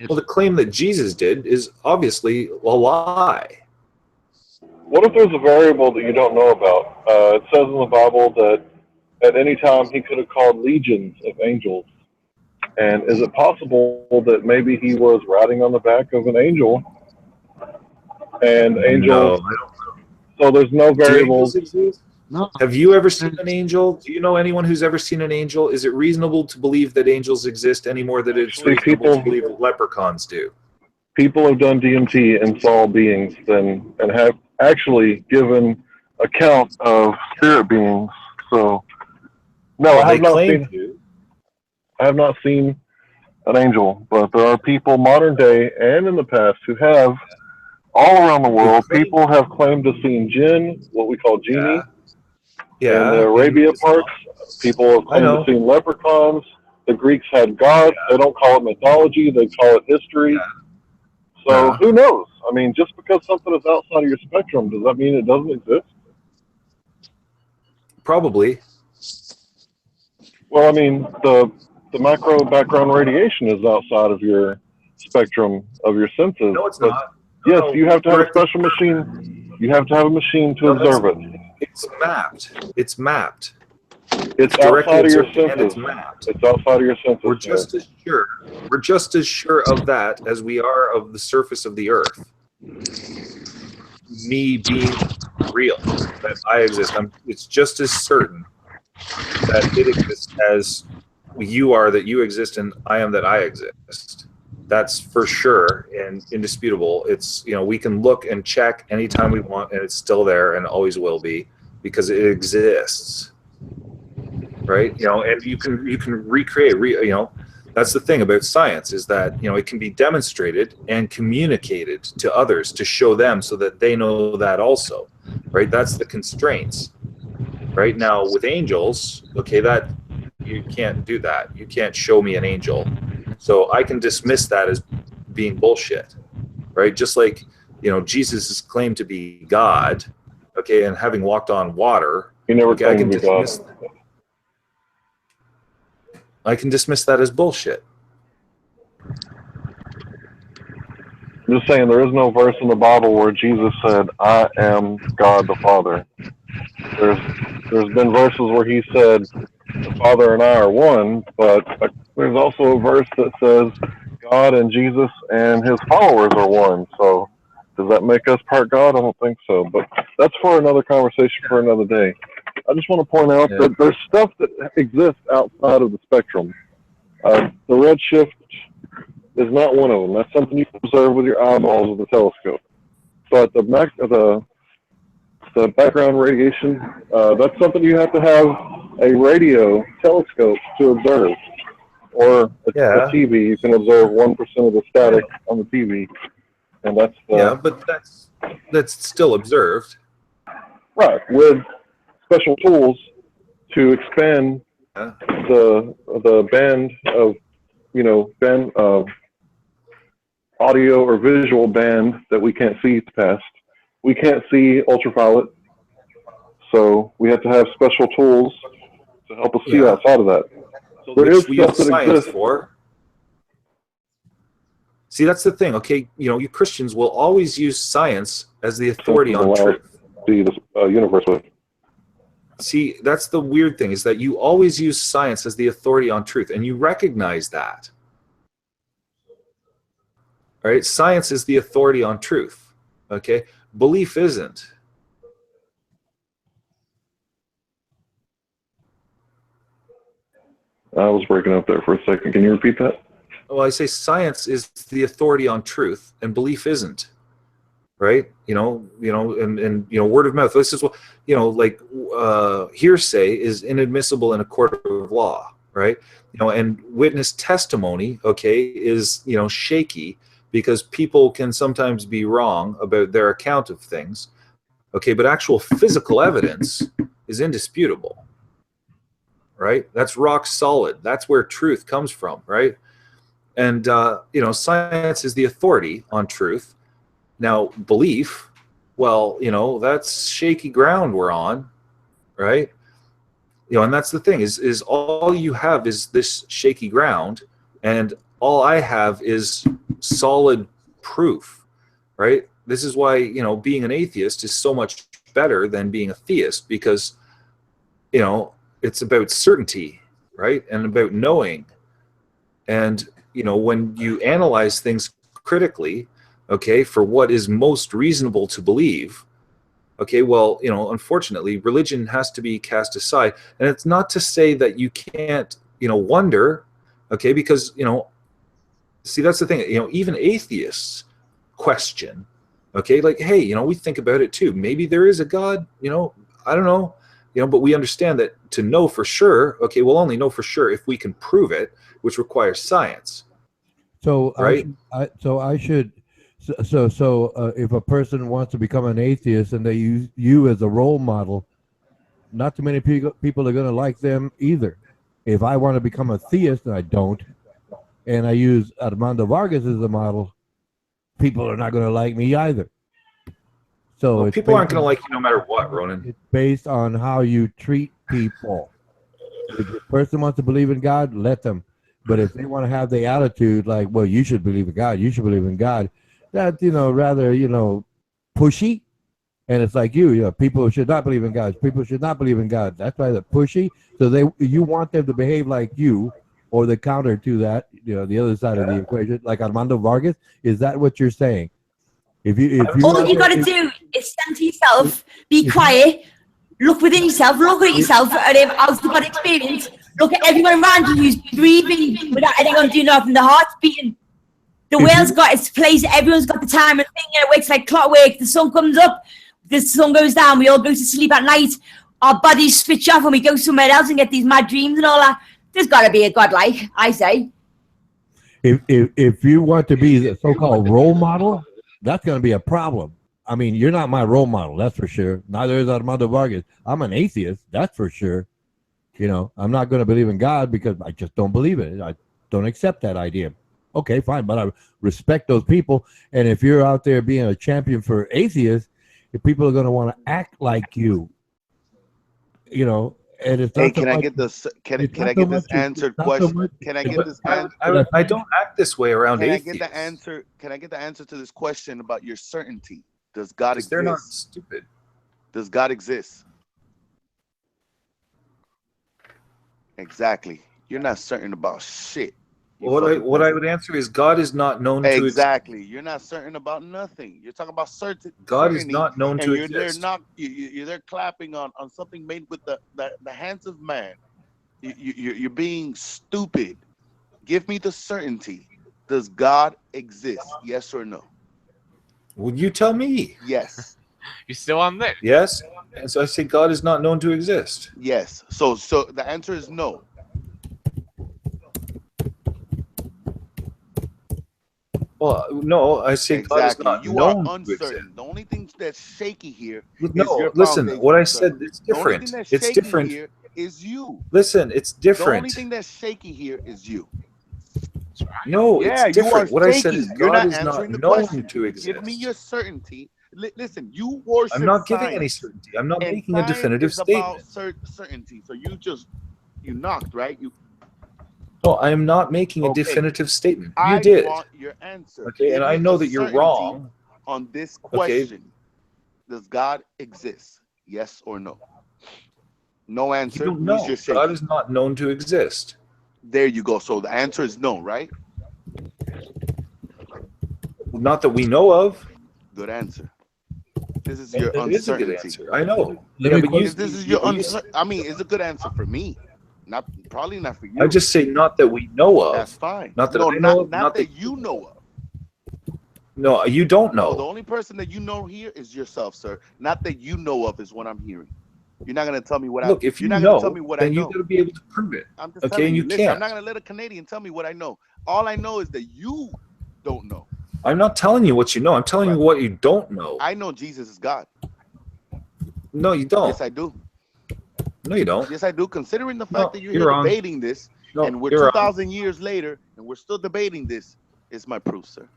Well, the claim that Jesus did is obviously a lie. What if there's a variable that you don't know about? It says in the Bible that at any time he could have called legions of angels. And is it possible that maybe he was riding on the back of an angel? And angels. No. So there's no variables. No. Have you ever seen an angel? Do you know anyone who's ever seen an angel? Is it reasonable to believe that angels exist any more than it's reasonable to believe that leprechauns do? People have done DMT and saw beings and have actually given account of spirit beings. So, no, I have not seen an angel, but there are people modern day and in the past who have, all around the world, people have claimed to seen jinn, what we call genie. Yeah. In the Arabia parts, people have claimed to seen leprechauns. The Greeks had gods. They don't call it mythology. They call it history. So who knows? I mean, just because something is outside of your spectrum, does that mean it doesn't exist? Probably. Well, I mean, the macro background radiation is outside of your spectrum of your senses. No, it's not. Yes, you have to have a special machine. You have to have a machine to observe it. It's mapped. It's mapped. It's outside of your senses. And it's mapped. It's outside of your senses. We're just as sure. We're just as sure of that as we are of the surface of the earth. Me being real, that I exist. It's just as certain that it exists as you are that you exist, and I am that I exist. That's for sure and indisputable. It's, we can look and check anytime we want, and it's still there and always will be, because it exists, right? And you can recreate. That's the thing about science, is that it can be demonstrated and communicated to others to show them so that they know that also, right? That's the constraints. Right now with angels, okay, that you can't do that. You can't show me an angel. So I can dismiss that as being bullshit, right? Just like, you know, Jesus is claimed to be God, okay, and having walked on water, He never okay, claimed to be God. I can dismiss that as bullshit. I'm just saying, there is no verse in the Bible where Jesus said, "I am God the Father." There's been verses where he said, "The Father and I are one," but there's also a verse that says, "God and Jesus and his followers are one." So, does that make us part God? I don't think so. But that's for another conversation for another day. I just want to point out that there's stuff that exists outside of the spectrum. The redshift is not one of them. That's something you can observe with your eyeballs with a telescope. But the background radiation, that's something you have to have a radio telescope to observe. Or a TV, you can observe 1% of the static on the TV. And that's but that's still observed. Right, with special tools to expand the band of, you know, band of audio or visual band that we can't see past. We can't see ultraviolet, so we have to have special tools to help us see outside of that. So there is stuff that exists for. See, that's the thing. Okay, you know, you Christians will always use science as the authority on truth. See the universe with. See, that's the weird thing, is that you always use science as the authority on truth, and you recognize that. All right, science is the authority on truth. Okay, belief isn't. I was breaking up there for a second. Can you repeat that? Well, I say science is the authority on truth, and belief isn't. Right? You know, and you know, word of mouth. This is what, you know, like hearsay is inadmissible in a court of law, right? You know, and witness testimony, okay, is, you know, shaky because people can sometimes be wrong about their account of things, okay, but actual physical evidence is indisputable, right? That's rock solid. That's where truth comes from, right? And you know, science is the authority on truth. Now, belief, well, you know, that's shaky ground we're on, right? You know, and that's the thing, is all you have is this shaky ground, and all I have is solid proof, right? This is why, you know, being an atheist is so much better than being a theist, because, you know, it's about certainty, right? And about knowing. And, you know, when you analyze things critically, okay, for what is most reasonable to believe, okay, well, you know, unfortunately, religion has to be cast aside. And it's not to say that you can't, you know, wonder, okay, because, you know, see, that's the thing, you know, even atheists question, okay, like, hey, you know, we think about it too. Maybe there is a God, you know, I don't know, you know, but we understand that to know for sure, okay, we'll only know for sure if we can prove it, which requires science. So, right? So if a person wants to become an atheist and they use you as a role model, not too many people are going to like them either. If I want to become a theist, and I don't, and I use Armando Vargas as a model, people are not going to like me either. So well, people aren't going to like you no matter what, Ronan. It's based on how you treat people. If a person wants to believe in God, let them. But if they want to have the attitude like, well, you should believe in God, you should believe in God, that's, you know, rather, you know, pushy. And it's like you know, people should not believe in God. People should not believe in God. That's why they're pushy. So you want them to behave like you, or the counter to that, you know, the other side of the equation, like Armando Vargas. Is that what you're saying? If you all you got to do is stand to yourself, be quiet, look within yourself, look at yourself, and how's the God experience? Look at everyone around you who's breathing without anyone doing nothing. The heart's beating. The world's got its place. Everyone's got the time and thing. It works like clockwork. The sun comes up, the sun goes down. We all go to sleep at night. Our bodies switch off and we go somewhere else and get these mad dreams and all that. There's got to be a God, like I say. If you want to be the so-called role model, that's going to be a problem. I mean, you're not my role model, that's for sure. Neither is Armando Vargas. I'm an atheist, that's for sure. You know, I'm not going to believe in God because I just don't believe it. I don't accept that idea. Okay, fine, but I respect those people. And if you're out there being a champion for atheists, if people are going to want to act like you, you know, and it's not Hey, so can I much. get this? Can It's I not so get this much. answered It's not so question? much. Can I it's- get this answer? I don't act this way around Can I atheists. get the answer? Can I get the answer to this question about your certainty? Does God Because exist? they're not stupid. Does God exist? Exactly. You're not certain about shit. You What fucking I peasant. would answer is God is not known to exist. Exactly. You're not certain about nothing. You're talking about God is certainty, not known and to you're there exist. not. You're there clapping on something made with the hands of man. You're being stupid. Give me the certainty. Does God exist? Yes or no? Would you tell me? Yes. You still on this? Yes. And so I say God is not known to exist. Yes. So the answer is no. Well, no, I say God is Exactly. not You are known to uncertain. exist. The only thing that's shaky here is No, your listen, foundation, what I sir. said, it's The only different. thing that's It's shaky different. here is you. Listen, it's The only different. thing that's shaky here is you. No, Yeah, it's you are different. What I said shaky. is You're God not is not answering the known question. to exist. Give me your certainty. Listen, you worship I'm not giving science, any certainty. I'm not and making a science definitive is about statement. certainty. So you knocked, right? No, I am not making a Okay. definitive statement. You I did. want your answer. Okay, Give and I me know a that you're certainty wrong. on this Okay. question. Does God exist? Yes or no? No You answer don't means know. you're shaky. God is not known to exist. There you go. So the answer is no, right? Not that we know of. Good answer. This is your It is a good uncertainty. answer. I know. Let Yeah, me but you, This is you, your you, uncertainty. I mean, it's a good answer for me. Probably not for you. I just say not that we know of. That's fine. Not that No, I know of. not that you know of. No, you don't No, the know. only person that you know here is yourself, sir. Not that you know of is what I'm hearing. You're not gonna tell me what Look, if you're you not know, gonna tell me what I then you know. got to be able to prove it. I'm just Okay, telling and you. you Listen, I'm can't. not gonna let a Canadian tell me what I know. All I know is that you don't know. I'm not telling you what you know. I'm telling you what you don't know. I know Jesus is God. No, you don't. Yes, I do. No, you don't. Yes, I do. Considering the fact No, that you're you're here wrong. debating this, No, and we're you're wrong. 2,000 years later, and we're still debating this, is my proof, sir.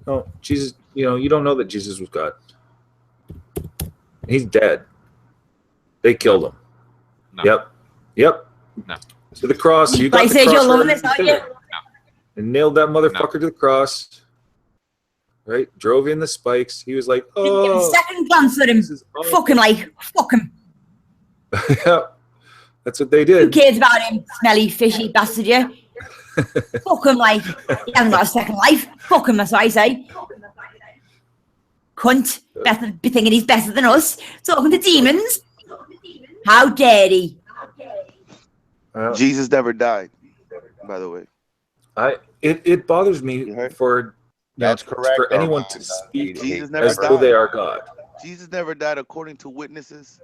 No, Jesus. You don't know that Jesus was God. He's dead. They killed him. No. Yep. No. To the cross. You got Like the says you're cross loving right this, aren't you? there. And nailed that motherfucker to the cross. Right? Drove in the spikes. He was like, Didn't give a oh. second glance at him. This is awful. Fuck him like, fuck him. Yep. That's what they Who did. cares about him, smelly, fishy bastard, yeah? Fuck him like, he hasn't got a second life. Fuck him, that's what I say. Cunt, better, be thinking he's better than us. Talking to demons. How dare he? Jesus never died, by the way. It bothers me for That's correct, for anyone Armand. to speak Jesus never as though died. they are God. Jesus never died according to witnesses,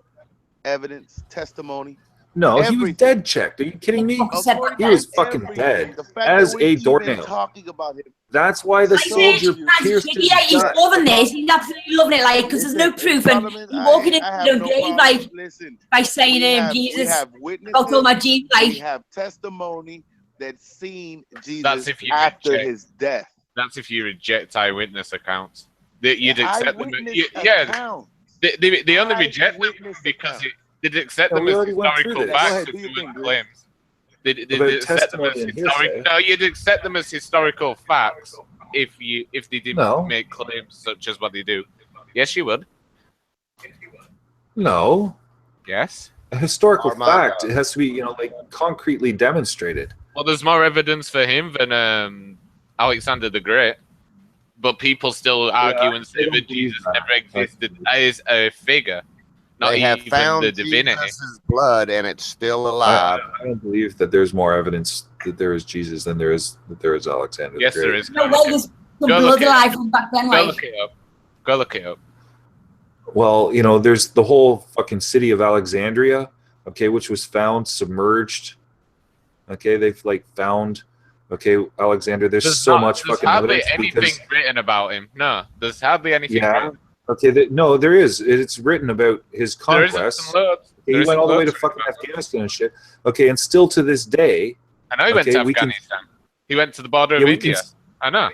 evidence, testimony. No, he was Everything. dead checked. Are you kidding me? According He was to fucking everything. dead The fact as that we're a even doornail. talking about him. That's why the I say, soldier pierced his yeah, he's gut. loving this. He's absolutely loving it, like, because there's no proof. And he's walking into the grave, like, Listen, by saying, we Jesus, have witnesses, about all my Jesus, we like, have testimony that's seen That's Jesus if you after reject- his death. That's if you reject eyewitness accounts. You'd accept them. Eyewitness Yeah, accounts. they only reject them Eyewitness because accounts. they'd accept No, them we as already went through historical this. Go facts ahead, if do your they thing, weren't Bruce. claims. They'd About accept them as testimony and historic. hearsay. No, you'd accept them as historical facts if they didn't No. make claims such as what they do. Yes, you would. No. Yes. A historical Armand, fact, it has to be, concretely demonstrated. Well, there's more evidence for him than Alexander the Great, but people still argue and say don't that believe Jesus that. never existed as a figure, not They have even found the divinity. Jesus' blood, and it's still alive. I don't believe that there's more evidence that there is Jesus than there is Alexander. Yes, the there Great. is. no way, there's some Go blood look it up. alive from back then, Go like. look it up. Go look it up. Well, there's the whole fucking city of Alexandria, okay, which was found submerged. Okay, they've found, Alexander. There's so much fucking hardly evidence anything because written about him. No, there's hardly anything yeah, written. okay, no, there is. It's written about his There isn't conquests. some loads. He There went isn't all the way to loads fucking written about him. Afghanistan and shit. Okay, and still to this day, I know he went to we can- Afghanistan. He went to the border of Yeah, we India. can- I know.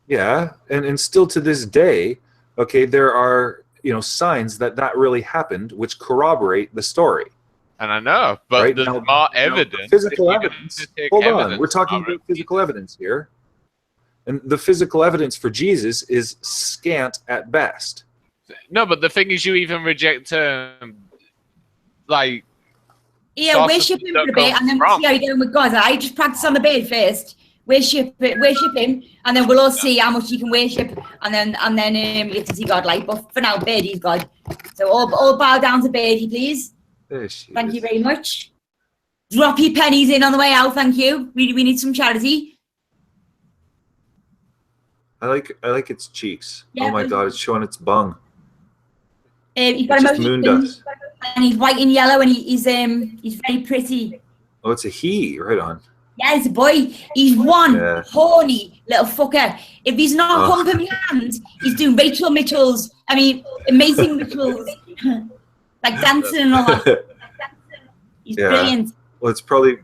Yeah, and still to this day, okay, there are signs that really happened, which corroborate the story. And I know, but Right, there's now- more now, evidence. physical If you evidence. just take Hold on, evidence we're talking of about it. physical evidence here, and the physical evidence for Jesus is scant at best. No, but the thing is, you even reject like Yeah, sources worship him that for a bit, go and then wrong. we'll see how you get on with God. I just practice on the bed first. Worship him, and then we'll all see how much you can worship, and then you get to see God. Like, but for now, Birdie's God. So all bow down to Birdie, please. There she Thank is. you very much. Drop your pennies in on the way out. Thank you. We need some charity. I like its cheeks. Yeah, Oh my but- god, it's showing its bung. He's got It's a just moon dust. and he's white and yellow, and he's very pretty. Oh, it's a he. Right on. Yeah, it's a boy. He's one Yeah. horny little fucker. If he's not Oh. humping my hand, he's doing Rachel Mitchell's. I mean, amazing Mitchell's, like dancing and all that. He's Yeah. brilliant. Well, it's probably,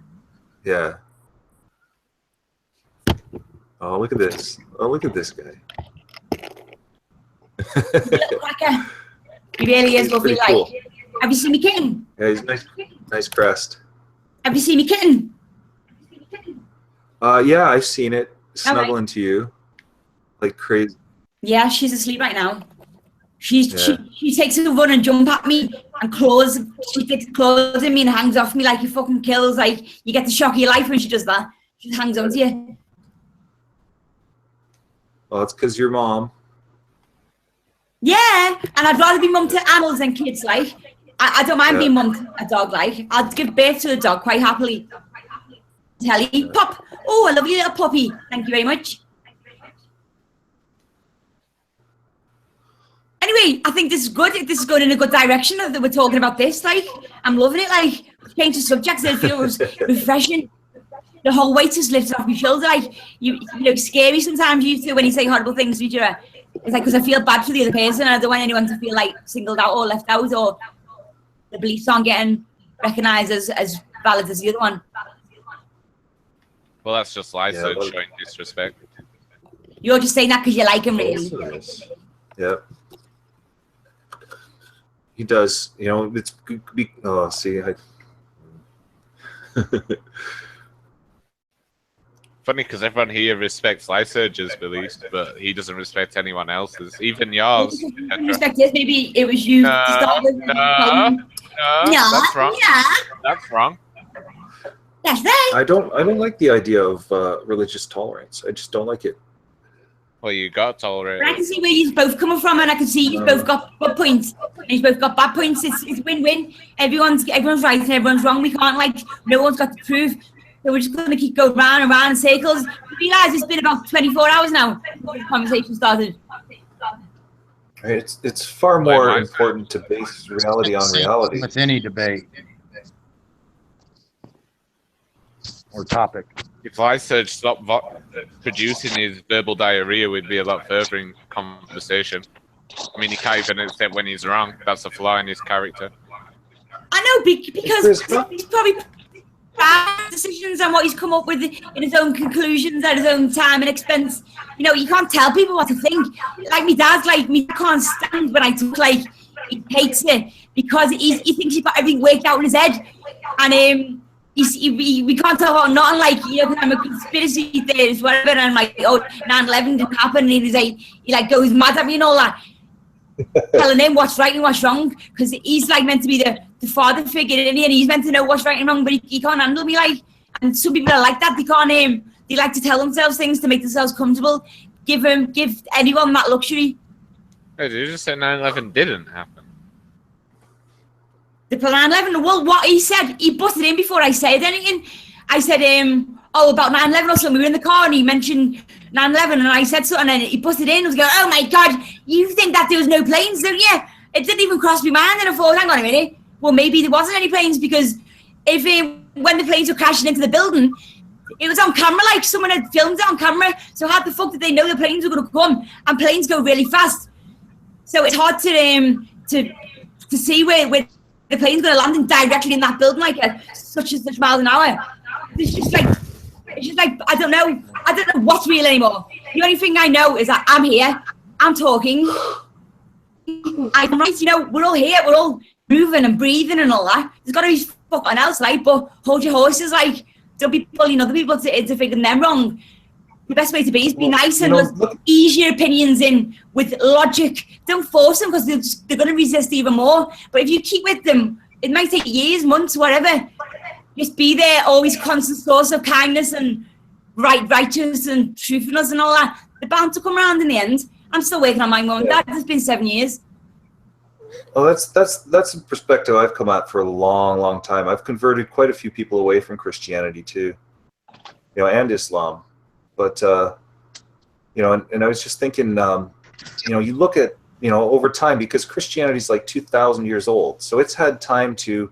yeah. Oh, look at this. Oh, look at this guy. Little cracker. He really is He's lovely. pretty Like, cool. have you seen me kitten? Yeah, he's nice crest. Have you seen me kitten? Yeah, I've seen it snuggling to you, like crazy. Yeah, she's asleep right now. She Yeah. takes a run and jump at me and claws. She takes claws in me and hangs off me like you fucking kills. Like, you get the shock of your life when she does that. She just hangs on to you. Well, it's because your mom. Yeah, and I'd rather be mum to animals than kids. Like, I don't mind Yeah. being mum to a dog. Like, I'd give birth to a dog quite happily. Telly, pop. Oh, a lovely little puppy. Thank you very much. Anyway, I think this is good. This is going in a good direction. That we're talking about this. Like, I'm loving it. Like, change the subject. It feels refreshing. The whole weight is lifted off my shoulder. Like, you look scary sometimes. You two when you say horrible things to each other. It's like because I feel bad for the other person. And I don't want anyone to feel like singled out or left out, or the beliefs aren't getting recognised as valid as the other one. Well, that's just Lysa well- showing disrespect. You're just saying that because you like him, really. Also is. Yep. He does. It's oh, see, Funny because everyone here respects Lysurge's beliefs, but he doesn't respect anyone else's, even yours. Respect this. Maybe it was you to start with. No, that's wrong. Yeah, That's wrong. that's right. I don't like the idea of religious tolerance. I just don't like it. Well, you got tolerate. But I can see where you're both coming from, and I can see you've both got good points, and you've both got bad points. It's win-win. Everyone's right and everyone's wrong. We can't no one's got the proof. So we're just going to keep going round and round in circles. You realise it's been about 24 hours now since the conversation started. It's far more important to base reality on reality. With any debate or topic. If Lysurge stopped producing his verbal diarrhea, we'd be a lot further in conversation. I mean, he can't even accept when he's wrong. That's a flaw in his character. I know, because he's probably bad decisions and what he's come up with in his own conclusions at his own time and expense. You can't tell people what to think. Like my dad's me can't stand when I talk. Like, he hates it because he thinks he's got everything worked out in his head, and we can't talk about nothing. I'm a conspiracy theorist, whatever. And I'm like, oh, 9/11 didn't happen, and he goes mad at me and all that. Telling him what's right and what's wrong, because he's meant to be the father figure, and he's meant to know what's right and wrong, but he can't handle me. And some people are like that. They can't. They like to tell themselves things to make themselves comfortable. Give anyone that luxury. Hey, did you just say 9/11 didn't happen? The plan 11. Well, what he said, he busted in before I said anything. I said, about 9/11 or something. We were in the car and he mentioned 9/11, and I said something, and he busted in and was going, oh my God, you think that there was no planes, don't you? It didn't even cross my mind, and I thought, hang on a minute. Well, maybe there wasn't any planes, because when the planes were crashing into the building, it was on camera, someone had filmed it on camera. So how the fuck did they know the planes were going to come? And planes go really fast. So it's hard to see where the plane's going to land directly in that building, such miles an hour. It's just It's just like, I don't know what's real anymore. The only thing I know is that I'm here, I'm talking, I'm right, you know, we're all here, we're all moving and breathing and all that. There's got to be fucking else, right? But hold your horses, like, don't be bullying other people to figure them wrong. The best way to be is be nice and ease your opinions in with logic. Don't force them because they're going to resist even more. But if you keep with them, it might take years, months, whatever. Just be there, always constant source of kindness and righteous and truthfulness and all that. They're bound to come around in the end. I'm still working on my mum and dad. It's been 7 years. Well, that's a perspective I've come at for a long, long time. I've converted quite a few people away from Christianity too, you know, and Islam. But you know, and I was just thinking, you know, you look at, you know, over time, because Christianity is like 2,000 years old, so it's had time to,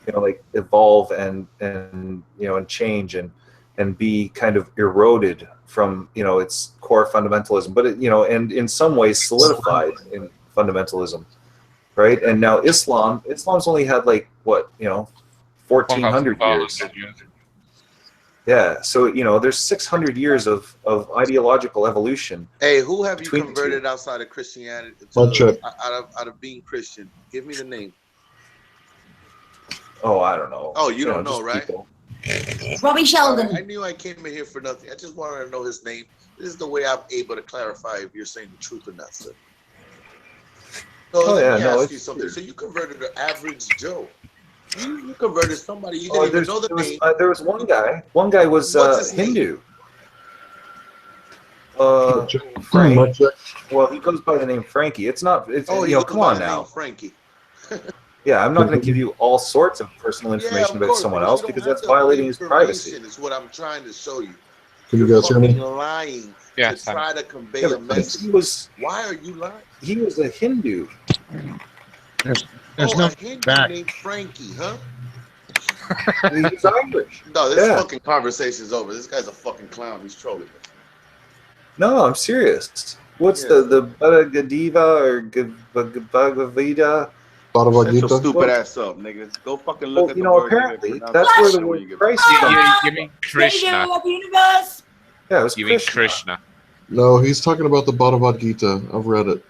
you know, like evolve and you know, and change and be kind of eroded from, you know, its core fundamentalism, but it, you know, and in some ways solidified in fundamentalism, right? And now Islam's only had like what, you know, 1,400 years. Yeah, so you know, there's 600 years of ideological evolution. Hey, who have you converted outside of Christianity? Out of being Christian, give me the name. Oh, I don't know. Oh, you don't know, right? People. Robbie Sheldon. I knew I came in here for nothing. I just wanted to know his name. This is the way I'm able to clarify if you're saying the truth or not, sir. So let me ask you something. So you converted an average Joe. You converted somebody you didn't even know the name. There was one guy. One guy was Hindu. Frank. Well, he goes by the name Frankie. It's not. It's, you know, come on now. Frankie. Yeah, I'm not going to give you all sorts of personal information about someone else because that's violating his privacy. Is what I'm trying to show you. Can you guys hear me? Lying to try to convey a message. Why are you lying? He was a Hindu. There's no a Hindu back. named Frankie, huh? He's Irish. No, this fucking conversation's over. This guy's a fucking clown. He's trolling us. No, I'm serious. What's the Bhagavad Gita or Bhagavad Gita? Shut your stupid ass up, nigga. Go fucking look at the word. Apparently, that's where the word Christ comes. You mean Krishna? Yeah, it was You mean Krishna? No, he's talking about the Bhagavad Gita. I've read it.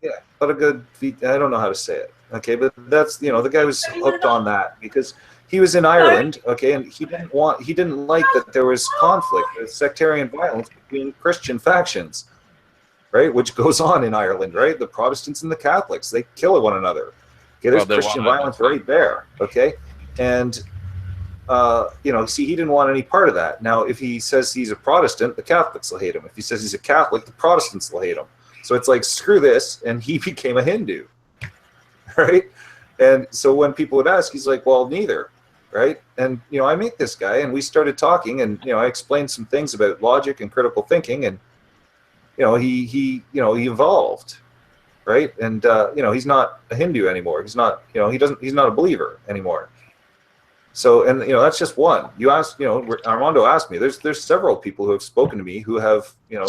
Yeah, but a good. I don't know how to say it. Okay, but that's, you know, the guy was hooked on that because he was in Ireland. Okay, and he didn't like that there was conflict, sectarian violence between Christian factions, right? Which goes on in Ireland, right? The Protestants and the Catholics, they kill one another. Okay, there's Christian violence right there. Okay, and you know, see, he didn't want any part of that. Now, if he says he's a Protestant, the Catholics will hate him. If he says he's a Catholic, the Protestants will hate him. So it's like, screw this, and he became a Hindu, right? And so when people would ask, he's like, well, neither, right? And, you know, I met this guy, and we started talking, and, you know, I explained some things about logic and critical thinking, and, you know, he evolved, right? And, you know, he's not a Hindu anymore. He's not, you know, he's not a believer anymore. So, and, you know, that's just one. You asked, you know, Armando asked me, there's several people who have spoken to me who have, you know,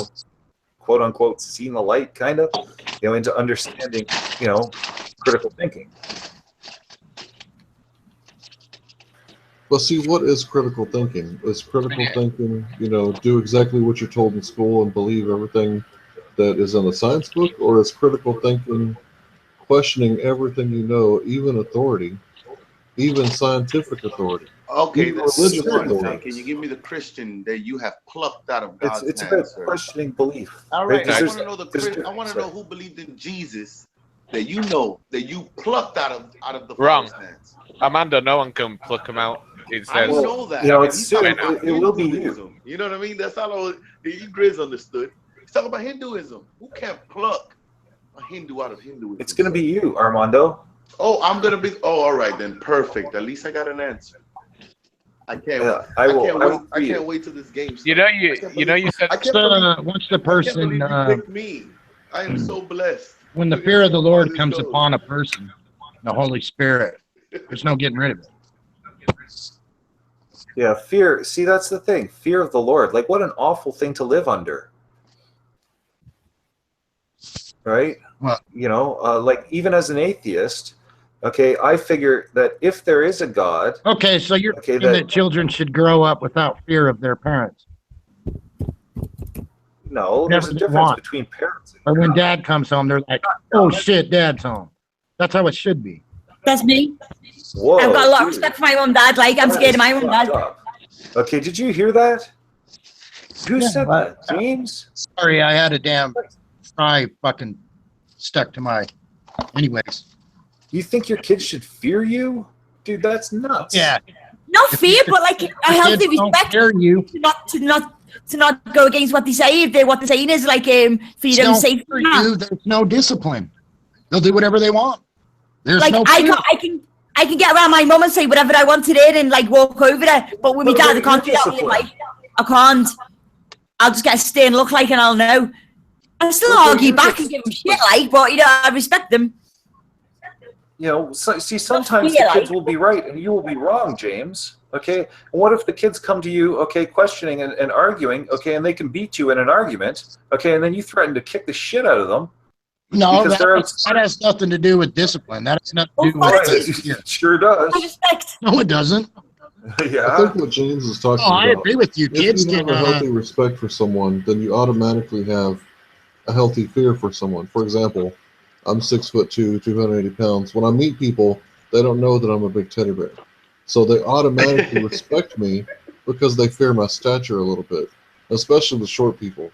quote unquote, seen the light, kind of, you know, into understanding, you know, critical thinking. Well, see, what is critical thinking? Is critical thinking, you know, do exactly what you're told in school and believe everything that is in the science book, or is critical thinking questioning everything you know, even authority, even scientific authority? Okay, this is one thing. Can you give me the Christian that you have plucked out of God's It's hands, about sir? questioning belief. All right, right? I want to know I want to know who believed in Jesus that you know that you plucked out of the Father's hands. Amanda, no one can pluck him out. It says, I know that. You know, it will be you. You know what I mean? That's all you Grizz understood. He's talking about Hinduism. Who can't pluck a Hindu out of Hinduism? It's going to be you, Armando. Oh, I'm going to be. Oh, all right then. Perfect. At least I got an answer. I can't. I can't wait till this game starts. You said. Once the person, picked me. I am so blessed. When the fear of the Lord comes upon a person, the Holy Spirit, there's no getting rid of it. Yeah, fear. See, that's the thing. Fear of the Lord. Like, what an awful thing to live under. Right? Well, you know, like, even as an atheist, Okay, I figure that if there is a God, Okay, so you're saying that children should grow up without fear of their parents. no, there's a difference between parents. Or when dad comes home, they're like, "Oh shit, dad's home." That's how it should be. That's me. Whoa, I've got a lot of dude. respect for my mum and dad. Like, I'm That scared is of my mum and dad. fucked up. Okay, did you hear that? Who said that? James? Sorry, I had a damn fry fucking stuck to my. Anyways. You think your kids should fear you? Dude, that's nuts. Yeah. Not fear, but like a healthy respect you. to not go against what they say. If what they're saying is like freedom, safety. For you, there's no discipline. They'll do whatever they want. There's Like no I can get around my mum and say whatever I want today and like walk over there. But with my dad, I can't do that. Like I can't. I'll just get a stern look like and I'll know. I still argue back and give them shit like, but you know, I respect them. You know, see, sometimes the kids will be right and you will be wrong, James. Okay? And what if the kids come to you, okay, questioning and arguing, okay, and they can beat you in an argument, okay, and then you threaten to kick the shit out of them? No, that has nothing to do with discipline. That has nothing to do with it sure does. No, it doesn't. Yeah. I think what James is talking about. I agree with you. Kids if you have a healthy respect for someone, then you automatically have a healthy fear for someone. For example, I'm 6'2", 280 pounds. When I meet people, they don't know that I'm a big teddy bear. So they automatically respect me because they fear my stature a little bit, especially with short people.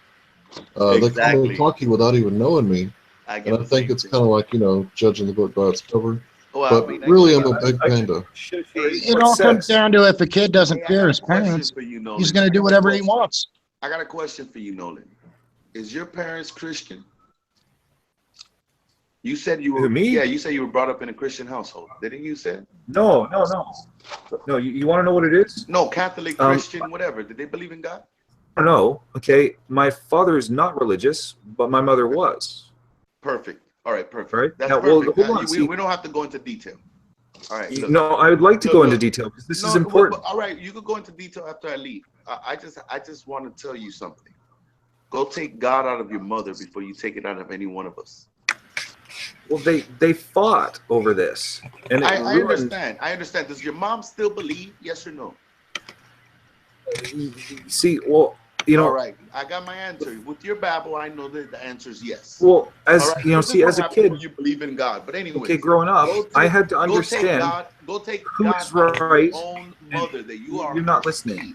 They come and talk to you without even knowing me. And I think it's kind of like, you know, judging the book by its cover. Well, but really, I'm a big panda. It all comes down to if a kid doesn't fear his parents, he's going to do whatever he wants. I got a question for you, Nolan. Is your parents Christian? You said you were. Me? Yeah, you said you were brought up in a Christian household. Didn't you say? No. No, you want to know what it is? No, Catholic, Christian, whatever. Did they believe in God? No. Okay, my father is not religious, but my mother was. Perfect. All right, perfect. Right? That's now, perfect. Well, hold on, We don't have to go into detail. All right. Look. No, I would like to go into detail because this is important. All right, you could go into detail after I leave. I just want to tell you something. Go take God out of your mother before you take it out of any one of us. Well, they fought over this, and I understand. I understand. Does your mom still believe? Yes or no? See, well, you know. All right, I got my answer. With your babble, I know that the answer is yes. Well, as right? you know, see, as a kid, you believe in God. But anyway, okay, growing up, I had to understand who's right. Your own mother that you are. You're not listening.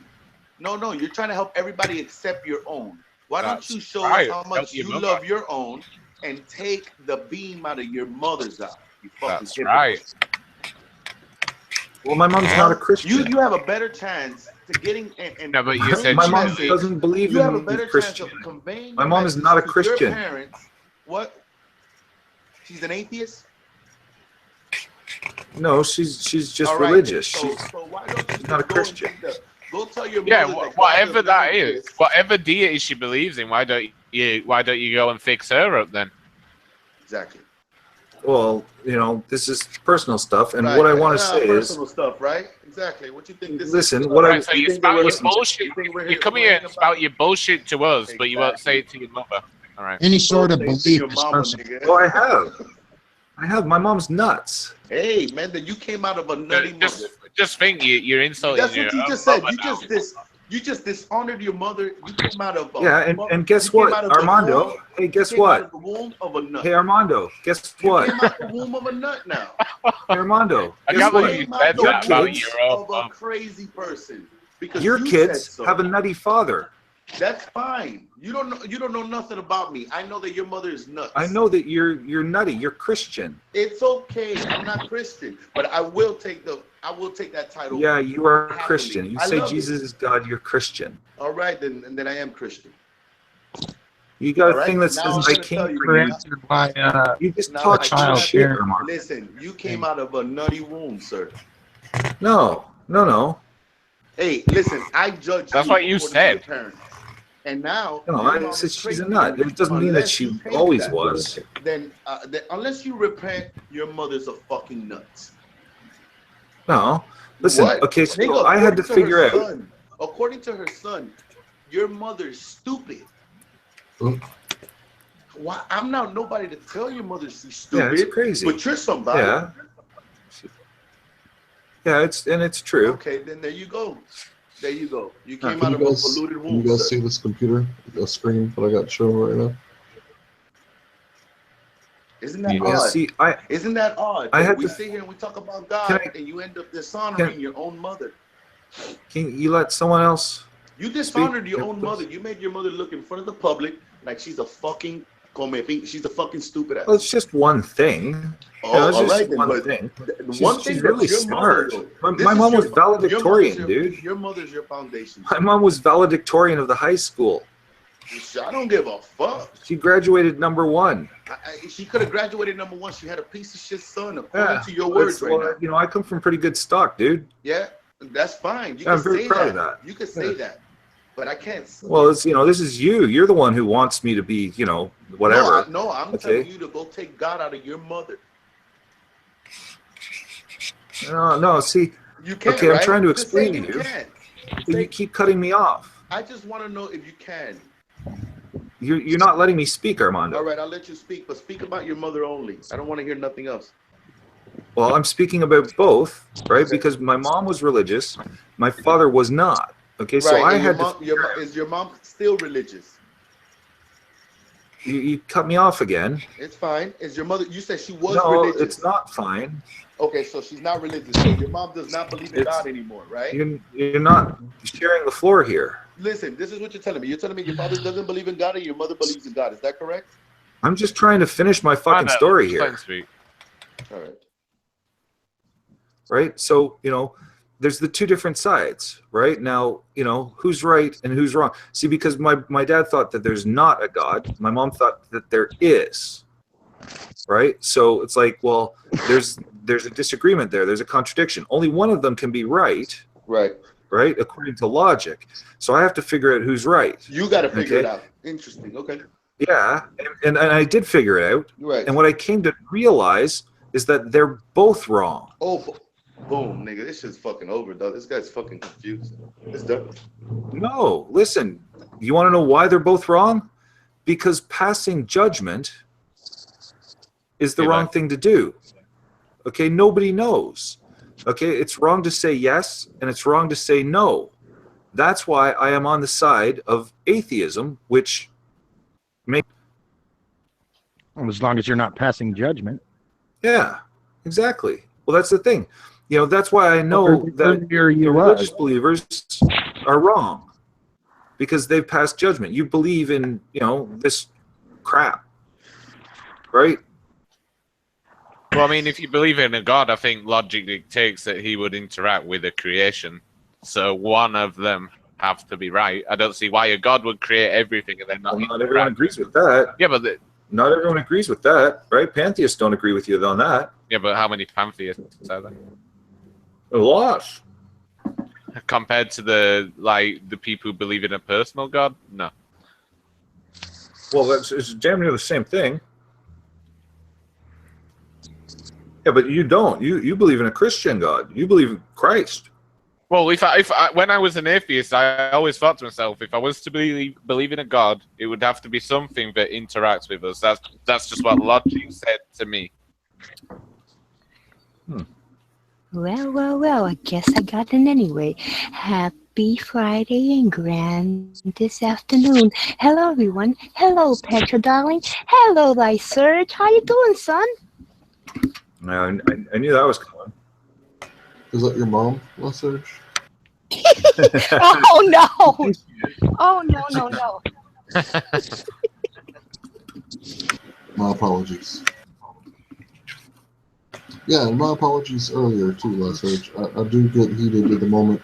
No, you're trying to help everybody accept your own. Why don't you show us how much you love your own and take the beam out of your mother's eye? You fucking That's right. Well, my mom's not a Christian. You have a better chance to getting and no, but you said my mom doesn't believe you have a in better Christian. chance of conveying My mom is not a to Christian. Your parents, what? She's an atheist? No, she's just right, religious. So why don't you she's not a Christian. Go tell your yeah, mother whatever that is, whatever deity she believes in, why don't you go and fix her up then? Exactly. Well, you know, this is personal stuff, and what I want to say is personal stuff, right? Exactly. What you think this listen, is? what I so you spout your bullshit. You come here and spout your bullshit to us, but you won't say it to your mother. All right. Any sort of belief is personal. Well, I have. My mom's nuts. Hey, man, that you came out of a nutty mother. Just think you're insulting. That's what you just said. You just dishonored your mother. You came out of and guess what, Armando? Hey, guess what? Out of the womb of a nut. Hey, Armando, guess what? You came out the womb of a nut now. Hey, Armando, I guess got what? what you said that about your of a crazy person. Because your you kids said so. have a nutty father. That's fine. You don't know nothing about me. I know that your mother is nuts. I know that you're nutty. You're Christian. It's okay. I'm not Christian, but I will take that title. Yeah, you are happily. Christian. You say Jesus is God. You're Christian. All right, then I am Christian. You got All a thing right? that says Now I came for you. You just Now talk I shit, can't- Armando. Listen, you came out of a nutty womb, sir. No. Hey, listen, I judge. That's what you according to your said. parents. And now, No, I said she's a nut. It doesn't mean that she always was. Then unless you repent, your mother's a fucking nuts. No. Listen, What? okay, so Nigga, I had to according figure her out. son- According to her son, your mother's stupid. Why? I'm not nobody to tell your mother she's stupid. Yeah, it's crazy. But you're somebody. Yeah. Yeah, it's true. Okay, then there you go. There you go. You came Can out you of a guys, polluted can you womb, guys sir. see this computer, the screen that I got shown right now? Isn't that Yeah, odd? see, Isn't that odd? I That had we to. sit here and we talk about God, and you end up dishonoring your own mother. Can you let someone else? You dishonored your speak, own please? mother. You made your mother look in front of the public like she's a fucking she's a fucking stupid ass. Well, it's just one thing. Oh, it's all just right then. one But thing. the She's, one thing she's that's really your mother, smart. though. My mom was valedictorian, dude. Your mother's your foundation. My mom was valedictorian of the high school. I don't give a fuck. She graduated #1. She could have graduated #1. She had a piece of shit son, according to your words right now. You know, I come from pretty good stock, dude. Yeah, that's fine. You I'm can very say proud that. of that. You can say that, but I can't. Well, it's this is you. You're the one who wants me to be, whatever. No, I'm telling you to go take God out of your mother. No. See, you can't. Okay, right? I'm trying to Just explain say to you. Can. But you keep cutting me off. I just want to know if you can. You're not letting me speak, Armando. All right, I'll let you speak, but speak about your mother only. I don't want to hear nothing else. Well, I'm speaking about both, right? Because my mom was religious, my father was not. Okay, so right, I and had is your mom still religious? You cut me off again. It's fine. Is your mother? You said she was No, religious. it's not fine. Okay, so she's not religious. So your mom does not believe in God anymore, right? You're not sharing the floor here. Listen, this is what you're telling me. You're telling me your father doesn't believe in God and your mother believes in God. Is that correct? I'm just trying to finish my fucking story here. All right. Right? So, there's the two different sides, right? Now, who's right and who's wrong. See, because my dad thought that there's not a God. My mom thought that there is. Right? So it's like, well, there's a disagreement there. There's a contradiction. Only one of them can be right. Right. Right? According to logic. So I have to figure out who's right. You got to figure it out. Interesting. Okay. Yeah. And I did figure it out. Right. And what I came to realize is that they're both wrong. Oh, boom, nigga. This shit's fucking over, though. This guy's fucking confused. It's done. No, listen. You want to know why they're both wrong? Because passing judgment is the wrong thing to do. Okay, nobody knows. Okay, it's wrong to say yes, and it's wrong to say no. That's why I am on the side of atheism, which makes... Well, as long as you're not passing judgment. Yeah, exactly. Well, that's the thing. That's why I know that the religious believers are wrong. Because they've passed judgment. You believe in, this crap. Right? Well, I mean, if you believe in a God, I think logic dictates that he would interact with a creation. So one of them have to be right. I don't see why a God would create everything and then not. Well, not everyone agrees with that. Yeah, but not everyone agrees with that, right? Pantheists don't agree with you on that. Yeah, but how many pantheists are there? A lot. Compared to the people who believe in a personal God, no. Well, it's damn near the same thing. Yeah, but you don't. You believe in a Christian God. You believe in Christ. Well, if I when I was an atheist, I always thought to myself, if I was to believe in a God, it would have to be something that interacts with us. That's just what logic said to me. Well, I guess I got it anyway. Happy Friday and grand this afternoon. Hello, everyone. Hello, Petra, darling. Hello, Lyserge. How you doing, son? I knew that was coming. Is that your mom, Lyserge? Oh, no. Oh, no. My apologies. Yeah, my apologies earlier too, Lyserge. I do get heated at the moment,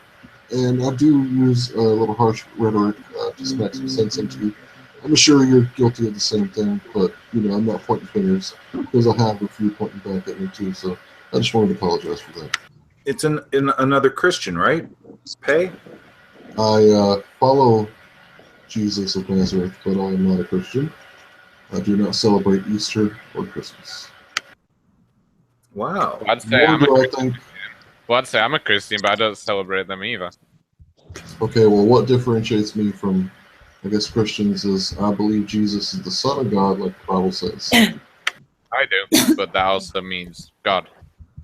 and I do use a little harsh rhetoric to smack some sense into you. I'm sure you're guilty of the same thing, but I'm not pointing fingers because I have a few pointing back at me too. So I just wanted to apologize for that. It's in another Christian, right? Pay? I follow Jesus of Nazareth, but I am not a Christian. I do not celebrate Easter or Christmas. Wow. I'd say I'm a Christian, but I don't celebrate them either. Okay, well, what differentiates me from, I guess, Christians is I believe Jesus is the Son of God, like the Bible says. I do, but that also means God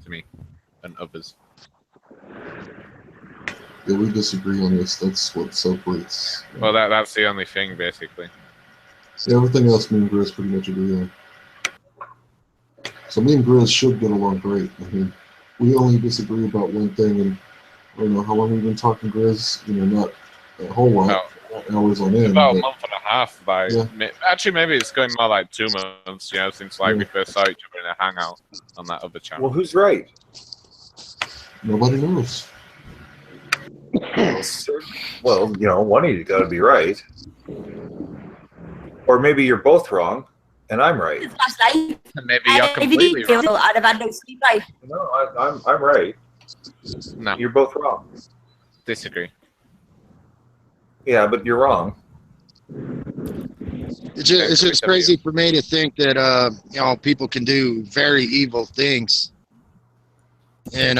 to me. and others. Yeah, we disagree on this. That's what separates. Well, that's the only thing, basically. Yeah, everything else me and Grizz pretty much agree on. So me and Grizz should get along great. I mean, we only disagree about one thing, and I don't know how long we've been talking, Grizz. You know, not a whole lot, hours on end. About a but, month and a half. Actually, maybe it's going more like 2 months. You know, since we first saw each other in a hangout on that other channel. Well, who's right? Nobody knows. Well, you know, one of you got to be right, or maybe you're both wrong, and I'm right. Last night. Maybe you're completely wrong. I'd have had no sleep life. No, I'm right. No, you're both wrong. Disagree. Yeah, but you're wrong. It's just crazy for me to think that you know, people can do very evil things, and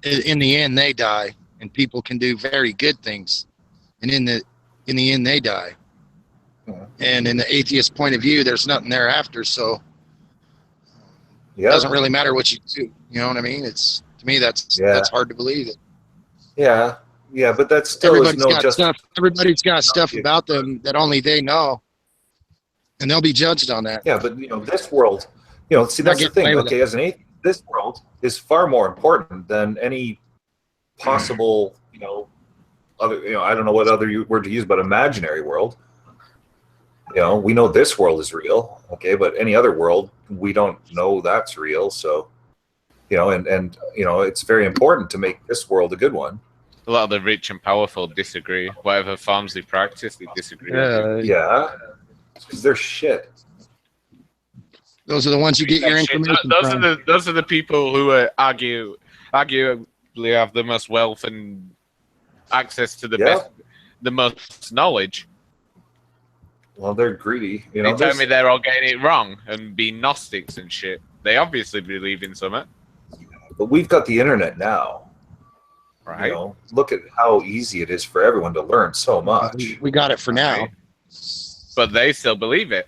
in the end they die, and people can do very good things, and in the end they die. And in the atheist point of view, there's nothing thereafter, so it doesn't really matter what you do. You know what I mean? It's, to me, that's hard to believe. Yeah, but that's still is no everybody's got stuff about them that only they know, and they'll be judged on that. Yeah, but you know, this world, you know, see, that's the thing. Okay, as an atheist, this world is far more important than any possible, you know, other, you know, I don't know what other word to use, but imaginary world. You know, we know this world is real, okay, but any other world, we don't know that's real. So, you know, and you know, it's very important to make this world a good one. A lot of the rich and powerful disagree. Whatever forms they practice, they disagree. Yeah, because they're shit. Those are the ones you get your information from. Those are the people who arguably have the most wealth and access to the best, the most knowledge. Well, they're greedy. You know, they tell me they're all getting it wrong and being Gnostics and shit. They obviously believe in something. But we've got the internet now. Right. You know, look at how easy it is for everyone to learn so much. We got it for now. But they still believe it.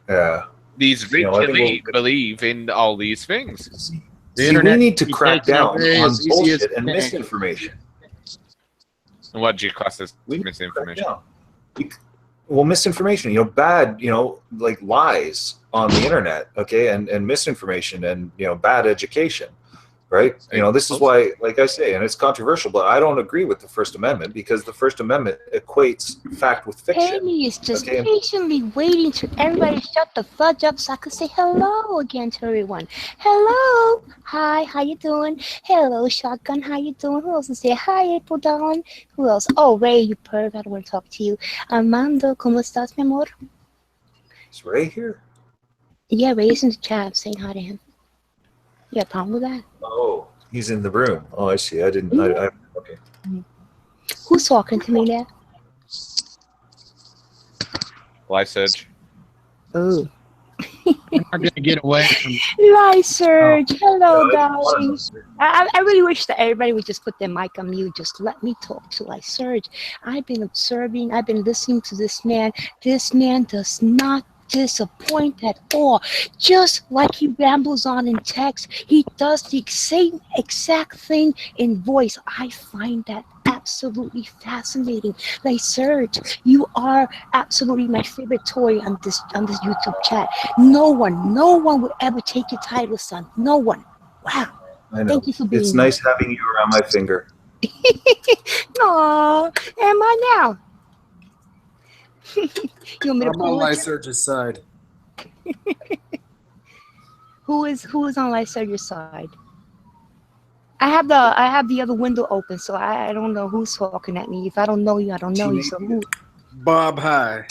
Yeah. These rich elite believe in all these things. We need to crack down on bullshit and misinformation. And what do you class as misinformation? Well, misinformation, you know, bad, you know, like lies on the internet, okay, and misinformation and, you know, bad education, right? You know, this is why, like I say, and it's controversial, but I don't agree with the First Amendment because the First Amendment equates fact with fiction. Penny is just patiently waiting till everybody shut the fudge up so I could say hello again to everyone. Hello. Hi, how you doing? Hello, Shotgun, how you doing? Who else will say hi, April Dawn? Who else? Oh, Ray, you perv, I don't want to talk to you. Armando, ¿cómo estás, mi amor? Is Ray here? Yeah, Ray's in the chat saying hi to him. You got a problem with that? Oh, he's in the room. Oh, I see. I didn't. Okay. Who's talking to me there? Lysurge. Oh. I'm not gonna get away from Lysurge. Hello, darling. I really wish that everybody would just put their mic on mute. Just let me talk to Lysurge. I've been observing. I've been listening to this man. This man does not disappoint at all. Just like he rambles on in text, he does the same exact thing in voice. I find that absolutely fascinating. Lysurge, you are absolutely my favorite toy on this YouTube chat. No one would ever take your title, son. No one. Wow. I know. Thank you for being It's nice having you around my finger. Aw, am I now? You want me to I'm on Lysurge's side. Who is on Lysurge's side? I have the other window open, so I don't know who's talking at me. If I don't know you, I don't know you. So who? Bob, hi.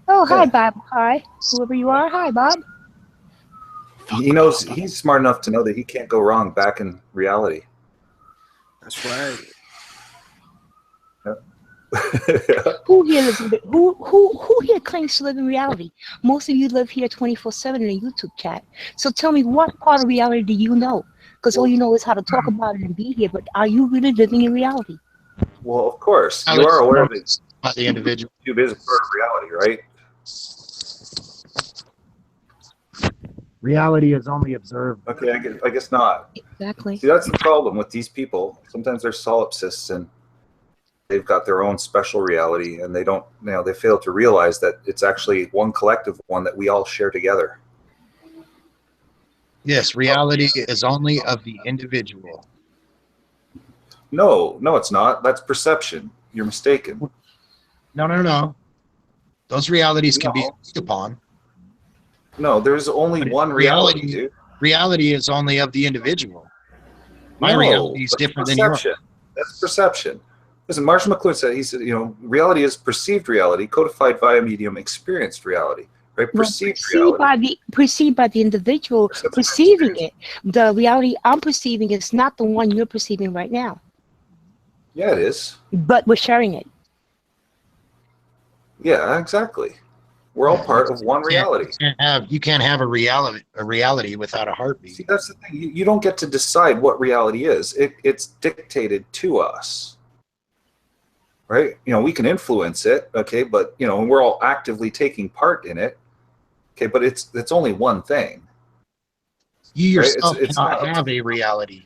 Oh, hi, Bob. Hi, whoever you are. Hi, Bob. He knows. He's smart enough to know that he can't go wrong back in reality. That's right. Who here lives in who here claims to live in reality? Most of you live here 24/7 in the YouTube chat. So tell me, what part of reality do you know? Because all you know is how to talk about it and be here. But are you really living in reality? Well, of course, you are aware of it. The individual. YouTube is a part of reality, right? Reality is only observed. Okay, I guess not. Exactly. See, that's the problem with these people. Sometimes they're solipsists and they've got their own special reality, and they don't, they fail to realize that it's actually one collective one that we all share together. Yes, reality is only of the individual. No, it's not. That's perception. You're mistaken. No. Those realities can be agreed upon. No, there's only one reality, dude. Reality is only of the individual. My reality is different than yours. That's perception. Listen, Marshall McLuhan said, he said, reality is perceived reality, codified via medium, experienced reality. Right? Perceived reality. Perceived by the individual perceiving it. The reality I'm perceiving is not the one you're perceiving right now. Yeah, it is. But we're sharing it. Yeah, exactly. We're all part of one reality. You can't have a reality without a heartbeat. See, that's the thing. You don't get to decide what reality is. It's dictated to us. Right? We can influence it, okay, but we're all actively taking part in it. Okay, but it's only one thing. You yourself cannot have a reality.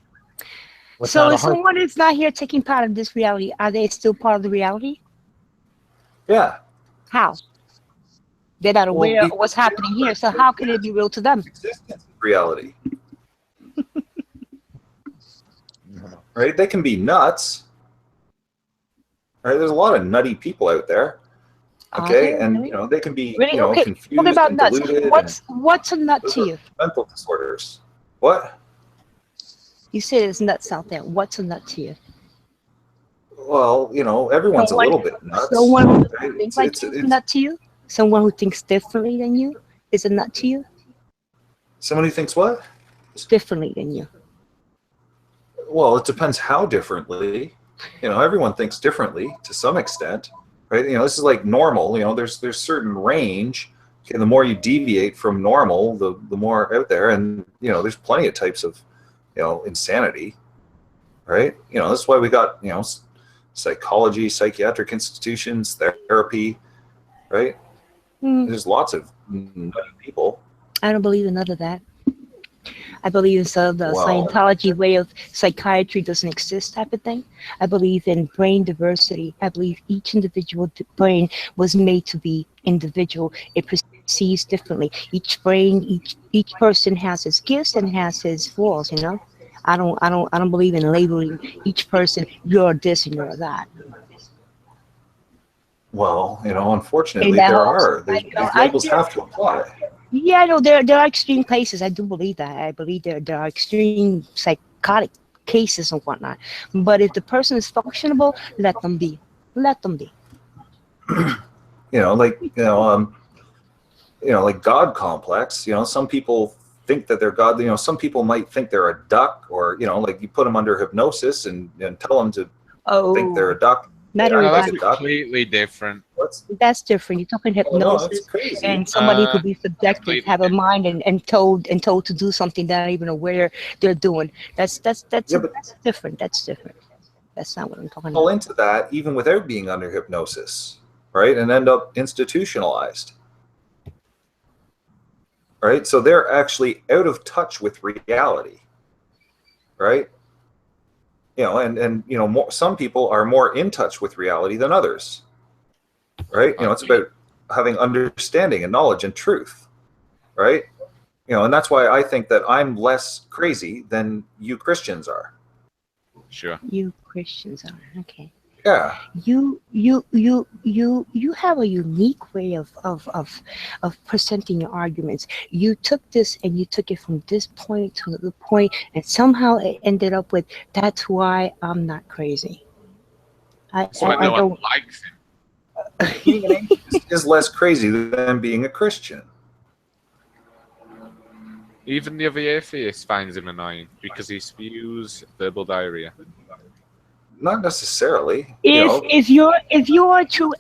So if someone is not here taking part of this reality, are they still part of the reality? Yeah. How? They're not aware of what's happening here, so how can it be real to them? Existence is reality. Right? They can be nuts. Right? There's a lot of nutty people out there. Okay, and they can be confused. What about and nuts? deluded. What's a nut to you? Mental disorders. What? You say there's nuts out there. What's a nut to you? Well, everyone's a little bit nuts. Someone who thinks like you is a nut to you? Someone who thinks differently than you is a nut to you? Someone who thinks what? Differently than you. Well, it depends how differently. Everyone thinks differently to some extent. Right? This is like normal. There's certain range. Okay, the more you deviate from normal, the more out there. And there's plenty of types of insanity. Right? That's why we got psychology, psychiatric institutions, therapy. Right? There's lots of nutty people. I don't believe in none of that. I believe in some of the Scientology way of psychiatry doesn't exist type of thing. I believe in brain diversity. I believe each individual brain was made to be individual. It perceives differently. Each brain, each person has his gifts and has his flaws. I don't believe in labeling each person. You're this and you're that. Well, unfortunately, there are. These labels have to apply. Yeah, no, there are extreme cases. I do believe that. I believe there are extreme psychotic cases and whatnot. But if the person is functionable, let them be. Let them be. Like God complex. Some people think that they're God. Some people might think they're a duck, or like you put them under hypnosis and tell them to think they're a duck. That's completely different. That's different. You're talking hypnosis, and somebody could be subjective, have a mind, and told to do something they're not even aware they're doing. That's different. That's different. That's not what I'm talking about. Fall into that even without being under hypnosis, right? And end up institutionalized, right? So they're actually out of touch with reality, right? Some people are more in touch with reality than others, right? It's about having understanding and knowledge and truth, right? And that's why I think that I'm less crazy than you Christians are. Sure. You Christians are, okay. Yeah. You have a unique way of presenting your arguments. You took this and you took it from this point to the point, and somehow it ended up with, that's why I'm not crazy. I don't likes it. Being an atheist is less crazy than being a Christian. Even the other atheist finds him annoying because he spews verbal diarrhea. Not necessarily. If you are a true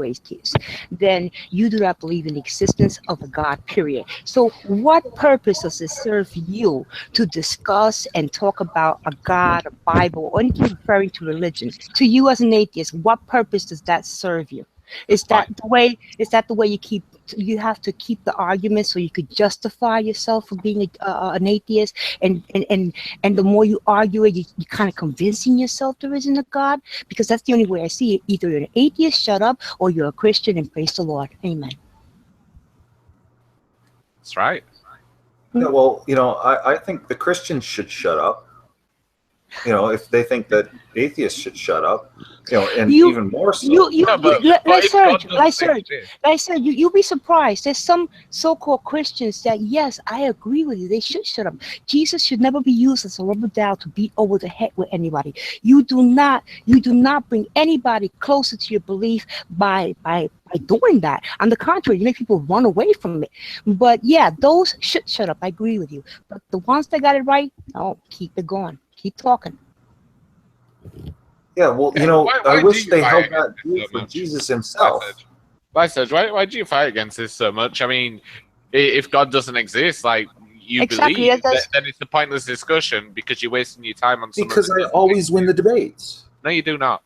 atheist, then you do not believe in the existence of a God, period. So what purpose does it serve you to discuss and talk about a God, a Bible, or anything referring to religion? To you as an atheist, what purpose does that serve you? Is that the way? Is that the way you keep? You have to keep the argument so you could justify yourself for being an atheist, and the more you argue it, you're kind of convincing yourself there isn't a God, because that's the only way I see it. Either you're an atheist, shut up, or you're a Christian and praise the Lord. Amen. That's right. Yeah, well, I think the Christians should shut up. If they think that atheists should shut up, and even more so. You'll be surprised. There's some so-called Christians that, yes, I agree with you. They should shut up. Jesus should never be used as a rubber doll to beat over the head with anybody. You do not bring anybody closer to your belief by doing that. On the contrary, you make people run away from it. But yeah, those should shut up. I agree with you. But the ones that got it right, no, keep it going. Keep talking. Yeah, well, I wish they held that view for Jesus himself. Why do you fight against this so much? I mean, if God doesn't exist, like you believe, then it's a pointless discussion because you're wasting your time on something. Because I always win the debates. No, you do not.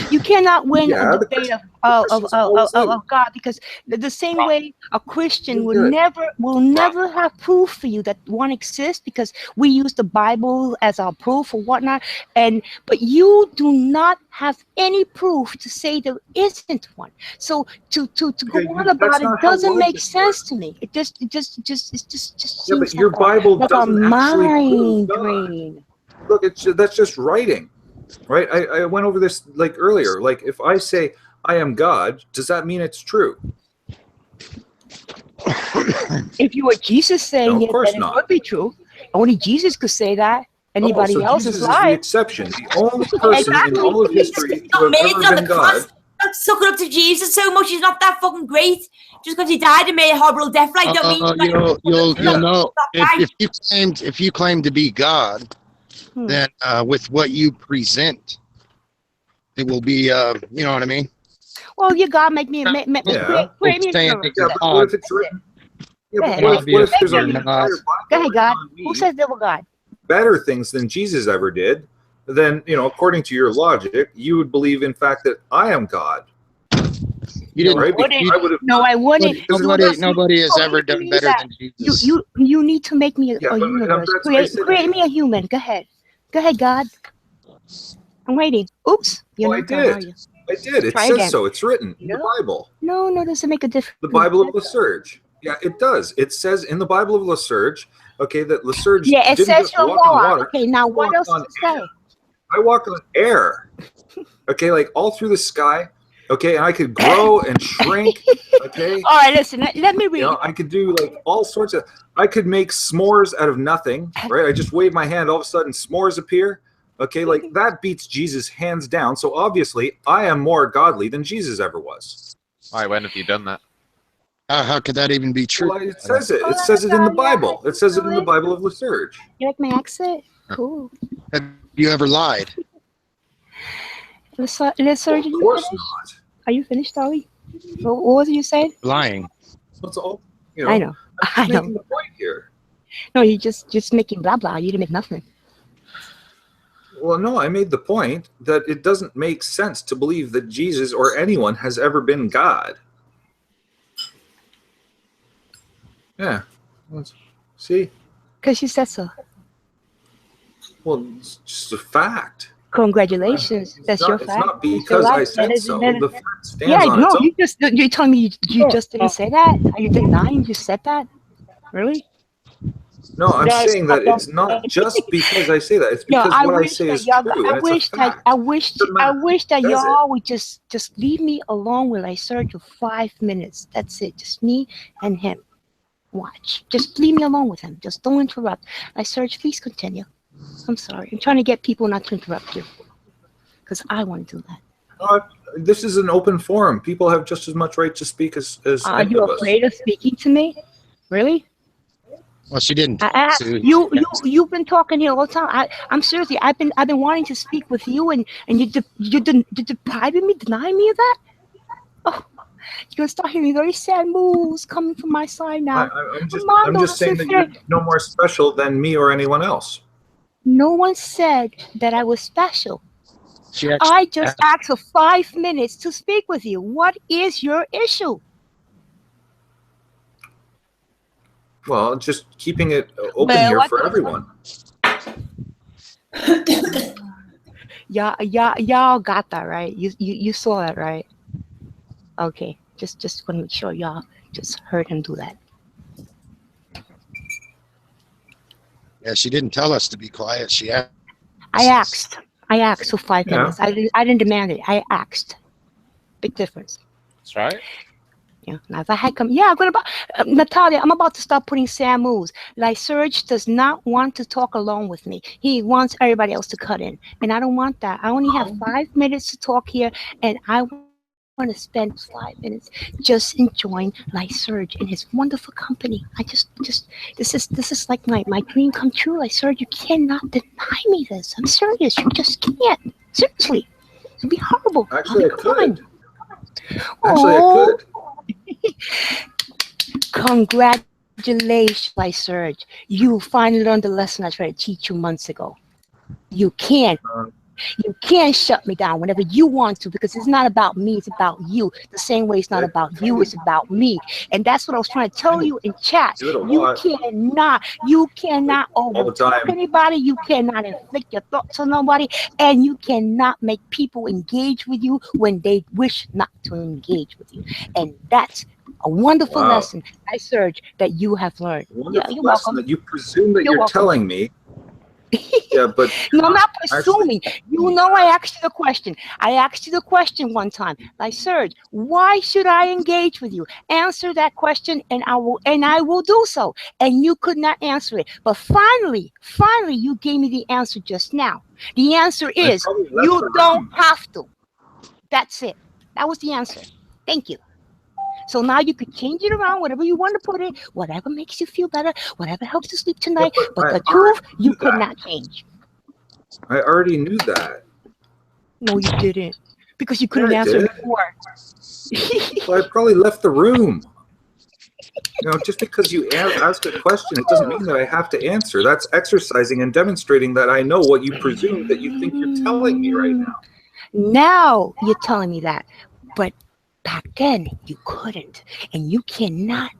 You cannot win a debate of God, because the same way a Christian will never have proof for you that one exists, because we use the Bible as our proof or whatnot, but you do not have any proof to say there isn't one. So to go on about it doesn't make sense to me. It just seems but your Bible like doesn't a actually mind drain. Look, that's just writing. Right, I went over this earlier. Like, if I say I am God, does that mean it's true? If you were Jesus saying it, then it would be true. Only Jesus could say that. Anybody else Jesus is lying. the exception. The only person in all of history to have ever been God. Don't suck it up to Jesus so much. He's not that fucking great. Just because he died and made a horrible death, don't mean you'll know if you claim to be God. Then with what you present, it will be, you know what I mean? Well, you God make me, create me. But what if it's written? What if there's a Go ahead, God. Who says there were God? Better things than Jesus ever did? Then, according to your logic, you would believe, in fact, that I am God. You didn't, right? I wouldn't. Nobody has ever done better than Jesus. You need to make me a universe. Create me a human. Go ahead. Go ahead, God. I'm waiting. Oops. You're not done, are you? I did. It Try says again. so. It's written in the Bible. No, doesn't make a difference. The Bible of Lysurge. Yeah, it does. It says in the Bible of Lysurge, that Lysurge it didn't says just walk on water. Okay, now what else does it say? I walk on air. Okay, all through the sky. Okay, and I could grow and shrink. Okay. All right, listen. Let me read. I could do all sorts of. I could make s'mores out of nothing. Right. I just wave my hand. All of a sudden, s'mores appear. Okay, that beats Jesus hands down. So obviously, I am more godly than Jesus ever was. Why? When have you done that? How could that even be true? Well, it says it. It says it in the Bible. It says it in the Bible of Lysurge. You like my accent? Cool. Have you ever lied? Lysurge, of course not. Are you finished, Ollie? What was it you said? Lying. That's all. I know. I'm making the point here. No, you just making blah blah. You didn't make nothing. Well, no, I made the point that it doesn't make sense to believe that Jesus or anyone has ever been God. Yeah. See? Because you said so. Well, it's just a fact. Congratulations. That's your fact. It's not because I said so. The fact stands on its own. You're telling me you just didn't say that? Are you denying you just said that? Really? No, I'm saying that it's not just because I say that. It's because what I say is true. I wish that y'all would just leave me alone while I search for 5 minutes. That's it. Just me and him. Watch. Just leave me alone with him. Just don't interrupt. I search. Please continue. I'm sorry. I'm trying to get people not to interrupt you, because I want to do that. This is an open forum. People have just as much right to speak as Are you afraid of speaking to me? Really? Well, she didn't. You've been talking here all the time. I'm seriously. I've been wanting to speak with you, and you're depriving me, denying me of that. Oh, you're gonna start hearing very sad moves coming from my side now. I'm just saying that you're no more special than me or anyone else. No one said that I was special. I just asked for 5 minutes to speak with you. What is your issue? Well, just keeping it open here for everyone. Y'all got that, right? You saw that, right? Okay, just want to make sure y'all just heard him do that. Yeah, she didn't tell us to be quiet. She asked. I asked for 5 minutes. I didn't demand it. I asked. Big difference. That's right. Yeah. Now if I had come, I'm gonna. Natalia, I'm about to start putting Sam moves. Like Serge does not want to talk alone with me. He wants everybody else to cut in, and I don't want that. I only have 5 minutes to talk here, and I want to spend 5 minutes just enjoying like Serge and his wonderful company. I just this is like my dream come true. Like Serge, you cannot deny me this. I'm serious. You just can't. Seriously, it'd be horrible. Actually, I could. Actually, I could. Congratulations, my Serge. You finally learned the lesson I tried to teach you months ago. You can't shut me down whenever you want to, because it's not about me, it's about you. The same way it's not about you, it's about me. And that's what I was trying to tell you in chat. You cannot overtalk anybody, you cannot inflict your thoughts on nobody, and you cannot make people engage with you when they wish not to engage with you. And that's a wonderful lesson, I Serge, that you have learned. Wonderful lesson that you presume that you're telling me. Yeah, but no, I'm not presuming. You know, I asked you the question. I asked you the question one time. Like, Serge, why should I engage with you? Answer that question, and I will do so. And you could not answer it. But finally, you gave me the answer just now. The answer is you don't have to. That's it. That was the answer. Thank you. So now you could change it around, whatever you want to put it, whatever makes you feel better, whatever helps you sleep tonight. But the truth, you could not change. I already knew that. No, you didn't. Because you couldn't answer it before. Well, I probably left the room. You know, just because you ask a question, it doesn't mean that I have to answer. That's exercising and demonstrating that I know what you presume that you think you're telling me right now. Now you're telling me that. But back then, you couldn't. And you cannot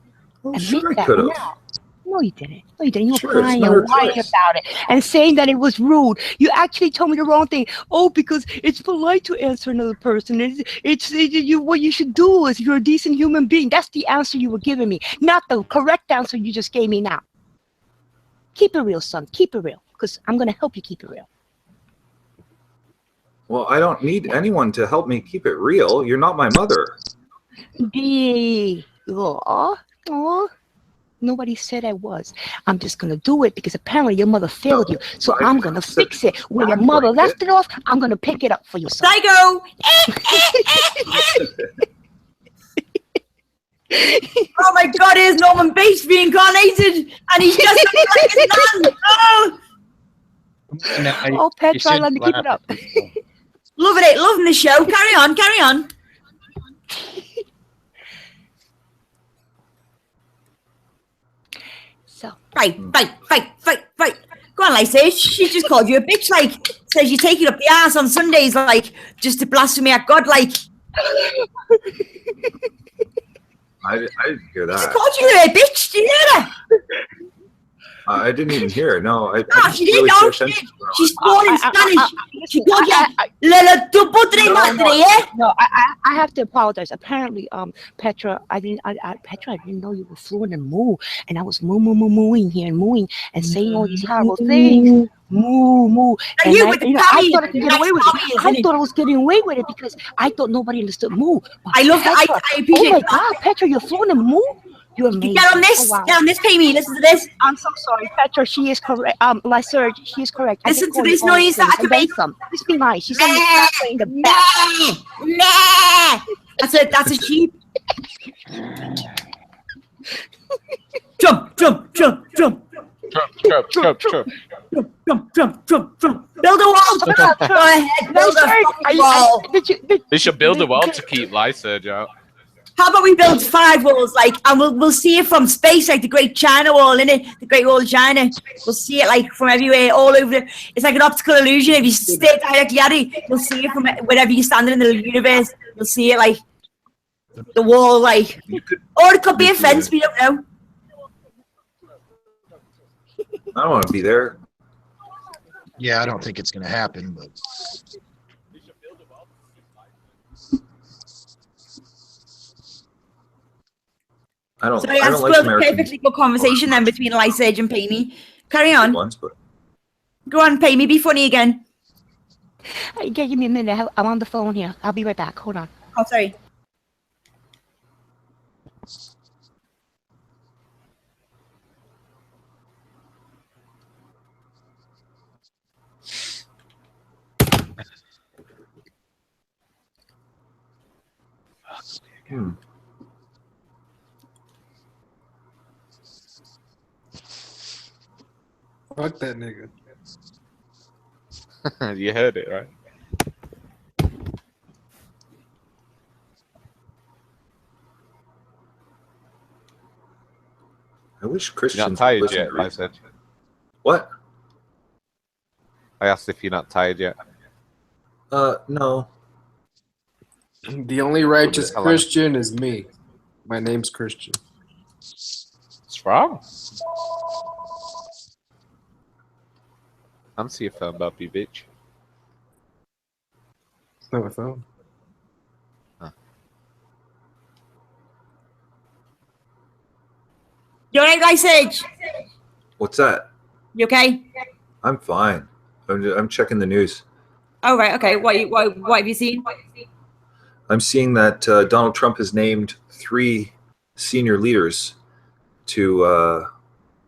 admit that now. No, you didn't. No, you didn't. You were crying and whining about it and saying that it was rude. You actually told me the wrong thing. Oh, because it's polite to answer another person. What you should do is you're a decent human being. That's the answer you were giving me, not the correct answer you just gave me now. Keep it real, son. Keep it real, because I'm going to help you keep it real. Well, I don't anyone to help me keep it real. You're not my mother. Nobody said I was. I'm just going to do it because apparently your mother failed you. So I'm going to fix it. When your mother left it off, I'm going to pick it up for you, son. Psycho! Oh my God, here's Norman Bates reincarnated, and he's just like his man. Oh! Oh, Petra, let me keep it up. Loving the show. Carry on. So fight. Go on, Lacey. She just called you a bitch. Like, says you take it up the ass on Sundays, like, just to blaspheme at God. Like, I didn't hear that. She called you a bitch. Did you hear that? I didn't even hear it. No, I she did. really No, she did. She's born in Spanish. She called you tu putre madre, eh? No, I have to apologize. Apparently, Petra, I didn't know you were fluent in moo, and I was mooing here and mooing and saying all these horrible things. Moo. And I thought I could get away with it. I thought I was getting away with it because I thought nobody understood moo. I love that. I appreciate. Oh my God, Petra, you're fluent in moo. You're amazing. Get on this. Oh, wow. Get on this. Pay me. Listen to this. I'm so sorry, Petra. She is correct. Serge, she is correct. Listen to this noise that I can make. Just be nice. She's saying the best. Nah. That's a sheep. Jump. Build a wall. Go ahead. Build a wall. They should build a wall to keep Lysurge out. How about we build 5 walls, like, and we'll see it from space, like the Great China Wall, innit? The Great Wall of China. We'll see it like from everywhere, all over. It's like an optical illusion. If you stare directly at it, you'll see it from wherever you're standing in the universe. You'll see it like the wall, like, or it could be a fence. We don't know. I don't want to be there. Yeah, I don't think it's going to happen, but I don't. So I yeah, don't spoiled like a American perfectly good conversation then between Lyserge and Pamey. Carry on. ones, but Go on, Pamey. Be funny again. Yeah, give me a minute. I'm on the phone here. I'll be right back. Hold on. Oh, sorry. Fuck that nigga. You heard it, right? I wish You're Christians not tired listen yet, to I said. What? I asked if you're not tired yet. No. The only righteous Hello. Christian is me. My name's Christian. What's wrong? Answer your phone, Bobby, bitch. It's not a phone. You alright, Lyserge? What's that? You okay? I'm fine. I'm checking the news. Oh, right, okay. What have you seen? I'm seeing that Donald Trump has named 3 senior leaders to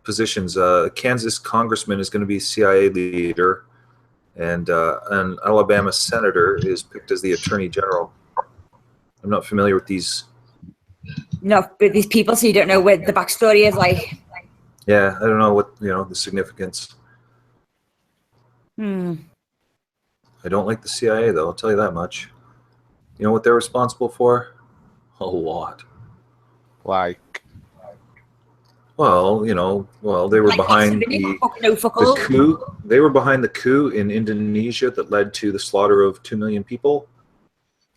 positions. Kansas congressman is going to be CIA leader, and an Alabama senator is picked as the attorney general. I'm not familiar with these. No, but these people, so you don't know what the backstory is like. Yeah, I don't know what the significance. Hmm. I don't like the CIA though. I'll tell you that much. You know what they're responsible for? A lot. Like, well, they were Like behind the coup. They were behind the coup in Indonesia that led to the slaughter of 2 million people,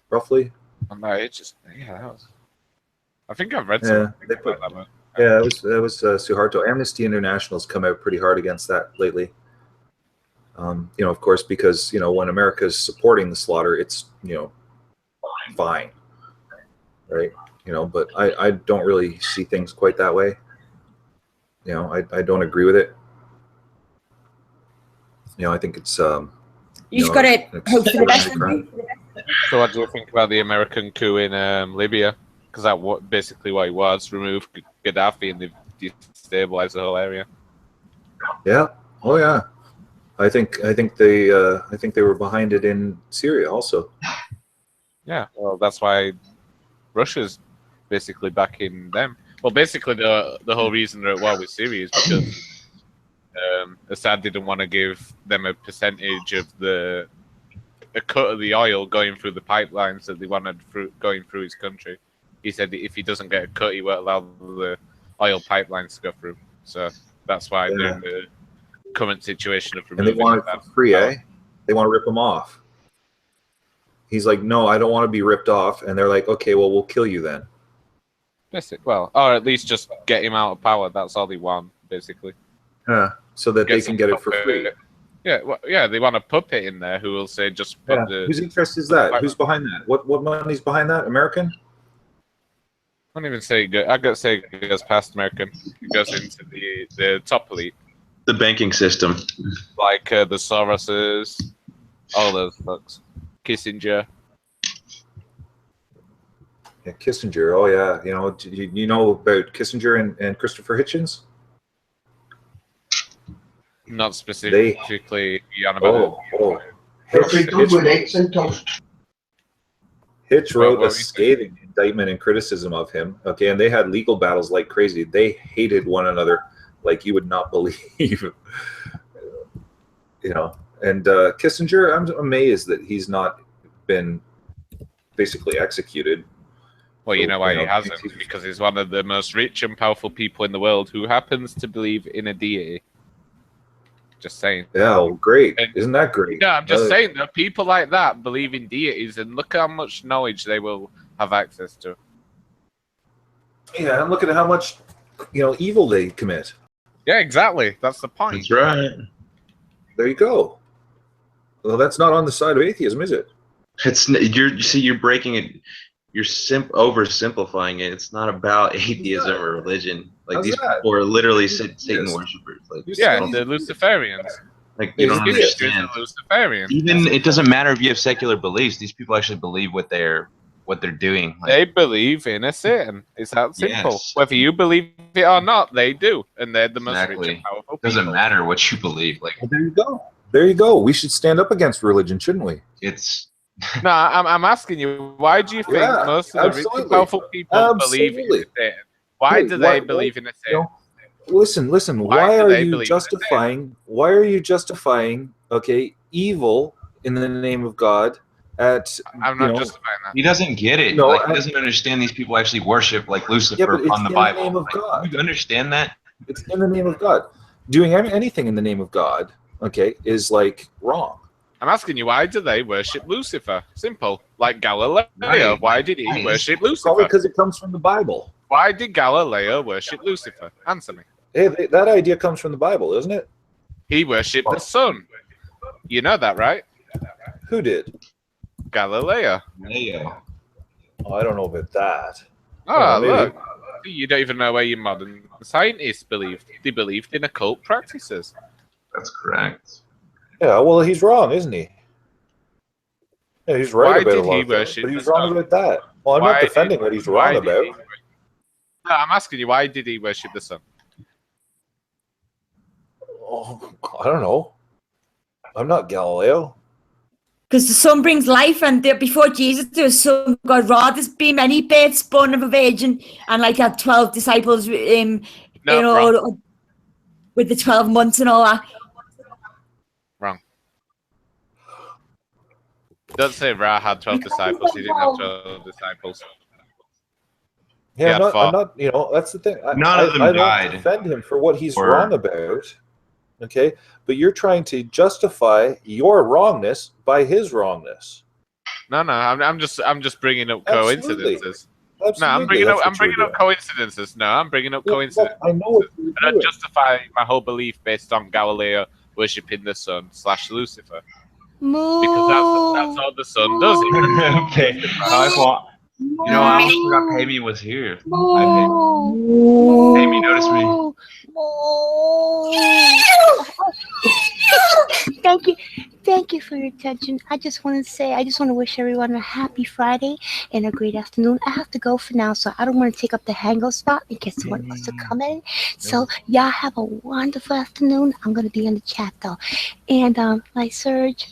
roughly. no, it's just that was. I think I've read Yeah, something about that. But Yeah, that was Suharto. Amnesty International's come out pretty hard against that lately. Of course, because when America is supporting the slaughter, it's fine, right? But I don't really see things quite that way. I don't agree with it. I think it's You just got to hope for the best. so, what do you think about the American coup in Libya? Because that basically what it was: remove Gaddafi and they destabilized the whole area. Yeah. Oh yeah. I think they were behind it in Syria also. Yeah, well, that's why Russia's basically backing them. Well, basically the whole reason they're at war with Syria is because Assad didn't want to give them a percentage of a cut of the oil going through the pipelines that they wanted going through his country. He said that if he doesn't get a cut, he won't allow the oil pipelines to go through. So that's why they're in the current situation of removing. And they want it for free, eh? They want to rip him off. He's like, no, I don't want to be ripped off. And they're like, okay, well, we'll kill you then. Well, or at least just get him out of power. That's all they want, basically. Yeah, so that they can get it for free. Yeah, well, yeah, they want a puppet in there who will say just put the. Whose interest is that? Who's behind that? What money's behind that? American? I don't even say good. I gotta say it goes past American. It goes into the top elite. The banking system. Like the Soroses, all those folks. Kissinger. Yeah, Kissinger. Oh yeah, you know about Kissinger and Christopher Hitchens? Not specifically on about Hitch wrote a scathing indictment and criticism of him. Okay, and they had legal battles like crazy. They hated one another like you would not believe. And Kissinger, I'm amazed that he's not been basically executed. Well, you know why he know, hasn't? Because he's one of the most rich and powerful people in the world who happens to believe in a deity. Just saying. Yeah, well, great. Isn't that great? No, I'm just saying that people like that believe in deities, and look how much knowledge they will have access to. Yeah, and look at how much, evil they commit. Yeah, exactly. That's the point. That's right. There you go. Well, that's not on the side of atheism, is it? You're breaking it. You're oversimplifying it. It's not about atheism or religion. Like How's these that? people are literally Satan worshippers. Like Yeah, the Luciferians. Like you don't understand. Luciferian. Even it doesn't matter if you have secular beliefs. These people actually believe what they're doing. Like, They believe in a Satan. It's that simple. Yes. Whether you believe it or not, they do, and they're the most rich and powerful it doesn't people. matter what you believe. Like Well, there you go. There you go. We should stand up against religion, shouldn't we? it's No, I'm asking you. Why do you think Yeah, most of the rich and powerful people believe in a Satan? Why do they believe in a Satan? Listen. Why are you justifying? Why are you justifying? Okay, evil in the name of God. I'm not justifying that. he doesn't get it. No, he doesn't understand these people actually worship like Lucifer but it's on the in Bible. the name of Like, God. you understand that? It's in the name of God. Doing anything in the name of God, okay, is like wrong. I'm asking you, why do they worship Lucifer? Simple. Like Galileo. Right. Why did he worship Lucifer? Probably because it comes from the Bible. Why did Galileo worship Lucifer? Answer me. Hey, that idea comes from the Bible, isn't it? He worshipped the sun. You know that, right? Who did? Galileo. Oh, I don't know about that. Oh, maybe. look. You don't even know where your modern scientists believed. They believed in occult practices. That's correct. Yeah, well, he's wrong, isn't he? Yeah, he's right Why about a did lot he of things, worship but he's the wrong sun? about that. Well, I'm Why not defending did- what he's why wrong did about. he- No, I'm asking you, why did he worship the sun? Oh, I don't know. I'm not Galileo. Because the sun brings life, and before Jesus, there was some God rather be many births born of a virgin, and like had 12 disciples, wrong. with the 12 months and all that. Wrong. Don't say Ra had 12 disciples. He didn't have 12 disciples. Yeah, He I'm had not, that's the thing. None of them I died. don't defend him for what he's Or- wrong about. Okay, but you're trying to justify your wrongness by his wrongness. No, I'm just bringing up Absolutely. coincidences. Absolutely, No, I'm bringing that's up what you're doing. coincidences. No, I'm bringing up Yeah, coincidences. I know what you're I don't doing. justify my whole belief based on Galileo worshipping the sun / Lucifer. Because that's all the sun does. Okay. You know, I almost forgot Pammy was here. Pammy noticed me. Thank you for your attention. I just want to wish everyone a happy Friday and a great afternoon. I have to go for now, so I don't want to take up the hangout spot in case someone wants to come in. So y'all have a wonderful afternoon. I'm gonna be in the chat though, and like Serge,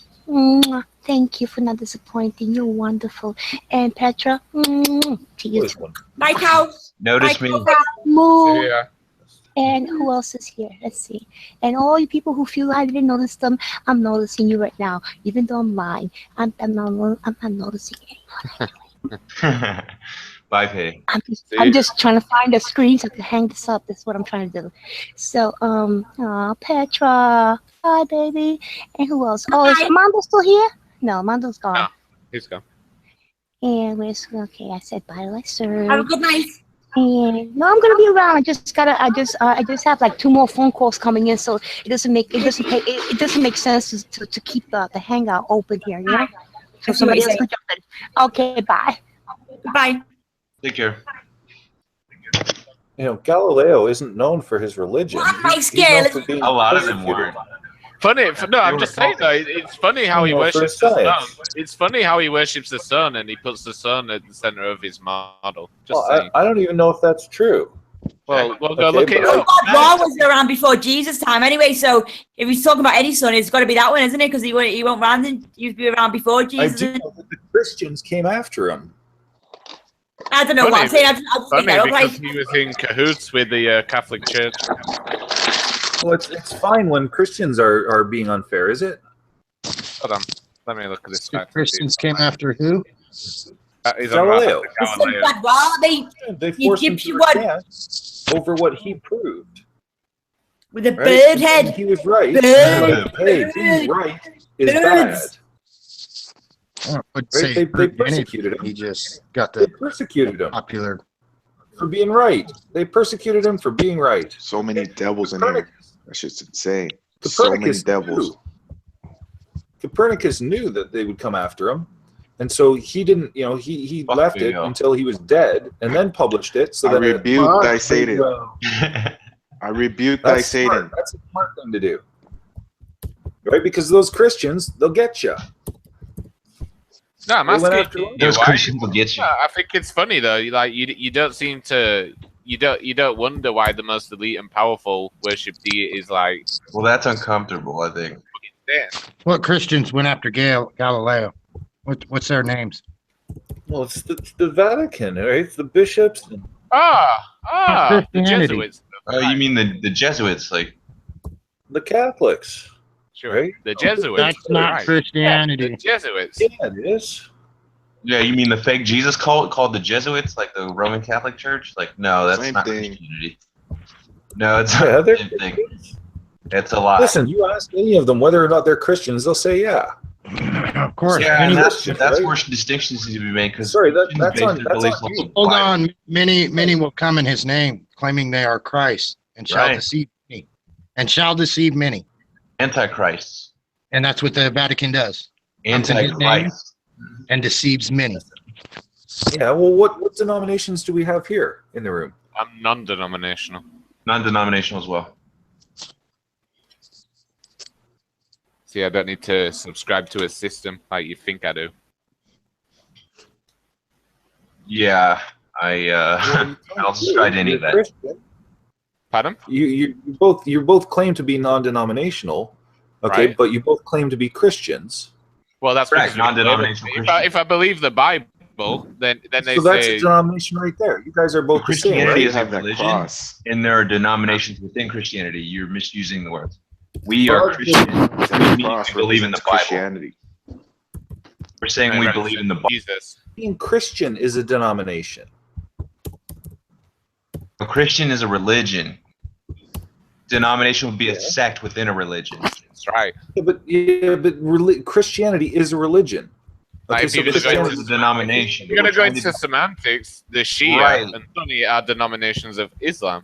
thank you for not disappointing. You're wonderful, and Petra, to you too. Bye, cow. Notice me. Moo. Yeah. And who else is here? Let's see. And all you people who feel I didn't notice them, I'm noticing you right now. Even though I'm lying, I'm not noticing anyone. Bye, Pay. I'm just trying to find a screen so I can hang this up. That's what I'm trying to do. So, Petra, bye, baby. And who else? Oh, is Mondo still here? No, Mondo's gone. No, he's gone. And where's okay? I said bye, like sir. Have a good night. And no, I'm gonna be around. I just have like 2 more phone calls coming in, so it doesn't make sense to keep the hangout open here, you know. So somebody else could jump in. Okay, bye. Bye. Take care. Galileo isn't known for his religion. He's known for being A lot of them persecuted. weren't. No, I'm just saying though. It's funny how he No, for worships the sun. science. It's funny how he worships the sun, and he puts the sun at the center of his model. Just Well, saying. I don't even know if that's true. Well, go Okay, look it but- up. Ra was around before Jesus' time anyway, so if he's talking about any son, it's got to be that one, isn't it? Because he won't be around before I Jesus. do know that the Christians came after him. I don't know what I'm saying. I just Funny think that up, because like, he was in cahoots with the Catholic Church. Well, it's fine when Christians are being unfair, is it? Hold on, let me look at this fact. Christians came after who? He's on about Galileo. Galileo. Bad Barbie. They You forced him gypsy to one. recant over what he proved. With a Right? bird head. And he was right. Bird. Like, hey, being right is bad. Birds. I would Right? say They Christianity, persecuted him. He just got They the persecuted him popular. for being right. They persecuted him for being right. So many devils in here. That shit's insane. So many Copernicus devils. knew. Copernicus knew that they would come after him, and so he didn't. You know, he left it until he was dead, and then published it. So I that rebuke thy Satan. I rebuke thy Satan. That's a smart thing to do, right? Because those Christians, they'll get you. No, I'm They went asking after you, him. Those why- Christians will get you. No, I think it's funny though. You don't seem to you don't wonder why the most elite and powerful worship deities like. Well, that's uncomfortable, I think. What Christians went after Galileo? What's their names? Well, it's the Vatican, right? It's the bishops. The Christianity. Jesuits. Oh, you mean the Jesuits, like The Catholics. Sure, right? the Jesuits. That's not right. Christianity. The Jesuits. Yeah, it is. Yeah, you mean the fake Jesus cult called the Jesuits, like the Roman Catholic Church? Like, no, that's Same not thing. Christianity. No, it's Yeah, not the they're- same thing. It's a lie. Listen, you ask any of them whether or not they're Christians, they'll say yeah. Of course. Yeah, and Many- that's right? where distinctions need to be made. Because Sorry, that's on you. Hold on. Many will come in his name, claiming they are Christ, and shall Right. deceive many. And shall deceive many. Antichrists. And that's what the Vatican does. Comes in his name Antichrist. and deceives many. Yeah, well, what denominations do we have here in the room? I'm non-denominational. Non-denominational as well. See, I don't need to subscribe to a system like you think I do. Yeah, I I'll subscribe to any of that. Christian. Pardon? You both claim to be non-denominational, okay, Right. but you both claim to be Christians. Well, that's Correct, because non-denominational If I believe the Bible, then they So that's say a denomination right there. You guys are both the same, Christianity right? is a religion, and there are denominations within Christianity. You're misusing the words. We are Well, Christian. the We mean cross we believe in the represents Bible. Christianity. We're saying we believe in the Bible. Jesus. Being Christian is a denomination. A Christian is a religion. Denomination would be a sect within a religion. That's right. Yeah, but Christianity is a religion. Like, Okay, if so you're gonna go Christianity into is a denomination. You're going to We're go trying into semantics. The Shia Right. and Sunni are denominations of Islam,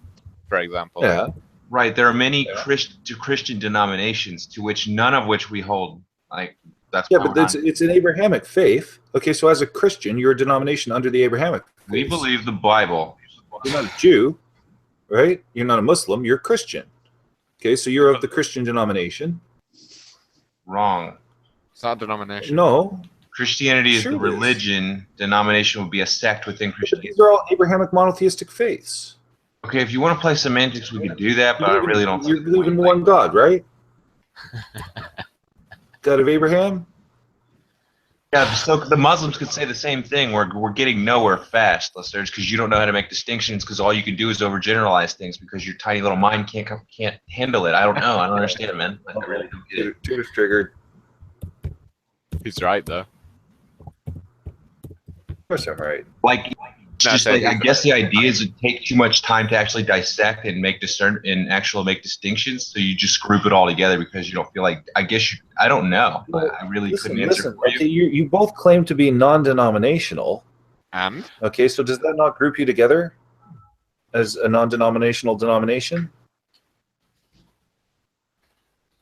for example. Yeah. Right, there are many Christian denominations to which none of which we hold. Like that's Yeah, why but we're it's, not- it's an Abrahamic faith. Okay, so as a Christian, you're a denomination under the Abrahamic faith. we believe the Bible. You're not a Jew, right? You're not a Muslim. You're a Christian. Okay, so you're of the Christian denomination. Wrong. It's not a denomination. No, Christianity is Sure the it is. religion. Denomination would be a sect within but Christianity. these are all Abrahamic monotheistic faiths. Okay, if you want to play semantics, we could do that, but I really don't. You believe in one God, right? God of Abraham. Yeah, so the Muslims could say the same thing. We're getting nowhere fast, listeners, because you don't know how to make distinctions. Because all you can do is overgeneralize things because your tiny little mind can't handle it. I don't know. I don't understand it, man. I really don't get it. Tutor's triggered. He's right, though. Of course, I'm right. Like, No, just thank like, you. I guess the idea is it take too much time to actually dissect and make make distinctions. So you just group it all together because you don't feel like. I guess I don't know. I really couldn't answer for you. Okay, you both claim to be non-denominational. And Okay, so does that not group you together as a non-denominational denomination?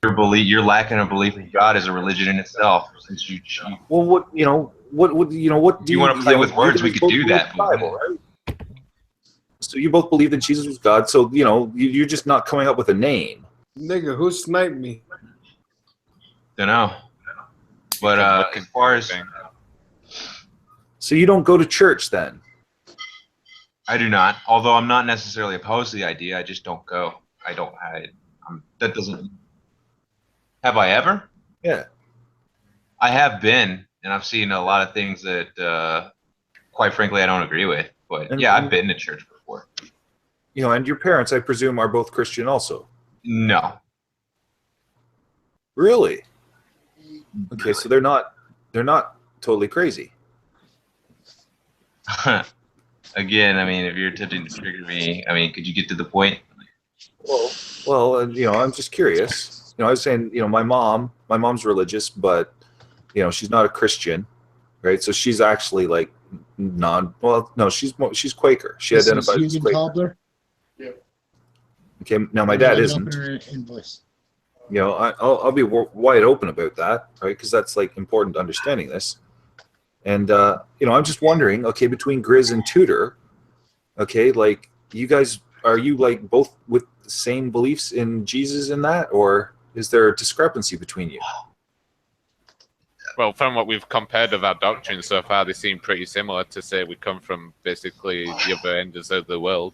You're lacking a belief in God as a religion in itself. Since you Well, what do If you wanna play with words, we could both do believe that, in the Bible, right? So you both believe that Jesus was God. So you're just not coming up with a name. Nigga, who sniped me? don't know. But as far as So you don't go to church then? I do not, although I'm not necessarily opposed to the idea. I just don't go. I don't. That doesn't. Have I ever? Yeah. I have been, and I've seen a lot of things that, quite frankly, I don't agree with. But And- yeah, I've been to church before. And your parents, I presume, are both Christian also. No, Really? Okay, so they're not totally crazy. Again, I mean, if you're attempting to trigger me, I mean, could you get to the point? Well, I'm just curious. I was saying, my mom's religious, but she's not a Christian, right? So she's actually like she's Quaker. She identifies as Quaker. Cobbler? Okay, now my dad isn't. Invoice. I'll be wide open about that, right? Because that's like important to understanding this. And I'm just wondering, okay, between Grizz and Tudor, okay, like you guys, are you like both with the same beliefs in Jesus in that, or is there a discrepancy between you? Well, from what we've compared of our doctrines so far, they seem pretty similar to say we come from basically the other end of the world.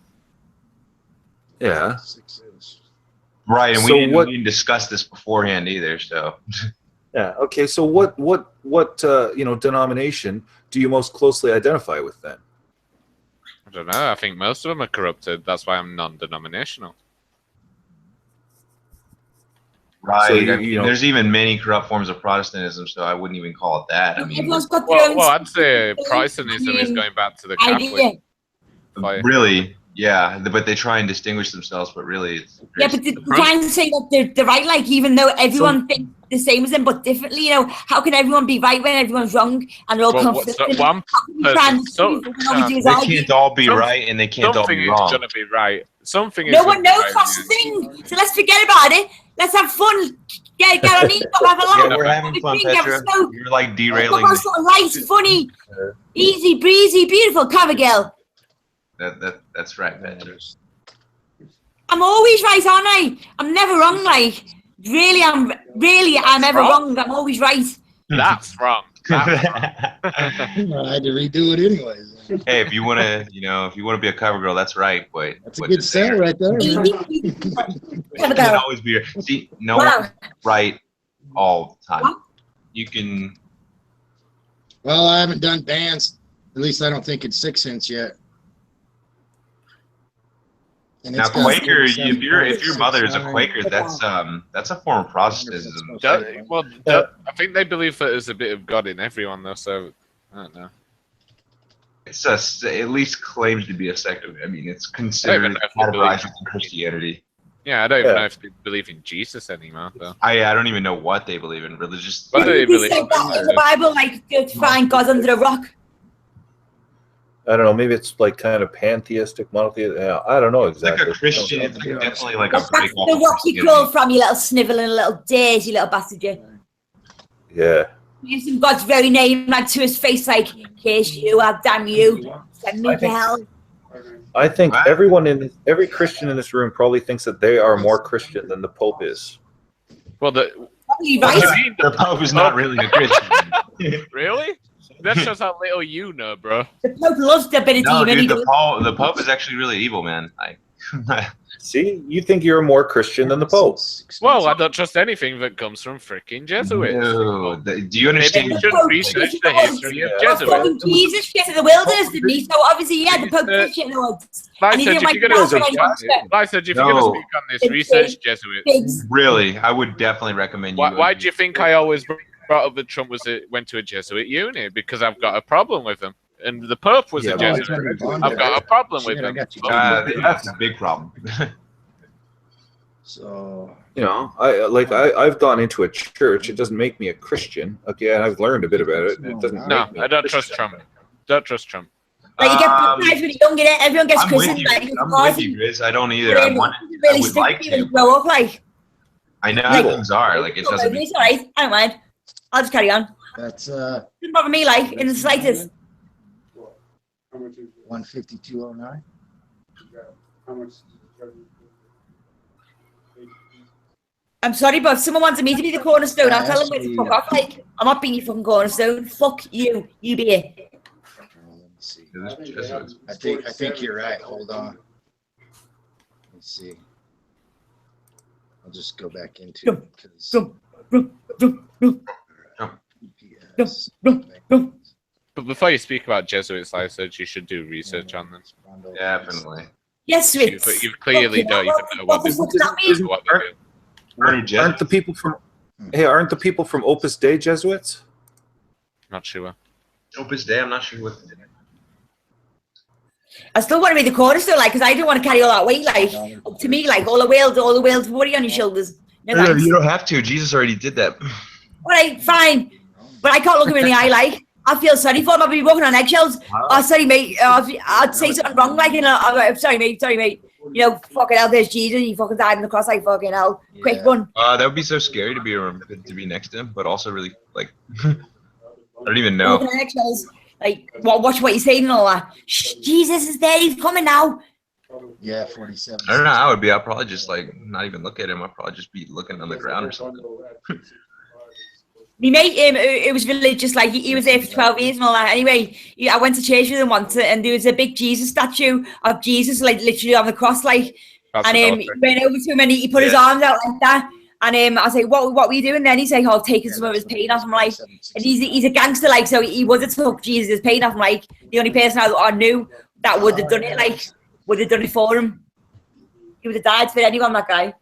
Yeah. Right, and So we didn't discuss this beforehand either, so. Yeah. Okay. So what denomination do you most closely identify with then? I don't know. I think most of them are corrupted. That's why I'm non-denominational. Right. So I mean, there's even many corrupt forms of Protestantism, so I wouldn't even call it that. I mean, well, I'd say Protestantism is going back to the Catholic. Really? Yeah, but they try and distinguish themselves, but really, it's but they're trying to say that they're right. Like, even though everyone thinks the same as them, but differently, how can everyone be right when everyone's wrong and they're all conflicting? They can't all be right, and they can't all be wrong. Something is going to be right. Something is. No one knows that's the thing. So let's forget about it. Let's have fun. Get on eat, have a laugh. Yeah, we're having fun, Petra. You're like derailing. Sort of light, funny, easy breezy, beautiful, cover girl. That's right, Petra. I'm always right, aren't I? I'm never wrong. Like, I'm ever wrong. I'm always right. That's wrong. I had to redo it anyways. Hey, if you want to, be a cover girl, that's right. But that's a good sell right there. You can always be. See, no one's right all the time. You can. Well, I haven't done bands. At least I don't think it's 6 cents yet. And now, Quaker, if your mother is a Quaker, that's a form of Protestantism. I think they believe that there's a bit of God in everyone, though. So I don't know. It's at least claims to be a sect of. I mean, it's considered categorized in Christianity. Yeah, I don't even know if they believe in Jesus anymore, though. I don't even know what they believe in. Religious. What do they believe in the Bible, like to find God under a rock. I don't know. Maybe it's like kind of pantheistic, monotheistic. Yeah, I don't know exactly. Like a Christian, it's definitely like a break off. The rock you crawl from, you little sniveling little days, you little bastard. Yeah. Use him God's very name, like to his face, like, here's you, I'll damn you. Send me to hell. I think every Christian in this room probably thinks that they are more Christian than the Pope is. Well, right? The Pope is not really a Christian. Really? That shows how little you know, bro. The Pope loves divinity. No, dude, the Pope is actually really evil, man. See, you think you're more Christian than the Pope. Well, I don't trust anything that comes from freaking Jesuits. No, do you understand? Maybe you should research the history of Jesuits. Jesus shit in the wilderness, didn't he? So obviously, yeah, the Pope did shit in the woods. Like I said, if you're going to speak on this, research Jesuits. Really, I would definitely recommend you. Why do you think I always brought up that Trump went to a Jesuit uni? Because I've got a problem with him. And the Pope was a Jesuit. I've got a problem with him. That's a big problem. So I've gone into a church. It doesn't make me a Christian. Okay, and I've learned a bit about it. It doesn't. No, I don't trust Trump. Don't trust Trump. Like, you get baptized when you're young, everyone gets christened. I'm with you, Grizz. I don't either. I would like to grow up like. I know how things are. Like, it doesn't. It's alright. I don't mind. I'll just carry on. That's doesn't bother me, like, in the slightest. 152.09. How much? I'm sorry, but if someone wants me to be the Cornerstone, I'll tell them where to fuck off. Like, I'm not being your fucking Cornerstone. Fuck you. You be it. Let me see. I think you're right. Hold on. Let's see. I'll just go back into it because. But before you speak about Jesuits, like I said, you should do research on them. Definitely. Yes, but you clearly don't even know what they do. Aren't the people from Opus Dei Jesuits? Not sure. Opus Dei, I'm not sure what. I still want to be the Cornerstone, like, because I don't want to carry all that weight, like, up to me, like, all the world's worry on your shoulders. No, No, thanks. you don't have to. Jesus already did that. All right, fine. But I can't look him in the eye, like. I feel sorry for him. I'll be walking on eggshells. Oh, sorry, mate. I'd say something wrong, like, you know, I'm sorry, mate. You know, fucking hell, there's Jesus. He fucking died on the cross, like, fucking hell. Quick one. That would be so scary to be next to him, but also really, like, I don't even know. Walking on eggshells. Like, watch what you're saying and all that. Shh, Jesus is there. He's coming now. Yeah, 47. I don't know how it would be. I'd probably just, like, not even look at him. I'd probably just be looking on the ground or something. Me mate, it was religious, like he was there for 12 years and all that. Anyway, I went to church with him once, and there was a big Jesus statue of Jesus, like literally on the cross, like. And he went over to him and he put his arms out like that. And I was like, what were you doing then? He's like, oh, taking some of his pain off. I'm like, and he's a gangster, like, so he would have took Jesus' pain off. I'm like, the only person I knew that would have done it, like, would have done it for him. He would have died for anyone, that guy.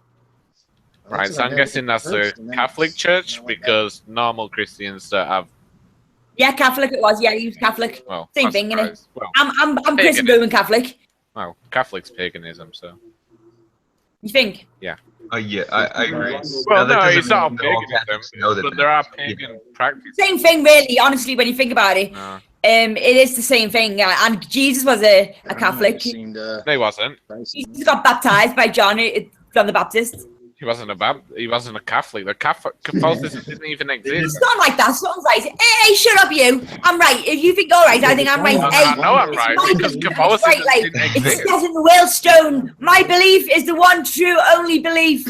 Right, so I'm guessing that's the Catholic Church, because normal Christians don't have. Yeah, Catholic it was. Yeah, he was Catholic. Well, same thing, innit? Well, I'm Christian Roman Catholic. Well, Catholic's paganism, so. You think? Yeah. Yeah, I agree. Well, Now, that no, doesn't it's not mean that all paganism, Catholics know that but there are pagan practices. Same thing, really. Honestly, when you think about it, it is the same thing. And Jesus was a Catholic. No, he wasn't. Jesus got baptized by John the Baptist. He wasn't a Catholic. The Catholicism didn't even exist. It's not like that. Someone's like, hey, shut up, you. I'm right. If you think all right, I think I'm right. No, Hey, I know I'm right, because Catholicism didn't it exist. says in the Whalestone, my belief is the one true only belief.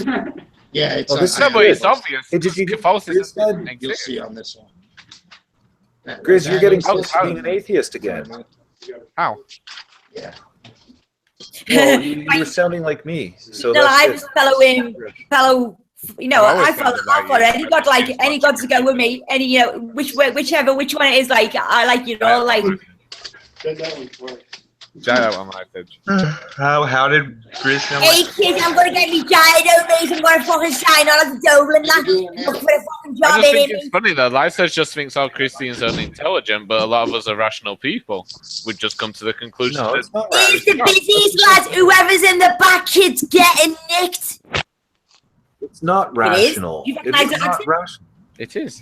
Yeah, it's No, but it's obvious. Hey, did you Catholicism didn't exist. You'll see on this one. Grizz, you're getting close to being an atheist again. How? Yeah. Well, you were sounding like me. So No, that's I it. was fellow. You know, I follow any god, like any gods to go with me. Any, you know, whichever one it is, like I like, you know, like. How did Chris come? Hey kids, I'm gonna get me gyro, I'm gonna fucking shine on like a Dublin, look for a fucking job I just in think it. it's funny that Lysa just thinks all Christians are intelligent, but a lot of us are rational people. We'd just come to the conclusion that It's the busiest lads. Whoever's in the back, kids getting nicked. It's not rational. You It recognize is the not accent? rational. it is.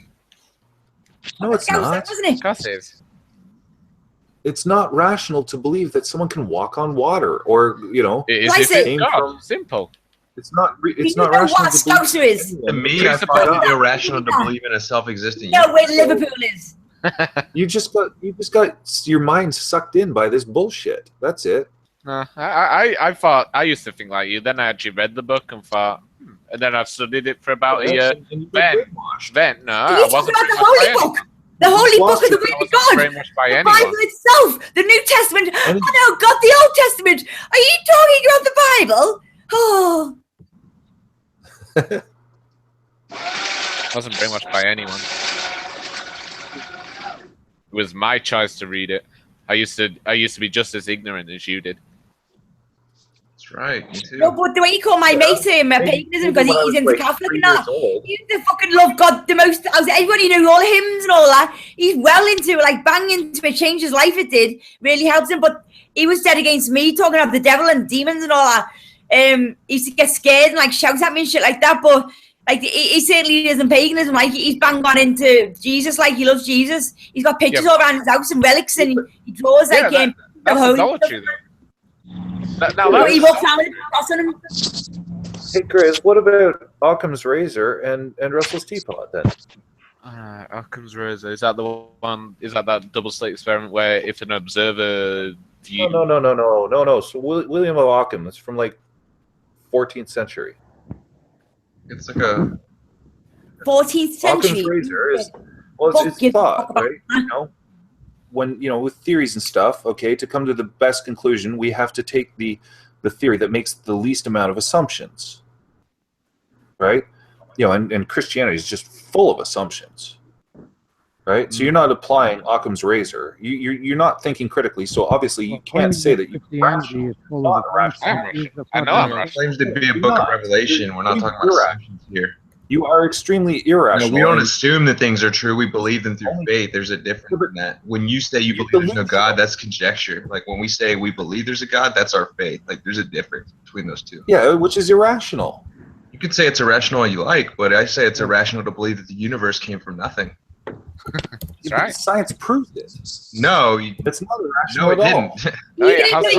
No, it's not. Wasn't it? Of course it is. It's not rational to believe that someone can walk on water, or you know. It is Why if is it- it's God. Simple. It's not. It's You not know rational what to believe. Scouser is? To me, I find it irrational to believe in a self-existing. You know where Liverpool is. You just got your mind sucked in by this bullshit. That's it. No, I thought I used to think like you. Then I actually read the book and thought, and then I've studied it for about a year. Then no, Are I you talking wasn't. about the Holy Book? The Holy Book of the Word of God. Brainwashed by The anyone. Bible itself. The New Testament. Oh no, God, the Old Testament. Are you talking about the Bible? Oh. I wasn't brainwashed by anyone. It was my choice to read it. I used to be just as ignorant as you did. That's right. Me too. No, but the way you call my mate paganism because he's into Catholic and that. He used to fucking love God the most. Everybody knew all the hymns and all that. He's well into it, like bang into it, changed his life. It did really helps him. But he was dead against me, talking about the devil and demons and all that. He used to get scared and like shout at me and shit like that. But like he certainly isn't paganism. Like he's bang on into Jesus. Like he loves Jesus. He's got pictures all around his house and relics, and he draws like that's holy idolatry, though. He walks around with a cross on him. Hey, Chris, what about Occam's razor and Russell's teapot then? Occam's razor, is that the one? Is that double slit experiment where if an observer view? No. So William of Occam. It's from like 14th century. It's like a 14th century. Occam's razor is it's thought, right? You know, when with theories and stuff. Okay, to come to the best conclusion, we have to take the theory that makes the least amount of assumptions, right? And Christianity is just full of assumptions, right? So you're not applying Occam's razor. You're not thinking critically. So obviously you can't say that Christianity is full of I know I'm right. claims to be a book of Revelation. We're not talking about assumptions here. You are extremely No, irrational. we don't and assume that things are true. We believe them through faith. There's a difference in that. When you say you believe there's no God, that's conjecture. Like when we say we believe there's a God, that's our faith. Like there's a difference between those two. Yeah, which is irrational. You could say it's irrational all you like, but I say it's irrational to believe that the universe came from nothing. That's right. Science proves it. No, it's not irrational no, it at all.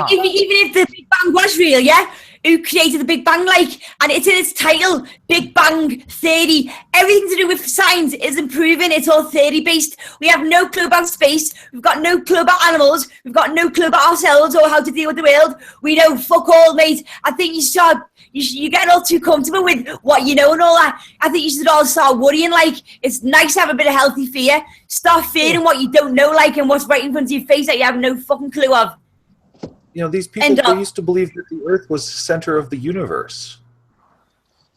didn't. Even if the Big Bang was real, yeah? Who created the Big Bang, like? And it's in its title, Big Bang Theory. Everything to do with science isn't proven. It's all theory-based. We have no clue about space. We've got no clue about animals. We've got no clue about ourselves or how to deal with the world. We know fuck all, mate. I think you get all too comfortable with what you know and all that. I think you should all start worrying. Like, it's nice to have a bit of healthy fear. Start fearing what you don't know, like, and what's right in front of your face that you have no fucking clue of. You know, these people they used to believe that the Earth was the center of the universe.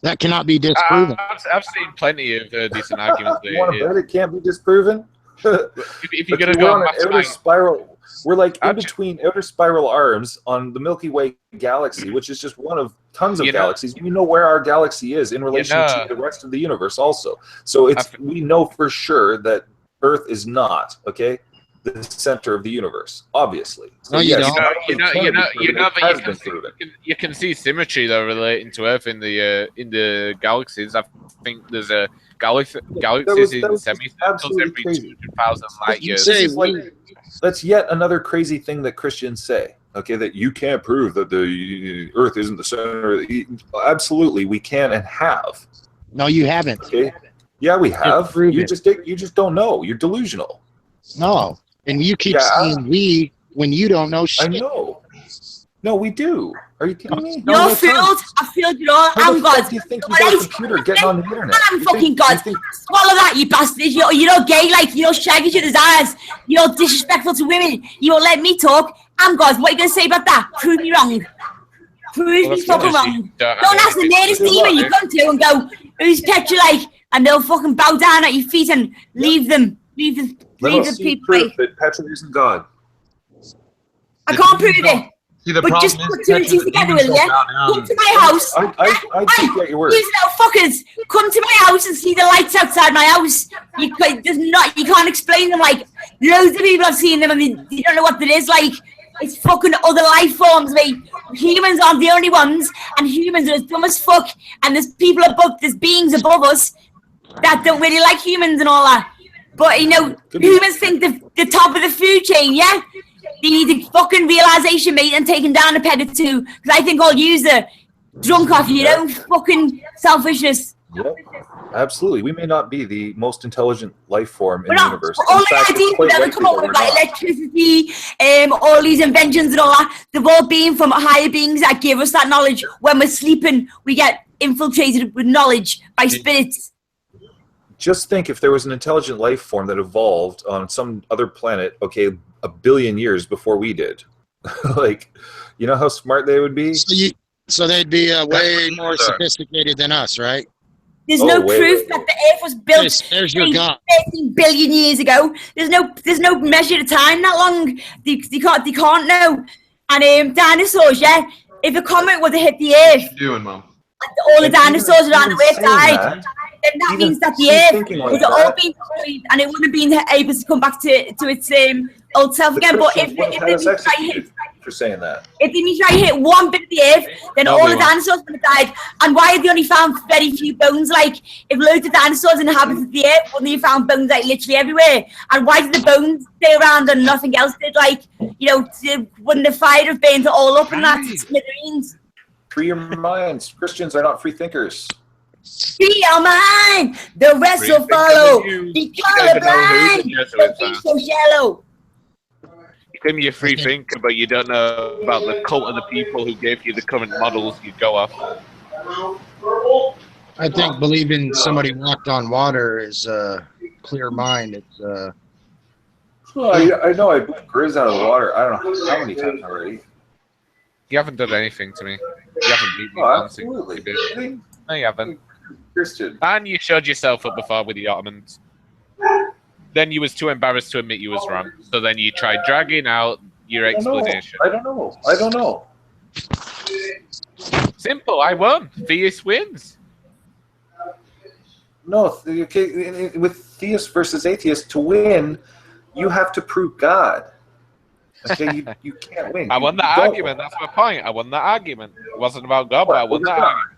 That cannot be disproven. I've seen plenty of decent arguments. You want to bet it can't be disproven? If you're going to we're go on an outer spiral, we're like in between outer spiral arms on the Milky Way galaxy, which is just one of tons of galaxies. We know where our galaxy is in relation to the rest of the universe also. So we know for sure that Earth is not, okay, the center of the universe, obviously. So no, you can see symmetry though relating to Earth in the galaxies. I think there's a galaxies in semicircles every 200,000 light years. That's yet another crazy thing that Christians say. Okay, that you can't prove that the Earth isn't the center. Absolutely, we can and have. No, you haven't. Okay. Yeah, we have. You just don't know. You're delusional. No, and you keep saying we when you don't know shit. I know. No, we do. Are you kidding me? You're filled. I filled it all. I'm God. Do you think you got a computer getting on the internet? I'm fucking God. Swallow that, you bastard. You're gay, like, you're shag each other's eyes. You're disrespectful to women. You won't let me talk. I'm God. What are you going to say about that? Prove me wrong. Prove me fucking wrong. Don't ask the nearest demon you come to and go, whose pet you like? And they'll fucking bow down at your feet and leave them. Leave the people. Proof that Petra isn't God. I can't prove it. See, the but just put two and two together, will you? Come to my house. I take your word. These little fuckers, come to my house and see the lights outside my house. You can't explain them. Like, loads of people have seen them and they don't know what it is. Like, it's fucking other life forms, mate. Humans aren't the only ones, and humans are as dumb as fuck. And there's people above, there's beings above us that don't really like humans and all that. But, humans think the top of the food chain, yeah? They need a fucking realization, mate, and taking down a peg or two. Because I think I'll use the drunk off your own fucking selfishness. Yep, absolutely. We may not be the most intelligent life form in the universe. All the ideas that have come up with, like electricity, all these inventions and all that, they've all been from higher beings that give us that knowledge. When we're sleeping, we get infiltrated with knowledge by spirits. Just think if there was an intelligent life form that evolved on some other planet, okay, 1 billion years before we did. Like, you know how smart they would be? So they'd be way more sophisticated than us, right? There's no proof that the Earth was built 13 billion years ago. There's no measure of time that long. They can't know. And dinosaurs, yeah. If a comet would have hit the Earth, what are you doing, Mom? All the dinosaurs around the Earth died. Then that means that the Earth would have all been destroyed, and it wouldn't have been able to come back to its old self again. But if they try to hit 1 bit of the Earth, then all the dinosaurs would have died. And why have they only found very few bones? Like, if loads of dinosaurs inhabited the Earth, wouldn't they have found bones like literally everywhere? And why did the bones stay around and nothing else did? Like, wouldn't the fire have burned it all up and that smithereens? Free your minds. Christians are not free thinkers. Free your mind. The rest will follow. Be colorblind. Don't be so shallow. You claim you're a free thinker, but you don't know about the cult of the people who gave you the current models you go off. I think believing somebody walked on water is a clear mind. It's Well, I know I put Grizz out of the water. I don't know how many times already. You haven't done anything to me. You haven't beat me. Absolutely. No, you haven't. Christian. And you showed yourself up before with the Ottomans. Then you was too embarrassed to admit you was wrong. So then you tried dragging out your explanation. I don't know. Simple. I won. Theist wins. No, okay, with theist versus atheist, to win, you have to prove God. Okay, you can't win. I won that argument. That's my point. I won that argument. It wasn't about God, but I won that argument.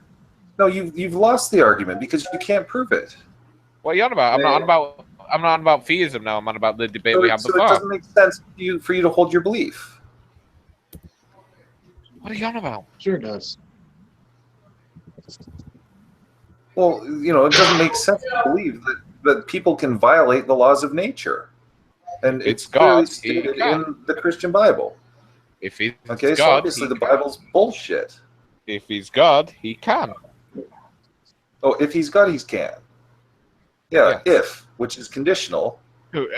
No, you've lost the argument because you can't prove it. What are you on about? I'm not on about theism now. I'm on about the debate we had So before. it doesn't make sense for you to hold your belief. What are you on about? Sure does. Well, it doesn't make sense to believe that people can violate the laws of nature. And it's clearly stated in the Christian Bible. If he's so God, obviously the Bible's bullshit. If he's God, he can. Oh, if he's God, he can. Yeah, if, which is conditional.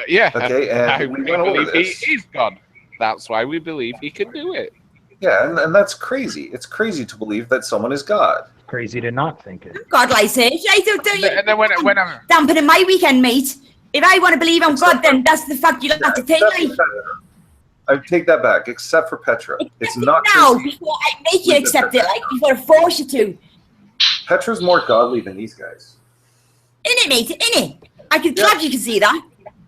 Yeah. Okay, and we went over this. He is God. That's why we believe he can do it. Yeah, and that's crazy. It's crazy to believe that someone is God. Crazy to not think it. God likes it. I don't you. And then when I'm dampening my weekend, mate. If I want to believe I'm God, then that's the fact you'll have to take. I take that back, except for Petra. It's not now before I make you accept it, like before I force you to. Petra's more godly than these guys. Innit, mate? Innit? I can glad you can see that.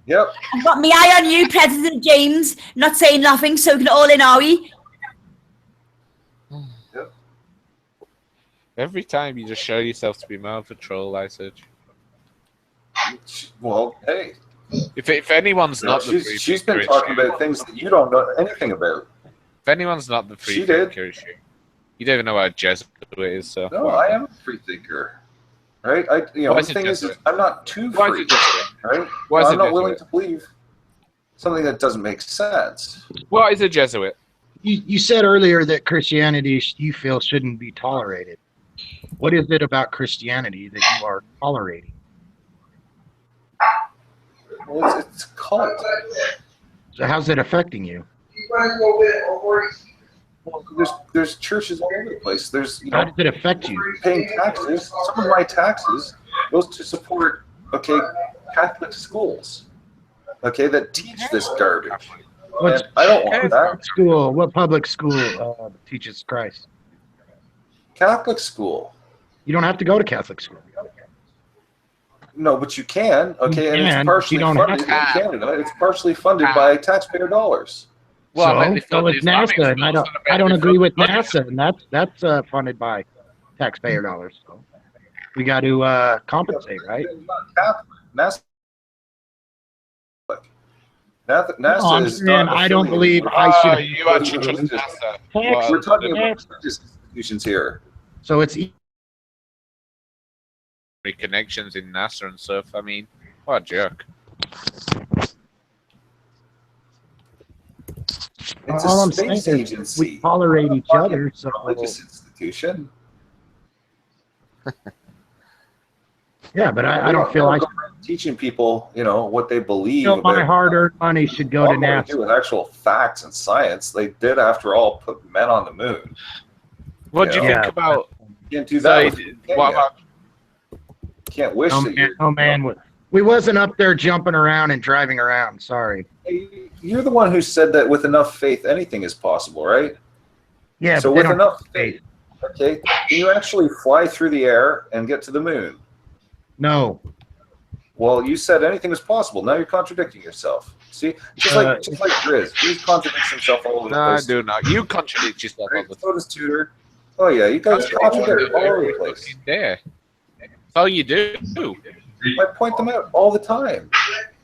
Yep. I've got my eye on you, President James. Not saying nothing, soaking it all in, are we? Yep. Every time you just show yourself to be more of a troll, I said. Well, hey. If anyone's not the she's been talking about things that you don't know anything about. If anyone's not the free thinker, you don't even know what a Jesuit is. So no, I am a free thinker, right? The thing is, I'm not too free, right? I'm not willing to believe something that doesn't make sense. What is a Jesuit? You said earlier that Christianity you feel shouldn't be tolerated. What is it about Christianity that you are tolerating? Well, it's a cult. So how's it affecting you? Well, there's churches all over the place. How does it affect you? Paying taxes. Some of my taxes goes to support Catholic schools. That teach this garbage. I don't want that. What public school teaches Christ? Catholic school. You don't have to go to Catholic school. No, but you can. And it's partially funded in Canada. It's partially funded by taxpayer dollars. Well, so it's NASA, and I don't agree with NASA, and that's funded by taxpayer dollars. So we got to compensate, right? NASA is not. I don't believe I should. You actually trust NASA. We're talking about institutions here. So it's connections in NASA and stuff. I mean, what a jerk. It's all a I'm space saying agency. We tolerate each other. So religious institution. Yeah, but I don't feel like teaching people, what they believe. My hard-earned money should go to NASA. Do with actual facts and science. They did, after all, put men on the moon. What do you think about? You can't do that. What about? Can't wish that we wasn't up there jumping around and driving around. Sorry. You're the one who said that with enough faith, anything is possible, right? Yeah. So with enough faith, can you actually fly through the air and get to the moon? No. Well, you said anything is possible. Now you're contradicting yourself. See, just like Grizz. He contradicts himself all over the place. No, I do not. You contradict yourself all the time. So does Tudor. Oh yeah, you guys contradict all over the place. There. That's all you do. I point them out all the time.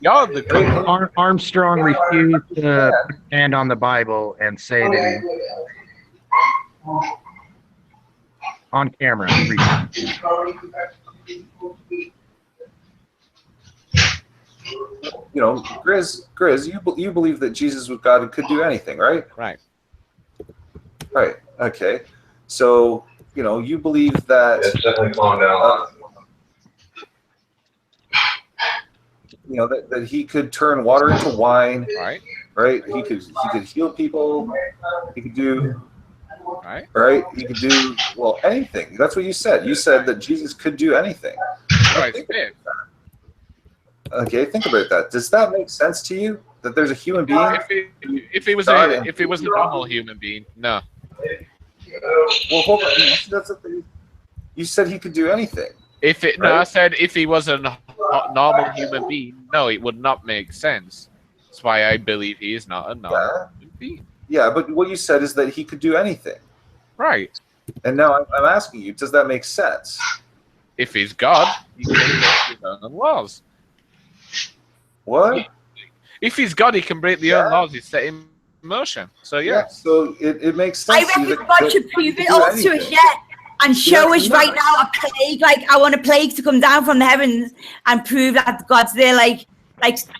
Y'all the Armstrong refused to stand on the Bible and say that on camera. Grizz, you believe that Jesus was God and could do anything, right? Right. Right. Okay. So, you believe that. It's definitely calm down. That he could turn water into wine. Right. Right. He could heal people. He could do. Right. Right. He could do anything. That's what you said. You said that Jesus could do anything. Right. Okay. Think about that. Does that make sense to you? That there's a human being? If he was a normal human being, no. Well, hold on. You said he could do anything. I said if he was a normal human being, no, it would not make sense. That's why I believe he is not a normal human being. Yeah, but what you said is that he could do anything. Right. And now I'm asking you, does that make sense? If he's God, he can break his own laws. What? If he's God, he can break the own laws he's set in motion. So yeah. So it makes I sense. reckon God should prove it all to us, and show us right now a plague. Like, I want a plague to come down from the heavens and prove that God's there. Like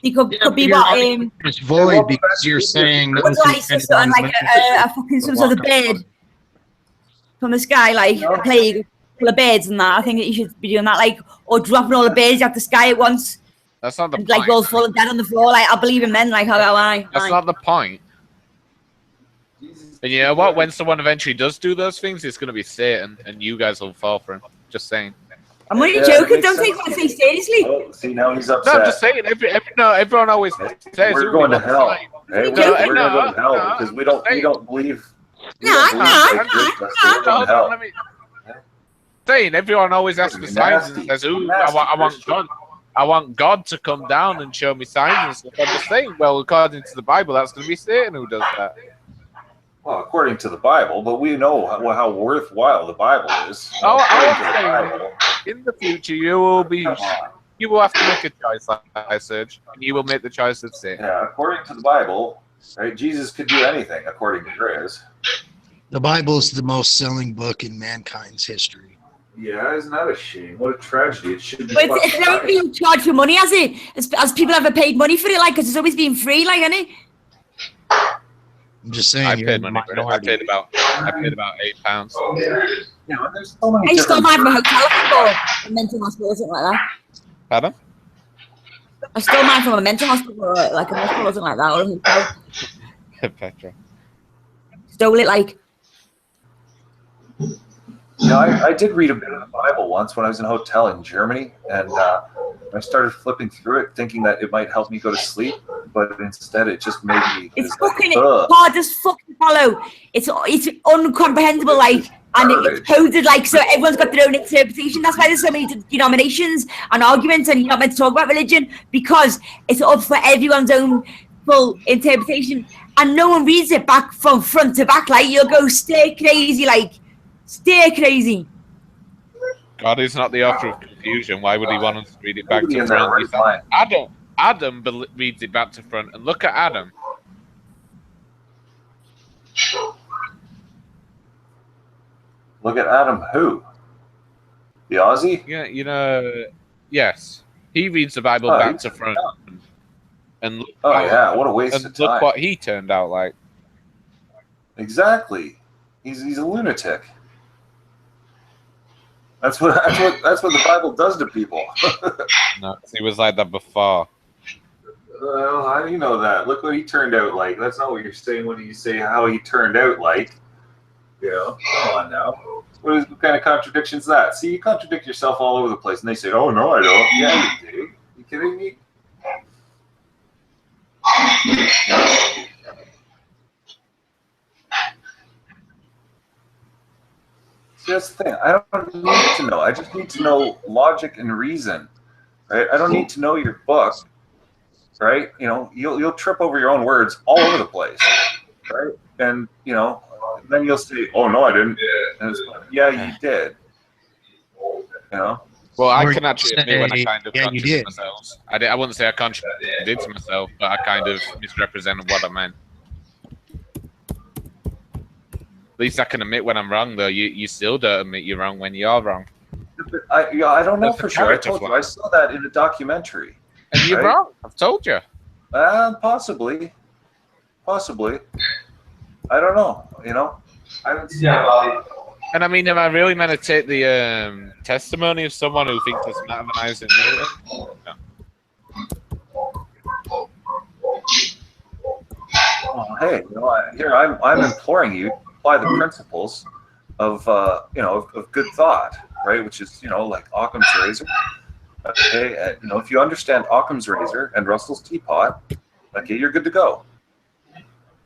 he could be what It's void because you're saying what do I say, something like a fucking some sort of bird from the sky, like a plague full of birds and that. I think that you should be doing that, like, or dropping all the birds out the sky at once. That's not the and, point. like, all falling dead on the floor. Like, I believe in men. Like, that's not the point. And you know what? When someone eventually does do those things, it's going to be Satan, and you guys will fall for him. Just saying. I'm only joking. Don't take what I say seriously. Oh, see, now he's upset. No, I'm just saying. Everyone always says we're going to hell. Hey, we're going to go to hell because we don't believe. Saying everyone always asks for signs and says, "Ooh, I want God. I want God to come down and show me signs and stuff." I'm just saying, well, according to the Bible, that's going to be Satan who does that. Well, according to the Bible, but we know how worthwhile the Bible is. In the future, you will have to make a choice, like I said, and you will make the choice of sin. Yeah, according to the Bible, right? Jesus could do anything, according to Chris. The Bible's the most selling book in mankind's history. Yeah, isn't that a shame? What a tragedy! It should be. But it's never been charged for money, has it? Has people ever paid money for it? Like, because it's always been free, like, hasn't it? I'm just saying. I paid money for it. I paid about £8. Yeah, there's so many. I stole mine from a hotel or a mental hospital or something like that. Pardon? I stole mine from a mental hospital or like a hospital or something like that, or a hotel. Petra. Stole it, like. You know, I did read a bit of the Bible once when I was in a hotel in Germany, and I started flipping through it, thinking that it might help me go to sleep, but instead it just made me. It's fucking hard as fucking follow. It's uncomprehensible, like, and it's coded, like, so everyone's got their own interpretation. That's why there's so many denominations and arguments, and you're not meant to talk about religion because it's up for everyone's own full interpretation, and no one reads it back from front to back. Like, you'll go stir crazy, like. Stay crazy. God is not the author of confusion. Why would he want us to read it back to front? Adam reads it back to front, and look at Adam. Look at Adam who? The Aussie? Yeah, you know, yes. He reads the Bible back to front. And look what a waste of time. Look what he turned out like. Exactly. He's a lunatic. That's what the Bible does to people. No, he was like that before. Well, how do you know that? Look what he turned out like. That's not what you're saying when you say how he turned out like. You know, come on now. What kind of contradiction is that? See, you contradict yourself all over the place, and they say, "Oh no, I don't." Yeah, you do. You kidding me? See, that's the thing. I don't need to know. I just need to know logic and reason, right? I don't need to know your book, right? You know, you'll trip over your own words all over the place, right? And you know, then you'll say, "Oh no, I didn't." And it's like, yeah, you did. You know. Well, I can actually admit when I kind of contradicted myself. I wouldn't say I contradicted to myself, but I kind of misrepresented what I meant. At least I can admit when I'm wrong, though. You still don't admit you're wrong when you're wrong. I don't know for sure. I told you. I saw that in a documentary. And you're wrong. I've told you. Possibly. I don't know. You know, I haven't seen it. And I mean, am I really meant to take the testimony of someone who thinks it's Matt Van Eisen? No. Oh, hey, you know, I'm imploring you to apply the principles of of good thought, right? Which is, you know, like Occam's razor. Okay, you know, if you understand Occam's razor and Russell's teapot, okay, you're good to go.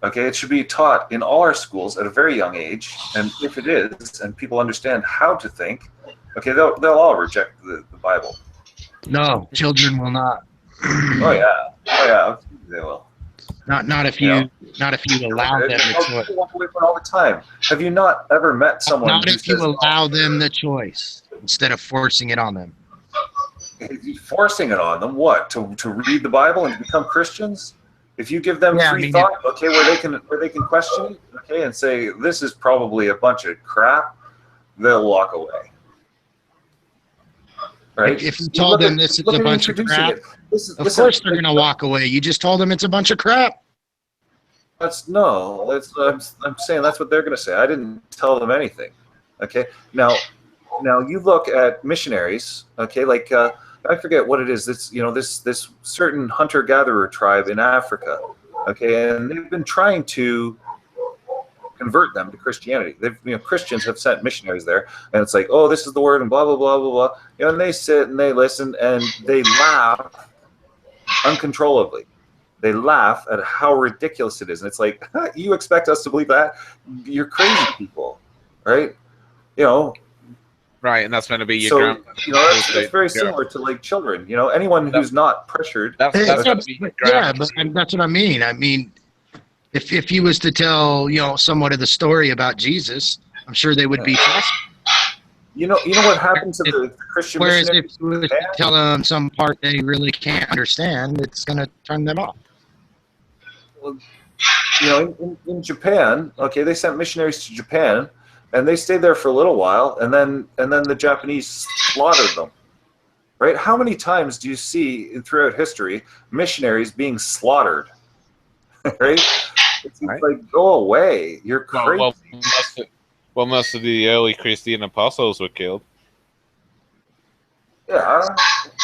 Okay, it should be taught in all our schools at a very young age, and if it is, and people understand how to think, Okay, they'll all reject the Bible. No, children will not. Oh yeah, they will. Not if you allow them the choice. People walk away from it all the time. Have you not ever met someone Not who if you says, allow them the choice instead of forcing it on them. forcing it on them? What, to read the Bible and to become Christians? If you give them free thought, okay, where they can question it, okay, and say this is probably a bunch of crap, they'll walk away. Right? If you told them this is a bunch of crap, of course they're going to walk away. You just told them it's a bunch of crap. I'm saying that's what they're going to say. I didn't tell them anything. Okay. Now you look at missionaries. Okay, like I forget what it is. It's this certain hunter-gatherer tribe in Africa. Okay, and they've been trying to convert them to Christianity. Christians have sent missionaries there, and it's like, oh, this is the word, and blah blah blah blah blah. And they sit and they listen and they laugh uncontrollably. They laugh at how ridiculous it is, and it's like, you expect us to believe that? You're crazy people, right? Right, and that's going to be your so that's very similar to like children. Anyone who's not pressured. But that's what I mean. I mean, if he was to tell somewhat of the story about Jesus, I'm sure they would be fascinated. You know what happened to the Christian Whereas missionaries? if you were to tell them some part they really can't understand, it's going to turn them off. Well, in Japan, okay, they sent missionaries to Japan, and they stayed there for a little while, and then the Japanese slaughtered them. Right? How many times do you see throughout history missionaries being slaughtered? Right? It's like, go away. You're crazy. Most of the early Christian apostles were killed. Yeah,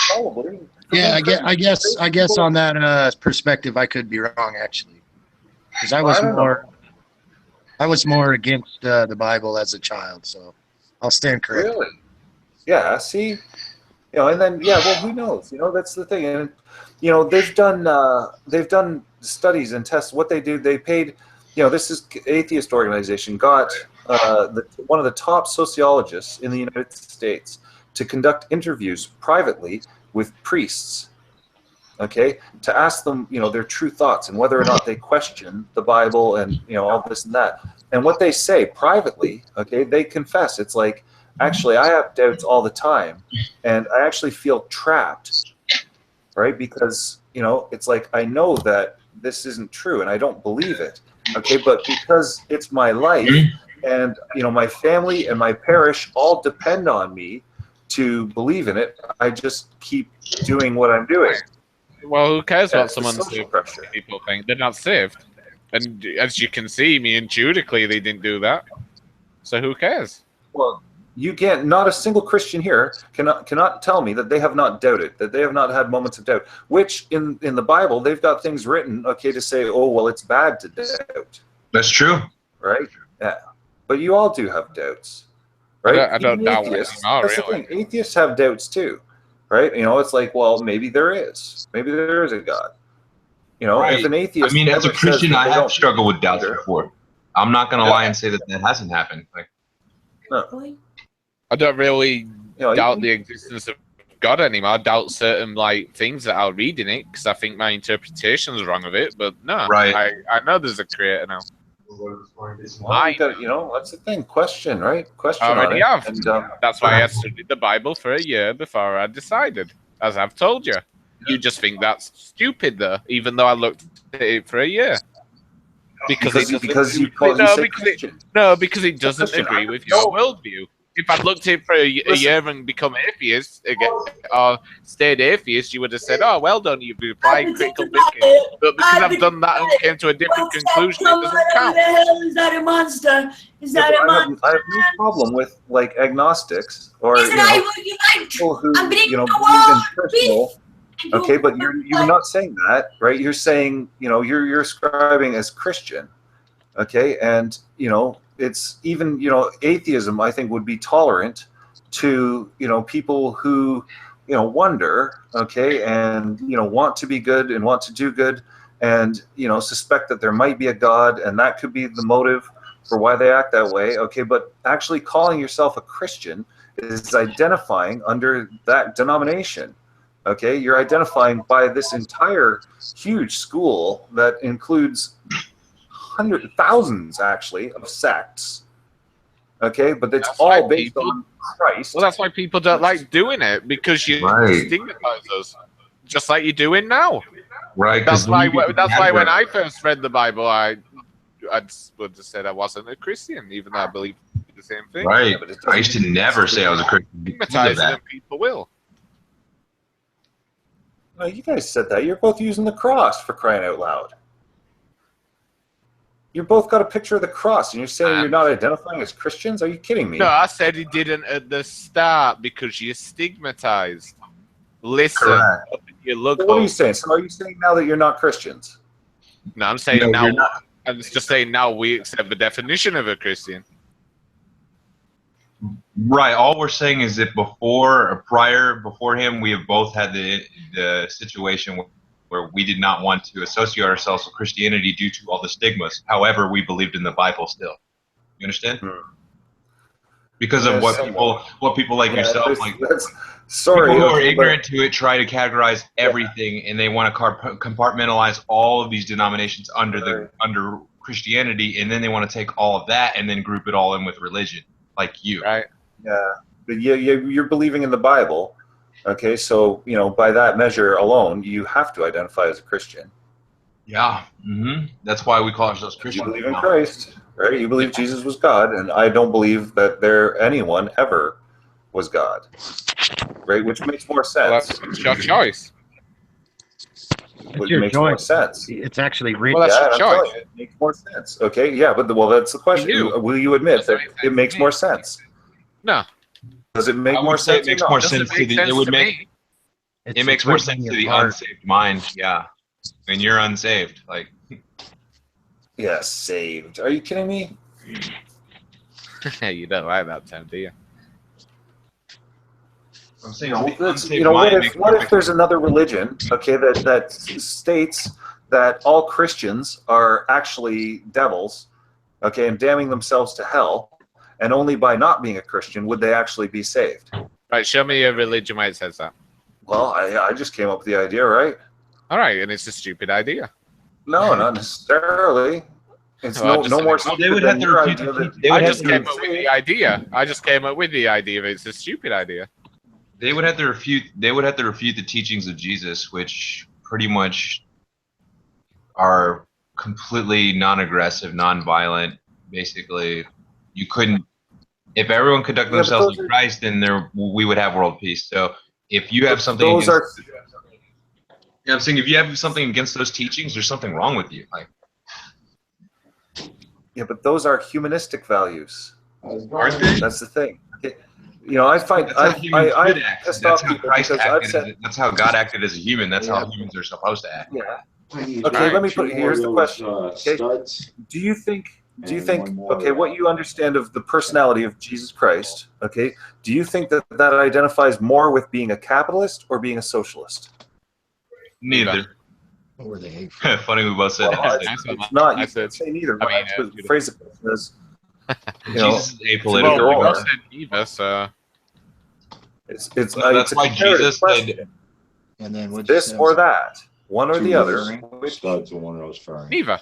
probably. Yeah, I guess on that perspective, I could be wrong actually, because I was more against the Bible as a child, so I'll stand corrected. Really? Yeah. See, and then well, who knows? That's the thing, and they've done studies and tests. What they do, they paid. This is atheist organization got one of the top sociologists in the United States to conduct interviews privately with priests, okay, to ask them, their true thoughts and whether or not they question the Bible and, all this and that. And what they say privately, okay, they confess. It's like, actually, I have doubts all the time, and I actually feel trapped, right? Because, it's like, I know that this isn't true, and I don't believe it, okay, but because it's my life, and, my family and my parish all depend on me to believe in it, I just keep doing what I'm doing. Well, who cares what someone pressure. People think they're not saved, and as you can see, intuitively they didn't do that. So who cares? Well, you can't. Not a single Christian here cannot tell me that they have not doubted, that they have not had moments of doubt. Which in the Bible they've got things written, okay, to say, oh well, it's bad to doubt. That's true, right? Yeah, but you all do have doubts. Right? I don't doubt atheists, anymore, that's really. the thing. Atheists have doubts too, right? It's like, well, maybe there is a God. Right. If an atheist, as a Christian, I have struggled with doubts before. I'm not going to lie and say that hasn't happened. Like, I don't really doubt the existence of God anymore. I doubt certain things that I'll read in it because I think my interpretation is wrong of it. But no, right. I know there's a creator now. Well, that's the thing. Question, right? Question. I already have. And, that's why I studied the Bible for a year before I decided. As I've told you, you just think that's stupid, though, even though I looked at it for a year. Because it doesn't agree with your worldview. If I'd looked at it for a year and become atheist again, or stayed atheist, you would have said, "Oh, well done, you've applied critical thinking." But because I've done that and came to a different conclusion, it doesn't count. Is that a monster? Is that a monster? I have no problem with agnostics or people who believe in personal. Okay, but you're not saying that, right? You're saying you're ascribing as Christian, okay, and it's even atheism I think would be tolerant to people who wonder, okay, and want to be good and want to do good and suspect that there might be a God and that could be the motive for why they act that way. Okay, but actually calling yourself a Christian is identifying under that denomination. Okay, you're identifying by this entire huge school that includes thousands, actually, of sects. Okay, but it's all based on Christ. Well, that's why people don't like doing it, because you stigmatize us, just like you're doing now. Right. That's why when I first read the Bible, I would have said I wasn't a Christian, even though I believe the same thing. Right. Yeah, but I used to never say I was a Christian. Stigmatizing them, people will. No, you guys said that. You're both using the cross, for crying out loud. You both got a picture of the cross, and you're saying you're not identifying as Christians? Are you kidding me? No, I said he didn't at the start because you're stigmatized. Listen, you look. What are you saying? So are you saying now that you're not Christians? No, I'm saying now. I'm just saying now we accept the definition of a Christian. Right. All we're saying is that before him, we have both had the situation where we did not want to associate ourselves with Christianity due to all the stigmas. However, we believed in the Bible still. You understand? Because of what people like yourself, like sorry, people who are ignorant to it, try to categorize everything, and they want to compartmentalize all of these denominations under Christianity, and then they want to take all of that and then group it all in with religion, like you. Right. Yeah, but you're believing in the Bible. Okay, so by that measure alone, you have to identify as a Christian. Yeah, that's why we call ourselves Christians. You believe in Christ, right? You believe Jesus was God, and I don't believe that anyone ever was God, right? Which makes more sense. Well, it's your choice. Which makes more sense. It's actually real. Well, that's your choice. It makes more sense. Okay, yeah, but that's the question. Will you admit that it makes more sense? No. Does it make more sense? It makes more sense to the. It would make. It makes more sense to the unsaved mind. Yeah, when you're unsaved, like. Yeah, saved. Are you kidding me? You don't like that term, do you? I'm saying, what if there's another religion, okay, that states that all Christians are actually devils, okay, and damning themselves to hell, and only by not being a Christian would they actually be saved? Right, show me a religion where it says that. Well, I just came up with the idea, right? All right, and it's a stupid idea. No, not necessarily. It's no more stupid than your idea. I just came up with the idea. I just came up with the idea. It's a stupid idea. They would have to refute. They would have to refute the teachings of Jesus, which pretty much are completely non-aggressive, non-violent. Basically, you couldn't. If everyone conducted themselves in Christ, then we would have world peace. So if you have something, I'm saying if you have something against those teachings, there's something wrong with you. Like, yeah, but those are humanistic values. Aren't they? That's the thing. I find that's how Christ acted. That's how God acted as a human. That's how humans are supposed to act. Yeah. Okay, let me put it. Here's the question. Okay, do you think? Okay, what you understand of the personality of Jesus Christ? Okay, do you think that identifies more with being a capitalist or being a socialist? Neither. Or they Funny we both said that. It's not. You said say neither. I mean, phrase it as Jesus is apolitical. Well, we both said neither, so it's that's why Jesus said. And then this or that, one or the other. Studs are one of those furry. Neither.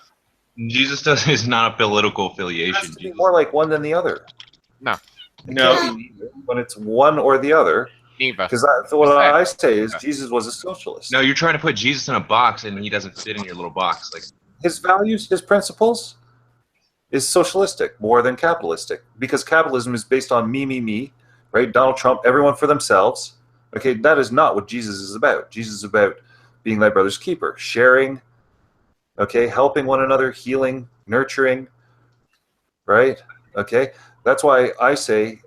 Jesus is not a political affiliation. It has to be more like one than the other. No. When it's one or the other. Neither. Because what I say is Jesus was a socialist. No, you're trying to put Jesus in a box, and he doesn't fit in your little box. Like his values, his principles, is socialistic more than capitalistic. Because capitalism is based on me, right? Donald Trump, everyone for themselves. Okay, that is not what Jesus is about. Jesus is about being thy brother's keeper, sharing. Okay, helping one another, healing, nurturing, right? Okay, that's why I say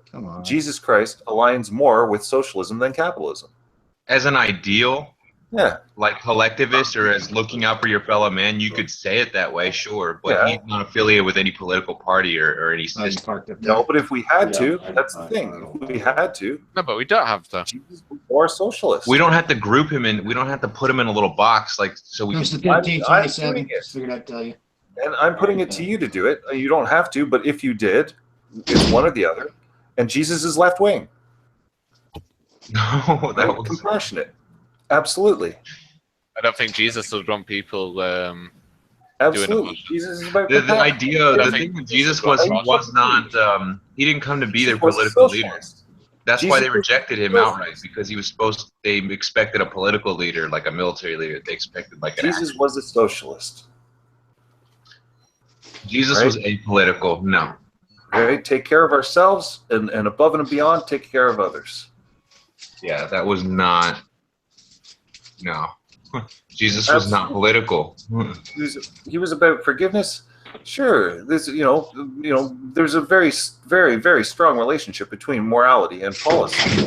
Jesus Christ aligns more with socialism than capitalism. As an ideal, yeah, like collectivist or as looking out for your fellow man, you could say it that way, sure, but he's not affiliated with any political party or any system. No, but if we had to, that's the thing. If we had to. No, but we don't have to. Jesus or socialist. We don't have to group him in. We don't have to put him in a little box, like so we can. It's the 1527. Figured I'd tell you. And I'm putting it to you to do it. You don't have to, but if you did, it's one or the other. And Jesus is left wing. No, that was compassionate. Absolutely. I don't think Jesus would want people Absolutely. Jesus is about the compassion. idea. The thing with Jesus was not. He didn't come to be their political leader. That's why they rejected him outright, because he was supposed. They expected a political leader, like a military leader. They expected like an Jesus was a socialist. Jesus was apolitical. No. Right? Take care of ourselves, and above and beyond, take care of others. Yeah, that was not. No. Jesus was not political. He was about forgiveness. Sure, there's there's a very, very, very strong relationship between morality and policy.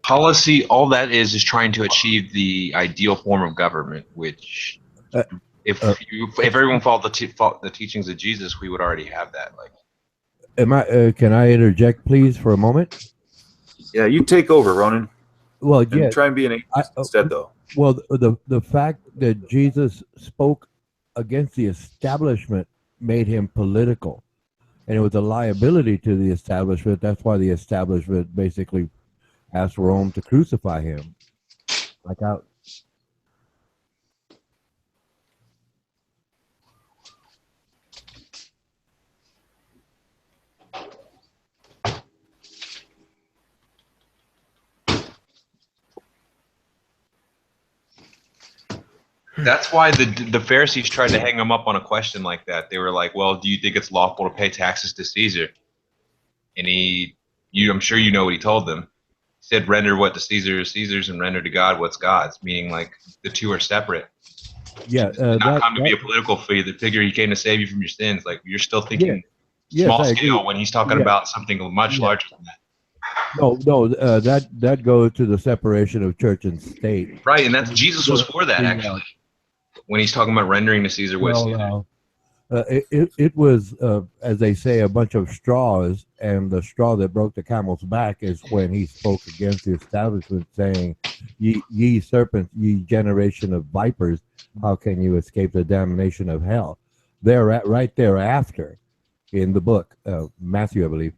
Policy, all that is trying to achieve the ideal form of government, which if everyone followed the teachings of Jesus, we would already have that. Like, Can I interject, please, for a moment? Yeah, you take over, Ronan. Well, and try and be an atheist instead, though. Well, the fact that Jesus spoke against the establishment made him political, and it was a liability to the establishment. That's why the establishment basically asked Rome to crucify him. Like out. that's why the Pharisees tried to hang him up on a question like that. They were like, "Well, do you think it's lawful to pay taxes to Caesar?" And I'm sure you know what he told them. He said, "Render what to Caesar is Caesar's, and render to God what's God's." Meaning, like, the two are separate. Yeah, He did not come to be a political figure. He came to save you from your sins. Like, you're still thinking small scale when he's talking about something much larger than that. No, that goes to the separation of church and state. Right, and that's Jesus was for that actually. When he's talking about rendering to Caesar what's Caesar. It was, as they say, a bunch of straws, and the straw that broke the camel's back is when he spoke against the establishment, saying, ye serpents, ye generation of vipers, how can you escape the damnation of hell? Right thereafter in the book of Matthew, I believe,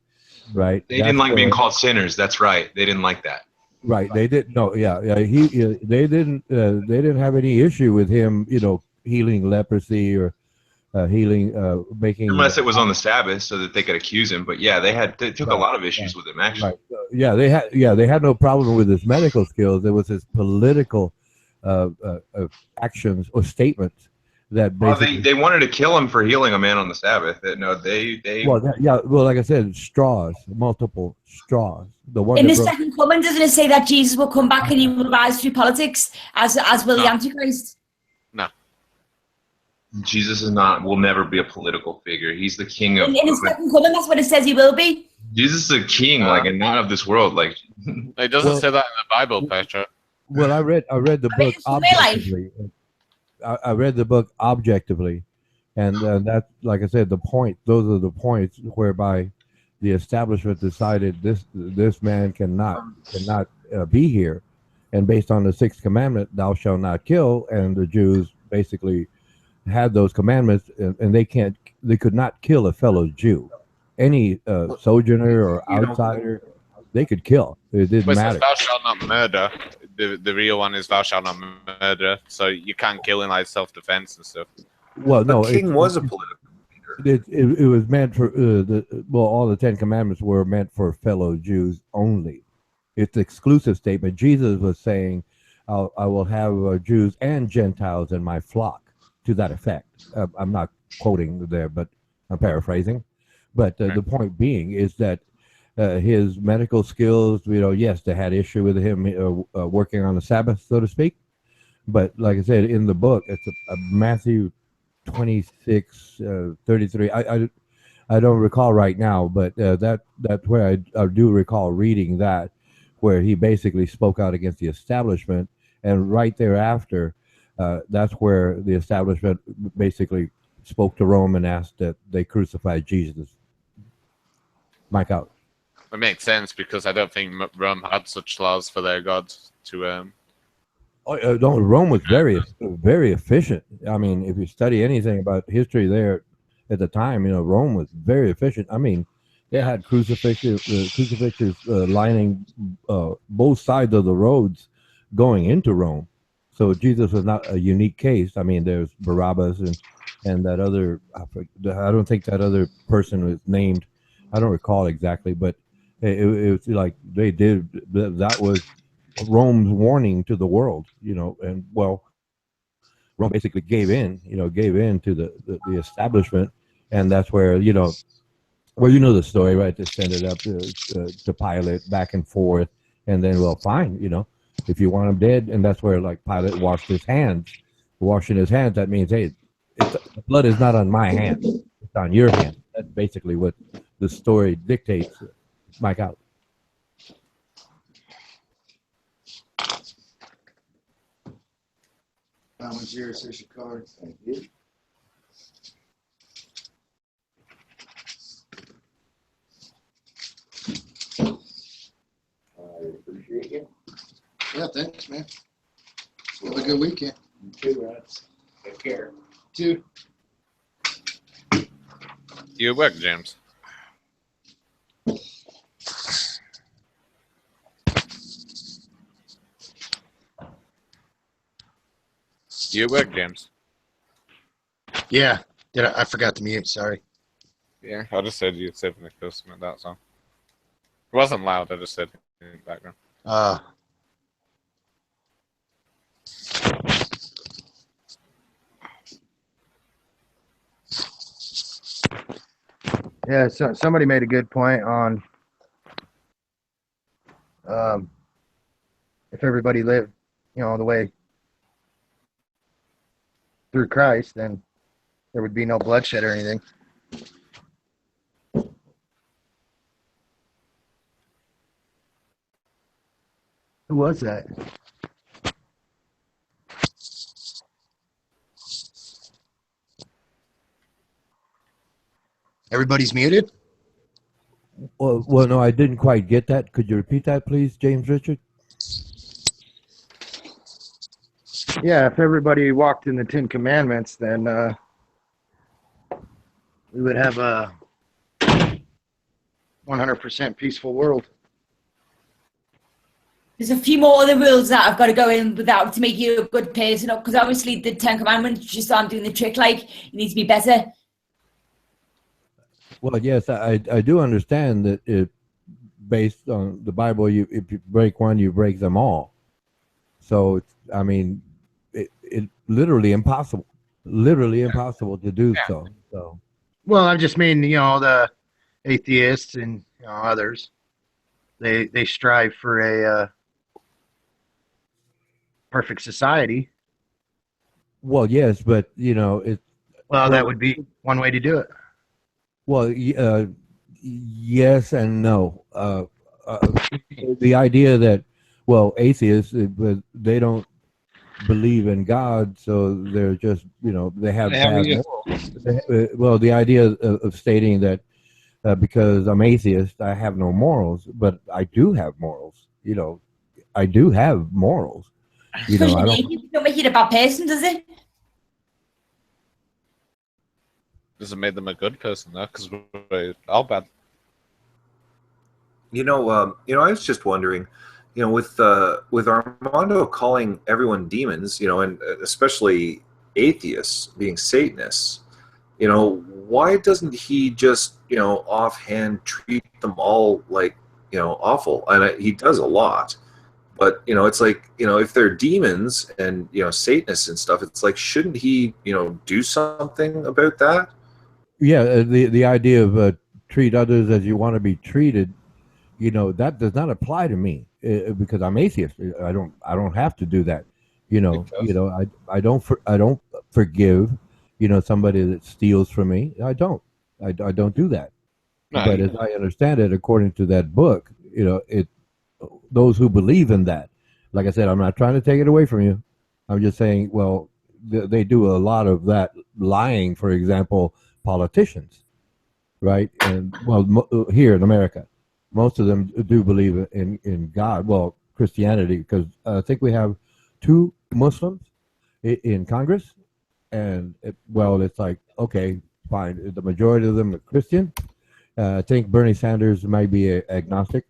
right? They didn't like being called sinners. That's right. They didn't like that. Right. They didn't. No. Yeah. They didn't have any issue with him, healing leprosy or making. Unless it was on the Sabbath, so that they could accuse him. But yeah, they took a lot of issues with him actually. Right. They had no problem with his medical skills. It was his political actions or statements that basically. They wanted to kill him for healing a man on the Sabbath. Well, like I said, straws, multiple straws. The one in the second coming, doesn't it say that Jesus will come back and he will rise through politics as will the Antichrist? No. Jesus will never be a political figure. He's the king of. In his second coming, that's what it says he will be. Jesus is a king, and not of this world. Like, it doesn't say that in the Bible, Petra. Well, I read the book objectively. I read the book objectively, and that's, like I said, the point. Those are the points whereby the establishment decided this man cannot be here, and based on the sixth commandment, "Thou shalt not kill," and the Jews basically had those commandments, and they could not kill a fellow Jew, any sojourner or outsider, they could kill. It didn't matter. Thou shalt not murder. The real one is "Thou shalt not murder," so you can't kill in like self-defense and stuff. Well, no, the king was a political leader. It was meant for all the 10 commandments were meant for fellow Jews only. It's an exclusive statement. Jesus was saying, "I will have Jews and Gentiles in my flock," to that effect. I'm not quoting there, but I'm paraphrasing. But the point being is that his medical skills, yes, they had issue with him working on the Sabbath, so to speak. But like I said, in the book, it's a Matthew 26, 33. I don't recall right now, but that's where I do recall reading that, where he basically spoke out against the establishment. And right thereafter, that's where the establishment basically spoke to Rome and asked that they crucify Jesus. Mike out. It makes sense because I don't think Rome had such laws for their gods to. No, Rome was very efficient. I mean, if you study anything about history there at the time, Rome was very efficient. I mean, they had crucifixes lining both sides of the roads going into Rome. So Jesus was not a unique case. I mean, there's Barabbas and that other. I don't think that other person was named. I don't recall exactly, but it was like they did. That was Rome's warning to the world, and well, Rome basically gave in to the establishment, and that's where well, you know the story, right? They sent it up to Pilate, back and forth, and then, well, fine, if you want him dead, and that's where like Pilate washed his hands, washing his hands. That means, hey, the blood is not on my hands; it's on your hands. That's basically what the story dictates. Mike out. How much yours? Here's your card. Thank you. I appreciate you. Yeah, thanks, man. Have a good weekend. You too, Rats. Take care. Dude. You at work, James? You at work, James? Yeah. I forgot to mute. Sorry. Yeah, I just said you were saving the customer, that's all. It wasn't loud, I just said in the background. Yeah, so somebody made a good point on if everybody lived, the way through Christ, then there would be no bloodshed or anything. Who was that? Everybody's muted? Well, no, I didn't quite get that. Could you repeat that, please, James Richard? Yeah, if everybody walked in the Ten Commandments, then we would have a 100% peaceful world. There's a few more other rules that I've got to go in without to make you a good person, because obviously the 10 Commandments just aren't doing the trick. Like, you need to be better. Well, yes, I do understand that it based on the Bible. If you break one, you break them all. So I mean, it's literally impossible to do so. So. Well, I just mean, the atheists and others, they strive for a perfect society. Well, yes, but it. Well, that would be one way to do it. Well, yes and no. The idea that, well, atheists, they don't believe in God, so they're just, they have bad morals. Well, the idea of stating that because I'm atheist, I have no morals, but I do have morals. I do have morals. I don't make you a bad person, does it? Doesn't make them a good person though, because we're all bad. I was just wondering, with Armando calling everyone demons, and especially atheists being Satanists, why doesn't he just, offhand treat them all like, awful? And he does a lot. But, it's like, if they're demons and, Satanists and stuff, it's like, shouldn't he, do something about that? Yeah, the idea of treat others as you want to be treated, that does not apply to me because I'm atheist. I don't have to do that. I don't forgive, somebody that steals from me. I don't do that. No, but as I understand it, according to that book, those who believe in that, like I said, I'm not trying to take it away from you. I'm just saying, well, they do a lot of that lying. For example, politicians, right? And well, here in America, most of them do believe in God. Well, Christianity, because I think we have 2 Muslims in Congress, and it's like, okay, fine. The majority of them are Christian. I think Bernie Sanders might be agnostic,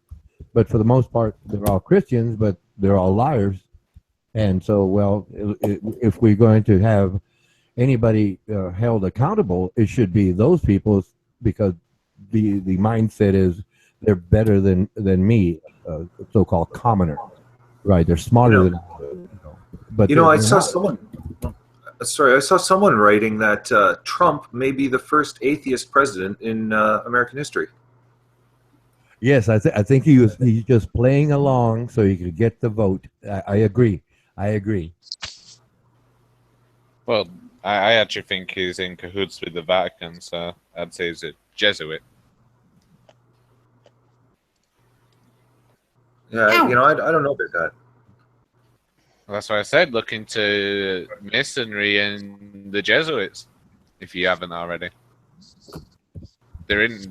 but for the most part, they're all Christians, but they're all liars. And so, if we're going to have anybody held accountable, it should be those people, because the mindset is they're better than me, so-called commoner, right? They're smarter than, but I saw someone. Sorry, I saw someone writing that Trump may be the first atheist president in American history. Yes, I think he's just playing along so he could get the vote. I agree. Well, I actually think he's in cahoots with the Vatican, so I'd say he's a Jesuit. Yeah, I don't know about that. Well, that's why I said look into Masonry and the Jesuits, if you haven't already. Masons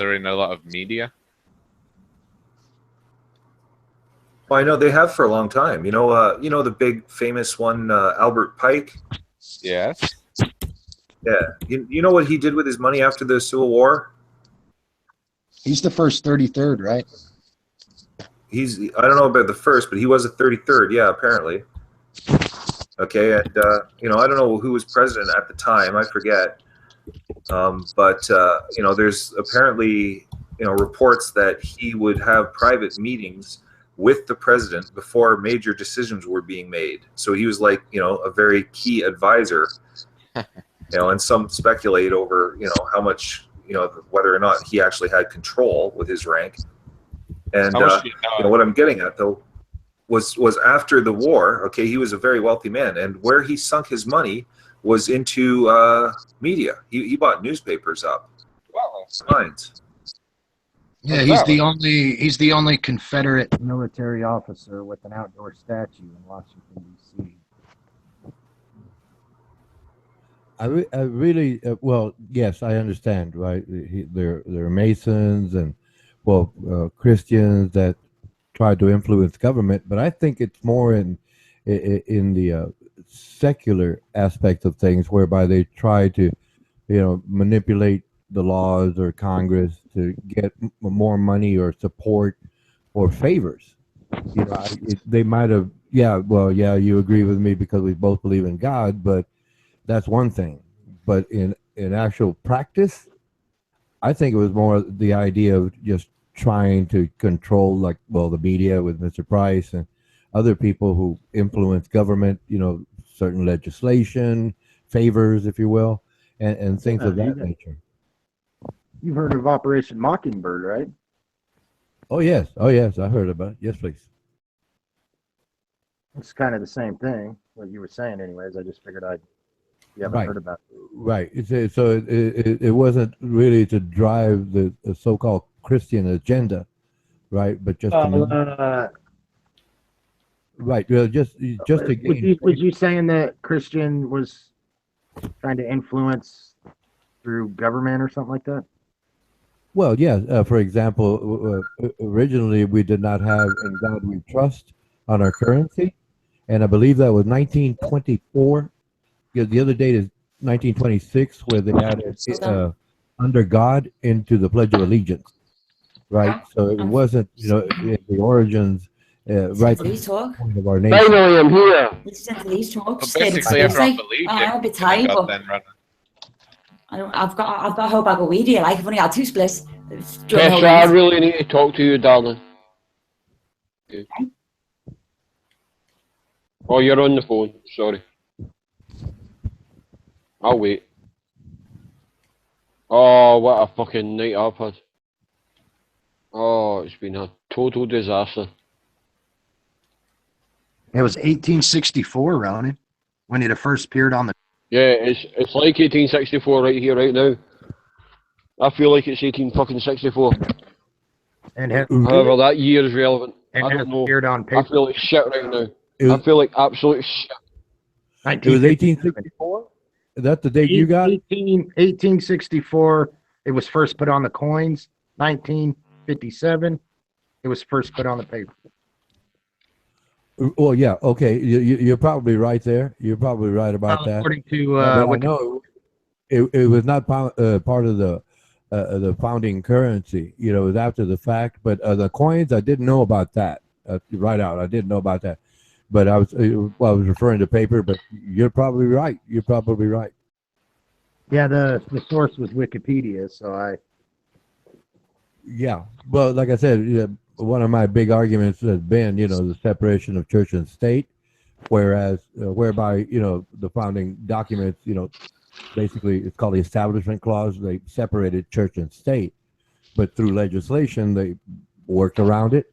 are in a lot of media. Well, I know they have for a long time. The big famous one, Albert Pike. Yes. Yeah. You know what he did with his money after the Civil War? He's the first 33rd, right? I don't know about the first, but he was a 33rd. Yeah, apparently. Okay, and I don't know who was president at the time. I forget. But there's apparently reports that he would have private meetings with the president before major decisions were being made. So he was like a very key advisor. And some speculate over how much whether or not he actually had control with his rank. And what I'm getting at though was after the war. Okay, he was a very wealthy man, and where he sunk his money was into media. He bought newspapers up. Signs. Yeah, he's the only Confederate military officer with an outdoor statue in Washington, D.C. I really yes, I understand, right? They're Masons and Christians that try to influence government, but I think it's more in the secular aspect of things, whereby they try to manipulate the laws or Congress to get more money or support or favors. They might have, you agree with me because we both believe in God, but that's one thing. But in actual practice, I think it was more the idea of just trying to control, the media with Mr. Price and other people who influence government, certain legislation, favors, if you will, and things of that nature. You've heard of Operation Mockingbird, right? Oh, yes, I heard about it. Yes, please. It's kind of the same thing, what you were saying anyways. I just figured you haven't heard about it. Right. So it wasn't really to drive the so-called Christian agenda, right? But just right. Well, just to gain. Was you saying that Christian was trying to influence through government or something like that? Well, yeah. For example, originally we did not have "In God We Trust" on our currency, and I believe that was 1924. The other date is 1926, where they added "Under God" into the Pledge of Allegiance. Right. So it wasn't, the origins. Right. These talk. Point of our nation. Finally, I'm here. Listen to these talks. Basically, everyone believed it. I'm a bit tired, but I've got a whole bag of weed here. I've only had 2 splits. Kesha, I really need to talk to you, darling. Okay. Oh, you're on the phone. Sorry. I'll wait. Oh, what a fucking night I've had. Oh, it's been a total disaster. It was 1864, Ronnie, when it first appeared on the... Yeah, it's like 1864 right here, right now. I feel like it's 1864. And however, that year is relevant. And I don't know. On paper. I feel like shit right now. I feel like absolute shit. It was 1864? Is that the date you got? 1864, it was first put on the coins. 1957, it was first put on the paper. Well, yeah, okay. You're probably right there. You're probably right about Well, that. according to But I know it was not part of the founding currency. You know, it was after the fact. But the coins, I didn't know about that. Right out, I didn't know about that. But I was referring to paper. But you're probably right. You're probably right. yeah, the source was Wikipedia, so I Yeah. Well, like I said, one of my big arguments has been, the separation of church and state, whereby, the founding documents, basically it's called the Establishment Clause. They separated church and state, but through legislation they worked around it,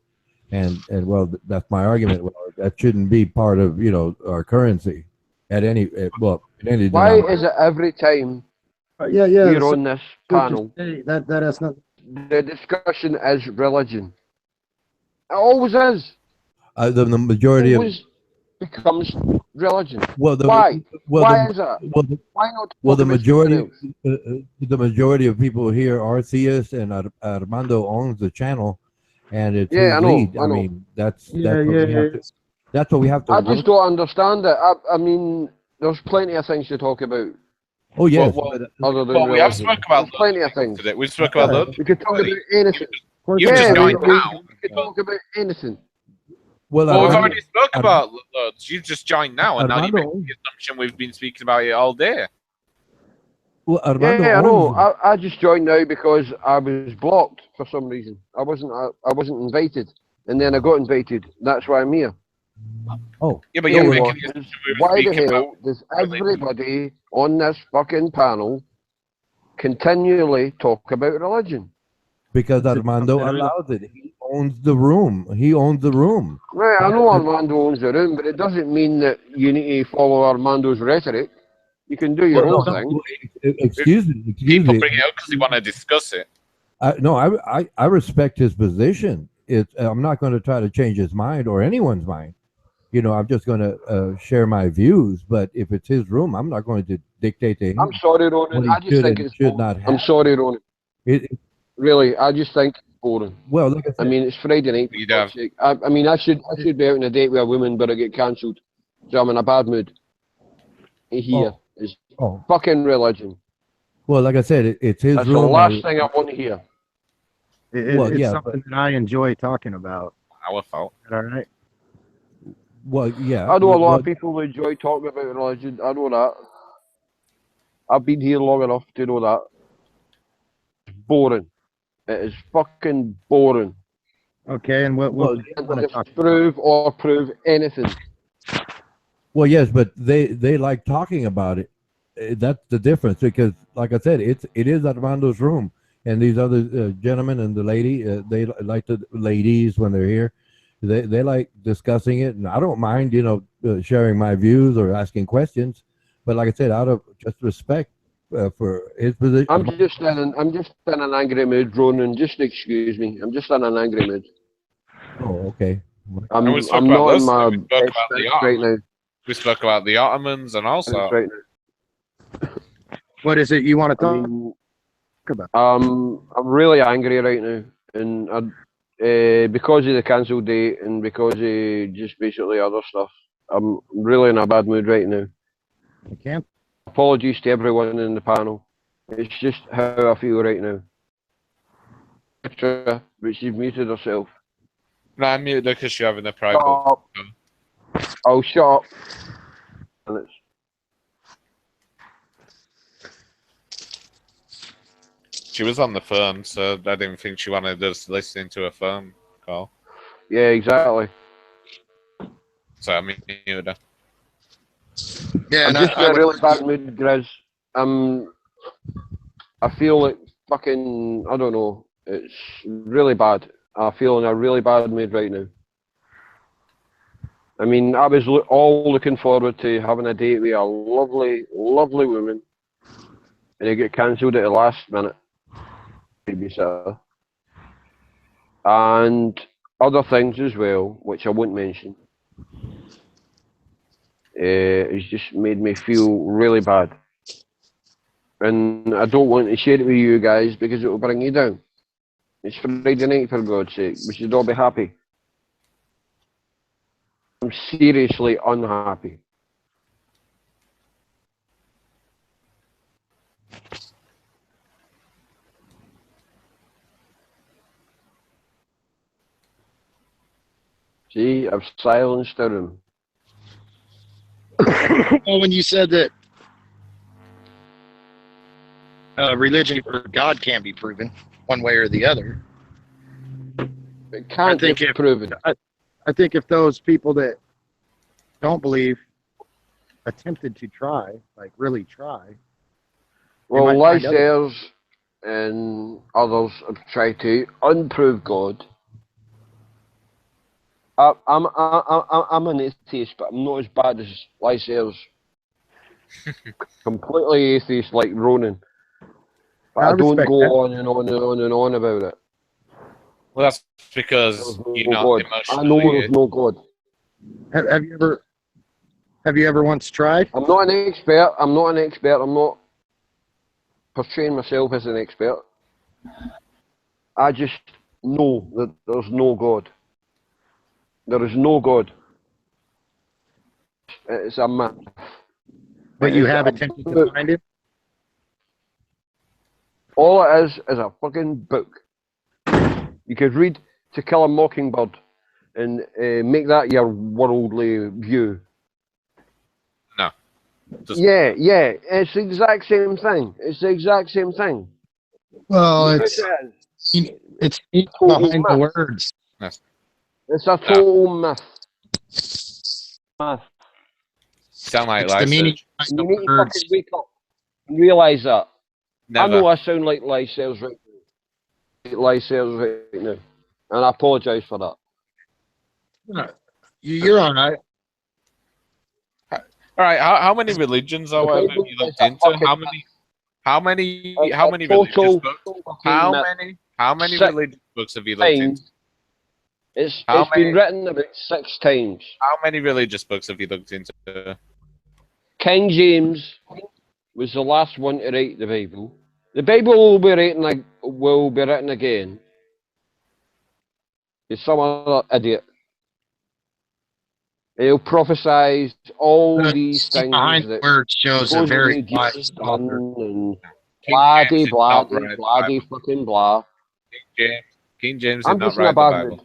and well, that's my argument. Well, that shouldn't be part of our currency in any Why denomination. is it every time yeah. we're So on this church panel, and state, that has not. the discussion is religion? It always is. The majority of Always becomes religion. well, Why? well, Why the is that? well, the, Why not well, talk about something else? the majority of people here are theists, and Armando owns the channel, and it's Yeah, his I know. lead. I know. mean, that's Yeah, what we have to. That's what we have to I work. just don't understand it. I mean, there's plenty of things to talk about. Oh yes, Other than Well, we have religion. spoke about There's plenty of things. today. We spoke about loads. We could talk about anything. You've just joined now. We could talk about anything. Well, Well, we've Armando- already spoke about loads. You've just joined now, and now you Armando- make the assumption we've been speaking about it all day. Well, Armando Yeah, I know. owns I just joined now because I was blocked for some reason. I wasn't invited, and then I got invited. That's why I'm here. Oh, Yeah, but Here you're we making are. the assumption we were Why the speaking hell about. does everybody on this fucking panel continually talk about religion? because Armando allows it. He owns the room. He owns the room. Right, I know Armando owns the room, but it doesn't mean that you need to follow Armando's rhetoric. You can do your Well, own no, thing. Excuse me. People bring it up because they want to discuss it. No, I respect his position. I'm not going to try to change his mind or anyone's mind. I'm just going to share my views. But if it's his room, I'm not going to dictate to him. I'm sorry, what Ronan. he I just should think and it's should boring. not have. I'm sorry, Ronan. Really, I just think it's boring. Well, like I said, I mean, it's Friday night. For God's sake. I mean, I should be out on a date with a woman, but I get cancelled. So I'm in a bad mood. Here is fucking religion. Well, like I said, it's his That's room. the last thing I want to hear. It's something that I enjoy talking about. Our fault. All right. Well, yeah. I know a lot of people who enjoy talking about religion. I know that. I've been here long enough to know that. It's boring. It is fucking boring. Okay, and what It doesn't prove anything. Well, yes, but they like talking about it. That's the difference, because, like I said, it is Armando's room, and these other gentlemen and the lady, they like the ladies when they're here. They like discussing it, and I don't mind, sharing my views or asking questions. But like I said, out of just respect for his position. I'm just in an angry mood, Ronan. Just excuse me. I'm just in an angry mood. Oh, okay. I'm And we spoke not about in this, my we spoke best about the spirits right now. We spoke about the Ottomans and also. Right now. What is it you want to talk about? I'm really angry right now, and because of the cancelled date and because of just basically other stuff, I'm really in a bad mood right now. I can't. Apologies to everyone in the panel. It's just how I feel right now. But she's muted herself. No, I muted her because you're having a private. Oh, shut up. And it's She was on the phone, so I didn't think she wanted us listening to a phone call. yeah, exactly. So I muted her. Yeah, I'm and just in a really bad mood, Grizz. I feel like fucking, I don't know. It's really bad. I feel in a really bad mood right now. I mean, I was all looking forward to having a date with a lovely, lovely woman, and it got cancelled at the last minute. Babysitter. And other things as well, which I won't mention. It's just made me feel really bad. And I don't want to share it with you guys because it will bring you down. It's Friday night, for God's sake. We should all be happy. I'm seriously unhappy. See, I've silenced him. Well, when you said that religion or God can't be proven one way or the other, It can't be proven. I think if those people that don't believe attempted to try, like really try, Well, might find other- Lysers and others have tried to unprove God. I'm an atheist, but I'm not as bad as Lysers. Completely atheist like Ronan. But I don't respect go that. on and on and on and on about it. Well, that's because you're not God. I know emotionally. there's no God. Have you ever once tried? I'm not an expert. I'm not portraying myself as an expert. I just know that there's no God. There is no God. It's a myth. But you It's have a attempted to book. find it? All it is a fucking book. You could read To Kill a Mockingbird and make that your worldly view. No. Yeah, it's the exact same thing. It's the exact same thing. Well, Yes, it's total behind the myth. words. It's a total myth. Sound like It's the meaning Lysers. You need to fucking wake up and realise that. Never. I know I sound like Lysers right now. And I apologise for that. You're all right. All right. How many religions or whatever have you looked into? How many religious books? How many religious books have you looked into? It's been written about 6 times. How many religious books have you looked into? King James was the last one to write the Bible. The Bible will be written again. It's some other idiot. He'll prophesy all these things Behind the that words shows a very wise done author. and King James did not write the bloody fucking blah. King James I'm did not just in a write the bad Bible. mood.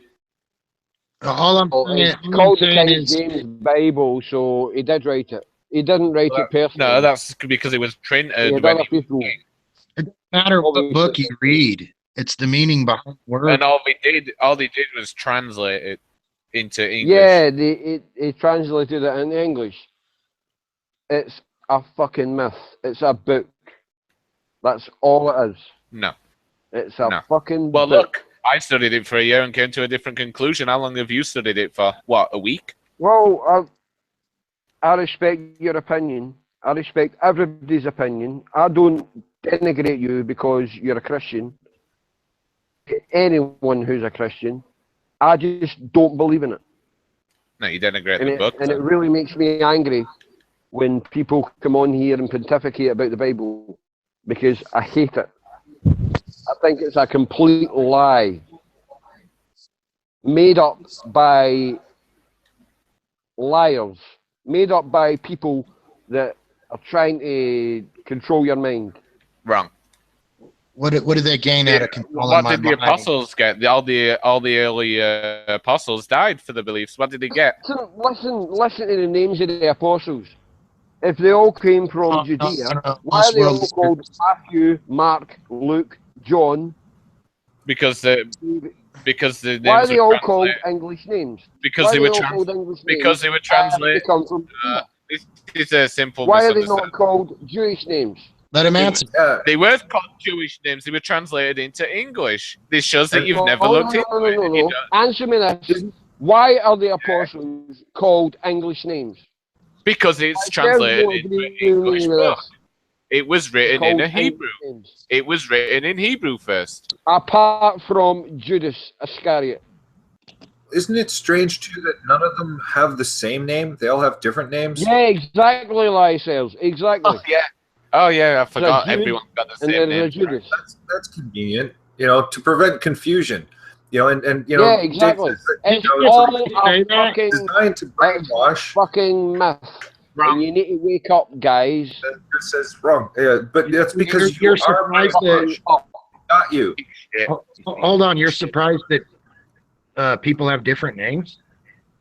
All I'm It's saying, called the King James Bible, so he did write it. He didn't write it personally. No, that's because it was He printed had when other he was people. king. it doesn't matter what book you read. It's the meaning behind the words. And all they did was translate it into English. Yeah, he translated it into English. It's a fucking myth. It's a book. That's all it is. No. It's a No. fucking Well, book. look, I studied it for a year and came to a different conclusion. How long have you studied it for? What, a week? Well, I respect your opinion. I respect everybody's opinion. I don't denigrate you because you're a Christian. Anyone who's a Christian. I just don't believe in it. No, you denigrate And the book. it really makes me angry when people come on here and pontificate about the Bible because I hate it. I think it's a complete lie made up by liars, made up by people that are trying to control your mind. Wrong. What did they gain out of controlling What my did the mind? apostles get? All the early apostles died for the beliefs. What did they get? Listen to the names of the apostles. If they all came from Judea, why are Most they all world called Matthew, Mark, Luke, John? Because the Why are names they were all called translated. English names? Because Why they are were all called English because names? they were Why have they translated. come from This is a simple Why are they misunderstanding. not called Jewish names? Let him answer. They were called Jewish names. They were translated into English. This shows that you've No, never looked into it. and you no. don't- Answer me this. Why are the apostles called English names? Because it's I translated don't into an agree English with book. this. It was written in Called a Hebrew. English names. It was written in Hebrew first. Apart from Judas Iscariot. Isn't it strange too that none of them have the same name? They all have different names. Yeah, exactly, Lysels. Exactly. Oh yeah, I forgot. Jude, Everyone's got the and same there's a name. Judas. That's convenient, to prevent confusion. You know, and you know, Yeah, exactly. It's you know, all it's a fucking, designed to brainwash. fucking myth. And you need to wake up, guys. It says wrong. Yeah, but that's because You're you are surprised that not you. Hold on, you're surprised that people have different names?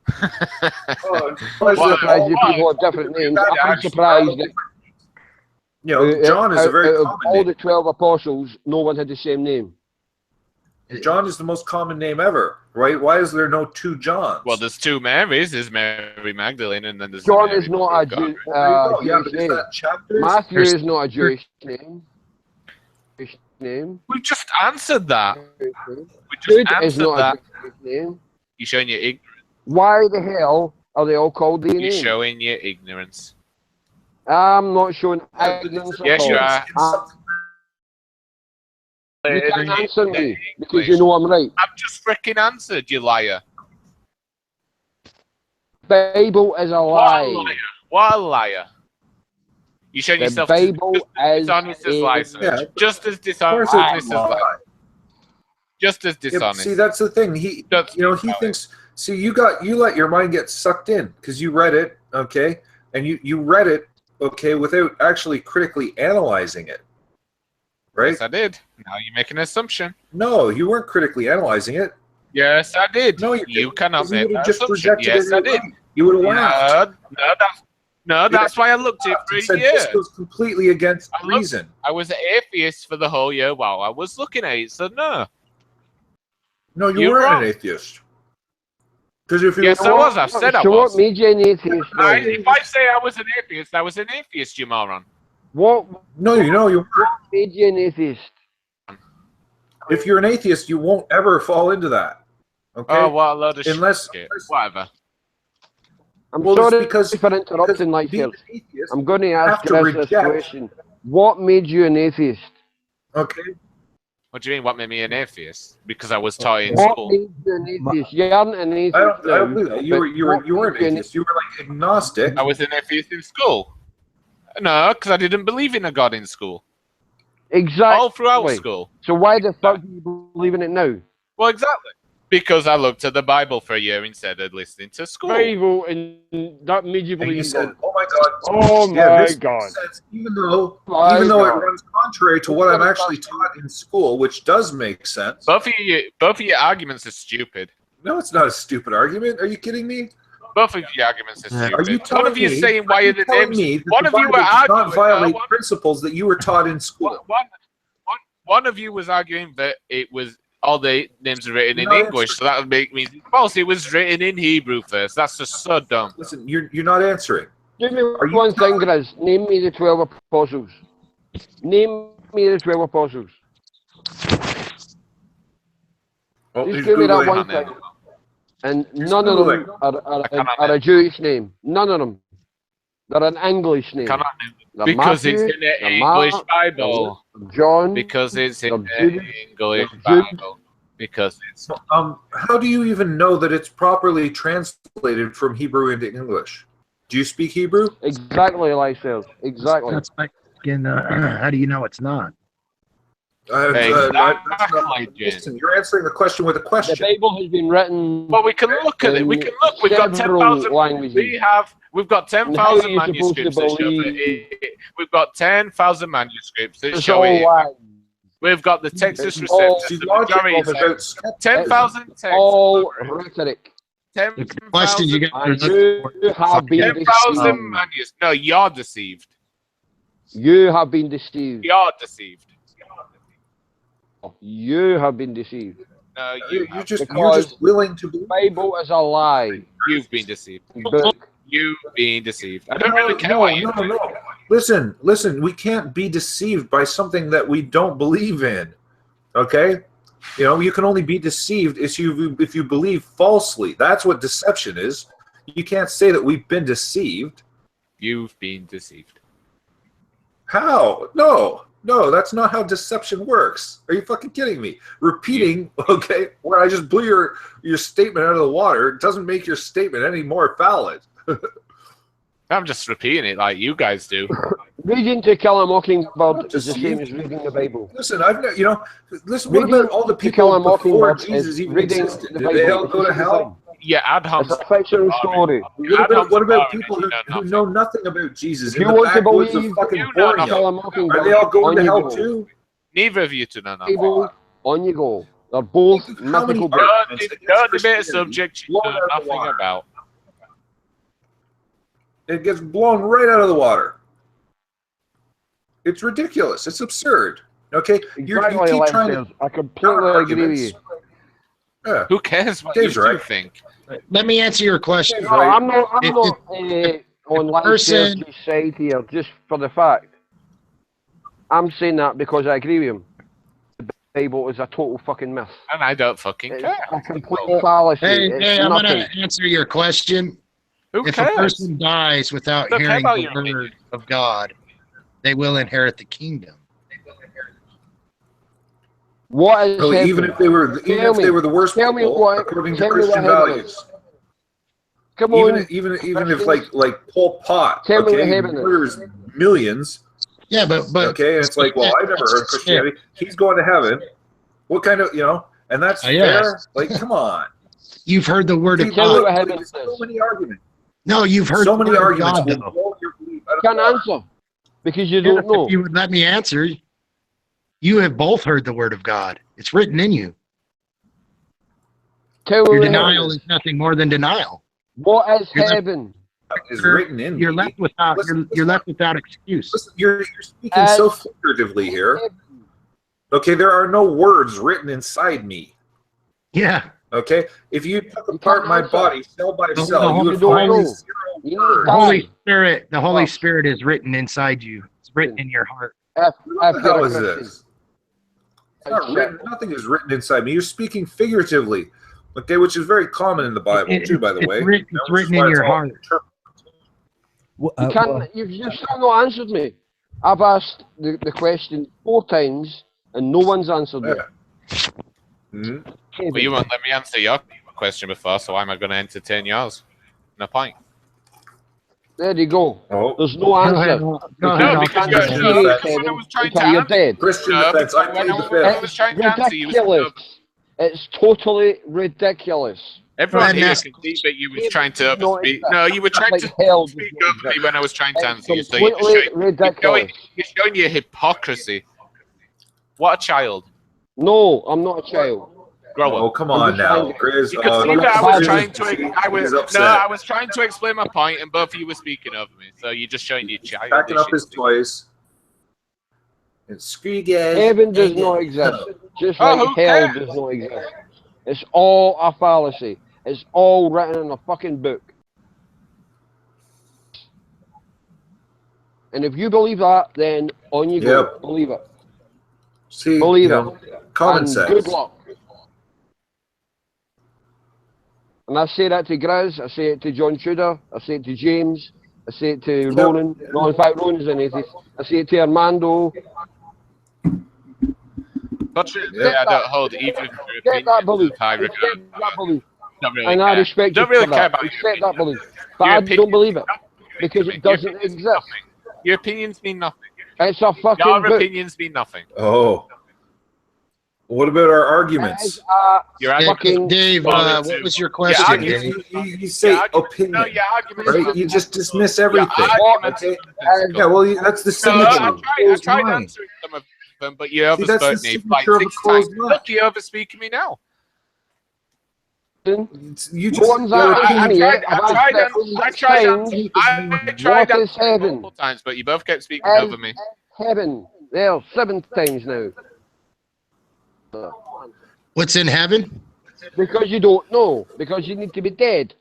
Oh, I'm surprised that people have different names. I'm surprised that you know, John is a very out of common all name. the 12 apostles, no one had the same name. John is the most common name ever, right? Why is there no two Johns? Well, there's two Marys. There's Mary Magdalene, and then there's John Mary is not a before God. Jewish name. Matthew is not a Jewish name. We just answered that. We just Jude is answered not that. a Jewish name. You're showing your ignorance. Why the hell are they all called their You're names? showing your ignorance. I'm not showing ignorance at Yes, all. you are. You can't answer me because you know I'm right. I've just freaking answered, you liar. Bible is a lie. What a liar. What a liar. You showing The yourself Bible just as is dishonest as a license. Yeah, Just as dishonest as license. Just as Yeah, dishonest. see, that's the thing. He thinks. See, you let your mind get sucked in because you read it, okay, and you read it, okay, without actually critically analyzing it, right? Yes, I did. Now you make an assumption. No, you weren't critically analyzing it. Yes, I did. No, you cannot you make would that have just assumption. rejected Yes, it I did. outright. You would have laughed. That's why I looked at it for and a said, year. this goes completely against reason. I was an atheist for the whole year while I was looking at it, so no. No, you You're weren't wrong. an atheist. Because if you Yes, I was. I said I So was. what made you an atheist? If I say I was an atheist, I was an atheist, you moron. What? No, you know you. What made you an atheist? If you're an atheist, you won't ever fall into that. Okay. Oh, what a load of Unless, shit. Whatever. I'm Well, sorry it's for interrupting, like being here. I'm going to ask have to Chris this reject- question. What made you an atheist? Okay. What do you mean, what made me an atheist? Because I was taught in What school. made you an atheist? You aren't an atheist. I don't now, believe that. You but were what you weren't made you an atheist. You were like agnostic. I was an atheist in school. No, because I didn't believe in a God in school. Exactly. All throughout school. So why the fuck do you believe in it now? Well, exactly. Because I looked at the Bible for a year instead of listening to school. Bible, and that made you And believe you in said, God. "Oh my God!" Oh Yeah, my this God. makes sense, even though My it God. runs contrary to what I'm actually taught in school, which does make sense. Both of your arguments are stupid. No, it's not a stupid argument. Are you kidding me? Both of your arguments are Are stupid. you telling One of you me? saying why are the telling names? me that One the of you were Bible does arguing. not violate principles that you were taught in school? One of you was arguing that it was all the names are written in No, English, so that would make me false. It was written in Hebrew first. That's just so dumb. Listen, you're not answering. Give me one thing, Grizz. Name me the 12 apostles. Name me the 12 apostles. Oh, Just he's give me that Googling. one thing. And none of them are a Jewish name. None of them. They're an English name. They're Because Matthew, it's in the they're English Mark, Bible. they're John. Because it's in they're the Judas, English they're Jude. Bible. Because it's How do you even know that it's properly translated from Hebrew into English? Do you speak Hebrew? Exactly, Lysel. Exactly. That's like, how do you know it's not? Listen, you're answering the question with a question. The Bible has been written. Well, we can look at it. We can look. We've got 10,000 languages. We've got And how are 10,000 you supposed to manuscripts that show believe? that we've got 10,000 manuscripts that It's show all it. lies. We've got the Texas It's all- Receptus. The majority is It's 10,000 texts. all rhetoric. 10,000 question you got And you have been 10,000 deceived. manuscripts. No, you're deceived. You have been deceived. You're deceived. You have been deceived. No, You're have. just Because willing to believe. the Bible is a lie. You've been deceived. Book. You've been deceived. I don't really care what you think. No. Listen. We can't be deceived by something that we don't believe in. Okay, you know, you can only be deceived if you believe falsely. That's what deception is. You can't say that we've been deceived. You've been deceived. How? No, that's not how deception works. Are you fucking kidding me? Repeating, okay, when I just blew your statement out of the water, doesn't make your statement any more valid. I'm just repeating it like you guys do. Reading To Kill a Mockingbird is the same as reading the Bible. Listen, listen. What Reading about all the To Kill a people before Mockingbird Jesus is even reading existed? the Did they Bible. all It's go the to same hell? thing. Yeah, ad It's homs. a fictional story. What about people who know nothing about Jesus If in you the want to backwoods of believe fucking You know To Kill a Borneo? Mockingbird, Are they all going on to you hell go. too? Neither of you two know nothing. Bible, on you go. They're both How many mythical books. arguments against Don't debate a Christianity subject you blown know out of the nothing water? about. It gets blown right out of the water. It's ridiculous. It's absurd. Okay, you Exactly, keep trying Lester. to I completely agree with you. Yeah. Who cares what Dave's you right. two think? Let me answer your question. No, I'm not If on the Life person- Serge's side here, just for the fact. I'm saying that because I agree with him. The Bible is a total fucking myth. And I don't fucking It's care. a complete fallacy. Hey, It's I'm nothing. going to answer your question. Who If cares? a person dies without Don't care hearing about the your word opinion. of God, they will inherit the kingdom. What is Really, heaven? even if they were the worst Tell me people, what- according to tell me what Christian heaven values. is. Come on. Even if like Pol Pot, Tell me what okay, heaven is. murders millions. Yeah, but Okay, and it's like, well, I've never heard Christianity. He's going to heaven. What kind of, and that's yes. fair? Like, come on. You've heard the word of Tell me God. what heaven There's is. so many arguments. No, you've heard So the many word arguments of will God, though. blow your belief out of Can't the water. answer because you don't know. If you would let me answer, you have both heard the word of God. It's written in you. Tell me Your what heaven denial is. is nothing more than denial. What is You're left- heaven? Is written in You're me. left without. Listen, You're left without excuse. Listen, you're speaking so figuratively here. Okay, there are no words written inside me. Yeah. Okay, if you took apart my body cell by The cell, you would find zero The Holy Spirit. The Holy Well- Spirit is written inside you. It's written in your heart. If What the you're hell a is Christian. this? It's not written. Nothing is written inside me. You're speaking figuratively, okay, which is very common in the Bible too, by the way. It's Which is written why in it's your all heart. interpreted. You can't. You've still not answered me. I've asked the question 4 times and no one's answered me. Mhm. Well, you won't let me answer your question before, so why am I going to entertain yours? No point. There you go. Oh. There's no answer. No, you because can't when experience I heaven was trying until to you're answer, dead. Christian no, defense. I when plead the I fifth. was trying to answer, you was Ridiculous. It's totally ridiculous. everyone And here that's- can see that you was trying to Does not speak. exist. No, you were trying Like to hell does speak not over me exist. when I was trying to It's answer you. So you're completely ridiculous. you're showing your hypocrisy. What a child. No, I'm not a child. Grow Oh, up. come on now, Grizz. You can see that I was trying to. He's upset. I was trying to explain my point, and both of you were speaking over me. So you're just showing your child. Packing up his toys. And screw you guys. Heaven does And, not exist. Just Oh, like who hell cares? does not exist. It's all a fallacy. It's all written in a fucking book. And if you believe that, then on you go. Yep. Believe it. See, Believe you it. know, common And sense. good luck. And I say that to Grizz, I say it to John Tudor, I say it to James, I say it to Ronan. No, in fact, Ronan's an atheist. I say it to Armando. But I don't hold either of your Get that opinions belief. of high regard. Accept that belief. Don't really And care. I respect Don't you really for care that. about your Accept that belief. But Your I opinion don't believe it. mean Because nothing. it doesn't exist. Your opinions mean nothing. It's a fucking Your book. opinions mean nothing. Oh. What about our arguments? Your Dave, argument. Dave, Well, what was your Yeah, question, arguments- Dave? You say opinion, No, your arguments. right? You just dismiss everything. arguments Okay? are Yeah, well, that's the No, signature. I tried answering some of them, but you See, that's the overspoke me like signature of a 6 times. closed mouth. Look, you're overspeaking me now. You No just one's your answered opinion. me yet. I've asked it I 6 tried times. answering What is heaven? multiple times, but you both kept speaking Is over me. heaven. There, 7 times now. What's in heaven? Because you don't know. Because you need to be dead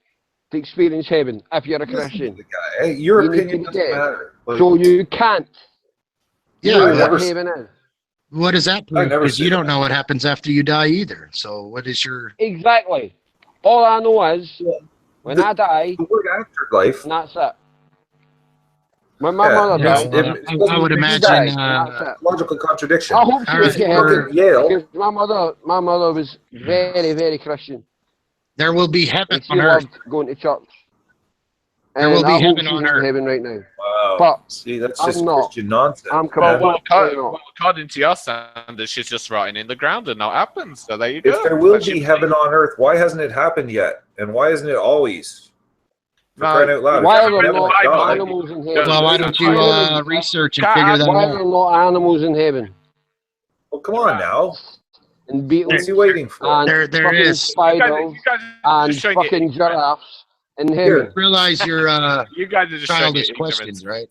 to experience heaven if you're a Christian. Hey, your You need opinion to be doesn't dead. matter. Like, So you can't Yeah, know I what never- heaven is. What does that I prove? never Because you said don't know what happens after you die either. So what is your... Exactly. All I know is when I die, the word afterlife. and that's it. When my Yeah, mother Yeah, died, I would she imagine... died, and that's it. Logical contradiction. I hope she Ours went to were- heaven Look at Yale. because my mother was very, very Christian, There will be heaven and she on earth. loved going to church. There will And be I hope heaven she's on in earth. heaven right now. Wow. But See, that's I'm just not. Christian nonsense. I'm man. completely not. According to your standards, she's just rotting in the ground and not happened. So there you go. If there will That's be your- heaven on earth, why hasn't it happened yet? And why isn't it always? For Right. crying out loud. Why If are there's there heaven not on God, animals in heaven? Well, why don't you research and figure that Why are out? there not animals in heaven? well, come on now. And beetles? What's he waiting for? And There fucking is. spiders and showing your fucking giraffes in heaven. Here, Realize your You guys are just showing your childish questions, right?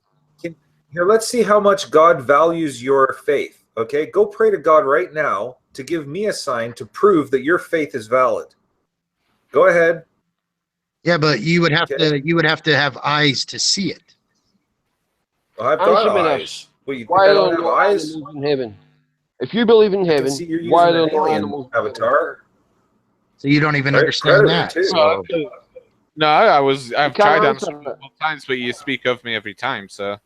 here, let's see how much God values your faith. Okay, go pray to God right now to give me a sign to prove that your faith is valid. Go ahead. Yeah, but you would have Okay. to have eyes to see it. Well, I've got Answer me eyes. this. Well, you think Why I are don't there have no eyes? animals in heaven? If you believe in I can heaven, see you're why are using there an no alien animals in heaven? avatar. So you don't even Right, understand Predator, that. too. So No, I've tried can't answering answer multiple times, but you speak of me every time. So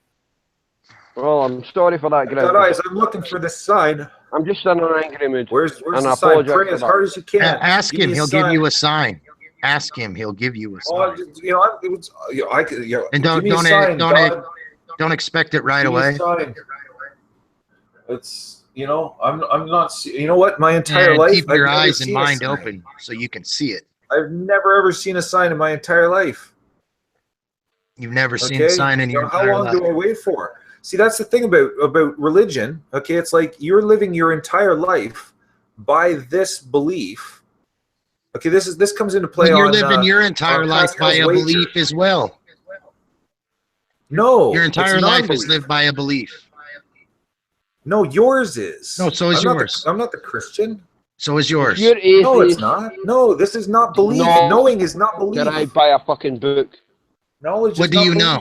Well, I'm sorry for that, I've got Greg. eyes. I'm looking for this sign. I'm just in an angry mood. Where's and I the sign? apologize Pray for as that. hard as you can. ask Give him; me a he'll give sign. you a sign. Ask him; he'll give you a Oh, sign. you know, it was, you know, I could, you know, And give me a sign, God. don't expect it right Give me a away. sign. It's, you know, I'm not. You know what? My entire And life, keep your I've never eyes and seen a mind sign. open so you can see it. I've never ever seen a sign in my entire life. You've never seen a Okay, sign in You your know, how entire long life. do I wait for? See, that's the thing about religion. Okay, it's like you're living your entire life by this belief. Okay, this comes into play But you're on living your entire on life by Pascal's a wager. belief as well. No, Your it's entire life is non-belief. lived by a belief. No, yours is. No, so is yours. I'm not the Christian. So is yours. You're No, it's atheist. not. No, this is not belief. No. Knowing is not belief. Can I buy a fucking book? Knowledge What is do not you belief. know?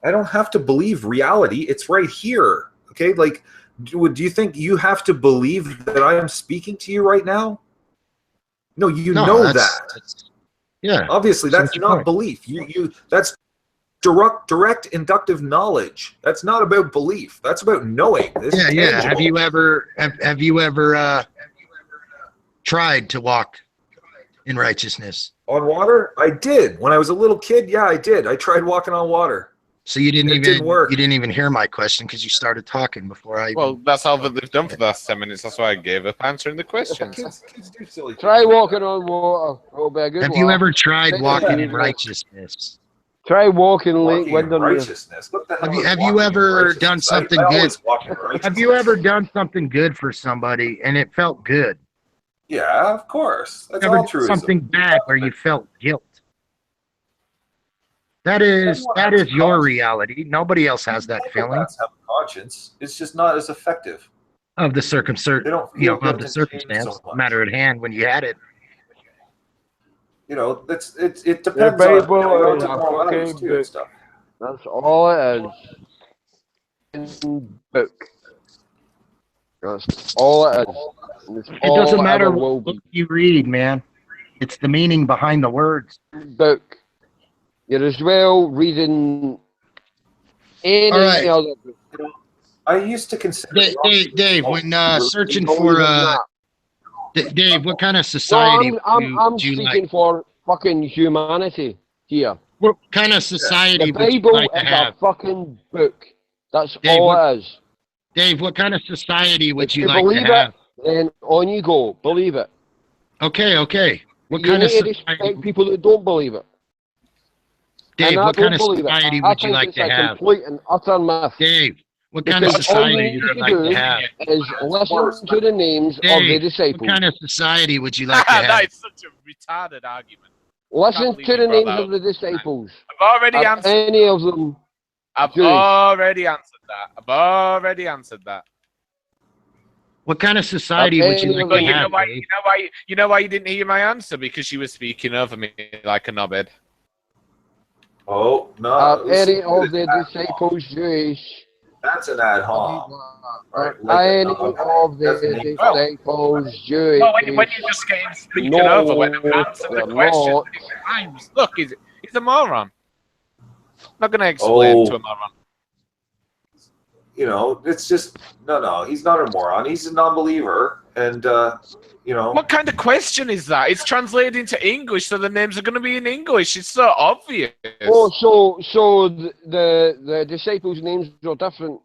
I don't have to believe reality. It's right here. Okay, like, do you think you have to believe that I am speaking to you right now? No, you No, know that's- that. Yeah. Obviously, So that's what's your not point? belief. You that's direct inductive knowledge. That's not about belief. That's about knowing. This is Yeah. tangible. Have you ever tried to walk in righteousness? On water? I did. When I was a little kid, yeah, I did. I tried walking on water. So you didn't It didn't work. you didn't even hear my question because you started talking before I. well, that's all that they've done for the last 10 minutes. That's why I gave up answering the questions. Kids do silly things. Try walking on water. It'll be a good Have you laugh. ever tried Take walking it in easy. righteousness? Try walking Lake Walking in Windermere. righteousness. What the hell is Have walking you in ever righteousness? done something I good? always walk in righteousness. Have you ever done something good for somebody and it felt good? Yeah, of course. That's Ever done altruism. something bad where you felt guilt? That is your reality. Nobody else has that feeling Psychopaths have a conscience. It's just not as effective. of the They circumstance, don't feel of guilt the and shame circumstance, so much. matter at hand when you had it. You know, it The depends on Bible lots is of a moral values fucking too and book. stuff. That's all it is. Book. That's all it is. And it's It all doesn't matter ever what will book be. you read, man. It's the meaning behind the words. Book. You're as well reading any All right. other book. I used to consider Dave, when searching Don't for even that. Dave, what kind of No, society I'm do you speaking like? for fucking humanity here. What kind of society The would you Bible like to is have? a fucking book. That's Dave, all what- it is. Dave, what kind of society would If you you like to believe have? it, then on you go. Believe it. Okay. What You kind of need to society? respect people that don't believe it. Dave, and I what kind of don't believe society it. I would you think like it's to a have? complete and utter myth. Dave, what kind of Because all you society need would to you like do to have? is listen to the names of the Dave, disciples. what kind of society would you like to have? That is such a retarded argument. Listen believe to you the brought names that of the disciples. I've already Are answered. any of them I've Jewish? already answered that. I've already answered that. What kind of society would you like But to you know have, why? Dave? You know why you didn't hear my answer? Because you were speaking over me like a knobhead. Oh, no. Are any of the disciples Jewish? That's an ad hoc. Are Like any of the disciples Jewish? Well, when you just get him speaking No, over when I've answered the they're question not. 3 times. Look, he's a moron. I'm not going to explain to a moron. You know, it's just no. He's not a moron. He's a non-believer, and you know. What kind of question is that? It's translated into English, so the names are going to be in English. It's so obvious. Oh, so the disciples' names are different.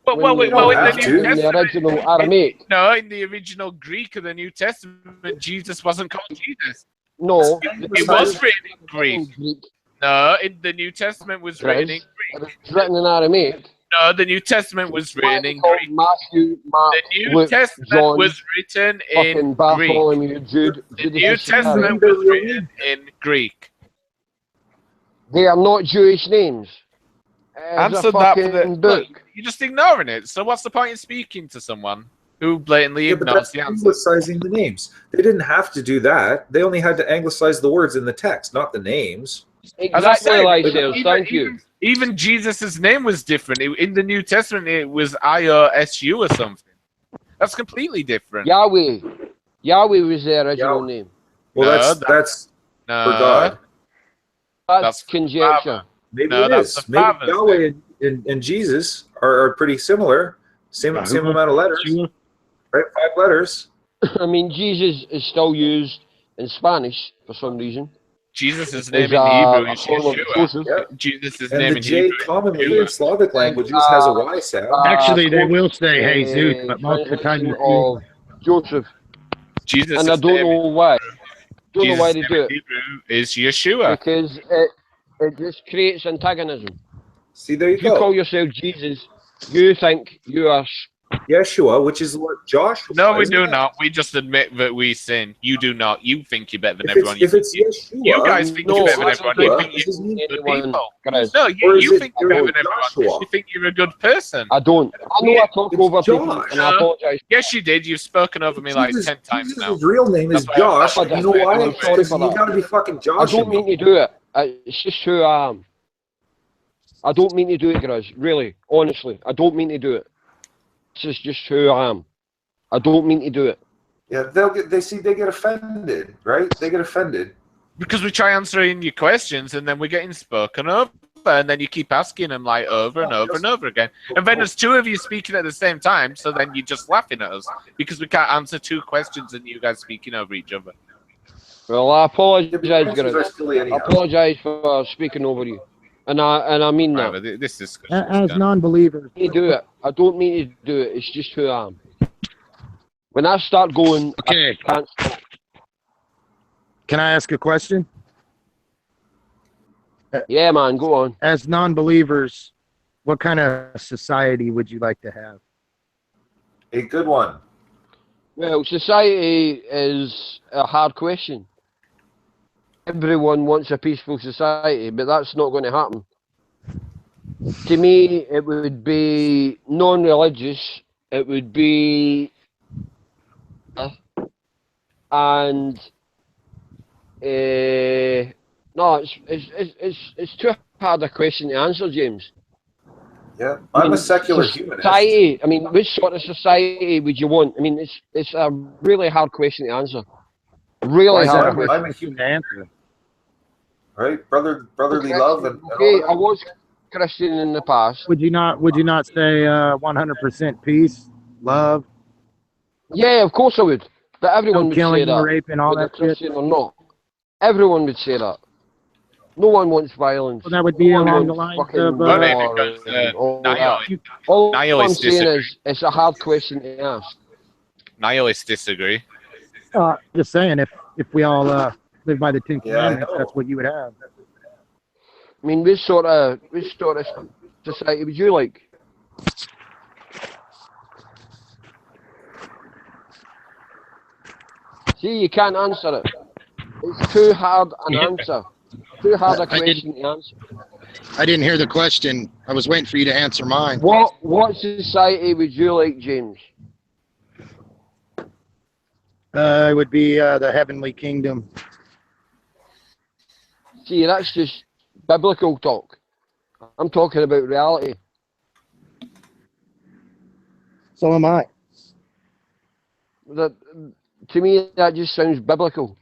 Well, in the New in the Testament, original Aramaic. no, in the original Greek of the New Testament, Jesus wasn't called Jesus. No, It was written in Greek. No, in the New Testament was written in It was written in Aramaic. No, the New Testament was written in Called Greek. Matthew, Mark, The New Luke, Testament John, was written in fucking Greek. Bartholomew, Jude, The Judas New Iscariot. Testament was written in Greek. They are not Jewish names. It's Answer a that for the fucking book. look. You're just ignoring it. So what's the point in speaking to someone who blatantly Yeah, but ignores that's the answer? anglicizing the names. They didn't have to do that. They only had to anglicize the words in the text, not the names. As I Exactly, said, Lysail, thank you. Even Jesus' name was different. In the New Testament, it was IOSU or something. That's completely different. Yahweh was the original name. Well, No, that's no, for God. That's conjecture. Father. Maybe No, it that's is. the Maybe Father's Yahweh and Jesus are pretty similar. Same amount of letters. Right? 5 letters. I mean, Jesus is still used in Spanish for some reason. Jesus' name Is, in Hebrew a is form of Yeshua. Joseph. Jesus' And name the in J Hebrew. commonly in Slavic languages has a Y sound. Actually, they will say Jesus, but most of the time you of Joseph. Jesus' And I don't name know why. Don't know why Jesus' they name do in it. Hebrew is Yeshua. Because it just creates antagonism. See, there you If you go. call yourself Jesus, you think you are. Yeshua, which is what Joshua. No, we isn't do it? not. We just admit that we sin. You do not. You think you're better than If everyone. it's Yeshua, You guys think no, you're better than I everyone. don't You think think does this mean you're good anyone, people. guys. No, Or you is it think you're better than everyone. Joshua? You think you're a good person. I don't. I know I talk It's over people, Josh. and I apologize. Yes, you did. You've spoken over me like 10 times now. Jesus' real name is That's why Josh. I'm- And you know and why? I'm sorry Because for you that. got to be fucking I Josh. don't mean to do it. It's just who I am. I don't mean to do it, guys. Really, honestly, I don't mean to do it. This is just who I am. I don't mean to do it. Yeah, they get offended, right? They get offended. Because we try answering your questions and then we're getting spoken over and then you keep asking them like over and over and over again. And then there's 2 of you speaking at the same time, so then you're just laughing at us because we can't answer 2 questions and you guys speaking over each other. Well, I apologize, answers are guys. silly I anyhow. apologize for speaking over you, and I mean that. Right, but this discussion As non-believers. I do it. I don't mean to do it. It's just who I am. When I start going, Okay. I can't stop. Can I ask a question? Yeah, man, go on. As non-believers, what kind of society would you like to have? A good one. Well, society is a hard question. Everyone wants a peaceful society, but that's not going to happen. To me, it would be non-religious. It would be, and no, it's too hard a question to answer, James. Yeah, I'm a secular humanist. Society. I mean, which sort of society would you want? I mean, it's a really hard question to answer. Really hard question. I'm a human answer. Right, brotherly love and Okay, I was Christian in the past. Would you not say 100% peace, love? Yeah, of course I would. But everyone No would killing, say that, no raping, all whether that shit? Christian or not. Everyone would say that. No one wants violence. Well, that would be No one along the wants lines fucking of war because, and all nihilists- that. All I'm nihilists saying disagree. is, it's a hard question to ask. Nihilists disagree. Just saying, if we all live by the 10 Yeah, I Commandments, know. that's what you would have. I mean, which sort of society would you like? See, you can't answer it. It's too hard an answer. Too hard a question to answer. I didn't hear the question. I was waiting for you to answer mine. What society would you like, James? It would be the heavenly kingdom. See, that's just biblical talk. I'm talking about reality. So am I. That, to me, that just sounds biblical.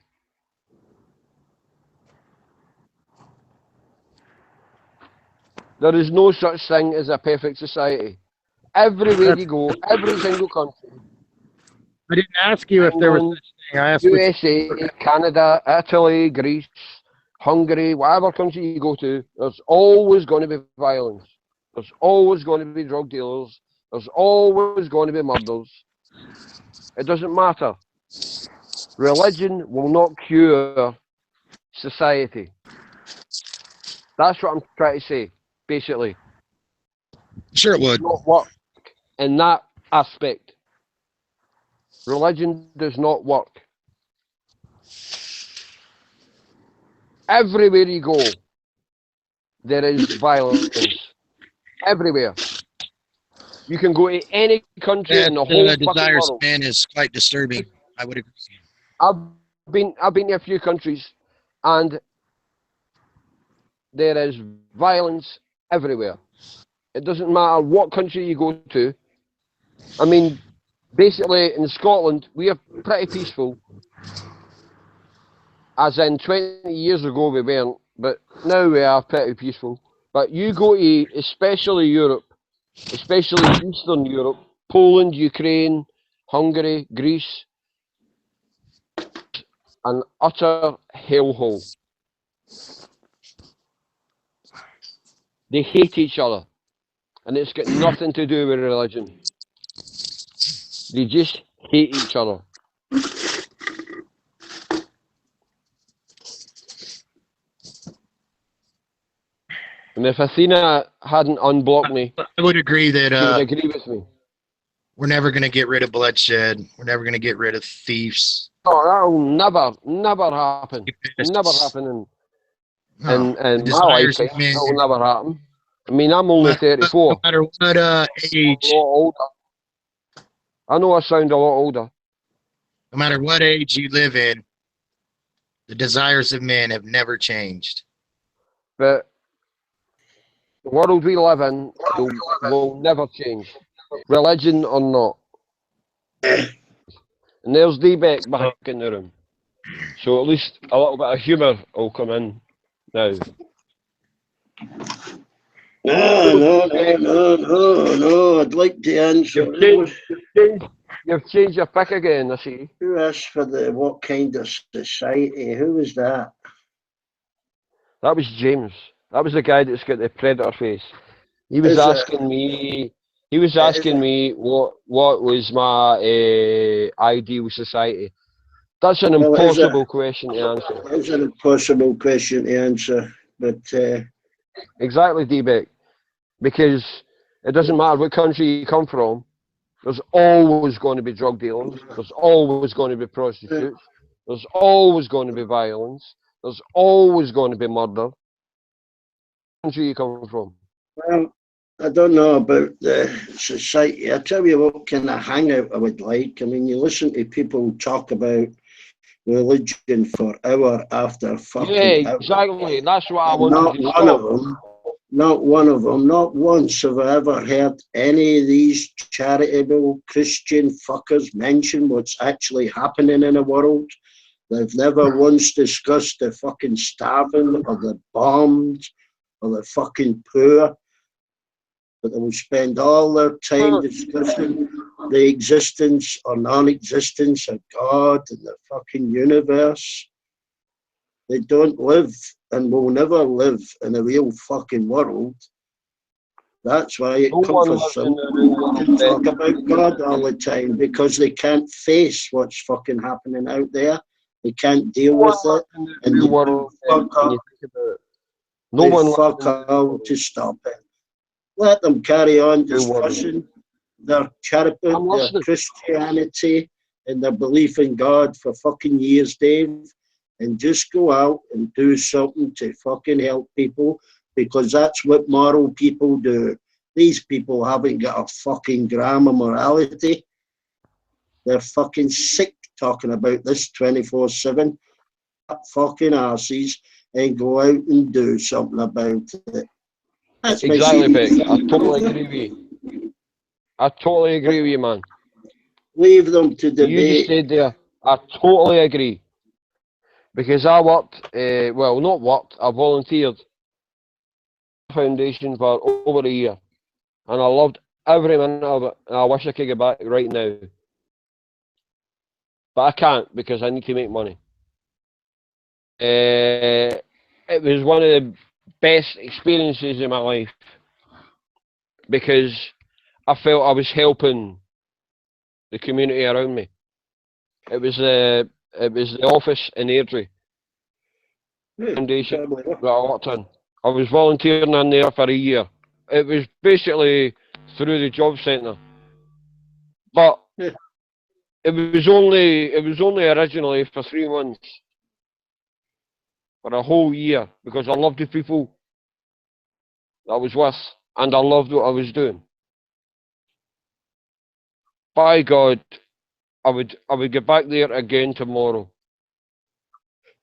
There is no such thing as a perfect society. Everywhere you go, every single country, I didn't ask you if there was England, such thing. I asked USA, Canada, Italy, Greece, Hungary, whatever country you go to, there's always going to be violence. There's always going to be drug dealers. There's always going to be murders. It doesn't matter. Religion will not cure society. That's what I'm trying to say, basically. Sure it would. Not work in that aspect. Religion does not work. Everywhere you go, there is violence. Everywhere. You can go to any country in the whole fucking desires world. man is quite disturbing. I would agree. I've been to a few countries, and there is violence everywhere. It doesn't matter what country you go to. I mean, basically in Scotland, we are pretty peaceful. As in 20 years ago we weren't, but now we are pretty peaceful. But you go to, especially Europe, especially Eastern Europe, Poland, Ukraine, Hungary, Greece, an utter hellhole. They hate each other, and it's got nothing to do with religion. They just hate each other. And if Athena hadn't unblocked me, I would agree that she would agree with me. we're never going to get rid of bloodshed. We're never going to get rid of thieves. No, that'll never happen. Never happen in my desires lifetime. of men- It'll never happen. I mean, I'm only 34. No matter what age, a lot older. I know I sound a lot older. no matter what age you live in, the desires of men have never changed. But the world we live in will never change, religion or not. And there's D-Beck back in the room. So at least a little bit of humour will come in now. No. I'd like to answer. You've changed your pick again, I see. Who asked for what kind of society? Who was that? That was James. That was the guy that's got the predator face. He was asking me. He was asking me what was my ideal society. That's an impossible question to answer. It's an impossible question to answer, but exactly, D-Beck, because it doesn't matter what country you come from. There's always going to be drug dealers. There's always going to be prostitutes. There's always going to be violence. There's always going to be murder. Country you come from? Well, I don't know about the society. I tell you what kind of hangout I would like. I mean, you listen to people talk about religion for hour after fucking hour. Exactly. That's what I Not wanted to one of stop. them. Not one of them. Not once have I ever heard any of these charitable Christian fuckers mention what's actually happening in the world. They've never once discussed the fucking starving or the bombed or the fucking poor. But they will spend all their time discussing the existence or non-existence of God and the fucking universe. They don't live and will never live in a real fucking world. That's why it comforts them to talk about God all the time, because they can't face what's fucking happening out there. They can't deal with it. And they fuck all to stop it. Let them carry on discussing their charity, their Christianity, and their belief in God for fucking years, Dave. And just go out and do something to fucking help people, because that's what moral people do. These people haven't got a fucking gram of morality. They're fucking sick talking about this 24/7. Fucking arses and go out and do something about it. That's exactly, Beck. I totally agree with you. I totally agree with you, man. Leave them to debate. You just said there, I totally agree. Because I worked, well, not worked, I volunteered foundation for over a year. And I loved every minute of it. And I wish I could get back right now. but I can't because I need to make money. It was one of the best experiences in my life because I felt I was helping the community around me. It was the office in Airdrie Foundation that I worked in. I was volunteering in there for a year. It was basically through the job centre, but it was only originally for 3 months, for a whole year, because I loved the people that I was with, and I loved what I was doing. By God, I would get back there again tomorrow.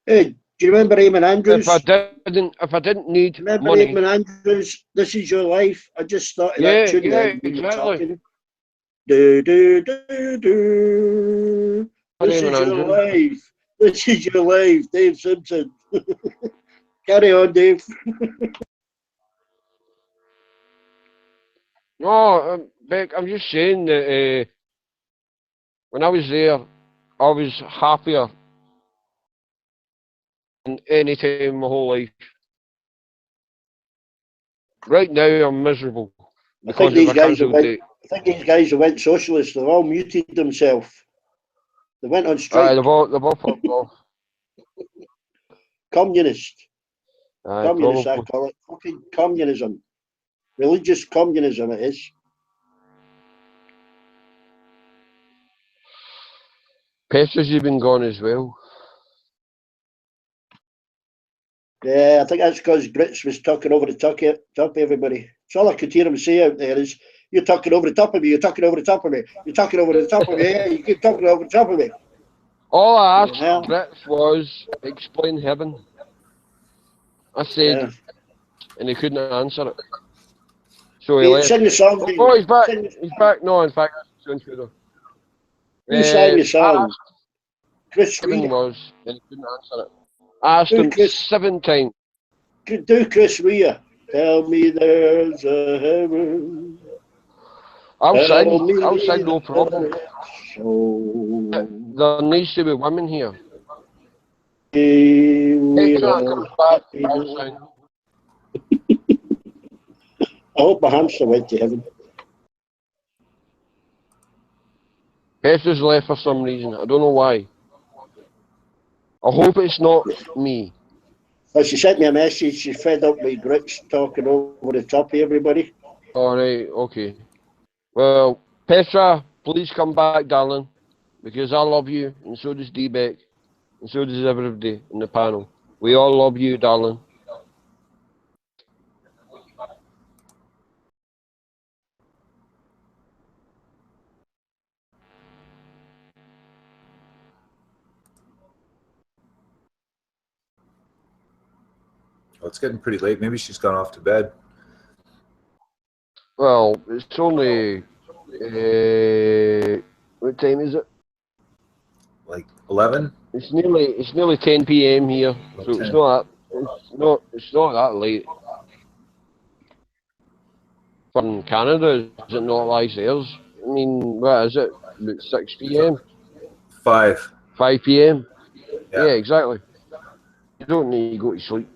Hey, do you remember Eamon Andrews? If I didn't need remember money. Eamon Andrews? This is your life. I just started that tune then when you were talking. Do do do do. This is your life. This is your life, Dave Simpson. Carry on, Dave. No, Beck, I'm just saying that when I was there, I was happier than any time in my whole life. Right now, I'm miserable I think because of these a guys who cancelled went. date. I think these guys who went socialist, they've all muted themselves. They went on strike. They've all fucked off. Communist. Aye, Communist, I probably. call it. Fucking communism. Religious communism it is. Petra's even gone as well. Yeah, I think that's because Grits was talking over the top of everybody. It's all I could hear him say out there is, "You're talking over the top of me. You're talking over the top of me. You're talking over the top of me. Yeah, you keep talking over the top of me." All I asked Brits was, explain heaven. I said, and he couldn't answer it. So he left. Sing the song. Oh, he's back. He's back. No, in fact, that's the Who sang the song? Chris Heaven Rea. was, and he couldn't answer it. I asked him 7 times. Do Chris Rea. Tell me there's a heaven. I'll Tell sing, no problem. There needs to be women here. I hope my hamster went to heaven. Petra's left for some reason. I don't know why. I hope it's not me. Well, she sent me a message. She's fed up with Grits talking over the top of everybody. All right, okay. Well, Petra, please come back, darling, because I love you, and so does D-Beck, and so does everybody in the panel. We all love you, darling. Oh, it's getting pretty late. Maybe she's gone off to bed. Well, it's only what time is it? Like 11. It's nearly 10 p.m. here, so it's not that late. For Canada, is it not like theirs? I mean, what is it? About 6 p.m. 5 p.m. Yeah. Yeah, exactly. You don't need to go to sleep.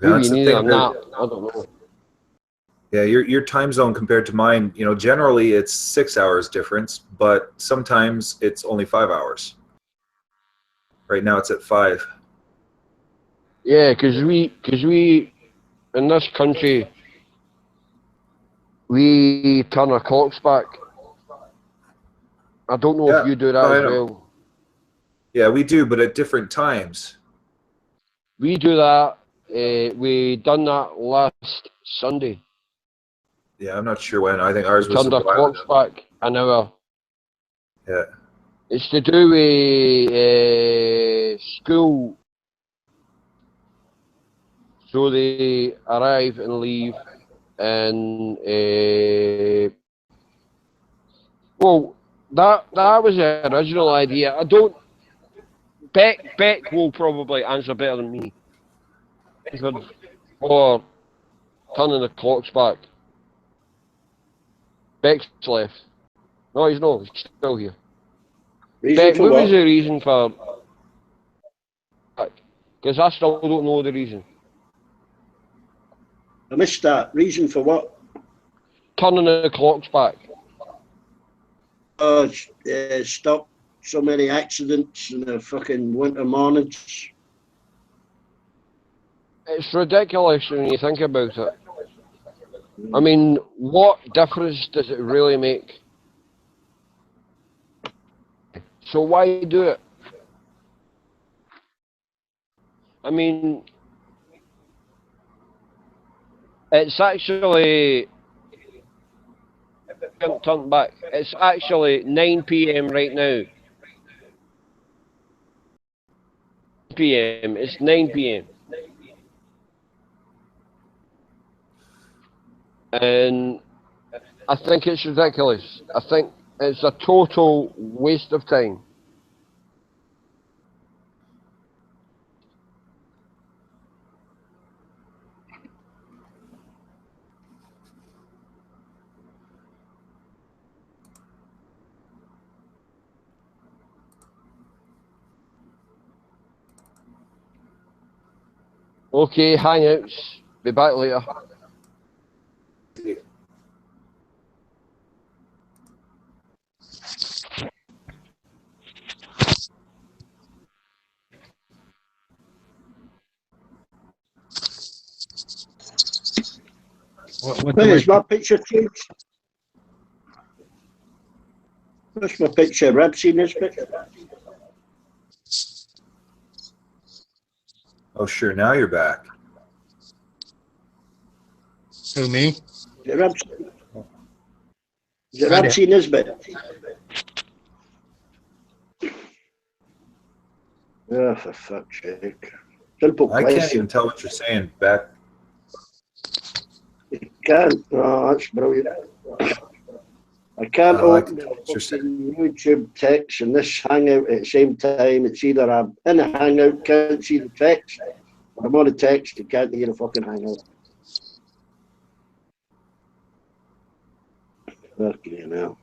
Yeah, Maybe that's you the need thing a about- nap. I don't know. Yeah, your time zone compared to mine, generally it's 6 hours difference, but sometimes it's only 5 hours. Right now it's at 5. Yeah, because we in this country we turn our clocks back. I don't know if you do that I as know. well. Yeah, we do, but at different times. We do that. We done that last Sunday. Yeah, I'm not sure when. I think ours We was turned a our while clocks ago. back an hour. Yeah. It's to do with school. So they arrive and leave, and well, that was the original idea. I don't. Beck will probably answer better than me. Or turning the clocks back. Beck's left. No, he's not. He's still here. Reason for what was what? the reason for? Because I still don't know the reason. I missed that. Reason for what? Turning the clocks back. Stop so many accidents in the fucking winter mornings. It's ridiculous when you think about it. I mean, what difference does it really make? So why do it? I mean, it's actually turned back. It's actually 9 p.m. right now. p.m. It's 9 p.m. And I think it's ridiculous. I think it's a total waste of time. Okay, hangouts. Be back later. Hey, is my picture changed? What's my picture? Have seen this picture? Oh, sure. Now you're back. Who, me? Have seen this bit? Oh, for fuck's sake. Simple I question. can't even tell what you're saying back. You can't. Oh, that's brilliant. I can't Oh, I open can tell the what you're saying. fucking YouTube text and this hangout at the same time. It's either I'm in a hangout, can't see the text, or I'm on a text and can't hear the fucking hangout. Fucking hell.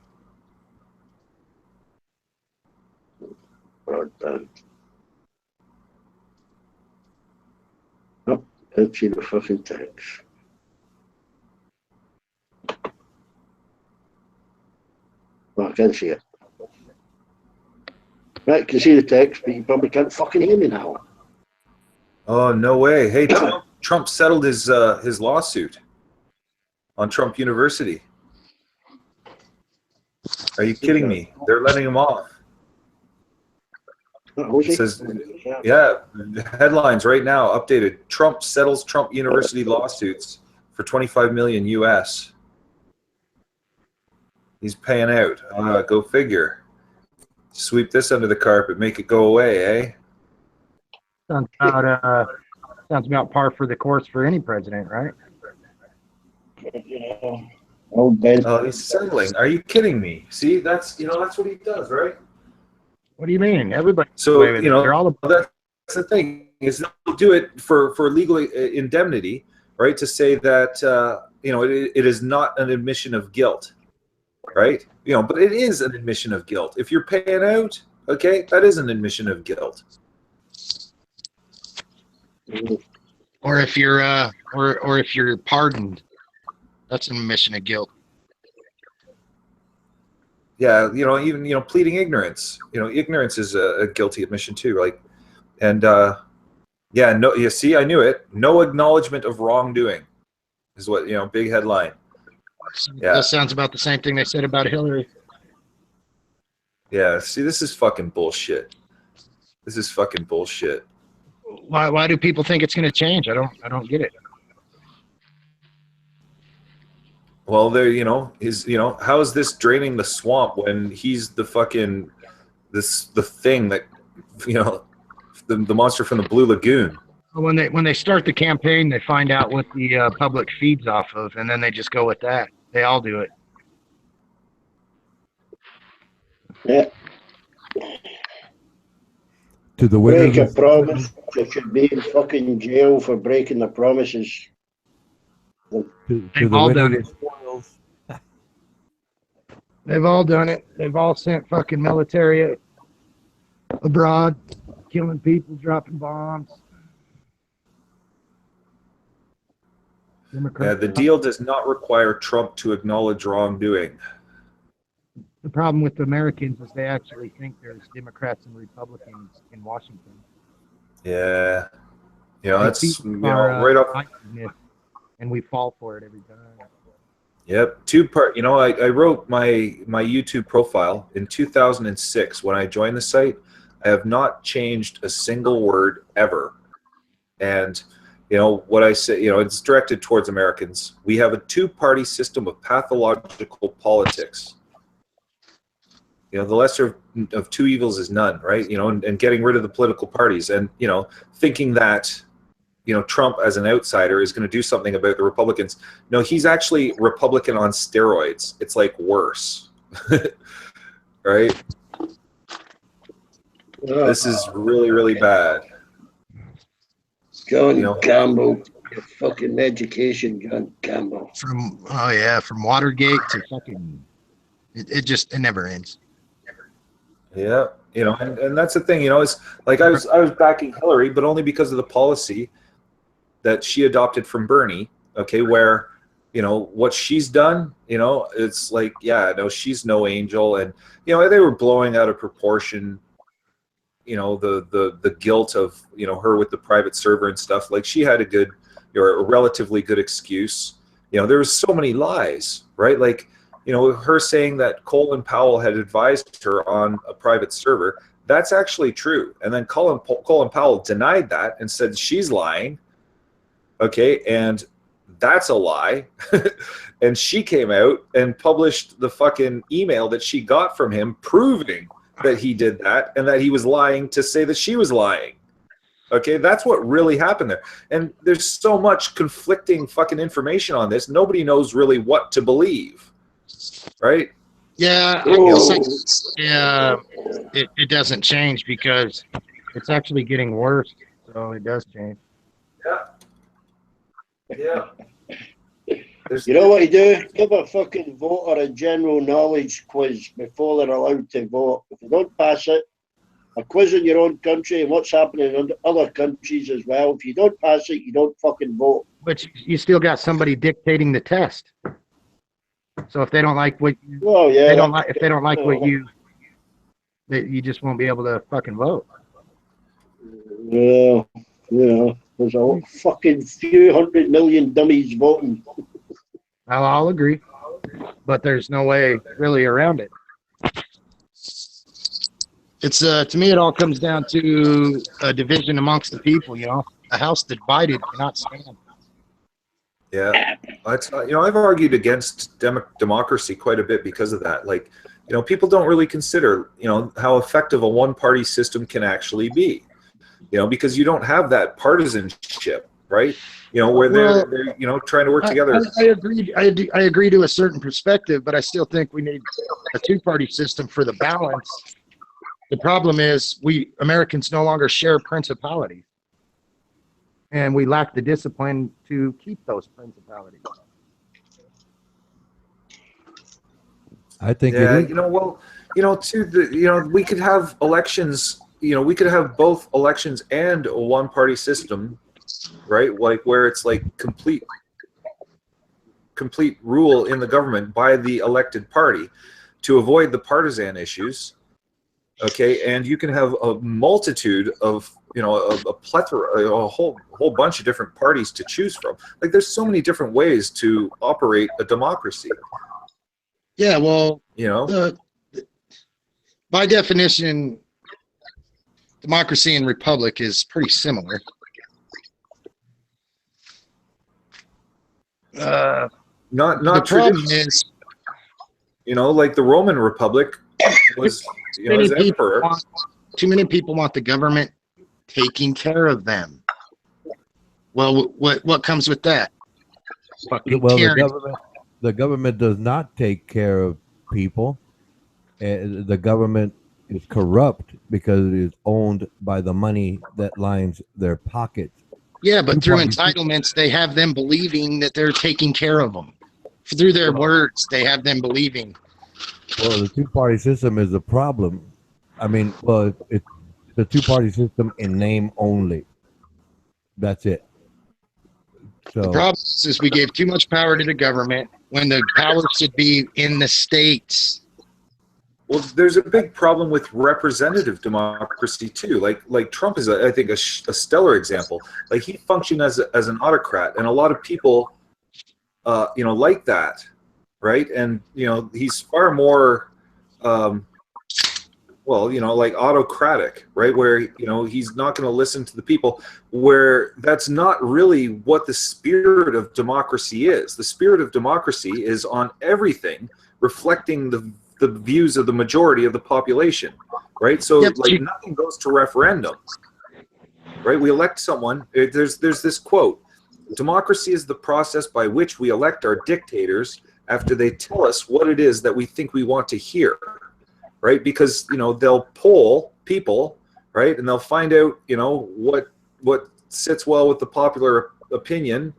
Broadband. Oh, can't see the fucking text. Oh, I can see it. Right, I can see the text, but you probably can't fucking hear me now. Oh, no way. Hey, Trump settled his lawsuit on Trump University. Are you kidding me? They're letting him off. It says, yeah, headlines right now updated. Trump settles Trump University lawsuits for 25 million US. He's paying out. Go figure. Sweep this under the carpet, make it go away, eh? Sounds about par for the course for any president, right? Oh, Ben. Oh, he's settling. Are you kidding me? See, that's what he does, right? What do you mean? Everybody. So Wait, they're all that's the thing is they'll do it for legal indemnity, right? To say that it is not an admission of guilt, right? But it is an admission of guilt. If you're paying out, okay, that is an admission of guilt. Or if you're or if you're pardoned, that's an admission of guilt. Yeah, even pleading ignorance. Ignorance is a guilty admission too. No, you see, I knew it. No acknowledgement of wrongdoing is what big headline. Yeah, That sounds about the same thing they said about Hillary. yeah. See, this is fucking bullshit. This is fucking bullshit. Why do people think it's going to change? I don't get it. Well, how is this draining the swamp when he's the fucking the thing that the monster from the Blue Lagoon. When they start the campaign, they find out what the public feeds off of, and then they just go with that. They all do it. Yeah. To the Break a winners. promise, you should be in fucking jail for breaking the promises. They've all done it. They've all done it. They've all sent fucking military abroad, killing people, dropping bombs. Yeah, the deal does not require Trump to acknowledge wrongdoing. The problem with the Americans is they actually think there's Democrats and Republicans in Washington. Yeah. You know, They that's, feed you our, know, right off. divisiveness, and we fall for it every time. Yep. Two-part. You know, I wrote my YouTube profile in 2006 when I joined the site. I have not changed a single word ever. And, you know, what I say, you know, it's directed towards Americans. We have a two-party system of pathological politics. You know, the lesser of two evils is none, right? You know, and getting rid of the political parties and, you know, thinking that, you know, Trump as an outsider is going to do something about the Republicans. No, he's actually Republican on steroids. It's like worse, right? This is really, really bad. John You know, Campbell, your fucking education, John Campbell. From from Watergate to fucking, it never ends. Yeah, you know, and that's the thing, you know, it's like I was backing Hillary, but only because of the policy that she adopted from Bernie, okay, where, you know, what she's done, you know, it's like, yeah, no, she's no angel. And, you know, they were blowing out of proportion, you know, the guilt of, you know, her with the private server and stuff. Like, she had a good, or a relatively good excuse. You know, there was so many lies, right? Like, you know, her saying that Colin Powell had advised her on a private server, that's actually true. And then Colin Powell denied that and said she's lying. Okay, and that's a lie. And she came out and published the fucking email that she got from him proving that he did that and that he was lying to say that she was lying. Okay, that's what really happened there. And there's so much conflicting fucking information on this. Nobody knows really what to believe. Right? Yeah, it doesn't change because it's actually getting worse. So it does change. Yeah. You know what you do? Give a fucking voter a general knowledge quiz before they're allowed to vote. If you don't pass it, a quiz in your own country and what's happening in other countries as well. If you don't pass it, you don't fucking vote. But you still got somebody dictating the test. So if they don't like what you, if they don't like what you just won't be able to fucking vote. Yeah, there's a fucking few 100 million dummies voting. I'll agree, but there's no way really around it. It's to me, it all comes down to a division amongst the people. You know, a house divided cannot stand. Yeah, you know, I've argued against democracy quite a bit because of that. Like, you know, people don't really consider, you know, how effective a one-party system can actually be. You know, because you don't have that partisanship, right? You know, where they're you know, trying to work together. I agree. I agree to a certain perspective, but I still think we need a two-party system for the balance. The problem is we Americans no longer share principalities. And we lack the discipline to keep those principalities. I think yeah, it is. you know, well, you know, we could have elections, you know, we could have both elections and a one-party system, right? Like where it's like complete rule in the government by the elected party to avoid the partisan issues. Okay, and you can have a multitude of, you know, a plethora, a whole bunch of different parties to choose from. Like, there's so many different ways to operate a democracy. Yeah, well, you know, by definition, democracy and republic is pretty similar. Not the problem is, you know, like the Roman Republic was, you know, as emperor. Too many people want the government taking care of them. Well, what comes with that? Fucking Well, tyranny. the government does not take care of people. The government is corrupt because it is owned by the money that lines their pockets. Yeah, but through entitlements, they have them believing that they're taking care of them. Through their words, they have them believing. Well, the two-party system is a problem. I mean, well, the two-party system in name only. That's it. The So problem is we gave too much power to the government when the power should be in the states. Well, there's a big problem with representative democracy too. Like Trump is, I think, a stellar example. Like he functioned as an autocrat, and a lot of people, like that, right? And he's far more, like autocratic, right? Where he's not going to listen to the people. Where that's not really what the spirit of democracy is. The spirit of democracy is on everything, reflecting the views of the majority of the population, right? So nothing goes to referendum, right? We elect someone. There's this quote: democracy is the process by which we elect our dictators after they tell us what it is that we think we want to hear, right? Because they'll poll people, right, and they'll find out what sits well with the popular opinion,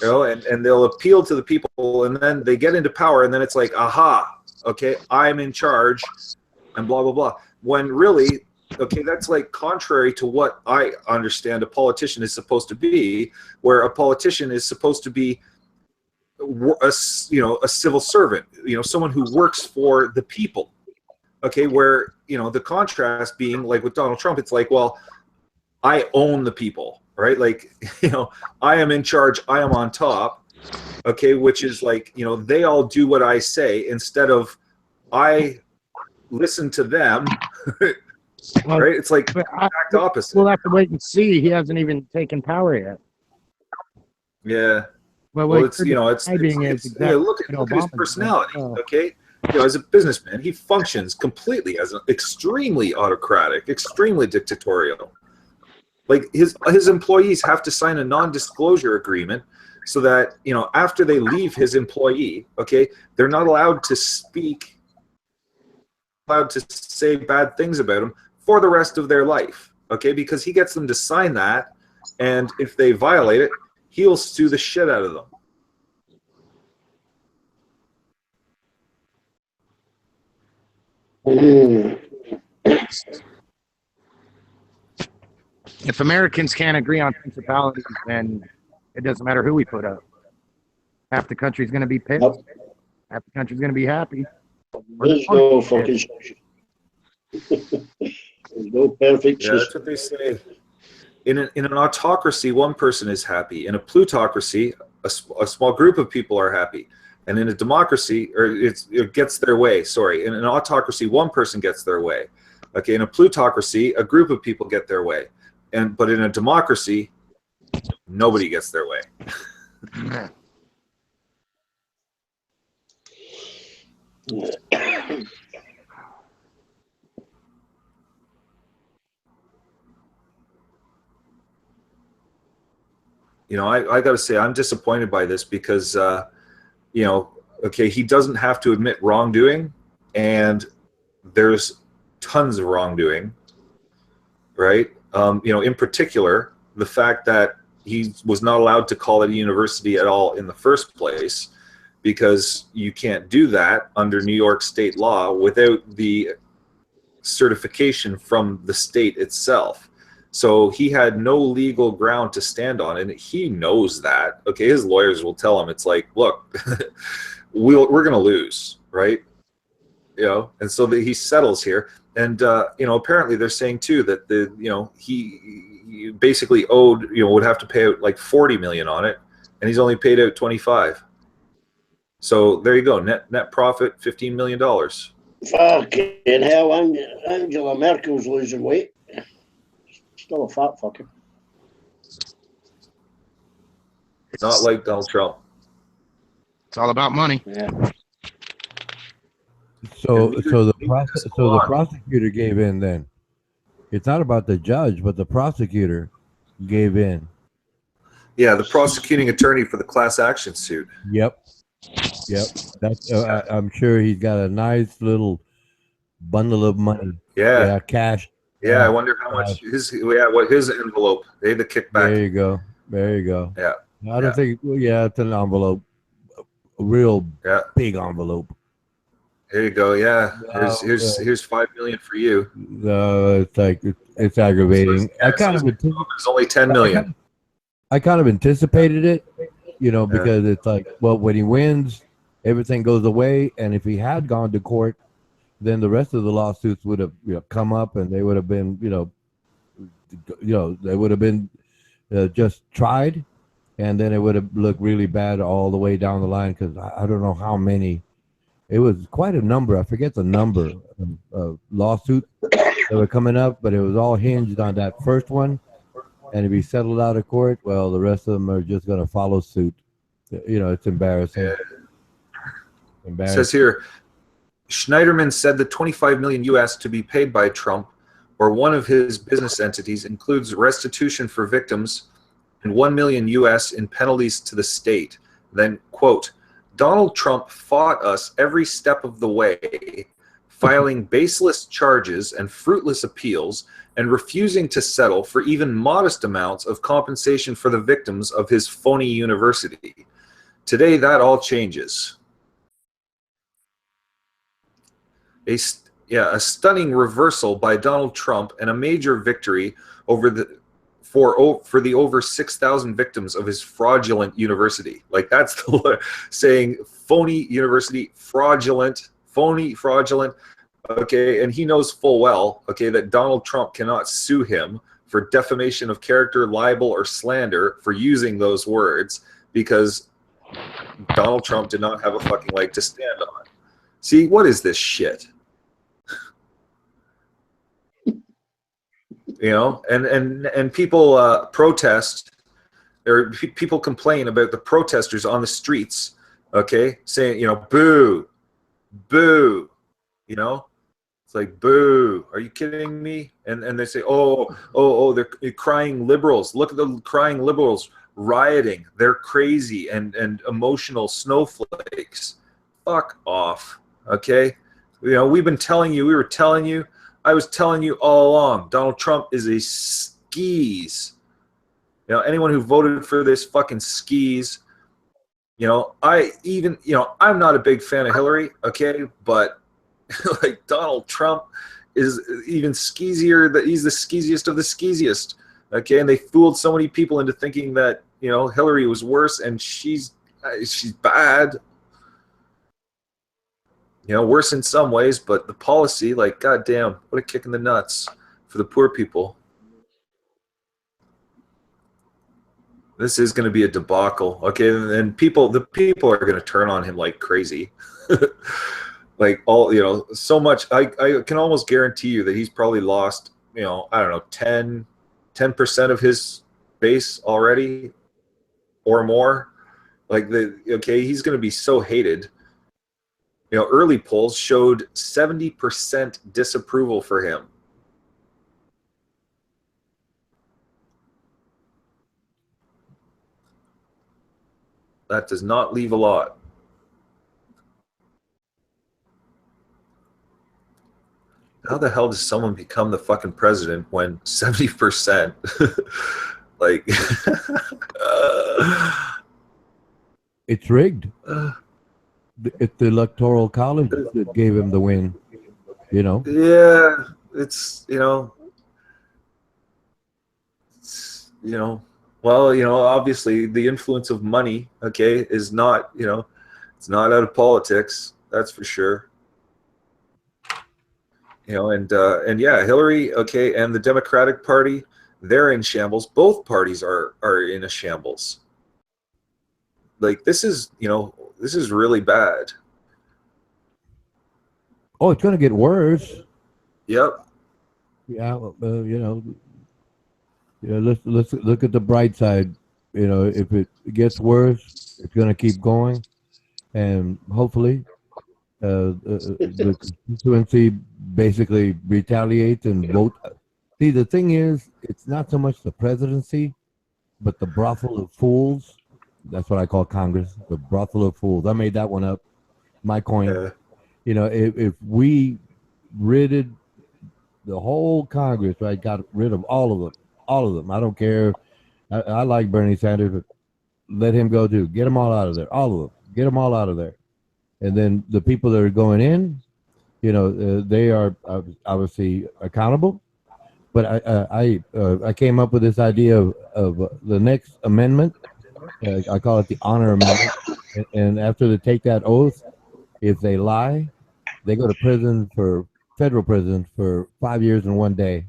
and they'll appeal to the people, and then they get into power, and then it's like, aha, okay, I'm in charge, and blah, blah, blah. When really, okay, that's like contrary to what I understand a politician is supposed to be, where a politician is supposed to be a civil servant, someone who works for the people. Okay, where, the contrast being like with Donald Trump, it's like, well, I own the people, right? Like, I am in charge, I am on top. Okay, which is like, they all do what I say instead of I listen to them, right? It's like the exact opposite. We'll have to wait and see. He hasn't even taken power yet. Yeah. Well, it's look at his personality. Okay, as a businessman, he functions completely as an extremely autocratic, extremely dictatorial. Like his employees have to sign a non-disclosure agreement so that after they leave his employee, okay, they're not allowed to speak, allowed to say bad things about him for the rest of their life, okay, because he gets them to sign that, and if they violate it, he'll sue the shit out of them. If Americans can't agree on principalities, then it doesn't matter who we put up. Half the country's going to be pissed. Nope. Half the country's going to be happy. There's no fucking there's no perfect system. That's what they say. In an autocracy, one person is happy. In a plutocracy, a small group of people are happy. And in a democracy, or it gets their way. Sorry, in an autocracy, one person gets their way. Okay, in a plutocracy, a group of people get their way. But in a democracy, nobody gets their way. I got to say, I'm disappointed by this because, okay, he doesn't have to admit wrongdoing, and there's tons of wrongdoing, right? In particular, the fact that he was not allowed to call it a university at all in the first place, because you can't do that under New York state law without the certification from the state itself. So he had no legal ground to stand on, and he knows that. Okay, his lawyers will tell him, it's like, look, we're going to lose, right? And so he settles here. And, apparently they're saying, too, that he basically owed, would have to pay out like $40 million on it, and he's only paid out 25. So there you go, net profit, $15 million. Fucking hell, Angela Merkel's losing weight. Still a fat fucker. It's not like Donald Trump. It's all about money. Yeah. So the prosecutor gave in then. It's not about the judge, but the prosecutor gave in. Yeah, the prosecuting attorney for the class action suit. Yep. That's. I'm sure he's got a nice little bundle of money. Yeah. Cash. Yeah, I wonder how much his envelope. They had the kickback. There you go. Yeah. I don't think. Yeah, it's an envelope, a real big envelope. There you go. Yeah. Here's Uh, here's 5 million for you. it's like it's aggravating. There's only 10 million. I kind of anticipated it, because it's like, well, when he wins, everything goes away, and if he had gone to court, then the rest of the lawsuits would have come up, and they would have been, they would have been just tried, and then it would have looked really bad all the way down the line because I don't know how many. It was quite a number. I forget the number of lawsuits that were coming up, but it was all hinged on that first one. And if he settled out of court, well, the rest of them are just going to follow suit. It's embarrassing. It says here, Schneiderman said the 25 million US to be paid by Trump or one of his business entities includes restitution for victims and 1 million US in penalties to the state. Then, quote, Donald Trump fought us every step of the way, filing baseless charges and fruitless appeals and refusing to settle for even modest amounts of compensation for the victims of his phony university. Today, that all changes. A stunning reversal by Donald Trump and a major victory for the over 6,000 victims of his fraudulent university. Like, that's the saying, phony university, fraudulent, phony, fraudulent. Okay, and he knows full well, okay, that Donald Trump cannot sue him for defamation of character, libel, or slander for using those words because Donald Trump did not have a fucking leg to stand on. See, what is this shit? And people protest, or people complain about the protesters on the streets, okay, saying, boo, boo, it's like, boo, are you kidding me? And they say, oh, they're crying liberals. Look at the crying liberals rioting. They're crazy and emotional snowflakes. Fuck off, okay? We were telling you, I was telling you all along, Donald Trump is a skis. Anyone who voted for this fucking skis, I'm not a big fan of Hillary, okay, but like Donald Trump is even skeezier, that he's the skeeziest of the skeeziest, okay, and they fooled so many people into thinking that, Hillary was worse, and she's bad. Worse in some ways, but the policy, like, goddamn, what a kick in the nuts for the poor people. This is going to be a debacle, okay? And the people are going to turn on him like crazy. Like, so much. I can almost guarantee you that he's probably lost, I don't know, 10% of his base already or more. Like, he's going to be so hated. Early polls showed 70% disapproval for him. That does not leave a lot. How the hell does someone become the fucking president when 70%? Like, it's rigged. It's the Electoral College that gave him the win, Yeah, it's, well, obviously the influence of money, okay, is not, it's not out of politics, that's for sure. And yeah, Hillary, okay, and the Democratic Party, they're in shambles. Both parties are in a shambles. Like, this is really bad. Oh, it's going to get worse. Yep. Yeah, let's look at the bright side. If it gets worse, it's going to keep going, and hopefully, the constituency basically retaliates and vote. See, the thing is, it's not so much the presidency, but the brothel of fools. That's what I call Congress, the brothel of fools. I made that one up. My coin. If we ridded the whole Congress, right, got rid of all of them. I don't care. I like Bernie Sanders, but let him go too. Get them all out of there. All of them. Get them all out of there. and then the people that are going in, they are obviously accountable. But I came up with this idea of the next amendment. I call it the honor amendment. And after they take that oath, if they lie, they go to federal prison for 5 years and 1 day.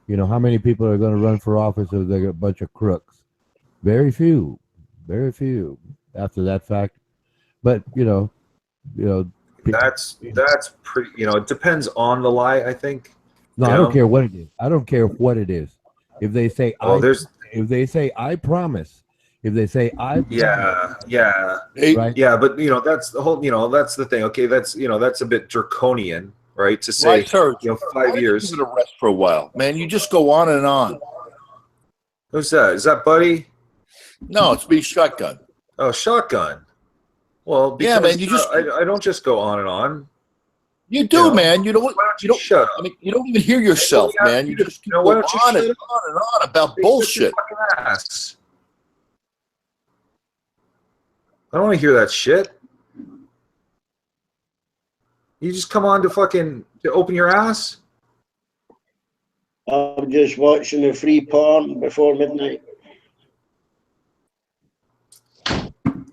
How many people are going to run for office if they're a bunch of crooks? Very few after that fact. But that's pretty. It depends on the lie, I think. No, I don't care what it is. I don't care what it is. If they say if they say I promise, if they say I right, but that's the whole. That's the thing. Okay, that's that's a bit draconian, right? To say Right, sir. 5 years. Give it a rest for a while, man. You just go on and on. Who's that? Is that Buddy? No, it's me, Shotgun. Oh, Shotgun. Well, yeah, man. You just I don't just go on and on. You do, man. You don't. You don't shut up. I mean, you don't even hear yourself, man. You just go on and on and on about bullshit. I don't want to hear that shit. You just come on to open your ass. I'm just watching the free porn before midnight.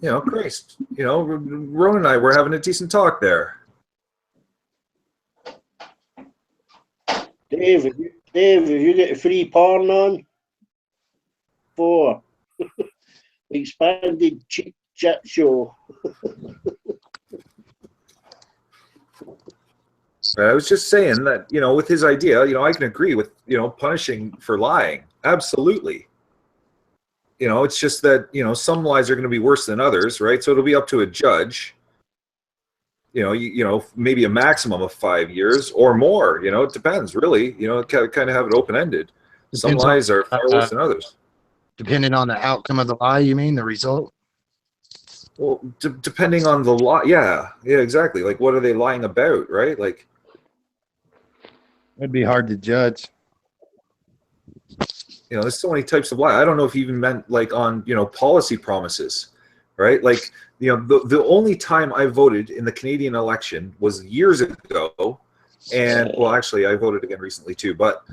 Christ. Ron and I were having a decent talk there. Dave, if you get a free porn on for expanded chit chat show. I was just saying that, with his idea, I can agree with, punishing for lying. Absolutely. It's just that, some lies are going to be worse than others, right? So it'll be up to a judge. Maybe a maximum of 5 years or more. It depends, really. Kind of have it open-ended. Some lies are far worse than others. Depending on the outcome of the lie, you mean the result? Well, depending on the lie, yeah, exactly. Like, what are they lying about, right? Like, it'd be hard to judge. There's so many types of lie. I don't know if he even meant like on policy promises, right? Like, the only time I voted in the Canadian election was years ago, and well, actually, I voted again recently too, but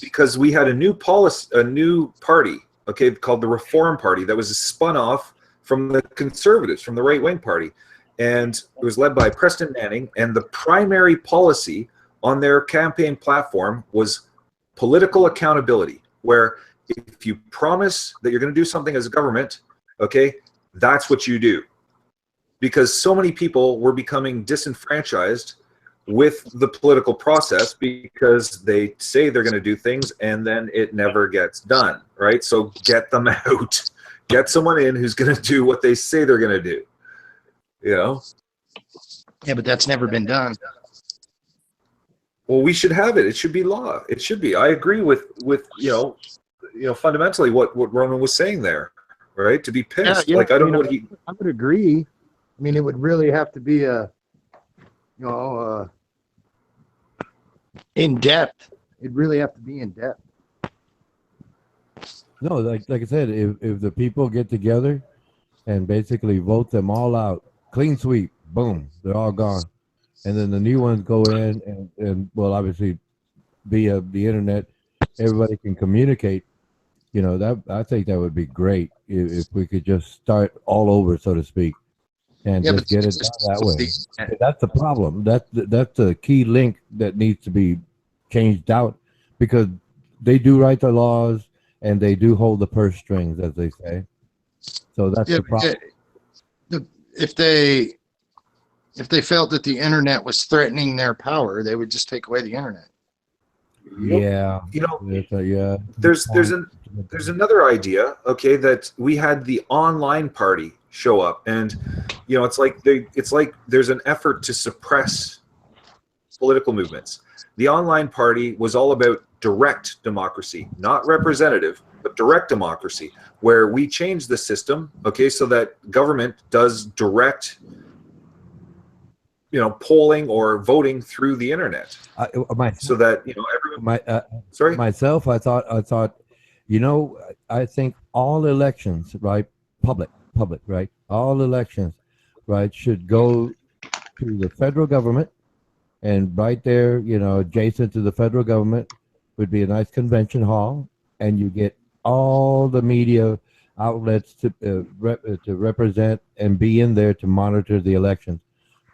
because we had a new party, okay, called the Reform Party that was spun off from the Conservatives, from the right-wing party, and it was led by Preston Manning, and the primary policy on their campaign platform was political accountability, where if you promise that you're going to do something as a government, okay, that's what you do. Because so many people were becoming disenfranchised with the political process because they say they're going to do things and then it never gets done, right? So get them out. Get someone in who's going to do what they say they're going to do. Yeah, but that's never been done. Well, we should have it. It should be law. It should be. I agree with fundamentally what Roman was saying there, right? To be pissed. Yeah, like, I don't know what he. I would agree. I mean, it would really have to be in depth. It'd really have to be in depth. No, like I said, if the people get together and basically vote them all out, clean sweep, boom, they're all gone. And then the new ones go in and well, obviously via the internet, everybody can communicate. That I think that would be great if we could just start all over, so to speak, and just get it done that way. That's the problem. That's the key link that needs to be changed out, because they do write the laws and they do hold the purse strings, as they say. So that's the problem. If they felt that the internet was threatening their power, they would just take away the internet. Yeah. There's another idea, okay, that we had the online party show up, and it's like there's an effort to suppress political movements. The online party was all about direct democracy, not representative, but direct democracy, where we change the system, okay, so that government does direct polling or voting through the internet, so that everyone. Myself, I thought, I think all elections, right, public, right, all elections right, should go to the federal government, and right there, adjacent to the federal government would be a nice convention hall, and you get all the media outlets to represent and be in there to monitor the elections,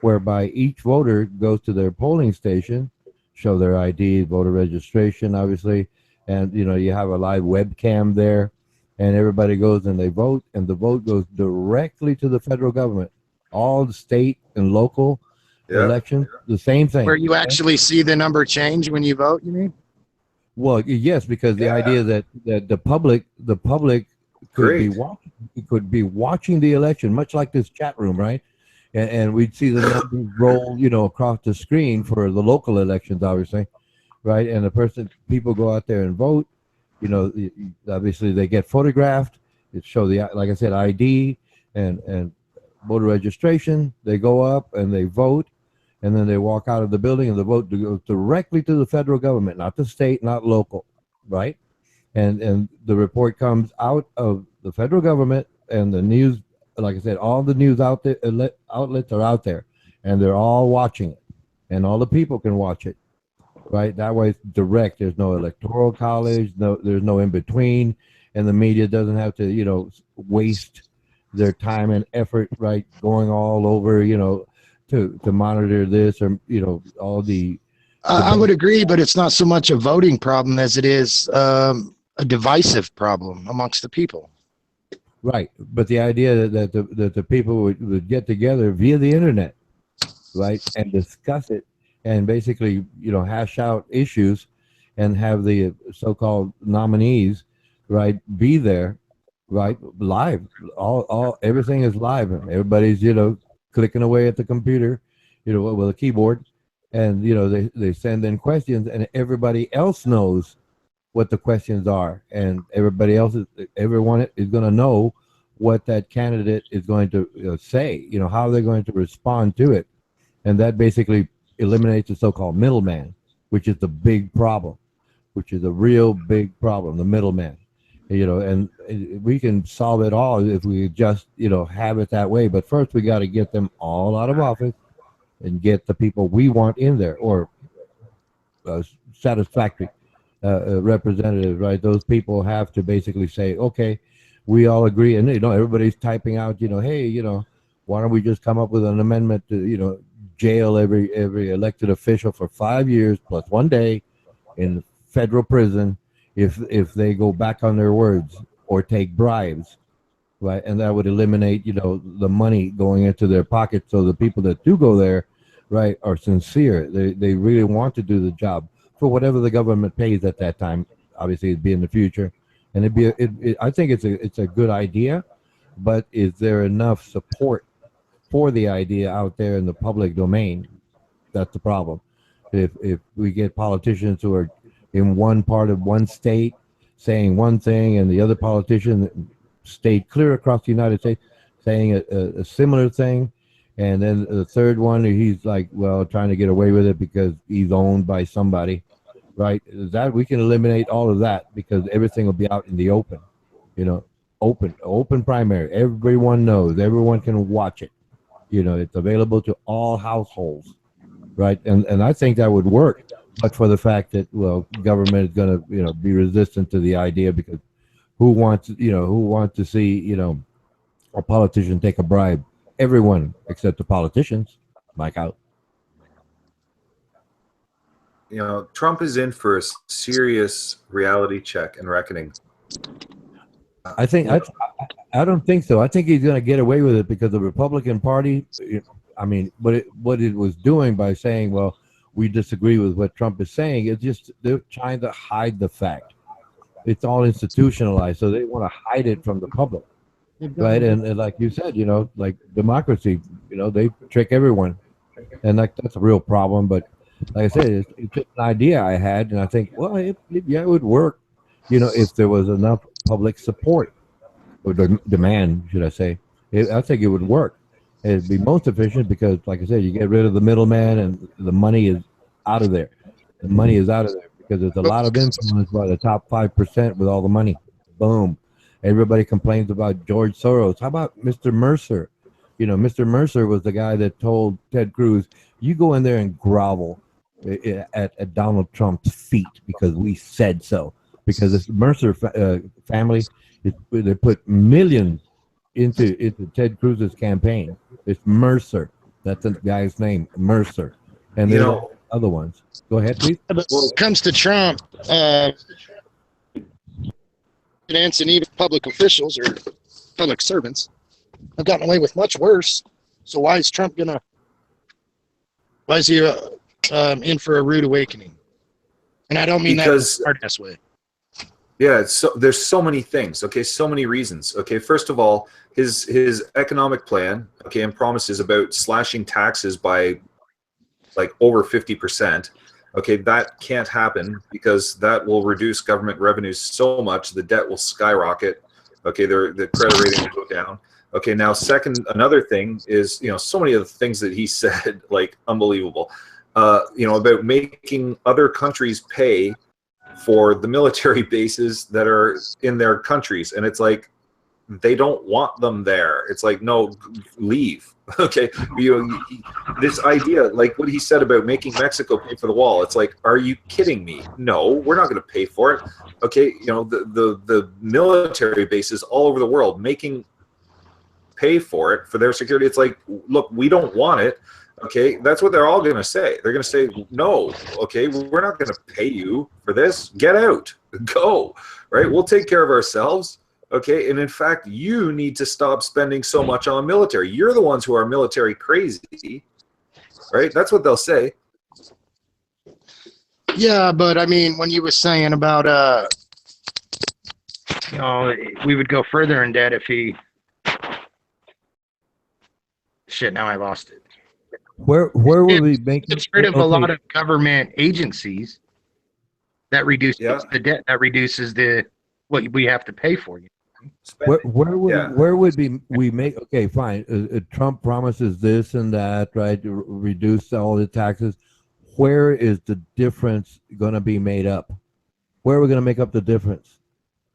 whereby each voter goes to their polling station, show their ID, voter registration, obviously, and you have a live webcam there, and everybody goes and they vote, and the vote goes directly to the federal government. All the state and local elections, the same thing. Where you actually see the number change when you vote, you mean? Well, yes, because the idea that the public could be watching the election, much like this chat room, right? And we'd see the numbers roll, across the screen for the local elections, obviously, right? And people go out there and vote. Obviously they get photographed. It show like I said, ID and voter registration. They go up and they vote, and then they walk out of the building, and the vote goes directly to the federal government, not the state, not local, right? And the report comes out of the federal government, and the news, like I said, all the news outlets are out there, and they're all watching it, and all the people can watch it, right? That way it's direct. There's no electoral college, there's no in between, and the media doesn't have to, waste their time and effort, right, going all over, to monitor this, or all the I would agree, but it's not so much a voting problem as it is a divisive problem amongst the people. Right, but the idea that the people would get together via the internet, right, and discuss it, and basically hash out issues, and have the so-called nominees, right, be there, right, live. All everything is live. Everybody's clicking away at the computer, with a keyboard, and they send in questions, and everybody else knows what the questions are, and everyone is going to know what that candidate is going to say, how they're going to respond to it, and that basically eliminates the so-called middleman, which is the big problem, which is a real big problem, the middleman. And we can solve it all if we just have it that way. But first, we got to get them all out of office and get the people we want in there, or satisfactory representatives, right? Those people have to basically say, okay, we all agree, and everybody's typing out, hey, why don't we just come up with an amendment to jail every elected official for 5 years plus 1 day in federal prison if they go back on their words or take bribes, right? And that would eliminate the money going into their pocket, so the people that do go there, right, are sincere. They really want to do the job for whatever the government pays at that time. Obviously, it'd be in the future, and I think it's a good idea, but is there enough support for the idea out there in the public domain? That's the problem. If we get politicians who are in one part of one state saying one thing, and the other politician stayed clear across the United States saying a similar thing, and then the third one, he's like, well, trying to get away with it because he's owned by somebody, right? That we can eliminate all of that, because everything will be out in the open, open primary. Everyone knows, everyone can watch it. It's available to all households, right? And I think that would work, but for the fact that, well, government is going to be resistant to the idea, because who wants to see a politician take a bribe? Everyone except the politicians. Mike out. Trump is in for a serious reality check and reckoning. I don't think so. I think he's going to get away with it, because the Republican Party, what it was doing by saying, well, we disagree with what Trump is saying, it's just they're trying to hide the fact. It's all institutionalized, so they want to hide it from the public, right? And like you said, like democracy, they trick everyone, and that's a real problem. But like I said, it's just an idea I had, and I think, well, it would work, if there was enough public support, or demand, should I say. I think it would work. It'd be most efficient, because, like I said, you get rid of the middleman, and the money is out of there. The money is out of there, because there's a lot of influence by the top 5% with all the money. Boom. Everybody complains about George Soros. How about Mr. Mercer, Mr. Mercer was the guy that told Ted Cruz, "You go in there and grovel at Donald Trump's feet because we said so." Because this Mercer family, they put millions into Ted Cruz's campaign. It's Mercer. That's the guy's name, Mercer. And there's other ones. Go ahead, please. But when it comes to Trump, presidents and even public officials or public servants have gotten away with much worse. So why is Trump gonna? Why is he in for a rude awakening? And I don't mean that in a hard-ass way. Yeah, there's so many things. Okay, so many reasons. Okay, first of all, his economic plan. Okay, and promises about slashing taxes by like over 50%. Okay, that can't happen because that will reduce government revenues so much the debt will skyrocket. Okay, the credit rating will go down. Okay, now another thing is, so many of the things that he said, like unbelievable, about making other countries pay for the military bases that are in their countries. And it's like, they don't want them there. It's like, no, leave. Okay. This idea, like what he said about making Mexico pay for the wall. It's like, are you kidding me? No, we're not going to pay for it. Okay. The military bases all over the world pay for it for their security. It's like, look, we don't want it. Okay, that's what they're all going to say. They're going to say, no, okay, we're not going to pay you for this. Get out. Go. Right? We'll take care of ourselves. Okay, and in fact, you need to stop spending so much on military. You're the ones who are military crazy. Right? That's what they'll say. Yeah, but I mean, when you were saying about, we would go further in debt if he. Shit, now I lost it. Where will we make? It's rid of a lot of government agencies. That reduces the debt. That reduces what we have to pay for. Where would we make? Okay, fine. Trump promises this and that, right? Reduce all the taxes. Where is the difference going to be made up? Where are we going to make up the difference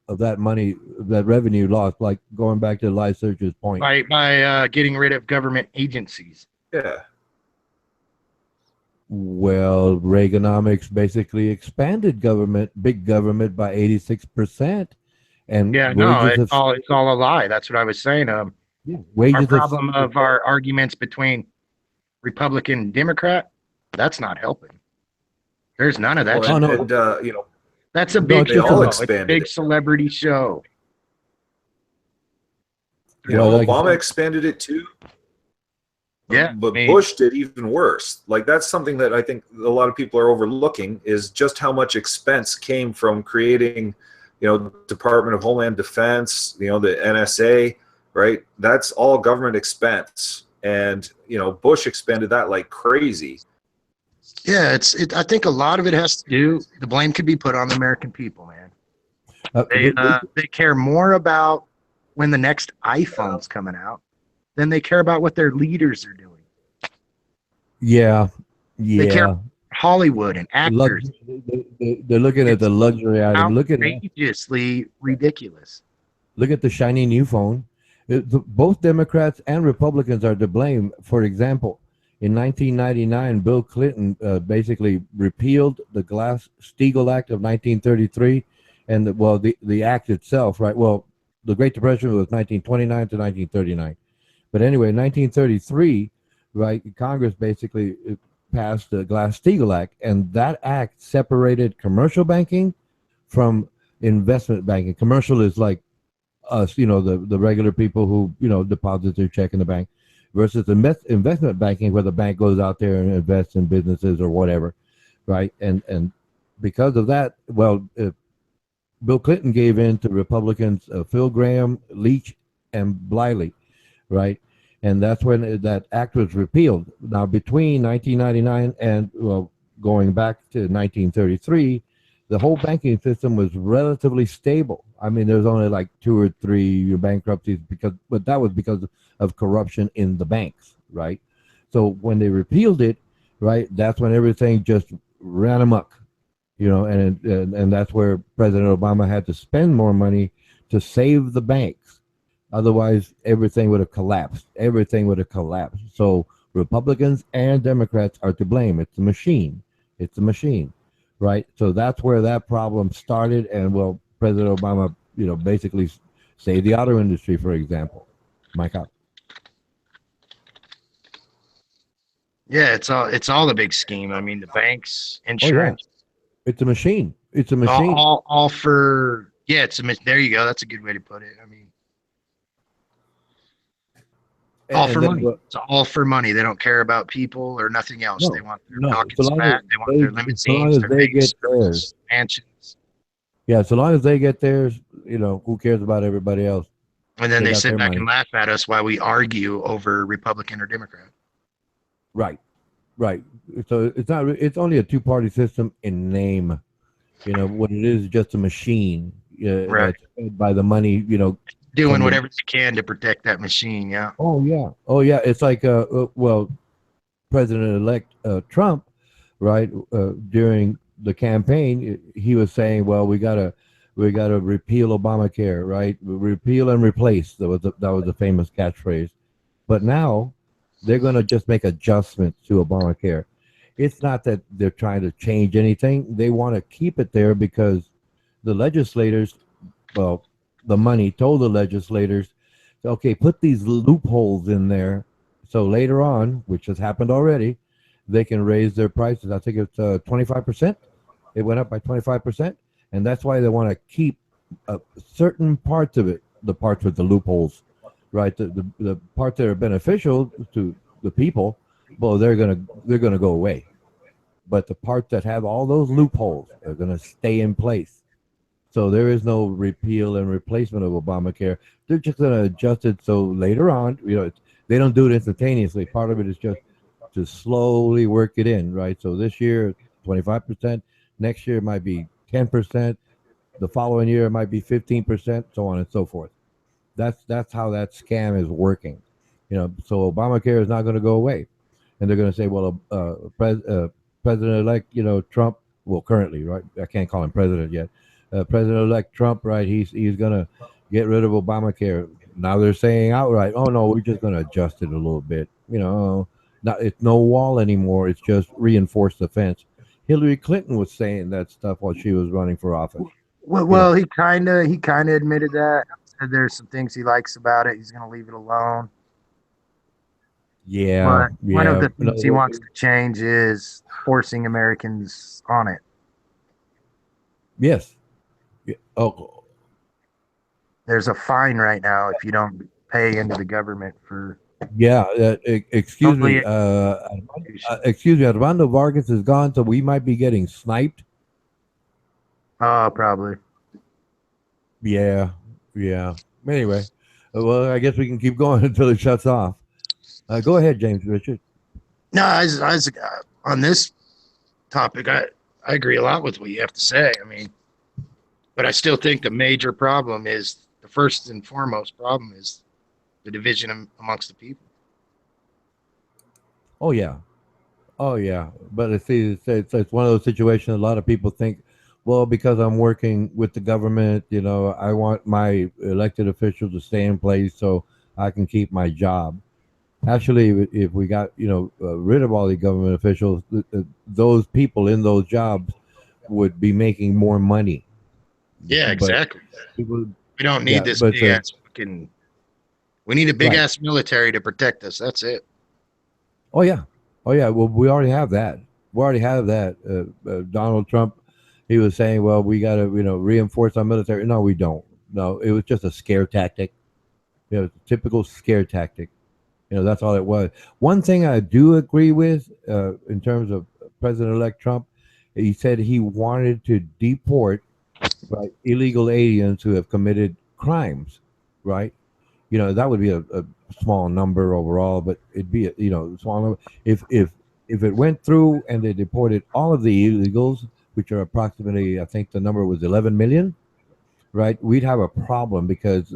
of that money, that revenue lost? Like going back to Lyserge's point, by getting rid of government agencies. Yeah. Well, Reaganomics basically expanded big government by 86%. And it's all a lie. That's what I was saying. Our problem of our arguments between Republican and Democrat, that's not helping. There's none of that. That's a big show. It's a big celebrity show. Obama expanded it too. Yeah, but Bush did even worse. Like that's something that I think a lot of people are overlooking is just how much expense came from creating, Department of Homeland Defense, the NSA, right? That's all government expense, and Bush expanded that like crazy. Yeah, I think a lot of it has to do. The blame could be put on the American people, man. They care more about when the next iPhone's coming out than they care about what their leaders are doing. Yeah. They care about Hollywood and actors. They're looking at the luxury item. Outrageously ridiculous. Look at the shiny new phone. Both Democrats and Republicans are to blame. For example, in 1999, Bill Clinton basically repealed the Glass-Steagall Act of 1933, and the act itself, right? Well, the Great Depression was 1929 to 1939. But anyway, in 1933, right, Congress basically passed the Glass-Steagall Act, and that act separated commercial banking from investment banking. Commercial is like us, the regular people who, deposit their check in the bank, versus investment banking where the bank goes out there and invests in businesses or whatever, right? And because of that, Bill Clinton gave in to Republicans, Phil Gramm, Leach, and Bliley, right? And that's when that act was repealed. Now, between 1999 and going back to 1933, the whole banking system was relatively stable. I mean, there's only like 2 or 3 bankruptcies but that was because of corruption in the banks, right? So when they repealed it, right, that's when everything just ran amok, and that's where President Obama had to spend more money to save the banks. Otherwise, everything would have collapsed. Everything would have collapsed. So Republicans and Democrats are to blame. It's a machine. It's a machine, right? So that's where that problem started. And well, President Obama, basically saved the auto industry, for example. Mike out. Yeah, it's all a big scheme. I mean, the banks, Oh yeah, insurance, it's a machine. It's a machine. all for there you go. That's a good way to put it. I mean, all for money. It's all for money. They don't care about people or nothing else. They want their pockets fat. They want their limousines, their big mansions. Yeah, so long as they get theirs, who cares about everybody else? And then they sit back and laugh at us while we argue over Republican or Democrat. Right. So it's not. It's only a two-party system in name. What it is just a machine. Right. That's fed by the money. Doing whatever they can to protect that machine. Yeah. Oh yeah. It's like President-elect Trump, right? During the campaign, he was saying, "Well, we gotta repeal Obamacare, right? Repeal and replace." That was a famous catchphrase. But now they're going to just make adjustments to Obamacare. It's not that they're trying to change anything. They want to keep it there because the legislators, well, the money told the legislators, okay, put these loopholes in there. So later on, which has happened already, they can raise their prices. I think it's 25%. It went up by 25%. And that's why they want to keep certain parts of it, the parts with the loopholes, right? The parts that are beneficial to the people, well, they're gonna go away. But the parts that have all those loopholes are gonna stay in place. So there is no repeal and replacement of Obamacare. They're just gonna adjust it so later on, they don't do it instantaneously. Part of it is just to slowly work it in, right? So this year, 25%. Next year it might be 10%. The following year it might be 15%, so on and so forth. That's how that scam is working. So Obamacare is not going to go away, and they're going to say, well, President-elect, Trump, well, currently, right? I can't call him president yet. President-elect Trump, right? He's going to get rid of Obamacare. Now they're saying outright, oh no, we're just going to adjust it a little bit. It's no wall anymore. It's just reinforced the fence. Hillary Clinton was saying that stuff while she was running for office. Well, he kind of admitted that. Said there's some things he likes about it. He's going to leave it alone. Yeah. But one of the things he wants to change is forcing Americans on it. Yes. Oh. There's a fine right now if you don't pay into the government for. Yeah. Excuse me. Excuse me. Armando Vargas is gone, so we might be getting sniped. Oh, probably. Yeah. Anyway, well, I guess we can keep going until it shuts off. Go ahead, James Richard. No, on this topic, I agree a lot with what you have to say. I mean, but I still think the major problem is the first and foremost problem is the division amongst the people. Oh yeah. But it's one of those situations. A lot of people think, well, because I'm working with the government, I want my elected officials to stay in place so I can keep my job. Actually, if we got rid of all the government officials, those people in those jobs would be making more money. Yeah, exactly. We don't need this big ass fucking. We need a big ass military to protect us. That's it. Oh yeah. Well, we already have that. Donald Trump, he was saying, well, we got to reinforce our military. No, we don't. No, it was just a scare tactic. Typical scare tactic. That's all it was. One thing I do agree with in terms of President-elect Trump, he said he wanted to deport illegal aliens who have committed crimes, right? That would be a small number overall, but it'd be a small number. If it went through and they deported all of the illegals, which are approximately, I think the number was 11 million, right? We'd have a problem because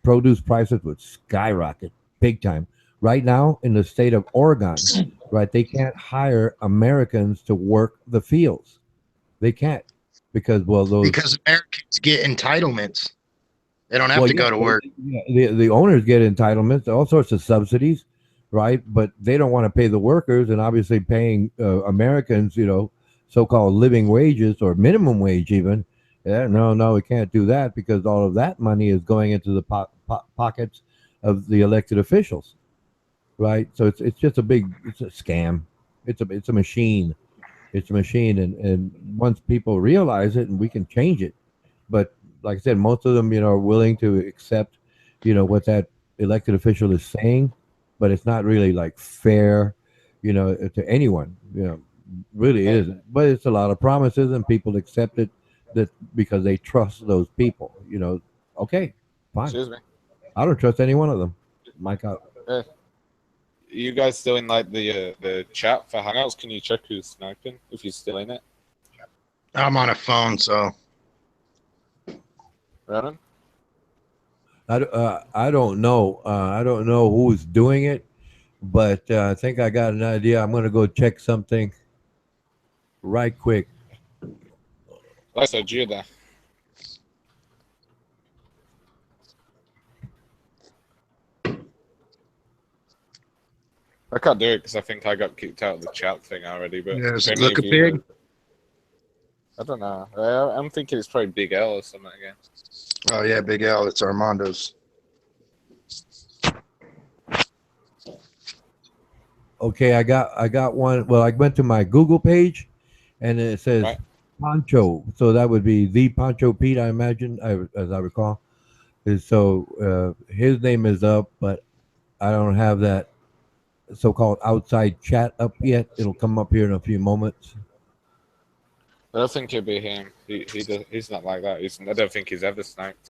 produce prices would skyrocket big time. Right now, in the state of Oregon, right, they can't hire Americans to work the fields. They can't because Americans get entitlements. They don't have to go to work. Yeah, the owners get entitlements, all sorts of subsidies, right? But they don't want to pay the workers, and obviously paying Americans, so-called living wages or minimum wage even. Yeah, no, we can't do that because all of that money is going into the pockets of the elected officials, right? So it's just it's a scam. It's a machine. It's a machine, and once people realize it, and we can change it. But like I said, most of them, are willing to accept, what that elected official is saying, but it's not really like fair, to anyone. Really isn't. But it's a lot of promises, and people accept it that because they trust those people. Okay, fine. Excuse me. I don't trust any one of them. Mike out. You guys still in like the chat for Hangouts? Can you check who's sniping if you're still in it? I'm on a phone, so. Ronan? I don't know. I don't know who's doing it, but I think I got an idea. I'm going to go check something right quick. I said you there. I can't do it because I think I got kicked out of the chat thing already. But Yeah, does it look a pig? I don't know. I'm thinking it's probably Big L or something again. Oh yeah, Big L. It's Armando's. Okay, I got one. Well, I went to my Google page, and it says Pancho. So that would be the Pancho Pete, I imagine, as I recall. And so his name is up, but I don't have that so-called outside chat up yet. It'll come up here in a few moments. I don't think it'd be him. He's not like that. I don't think he's ever sniped.